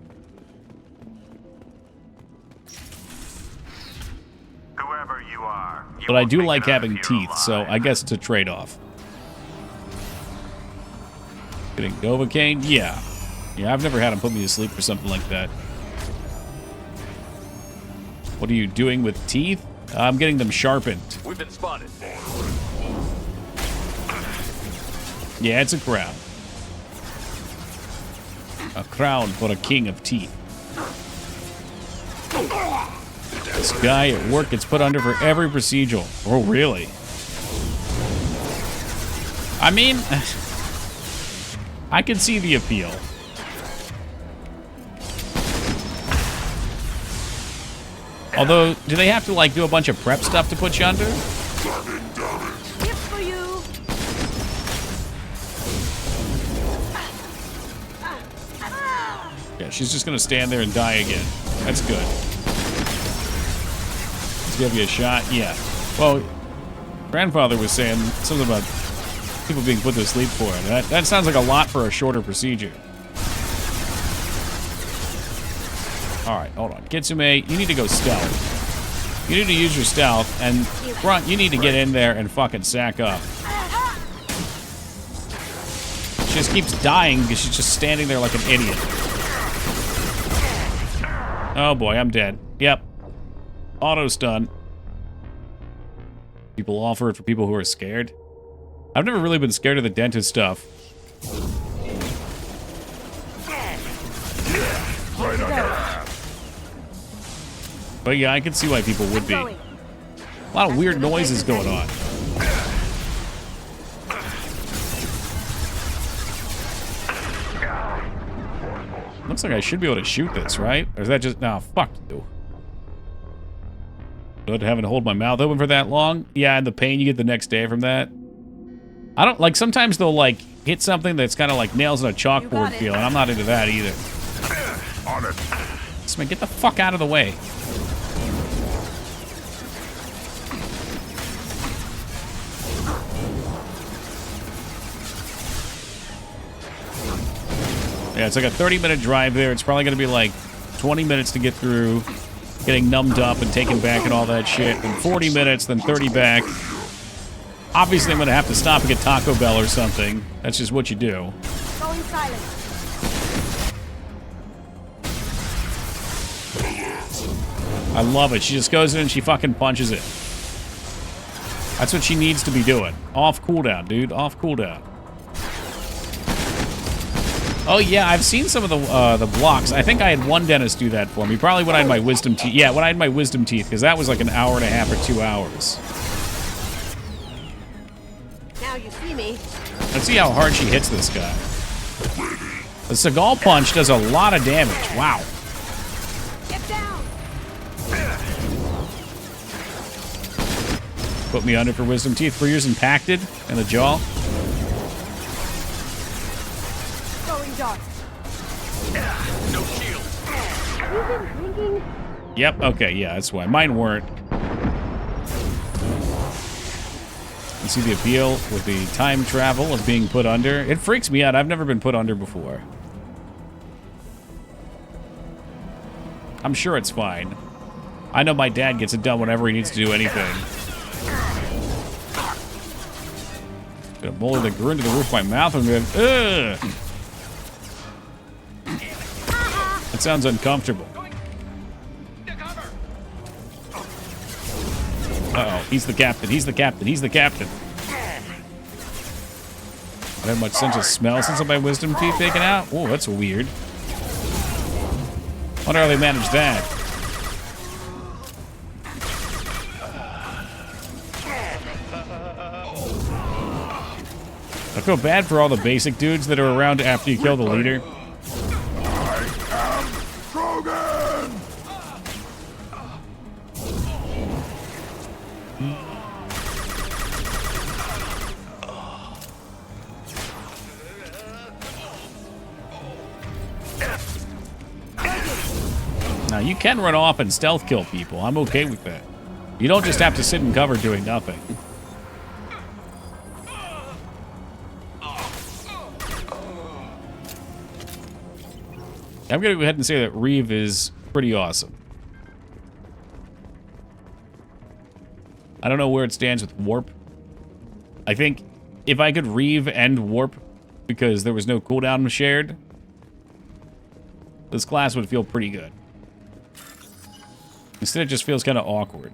S19: Whoever you are,
S1: But I do like having teeth, so I guess it's a trade-off. Getting Novocaine? Yeah. Yeah, I've never had him put me to sleep for something like that. What are you doing with teeth? I'm getting them sharpened.
S4: We've been spotted.
S1: Yeah, it's a crown. A crown for a king of teeth. This guy at work gets put under for every procedural. Oh, really? I mean, I can see the appeal. Although, do they have to, like, do a bunch of prep stuff to put you under?
S5: Gift for you.
S1: Yeah, she's just gonna stand there and die again. That's good. Let's give you a shot. Yeah. Well, grandfather was saying something about people being put to sleep for it. That sounds like a lot for a shorter procedure. Alright, hold on. Kitsume, you need to go stealth. You need to use your stealth, and Grunt, you need to get in there and fucking sack up. She just keeps dying because she's just standing there like an idiot. Oh boy, I'm dead. Yep. Auto stun. People offer it for people who are scared. I've never really been scared of the dentist stuff. But yeah, I can see why people would be. A lot of weird noises going on. Looks like I should be able to shoot this, right? Or is that just... No, fuck you. Good having to hold my mouth open for that long. Yeah, and the pain you get the next day from that. I don't... Like, sometimes they'll, like, hit something that's kind of like nails in a chalkboard feel, and I'm not into that either.
S2: On it.
S1: This man, get the fuck out of the way. Yeah, it's like a 30-minute drive there. It's probably going to be like 20 minutes to get through, getting numbed up and taken back and all that shit. Then 40 minutes, then 30 back. Obviously, I'm going to have to stop and get Taco Bell or something. That's just what you do.
S6: Going silent.
S1: I love it. She just goes in and she fucking punches it. That's what she needs to be doing. Off cooldown, dude. Off cooldown. Oh yeah, I've seen some of the blocks. I think I had one dentist do that for me. Probably when I had my wisdom teeth. Yeah, when I had my wisdom teeth, because that was like an hour and a half or 2 hours.
S6: Now you see me.
S1: Let's see how hard she hits this guy. The Seagal punch does a lot of damage. Wow.
S6: Get down.
S1: Put me under for wisdom teeth. 3 years impacted in the jaw.
S6: Going dark.
S4: No shield.
S6: Have you been drinking?
S1: Yep, okay, yeah, that's why. Mine weren't. You see the appeal with the time travel of being put under? It freaks me out. I've never been put under before. I'm sure it's fine. I know my dad gets it done whenever he needs to do anything. Gonna bully the grin to the roof of my mouth and then, ugh! That sounds uncomfortable. Uh-oh, he's the captain, he's the captain, he's the captain. I don't have much sense of smell since I had my wisdom teeth taken out. Oh, that's weird. Wonder how they managed that. I feel bad for all the basic dudes that are around after you kill the leader. Now, you can run off and stealth kill people. I'm okay with that. You don't just have to sit in cover doing nothing. I'm going to go ahead and say that Reeve is pretty awesome. I don't know where it stands with Warp. I think if I could Reeve and Warp because there was no cooldown shared, this class would feel pretty good. Instead, it just feels kind of awkward.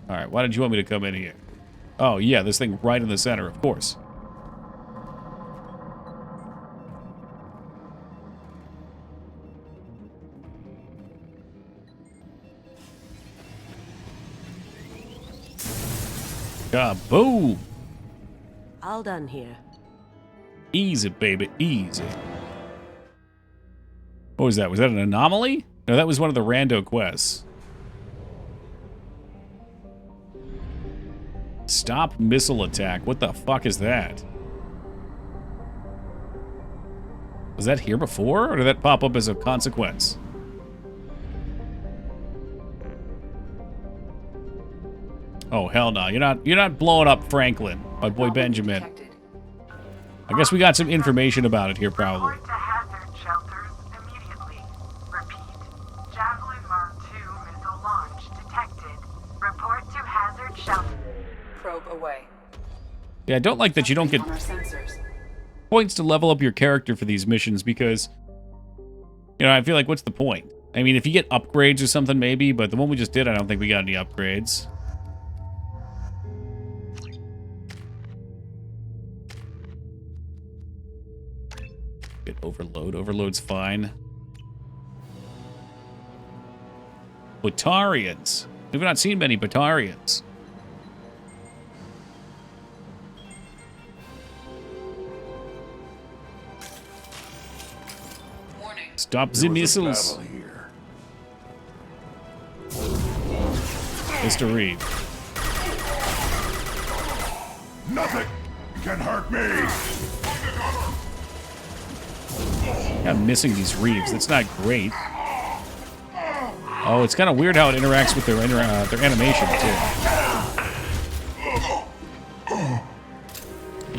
S1: Alright, why did you want me to come in here? Oh, yeah, this thing right in the center, of course. Kaboom!
S6: All done here.
S1: Easy, baby, easy. What was that? Was that an anomaly? No, that was one of the rando quests. Stop missile attack. What the fuck is that? Was that here before, or did that pop up as a consequence? Oh hell no! You're not blowing up Franklin, my boy Benjamin. I guess we got some information about it here, probably.
S9: Report to hazard shelters immediately. Repeat. Javelin Mark II missile launch detected. Report to hazard shelter.
S17: Probe away.
S1: Yeah, I don't like that you don't get.
S17: On our sensors.
S1: points to level up your character for these missions because, you know, I feel like what's the point? I mean, if you get upgrades or something, maybe, but the one we just did, I don't think we got any upgrades. Get Overload. Overload's fine. Batarians. We've not seen many Batarians. Stop the missiles. Mr. Reeve.
S2: Nothing can hurt me.
S1: I'm missing these Reeves. That's not great. Oh, it's kind of weird how it interacts with their animation,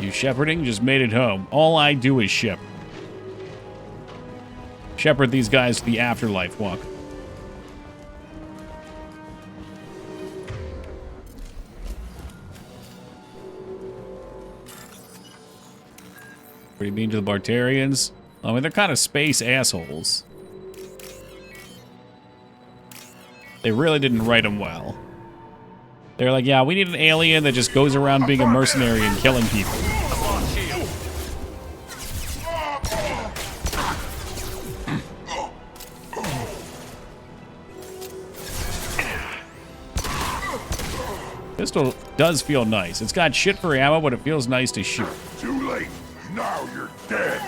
S1: too. You shepherding just made it home. All I do is ship. Shepherd these guys to the afterlife walk. What do you mean to the Bartarians? I mean, they're kind of space assholes. They really didn't write them well. They're like, yeah, we need an alien that just goes around being a mercenary and killing people. Pistol does feel nice. It's got shit for ammo, but it feels nice to shoot.
S2: Too late. Now you're dead.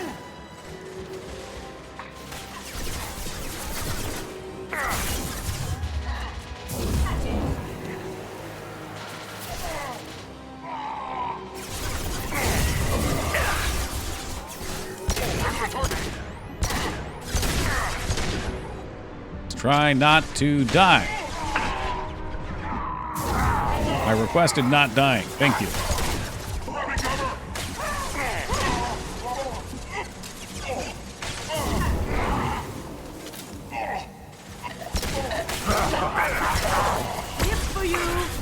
S1: Try not to die. I requested not dying. Thank you.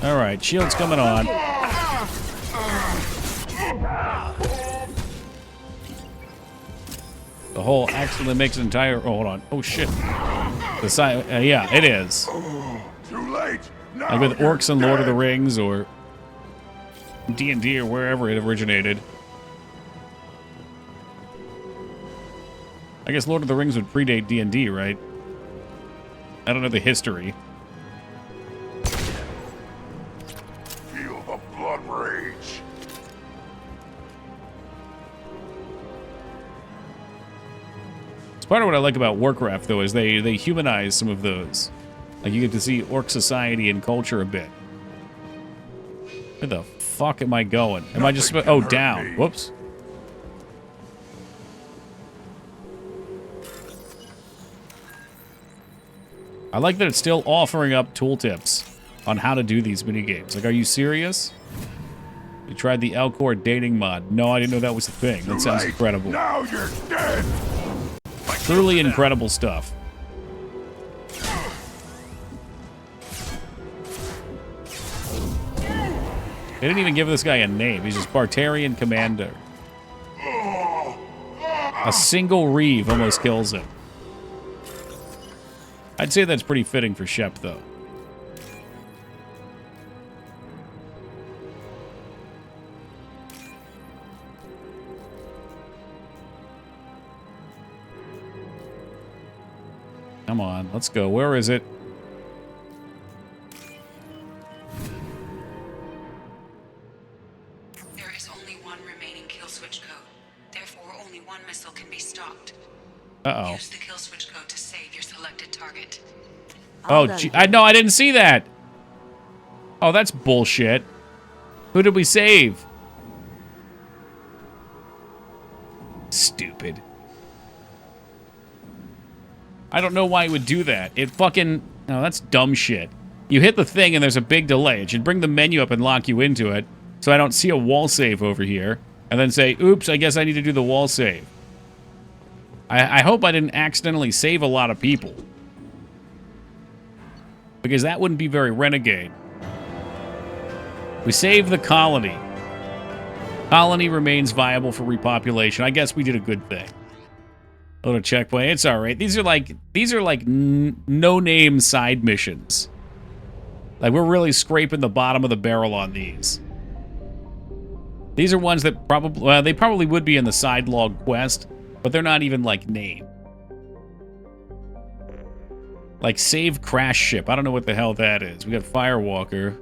S1: All right, shield's coming on. The hole actually makes an entire... Oh, hold on. Oh, shit. The side... yeah, it is.
S2: Too late.
S1: Like with Orcs and Lord of the Rings or D&D or wherever it originated. I guess Lord of the Rings would predate D&D, right? I don't know the history.
S2: Feel the blood rage.
S1: It's part of what I like about Warcraft, though, is they humanize some of those. Like, you get to see Orc society and culture a bit. Where the fuck am I going? Am I just... Oh, down. Whoops. I like that it's still offering up tooltips on how to do these minigames. Like, are you serious? You tried the Elcor dating mod. No, I didn't know that was a thing. That sounds incredible.
S2: Now you're dead.
S1: Truly incredible stuff. They didn't even give this guy a name. He's just Bartarian Commander. A single Reeve almost kills him. I'd say that's pretty fitting for Shep, though. Come on, let's go. Where is it?
S17: There is only one remaining kill switch code. Therefore, only one missile can be stopped.
S1: Uh-oh.
S17: Use the kill switch code to save your selected target.
S1: Oh, gee, I didn't see that. Oh, that's bullshit. Who did we save? Stupid. I don't know why it would do that. It fucking... No, that's dumb shit. You hit the thing and there's a big delay. It should bring the menu up and lock you into it, so I don't see a wall save over here, and then say, oops, I guess I need to do the wall save. I hope I didn't accidentally save a lot of people. Because that wouldn't be very renegade. We saved the colony. Colony remains viable for repopulation. I guess we did a good thing. Load a checkpoint. It's all right. These are like no-name side missions. Like, we're really scraping the bottom of the barrel on these. These are ones that probably, well, they probably would be in the side log quest, but they're not even, like, named. Like, save crash ship. I don't know what the hell that is. We got Firewalker.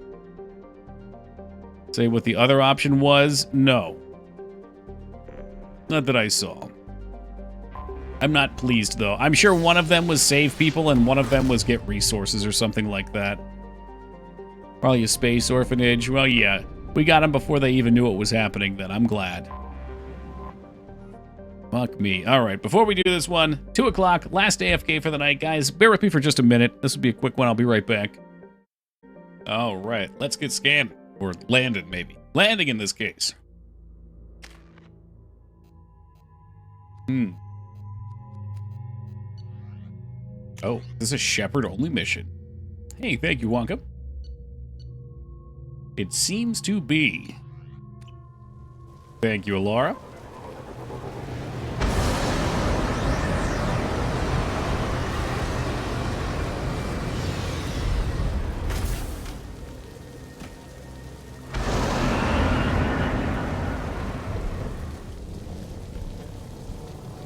S1: Say what the other option was? No. Not that I saw. I'm not pleased, though. I'm sure one of them was save people and one of them was get resources or something like that. Probably a space orphanage. Well, yeah. We got them before they even knew what was happening then. I'm glad. Fuck me. All right, before we do this one, 2 o'clock, last AFK for the night, guys. Bear with me for just a minute. This will be a quick one. I'll be right back. All right, let's get scanned. Or landed, maybe. Landing in this case. Oh, this is a Shepard-only mission. Hey, thank you, Wonka. It seems to be. Thank you, Alara.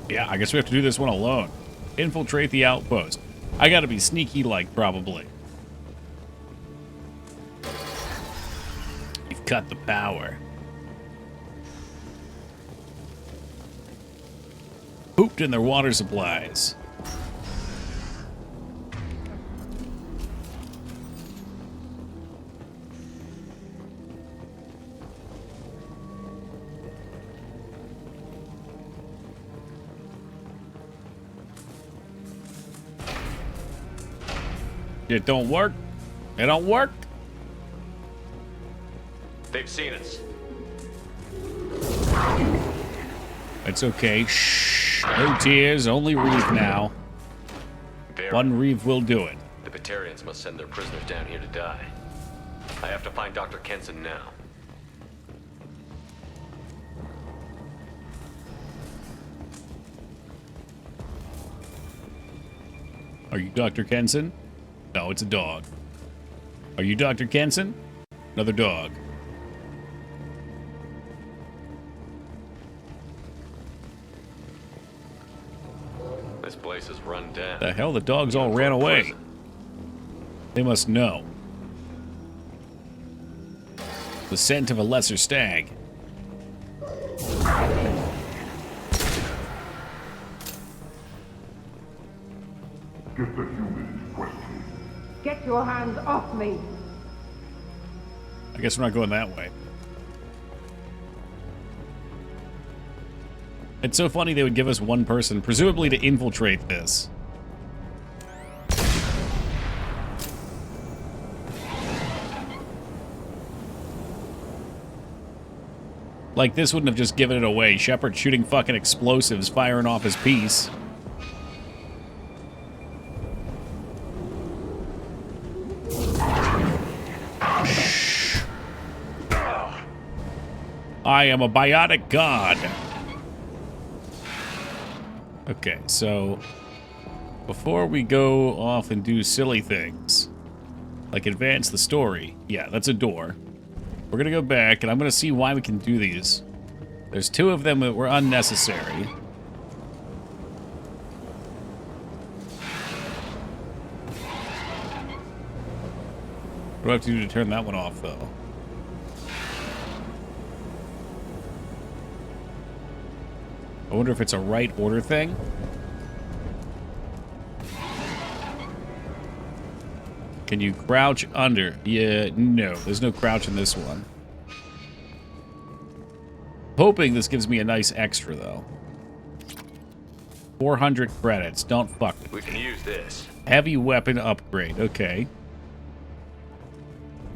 S1: Yeah, I guess we have to do this one alone. Infiltrate the outpost. I gotta be sneaky-like, probably. You've cut the power. Pooped in their water supplies. It don't work. It don't work.
S4: They've seen us.
S1: It's okay. Shh. No tears, only Reeve now. One Reeve will do it.
S4: The Batarians must send their prisoners down here to die. I have to find Dr. Kenson now.
S1: Are you Dr. Kenson? No, it's a dog. Are you Dr. Kenson? Another dog.
S4: This place is run down.
S1: The hell? The dogs all ran away. They must know. The scent of a lesser stag.
S2: Get the human in question.
S15: Get your hands off me!
S1: I guess we're not going that way. It's so funny they would give us one person, presumably to infiltrate this. Like, this wouldn't have just given it away. Shepard shooting fucking explosives, firing off his piece. I am a biotic god. Okay, so before we go off and do silly things, like advance the story, yeah, that's a door. We're gonna go back, and I'm gonna see why we can do these. There's 2 of them that were unnecessary. What do I have to do to turn that one off, though? I wonder if it's a right order thing. Can you crouch under? Yeah, no. There's no crouch in this one. Hoping this gives me a nice extra, though. 400 credits. Don't fuck with me.
S4: We can use this.
S1: Heavy weapon upgrade. Okay.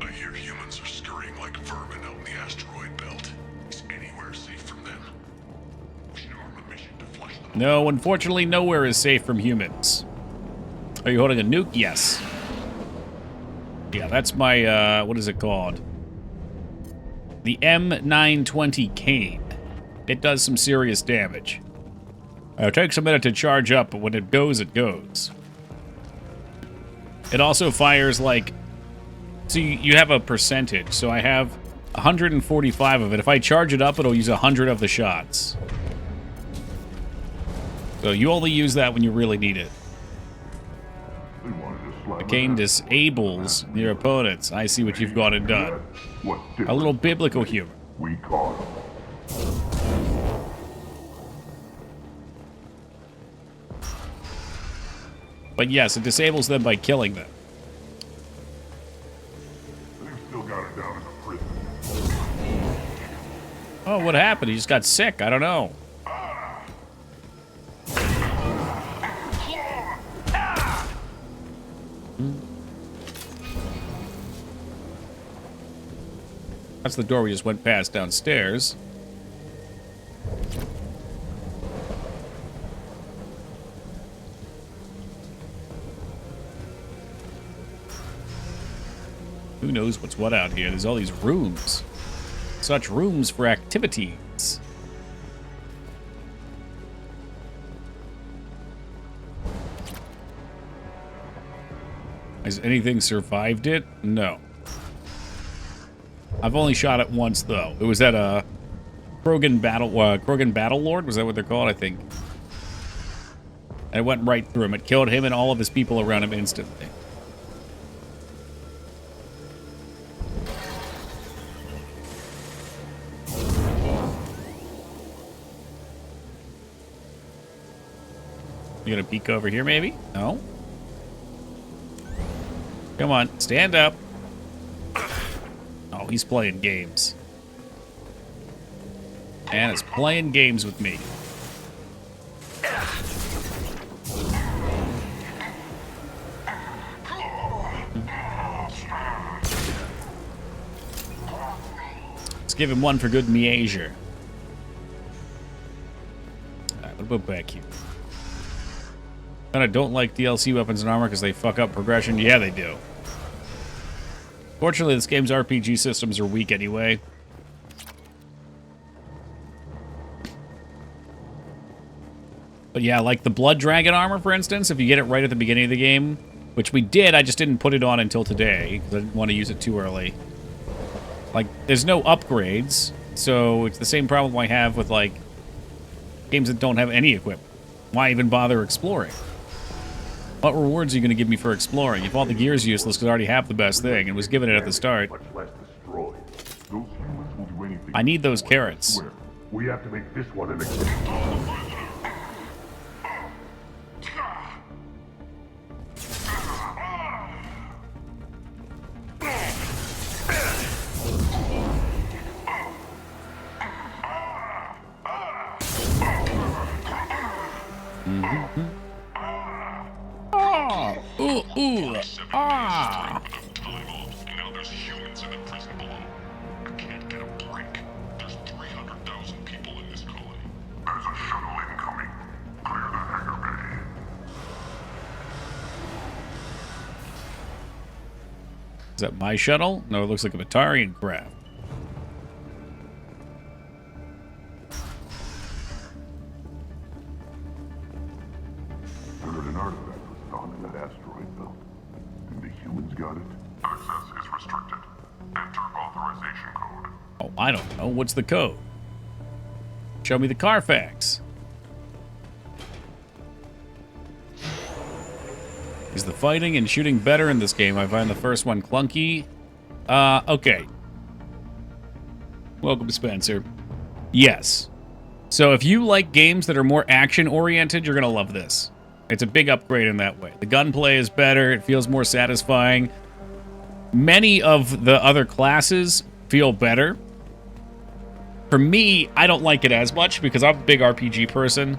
S2: I hear humans are scurrying like vermin out in the asteroid belt. Is anywhere safe from them? We should arm a mission to flush them.
S1: No, unfortunately, nowhere is safe from humans. Are you holding a nuke? Yes. Yeah, that's my, what is it called? the M920 Cane. It does some serious damage. It takes a minute to charge up, but when it goes, it goes. It also fires like... So you have a percentage. So I have 145 of it. If I charge it up, it'll use 100 of the shots. So you only use that when you really need it. The cane disables your opponents. I see what you've gone and done. A little biblical humor.
S2: We caught him.
S1: But yes, it disables them by killing them.
S2: They've still got him down in the prison.
S1: Oh, what happened? He just got sick. I don't know. That's the door we just went past downstairs. Who knows what's what out here? There's all these rooms. Such rooms for activities. Has anything survived it? No. I've only shot it once, though. It was at a Krogan Battle Lord? Was that what they're called? I think. And it went right through him. It killed him and all of his people around him instantly. You gonna peek over here, maybe? No? Come on, stand up. Oh, he's playing games. And it's playing games with me. Let's give him one for good measure. Alright, what about back here? And I don't like DLC weapons and armor because they fuck up progression. Yeah, they do. Fortunately, this game's RPG systems are weak anyway. But yeah, like the Blood Dragon armor, for instance, if you get it right at the beginning of the game, which we did, I just didn't put it on until today because I didn't want to use it too early. Like, there's no upgrades, so it's the same problem I have with, like, games that don't have any equipment. Why even bother exploring? What rewards are you going to give me for exploring? If all the gear is useless because I already have the best thing and was given it at the start. I need those carrots.
S2: We have to make this one an example.
S1: Ah!
S2: Now there's humans in the prison below. I can't get a break. There's 300,000 people in this colony. There's a shuttle incoming. Clear the hangar bay.
S1: Is that my shuttle? No, it looks like a Batarian craft.
S2: Heard an artifact was found in that asteroid belt. And the humans got it. Access is restricted. Enter authorization code.
S1: Oh, I don't know. What's the code? Show me the Carfax. Is the fighting and shooting better in this game? I find the first one clunky. Okay. Welcome, Spencer. Yes. So if you like games that are more action-oriented, you're going to love this. It's a big upgrade in that way. The gunplay is better. It feels more satisfying. Many of the other classes feel better. For me, I don't like it as much because I'm a big RPG person.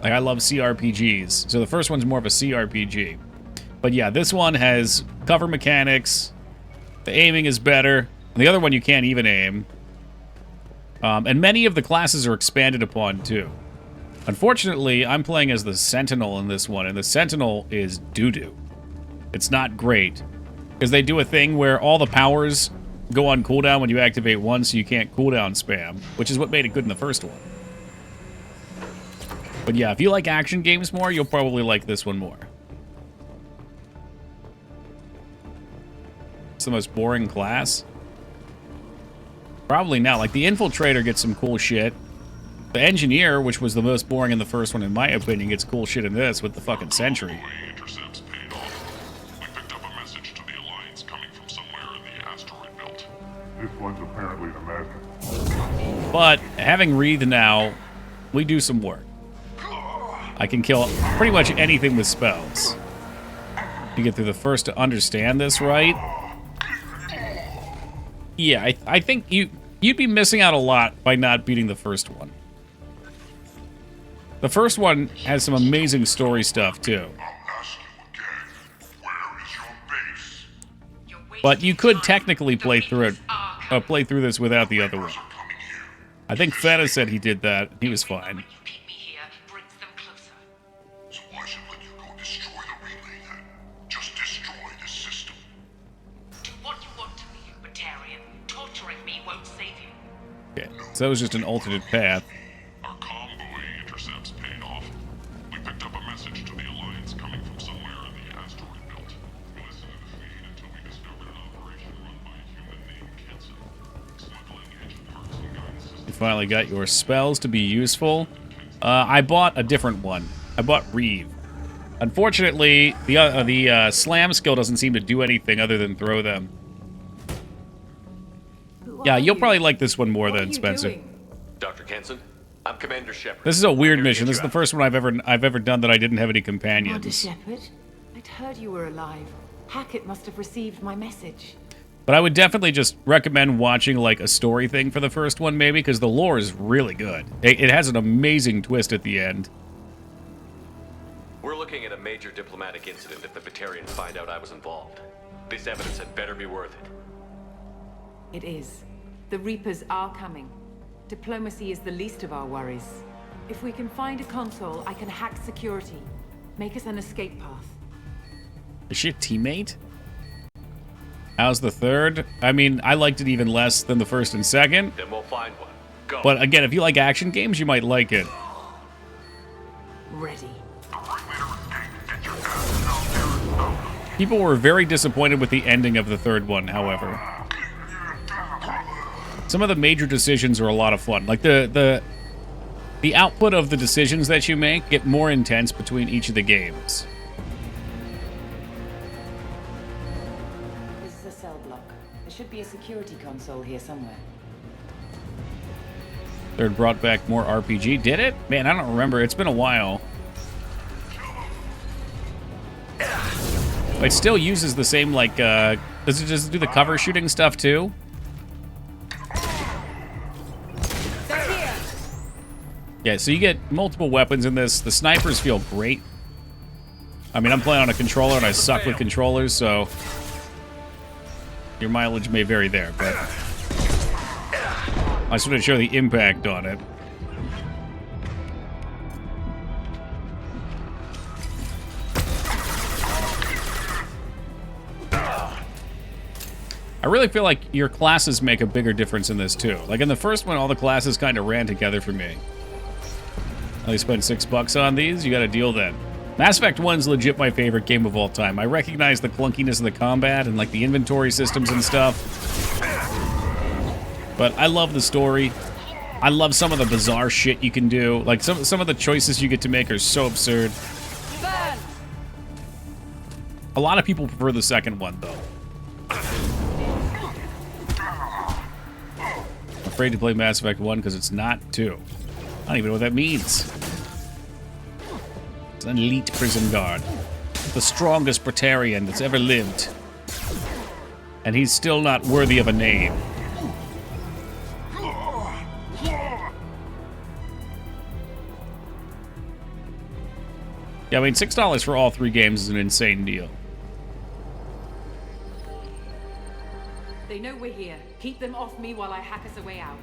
S1: Like, I love CRPGs. So the first one's more of a CRPG. But yeah, this one has cover mechanics. The aiming is better. And the other one you can't even aim. And many of the classes are expanded upon, too. Unfortunately, I'm playing as the Sentinel in this one, and the Sentinel is doo-doo. It's not great. Because they do a thing where all the powers go on cooldown when you activate one, so you can't cooldown spam, which is what made it good in the first one. But yeah, if you like action games more, you'll probably like this one more. It's the most boring class. Probably not. Like, the Infiltrator gets some cool shit. The Engineer, which was the most boring in the first one, in my opinion, gets cool shit in this with the fucking Sentry.
S2: Intercepts paid off. We picked up a message to the Alliance coming from somewhere in the asteroid belt.
S12: This one's apparently the message.
S1: But having Wreath now, we do some work. I can kill pretty much anything with spells. You get through the first to understand this, right? Yeah, I think you'd be missing out a lot by not beating the first one. The first one has some amazing story stuff, too. But you could technically play through it, play through this without the other one. I think Feta said he did that. He was fine.
S2: So why should let you go destroy the relay then? Just destroy the system.
S17: Do what you want to me, Batarian. Torturing me won't save you.
S1: Okay, so that was just an alternate path.
S2: Our convoy intercepts paid off. We picked up a message to the Alliance coming from somewhere in the asteroid belt. We listened to the feed until we discovered an operation run by a human named Kenson. Smuggling ancient parts and guns.
S1: You finally got your spells to be useful. I bought a different one. I bought Reeve. Unfortunately, the slam skill doesn't seem to do anything other than throw them. Yeah, you'll probably like this one more than Spencer.
S4: Dr. Kenson, I'm Commander Shepard.
S1: This is a weird mission. This is the first one I've ever done that I didn't have any
S21: Commander
S1: companions.
S21: Shepard, I'd heard you were alive. Hackett must have received my message.
S1: But I would definitely just recommend watching like a story thing for the first one, maybe, because the lore is really good. It has an amazing twist at the end.
S4: We're looking at a major diplomatic incident if the Batarians find out I was involved. This evidence had better be worth it.
S21: It is. The Reapers are coming. Diplomacy is the least of our worries. If we can find a console, I can hack security. Make us an escape path.
S1: Is she a teammate? How's the third? I mean, I liked it even less than the first and second.
S4: Then we'll find one. Go.
S1: But again, if you like action games, you might like it.
S21: Ready.
S1: People were very disappointed with the ending of the third one, however. Some of the major decisions are a lot of fun. Like the output of the decisions that you make get more intense between each of the games.
S21: This is a cell block. There should be a security console here somewhere.
S1: Third brought back more RPG. Did it? Man, I don't remember. It's been a while. It still uses the same, like, does it just do the cover shooting stuff, too? Yeah, so you get multiple weapons in this. The snipers feel great. I mean, I'm playing on a controller, and I suck with controllers, so your mileage may vary there, but I just want to show the impact on it. I really feel like your classes make a bigger difference in this, too. Like, in the first one, all the classes kind of ran together for me. I only spent $6 on these. You got a deal then. Mass Effect 1's legit my favorite game of all time. I recognize the clunkiness of the combat and, like, the inventory systems and stuff. But I love the story. I love some of the bizarre shit you can do. Like, some of the choices you get to make are so absurd. A lot of people prefer the second one, though. Afraid to play Mass Effect 1 because it's not 2. I don't even know what that means. It's an elite prison guard. The strongest Batarian that's ever lived. And he's still not worthy of a name. Yeah, I mean, $6 for all 3 games is an insane deal.
S21: They know we're here. Keep them off me while I hack us a way out.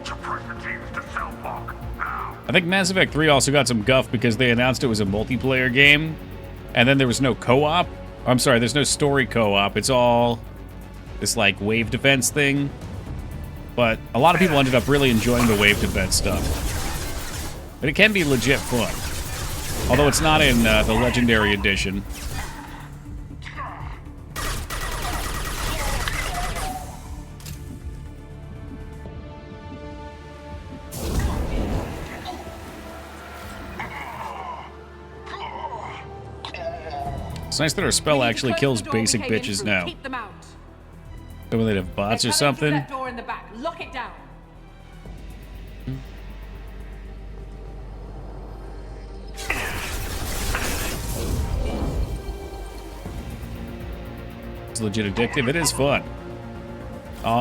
S2: Suppress the teams to cell block now.
S1: I think Mass Effect 3 also got some guff because they announced it was a multiplayer game, and then there was no co-op. I'm sorry, there's no story co-op. It's all this like wave defense thing. But a lot of people ended up really enjoying the wave defense stuff. But it can be legit fun. Although it's not in the Legendary Edition. It's nice that our spell actually kills basic bitches now.
S21: Keep them out.
S1: Maybe they'd have bots or something.
S21: That door in the back. Lock it down.
S1: It's legit addictive. It is fun.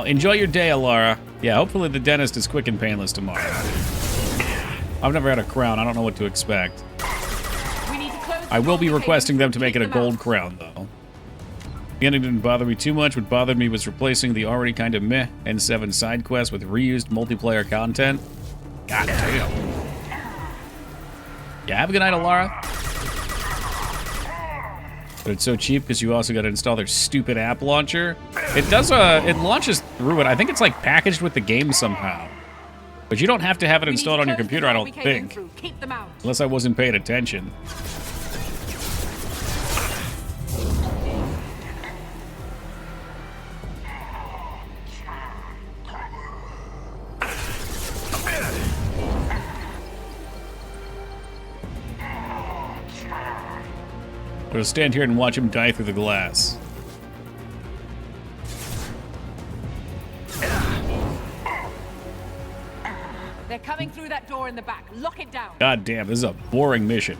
S1: Enjoy your day, Alara. Yeah, hopefully the dentist is quick and painless tomorrow. I've never had a crown. I don't know what to expect. I will be requesting them to make it a gold crown, though. The ending didn't bother me too much. What bothered me was replacing the already kind of meh N7 side quest with reused multiplayer content. God damn. Yeah, have a good night, Alara. But it's so cheap because you also got to install their stupid app launcher. It does, it launches through it. I think it's like packaged with the game somehow. But you don't have to have it installed on your computer, I don't think. Unless I wasn't paying attention. I'll stand here and watch him die through the glass.
S21: They're coming through that door in the back. Lock it down.
S1: God damn, this is a boring mission.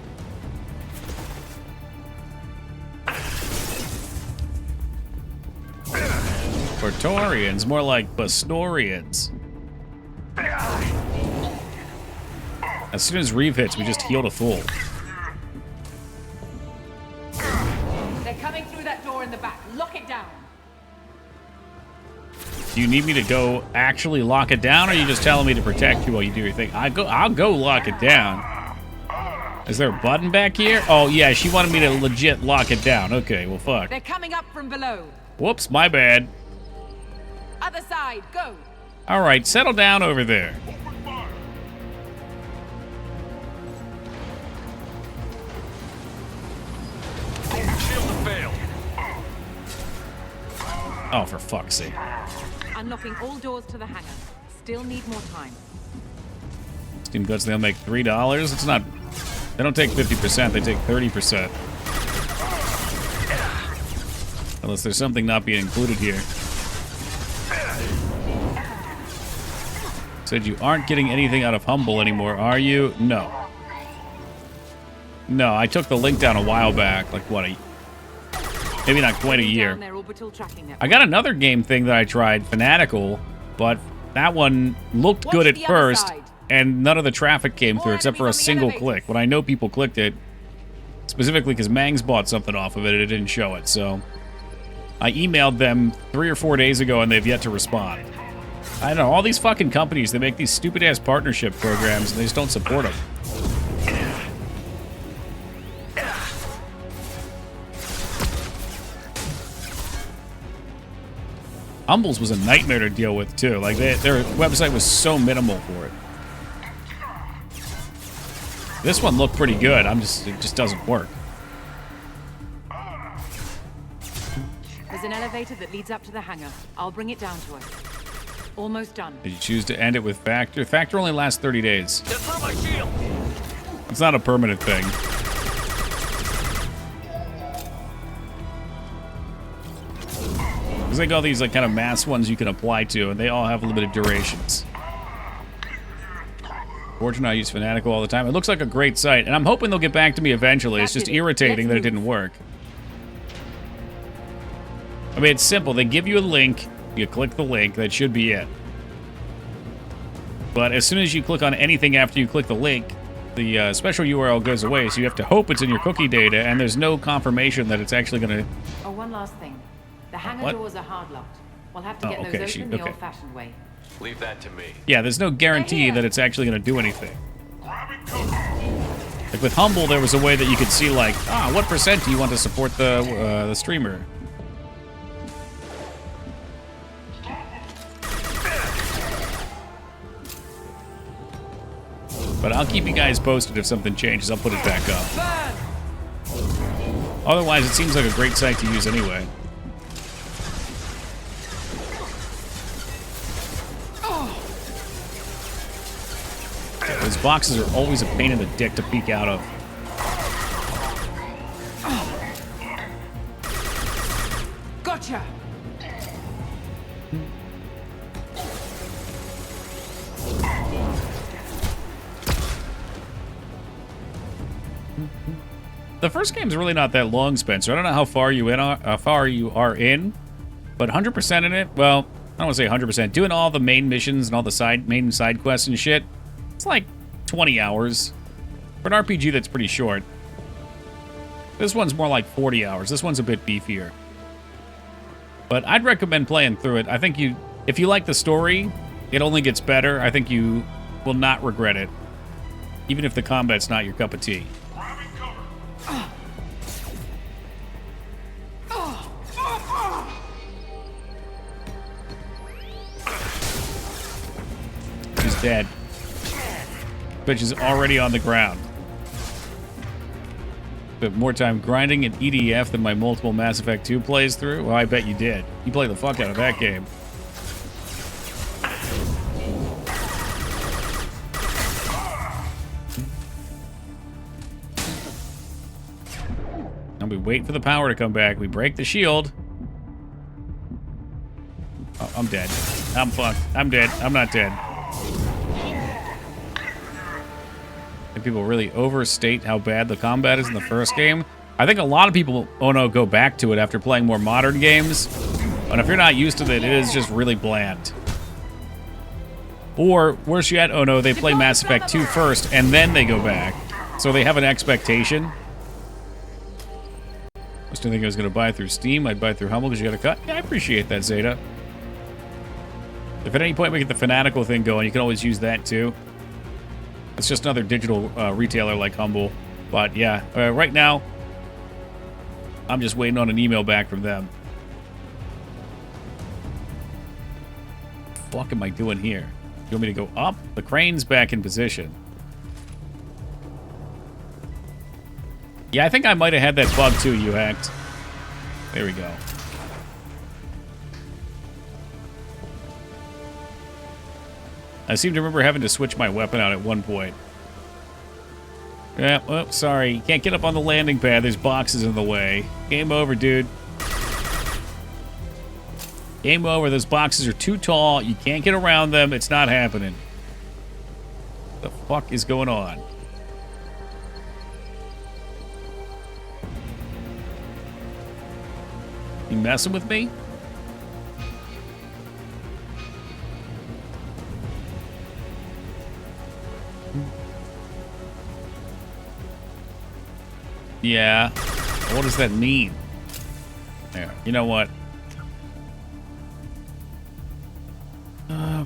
S1: Praetorians, more like Bastorians. As soon as Reeve hits, we just heal to full.
S21: They're coming through that door in the back. Lock it down.
S1: Do you need me to go actually lock it down, or are you just telling me to protect you while you do your thing? I'll go lock it down. Is there a button back here? Oh, yeah, she wanted me to legit lock it down. Okay, well, fuck.
S21: They're coming up from below.
S1: Whoops, my bad.
S21: Other side, go.
S1: All right, settle down over there. Oh, for fuck's sake.
S21: Unlocking all doors to the hangar. Still need more time.
S1: Steam goods, they'll make $3. It's not... They don't take 50%, they take 30%. Unless there's something not being included here. Said you aren't getting anything out of Humble anymore, are you? No. No, I took the link down a while back. Like, what, maybe not quite a year. I got another game thing that I tried, Fanatical, but that one looked good at first, and none of the traffic came through except for a single click. When I know people clicked it, specifically because Mangs bought something off of it and it didn't show it, so I emailed them 3 or 4 days ago and they've yet to respond. I don't know, all these fucking companies, they make these stupid-ass partnership programs and they just don't support them. Humble's was a nightmare to deal with, too. Like, their website was so minimal for it. This one looked pretty good. It just doesn't work.
S21: There's an elevator that leads up to the hangar. I'll bring it down to us. Almost done.
S1: Did you choose to end it with Factor? Factor only lasts 30 days. It's not a permanent thing. There's like all these like kind of mass ones you can apply to, and they all have limited durations. Fortunately, I use Fanatical all the time. It looks like a great site, and I'm hoping they'll get back to me eventually. It's just irritating that it didn't work. I mean, it's simple. They give you a link. You click the link. That should be it. But as soon as you click on anything after you click the link, the special URL goes away, so you have to hope it's in your cookie data, and there's no confirmation that it's actually going to...
S21: Oh, one last thing. The hangar doors are hard-locked. We'll have to get those open the old-fashioned way.
S4: Leave that to me.
S1: Yeah, there's no guarantee that it's actually going to do anything. Like with Humble, there was a way that you could see, like, what % do you want to support the streamer? But I'll keep you guys posted if something changes. I'll put it back up. Otherwise, it seems like a great site to use anyway. Yeah, those boxes are always a pain in the dick to peek out of.
S21: Gotcha!
S1: The first game's really not that long, Spencer. I don't know how far you are in, but 100% in it. Well, I don't want to say 100%. Doing all the main missions and all the main side quests and shit. It's like 20 hours for an RPG that's pretty short. This one's more like 40 hours. This one's a bit beefier. But I'd recommend playing through it. I think if you like the story, it only gets better. I think you will not regret it, even if the combat's not your cup of tea. He's dead. Bitch is already on the ground. But more time grinding an EDF than my multiple Mass Effect 2 plays through? Well, I bet you did. You played the fuck out of that game. And we wait for the power to come back. We break the shield. Oh, I'm dead. I'm fucked. I'm dead. I'm not dead. And people really overstate how bad the combat is in the first game. I think a lot of people, go back to it after playing more modern games. And if you're not used to it, it is just really bland. Or, worse yet, they play Mass Effect 2 first, and then they go back. So they have an expectation. I just didn't think I was going to buy through Steam. I'd buy through Humble because you got a cut. Yeah, I appreciate that, Zeta. If at any point we get the Fanatical thing going, you can always use that too. It's just another digital retailer like Humble. But yeah, right now, I'm just waiting on an email back from them. What the fuck am I doing here? You want me to go up? The crane's back in position. Yeah, I think I might have had that bug too, you hacked. There we go. I seem to remember having to switch my weapon out at one point. Yeah, oh, sorry. You can't get up on the landing pad. There's boxes in the way. Game over, dude. Game over. Those boxes are too tall. You can't get around them. It's not happening. What the fuck is going on? You messing with me? Yeah. What does that mean? There. You know what?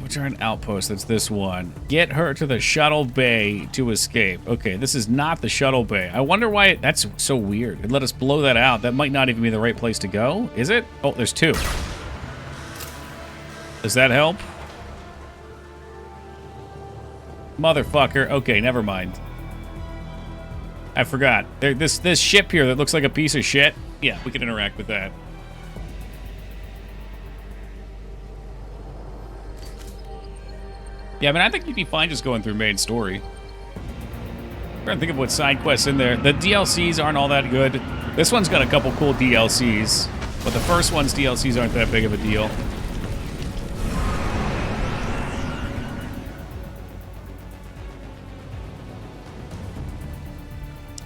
S1: Return outpost. That's this one. Get her to the shuttle bay to escape. Okay, this is not the shuttle bay. I wonder why that's so weird. It let us blow that out. That might not even be the right place to go. Is it? Oh, there's two. Does that help? Motherfucker. Okay, never mind. I forgot. This ship here that looks like a piece of shit. Yeah, we can interact with that. Yeah, I mean, I think you'd be fine just going through main story. I'm trying to think of what side quests in there. The DLCs aren't all that good. This one's got a couple cool DLCs, but the first one's DLCs aren't that big of a deal.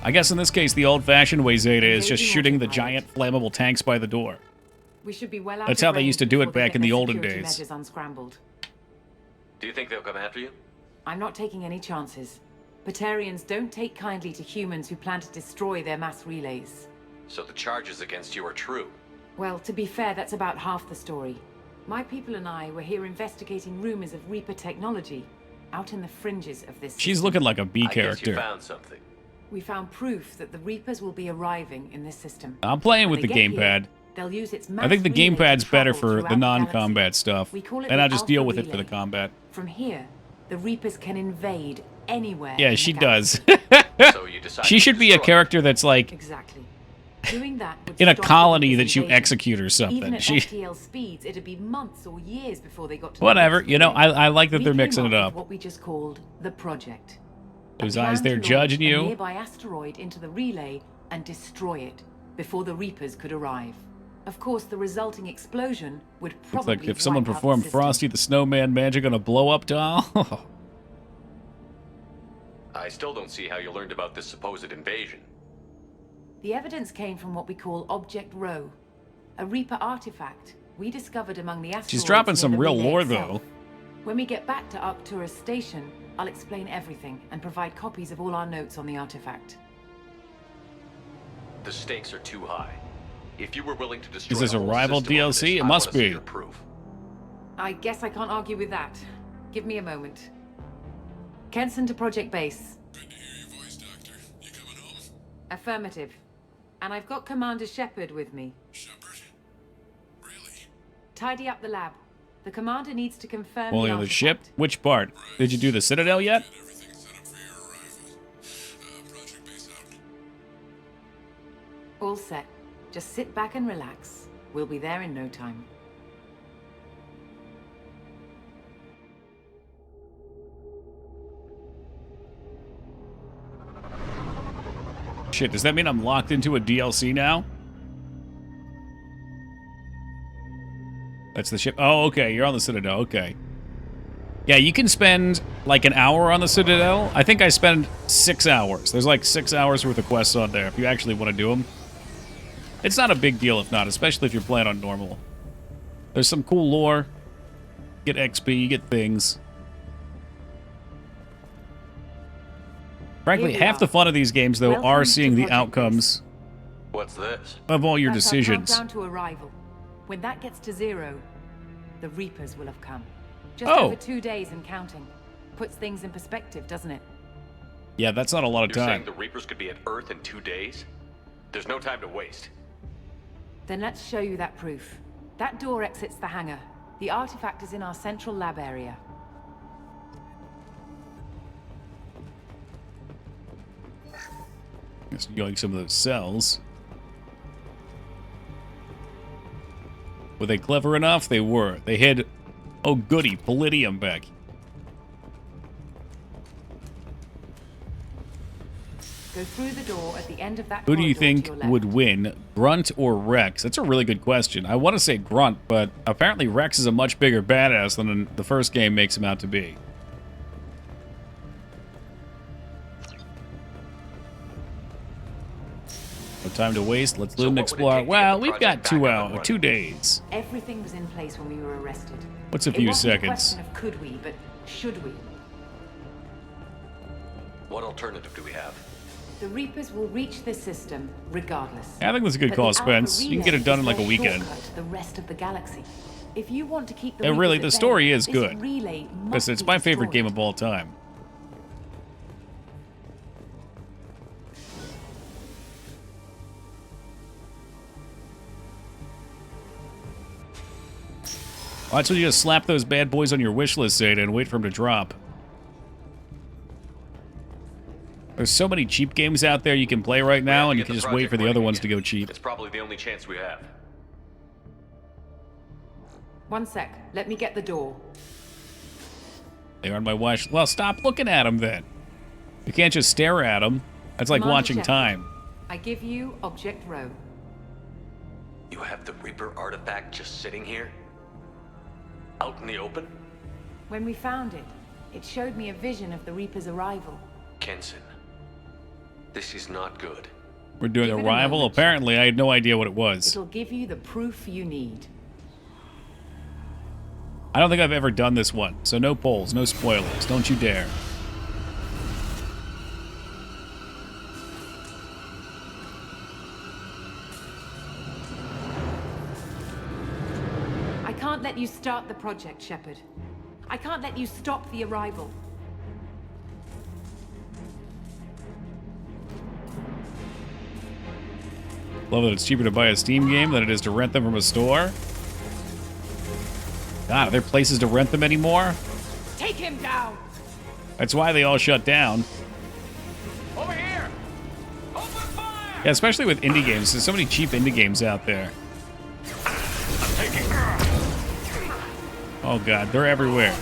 S1: I guess in this case, the old-fashioned way, Zeta, is just shooting the giant flammable tanks by the door.
S21: We should be well out
S1: That's
S21: of
S1: how they used to do it
S21: range before
S1: back in
S21: they
S1: the
S21: get
S1: olden
S21: security
S1: days.
S21: measures unscrambled.
S4: Do you think they'll come after you?
S21: I'm not taking any chances. Batarians don't take kindly to humans who plan to destroy their mass relays.
S4: So the charges against you are true?
S21: Well, to be fair, that's about half the story. My people and I were here investigating rumors of Reaper technology out in the fringes of this
S1: She's
S21: system.
S1: looking like a B
S4: I guess
S1: character.
S4: you found something.
S21: We found proof that the Reapers will be arriving in this system.
S1: I'm playing
S21: When
S1: with the
S21: they get here,
S1: gamepad.
S21: they'll use its
S1: I think the
S21: mass relay
S1: gamepad's
S21: to
S1: better
S21: travel
S1: for
S21: throughout
S1: the
S21: the
S1: non-combat stuff,
S21: We call it
S1: and
S21: the
S1: I'll just deal
S21: Alpha
S1: with it for the
S21: Relay.
S1: combat.
S21: From here, the Reapers can invade anywhere.
S1: Yeah,
S21: in
S1: she
S21: the
S1: does.
S4: So you decide
S1: She
S4: to
S1: should be a
S4: destroy it.
S1: character that's like
S21: Exactly. Doing that would
S1: in a
S21: stop the
S1: colony
S21: Reapers
S1: that you
S21: invasion.
S1: execute or
S21: Even
S1: something.
S21: at
S1: She,
S21: FTL speeds, it'd be months or years before they got to the
S1: whatever.
S21: next
S1: You know,
S21: relay.
S1: I like that
S21: We
S1: they're
S21: came
S1: mixing it
S21: with
S1: up.
S21: What we just called the project.
S1: Those
S21: A
S1: eyes
S21: plan
S1: there
S21: to launch
S1: judging
S21: a
S1: you.
S21: nearby asteroid into the relay and destroy it before the Reapers could arrive. Of course, the resulting explosion would
S1: It's
S21: probably
S1: like if someone
S21: wipe out the
S1: performed
S21: system.
S1: Frosty the Snowman magic on a blow-up doll.
S4: I still don't see how you learned about this supposed invasion.
S21: The evidence came from what we call Object Rho, a Reaper artifact we discovered among the asteroids.
S1: She's dropping
S21: near
S1: some
S21: the
S1: real
S21: relay
S1: lore,
S21: itself.
S1: though.
S21: When we get back to Arcturus Station, I'll explain everything and provide copies of all our notes on the artifact.
S4: The stakes are too high. If you were willing to destroy
S1: Is this
S4: the
S1: a
S4: whole
S1: rival
S4: system over
S1: DLC?
S4: this,
S1: It
S4: I
S1: must
S4: wanna see
S1: be.
S4: your proof.
S21: I guess I can't argue with that. Give me a moment. Kenson to Project Base.
S2: Good to hear your voice, Doctor. You coming home?
S21: Affirmative. And I've got Commander Shepard with me.
S2: Shepard? Really?
S21: Tidy up the lab. The commander needs to confirm
S1: Only
S21: the
S1: on the
S21: artifact.
S1: ship? Which part? Did you do the Citadel yet?
S2: Everything set up for your arrival. Project Base out.
S21: All set. Just sit back and relax. We'll be there in no time.
S1: Shit, does that mean I'm locked into a DLC now? That's the ship. Oh, okay. You're on the Citadel. Okay. Yeah, you can spend like an hour on the Citadel. I think I spend 6 hours. There's like 6 hours worth of quests on there if you actually want to do them. It's not a big deal if not, especially if you're playing on normal. There's some cool lore. You get XP, you get things. Frankly,
S21: Here we
S1: half
S21: are.
S1: the fun of these games, though,
S21: Welcome
S1: are
S21: to
S1: seeing the
S21: Project
S1: outcomes
S4: What's this?
S1: of all your
S21: That's
S1: decisions.
S21: Our countdown to arrival. When that gets to 0, the Reapers will have come. Just
S1: Oh.
S21: over 2 days and counting. Puts things in perspective, doesn't it?
S1: Yeah, that's not a lot of
S4: You're
S1: time.
S4: saying the Reapers could be at Earth in 2 days? There's no time to waste.
S21: Then let's show you that proof. That door exits the hangar. The artifact is in our central lab area.
S1: Just going some of those cells. Were they clever enough? They were. They hid, oh goody, Palladium back.
S21: Go through the door at the end of that
S1: Who do you
S21: corridor to
S1: think
S21: your left.
S1: would win, Grunt or Rex? That's a really good question. I want to say Grunt, but apparently Rex is a much bigger badass than the first game makes him out to be. No time to waste. Let's loot and
S4: what would it
S1: explore.
S4: take to get
S1: Well,
S4: the
S1: we've
S4: project
S1: got
S4: back up
S1: 2
S4: and
S1: hours,
S4: running?
S1: 2 days.
S21: Everything was in place when we were arrested.
S1: What's a
S21: It
S1: few
S21: wasn't
S1: seconds?
S21: A question of could we, but should we?
S4: What alternative do we have?
S21: The Reapers will reach this system regardless.
S1: Yeah, I think that's a good
S21: But
S1: call,
S21: the Alpha
S1: Spence. You can get it
S21: Relay
S1: done in
S21: is
S1: like a
S21: their
S1: weekend.
S21: shortcut to the rest of the galaxy. If you want to keep the
S1: And really,
S21: Reapers
S1: the
S21: at bay,
S1: story is
S21: this
S1: good.
S21: relay
S1: Because
S21: must
S1: it's
S21: be
S1: my favorite
S21: destroyed.
S1: game of all time. Why don't you just slap those bad boys on your wish list, Zeta, and wait for them to drop? There's so many cheap games out there you can play right now, and you
S4: Get
S1: can
S4: the
S1: just wait
S4: project
S1: for the other
S4: running
S1: ones to
S4: again.
S1: go cheap.
S4: It's probably the only chance we have.
S21: One sec. Let me get the door.
S1: They are on my watch. Well, stop looking at them then. You can't just stare at them. That's like
S21: Commander
S1: watching
S21: Shepard.
S1: time.
S21: I give you Object Rho.
S4: You have the Reaper artifact just sitting here? Out in the open?
S21: When we found it, it showed me a vision of the Reaper's arrival.
S4: Kenson, this is not good.
S1: We're doing
S21: Give
S1: a
S21: it a
S1: rival?
S21: moment,
S1: Apparently, I had no idea what it was.
S21: It'll give you the proof you need.
S1: I don't think I've ever done this one, so no polls, no spoilers. Don't you dare.
S21: I can't let you start the project, Shepard. I can't let you stop the arrival.
S1: Love that it's cheaper to buy a Steam game than it is to rent them from a store. God, are there places to rent them anymore?
S21: Take him down!
S1: That's why they all shut down.
S8: Over here!
S1: Yeah, especially with indie games. There's so many cheap indie games out there. Oh god, they're everywhere.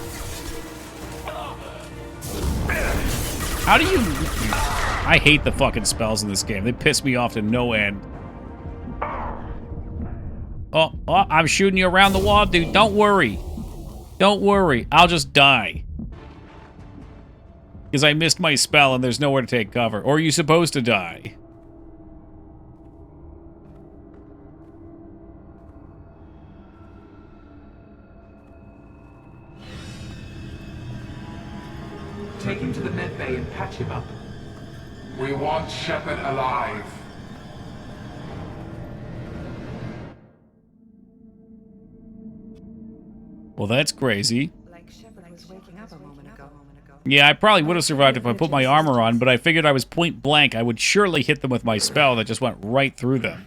S1: How do you... I hate the fucking spells in this game. They piss me off to no end. Oh, I'm shooting you around the wall, dude. Don't worry. Don't worry. I'll just die. Because I missed my spell and there's nowhere to take cover. Or are you supposed to die?
S8: Take him to the med bay and patch him up.
S20: We want Shepard alive.
S1: Well, that's crazy.
S15: Like Shepard was waking up a moment ago.
S1: Yeah, I probably would have survived if I put my armor on, but I figured I was point blank. I would surely hit them with my spell that just went right through them.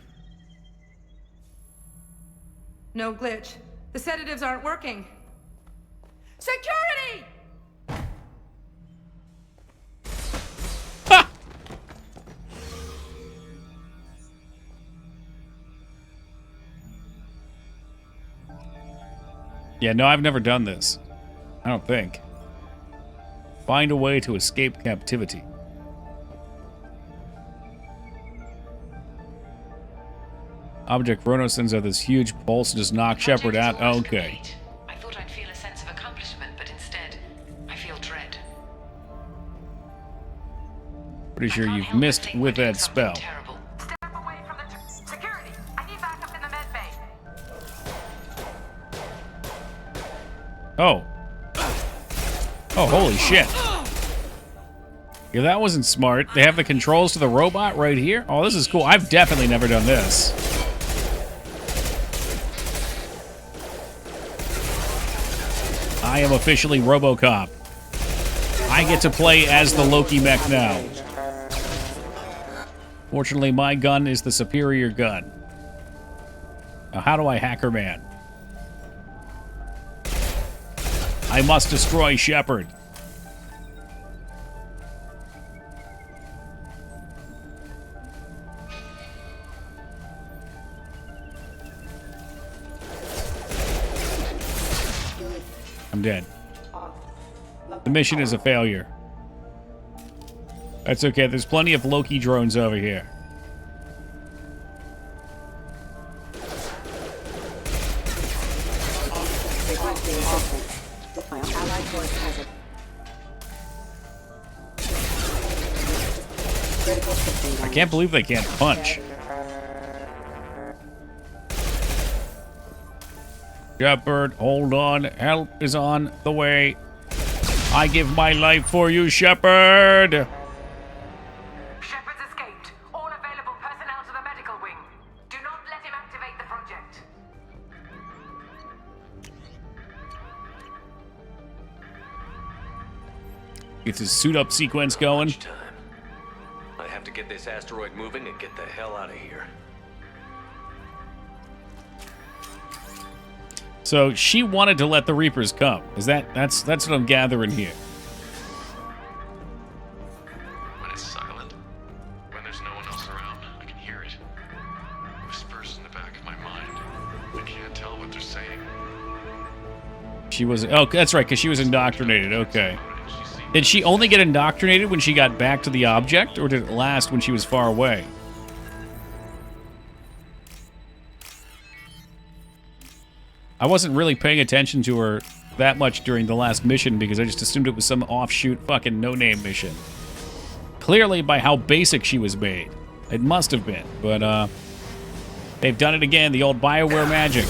S21: No glitch. The sedatives aren't working. Security!
S1: Yeah, no, I've never done this. I don't think. Find a way to escape captivity. Object Chronosins are this huge pulse to just knock Shepard out. Oh, okay.
S17: I thought I'd feel a sense of accomplishment, but instead, I feel dread.
S1: Pretty sure you've missed with that spell.
S9: Security, I need backup in the med bay.
S1: Oh. Oh, holy shit. Yeah, that wasn't smart. They have the controls to the robot right here? Oh, this is cool. I've definitely never done this. I am officially RoboCop. I get to play as the Loki mech now. Fortunately, my gun is the superior gun. Now, how do I hacker man? I must destroy Shepard. I'm dead. The mission is a failure. That's okay. There's plenty of Loki drones over here. I can't believe they can't punch. Shepard, hold on. Help is on the way. I give my life for you, Shepard.
S9: Shepard's escaped. All available personnel to the medical wing. Do not let him activate the project.
S1: Gets his suit up sequence going.
S4: I have to get this asteroid moving and get the hell out of here.
S1: So she wanted to let the Reapers come. That's what I'm gathering here.
S2: When it's silent, when there's no one else around, I can hear it. Whispers in the back of my mind. I can't tell what they're saying.
S1: She was... Oh, that's right, because she was indoctrinated. Okay. Did she only get indoctrinated when she got back to the object, or did it last when she was far away? I wasn't really paying attention to her that much during the last mission because I just assumed it was some offshoot fucking no-name mission. Clearly, by how basic she was made. It must have been, but, they've done it again, the old BioWare magic.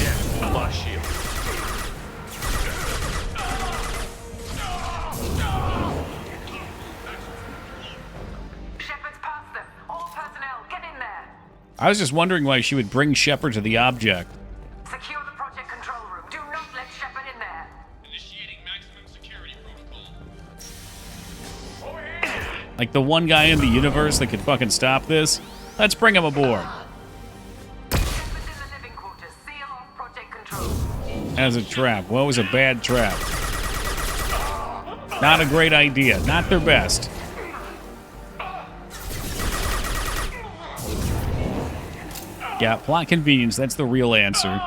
S1: I was just wondering why she would bring Shepard to the object.
S9: Secure the project control room. Do not let Shepard in there.
S8: Initiating maximum security protocol.
S1: Like the one guy in the universe that could fucking stop this? Let's bring him aboard. As a trap. What was a bad trap? Not a great idea. Not their best. Yeah, plot convenience. That's the real answer.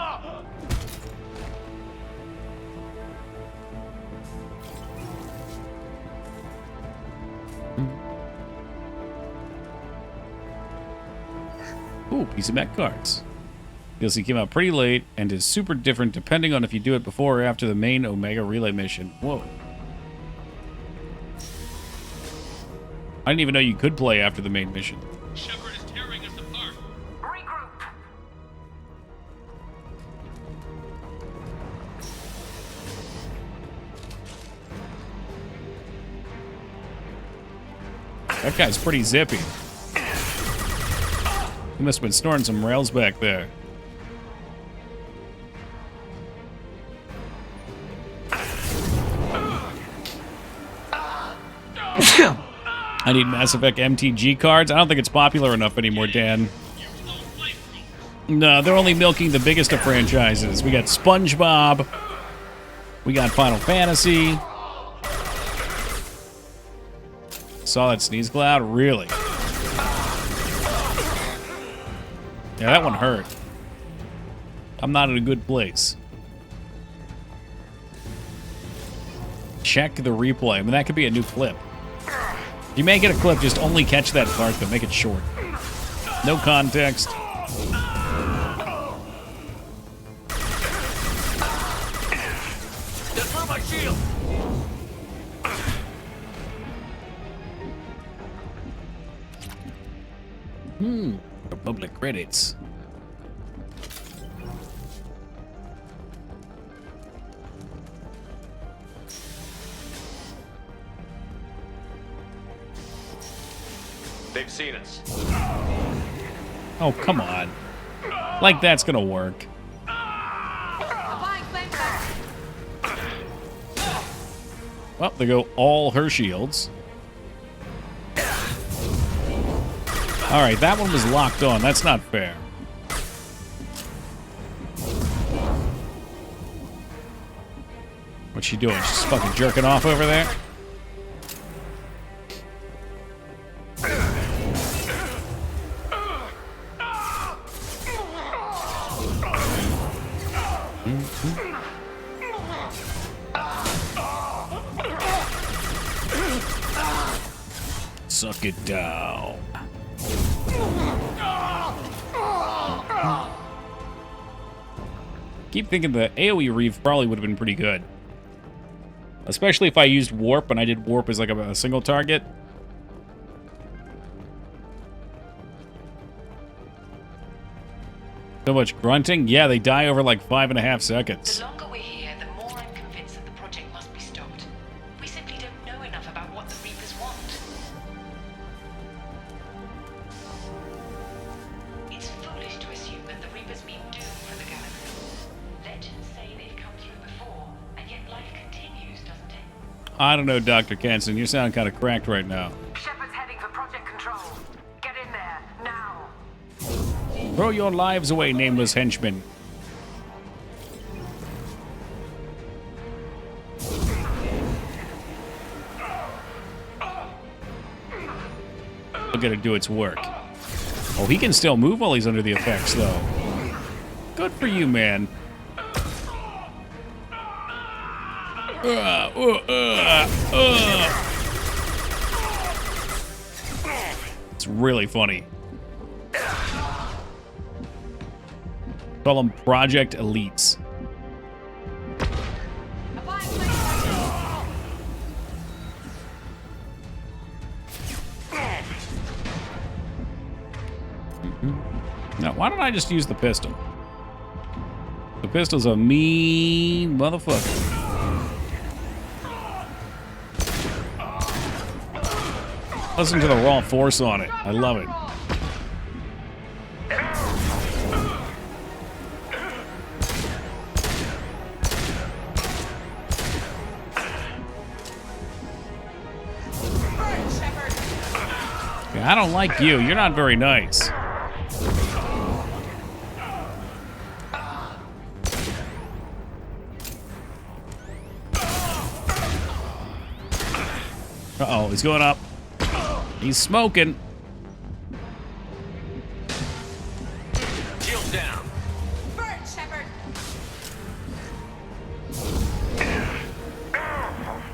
S1: Ooh, piece of mech cards. DLC came out pretty late and is super different depending on if you do it before or after the main Omega Relay mission. Whoa. I didn't even know you could play after the main mission.
S8: Shepard is tearing us apart.
S9: Regroup.
S1: That guy's pretty zippy. He must have been snoring some rails back there. I need Mass Effect MTG cards. I don't think it's popular enough anymore, Dan. No, they're only milking the biggest of franchises. We got SpongeBob. We got Final Fantasy. Saw that sneeze cloud? Really? Yeah, that one hurt. I'm not in a good place. Check the replay. I mean, that could be a new clip. If you make it a clip, just only catch that part, but make it short. No context.
S8: Defer my shield.
S1: Republic credits.
S4: They've seen us.
S1: Oh, come on. Like that's gonna work. Well, they go all her shields. Alright, that one was locked on. That's not fair. What's she doing? She's fucking jerking off over there? Suck it down. Keep thinking the AoE Reeve probably would have been pretty good. Especially if I used Warp and I did Warp as like a single target. So much grunting? Yeah, they die over like 5.5 seconds.
S17: The longer we're here, the more I'm convinced that the project must be stopped. We simply don't know enough about what the Reapers want. It's foolish to assume that the Reapers mean doom for the galaxy. Legends say they've come through before, and yet life continues, doesn't it?
S1: I don't know, Dr. Kenson. You sound kind of cracked right now.
S9: Shepard's heading for Project Control. Get in there, now.
S1: Throw your lives away, nameless henchmen. Look at it do its work. Oh, he can still move while he's under the effects, though. Good for you, man. It's really funny. Call them Project Elites. Now, why don't I just use the pistol? The pistol's a mean motherfucker. Listen to the raw force on it. I love it. I don't like you. You're not very nice. Uh-oh, he's going up. He's smoking.
S4: Shield down.
S5: Burn, Shepard!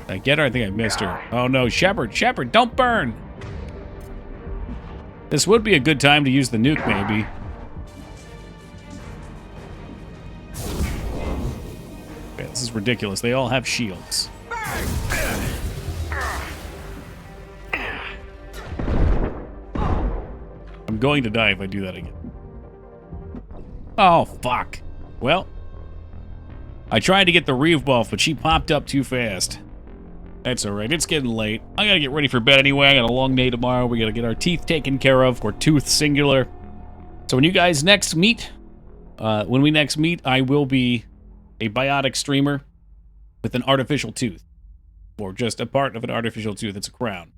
S1: Did I get her? I think I missed her. Oh no, Shepard, Shepard, don't burn! This would be a good time to use the nuke, maybe. Okay, this is ridiculous. They all have shields. I'm going to die if I do that again. Oh, fuck. Well, I tried to get the Reeve buff, but she popped up too fast. That's alright, it's getting late. I gotta get ready for bed anyway. I got a long day tomorrow. We gotta get our teeth taken care of, or tooth singular. So when you guys next meet, I will be a biotic streamer with an artificial tooth. Or just a part of an artificial tooth. It's a crown.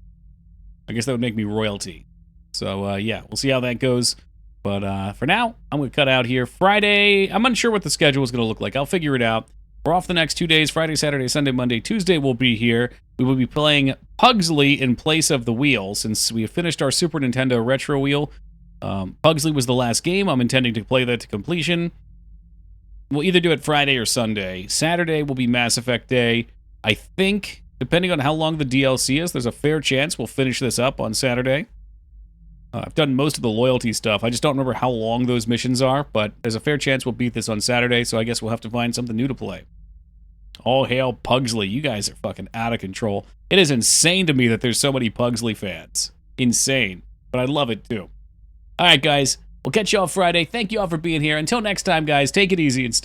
S1: I guess that would make me royalty. So, yeah, we'll see how that goes. But for now, I'm going to cut out here. Friday, I'm unsure what the schedule is going to look like. I'll figure it out. We're off the next 2 days. Friday, Saturday, Sunday, Monday, Tuesday we'll be here. We will be playing Pugsley in place of the wheel, since we have finished our Super Nintendo Retro Wheel. Pugsley was the last game. I'm intending to play that to completion. We'll either do it Friday or Sunday. Saturday will be Mass Effect Day. I think, depending on how long the DLC is, there's a fair chance we'll finish this up on Saturday. I've done most of the loyalty stuff. I just don't remember how long those missions are, but there's a fair chance we'll beat this on Saturday, so I guess we'll have to find something new to play. All hail Pugsley. You guys are fucking out of control. It is insane to me that there's so many Pugsley fans. Insane. But I love it, too. All right, guys. We'll catch you all Friday. Thank you all for being here. Until next time, guys, take it easy and stay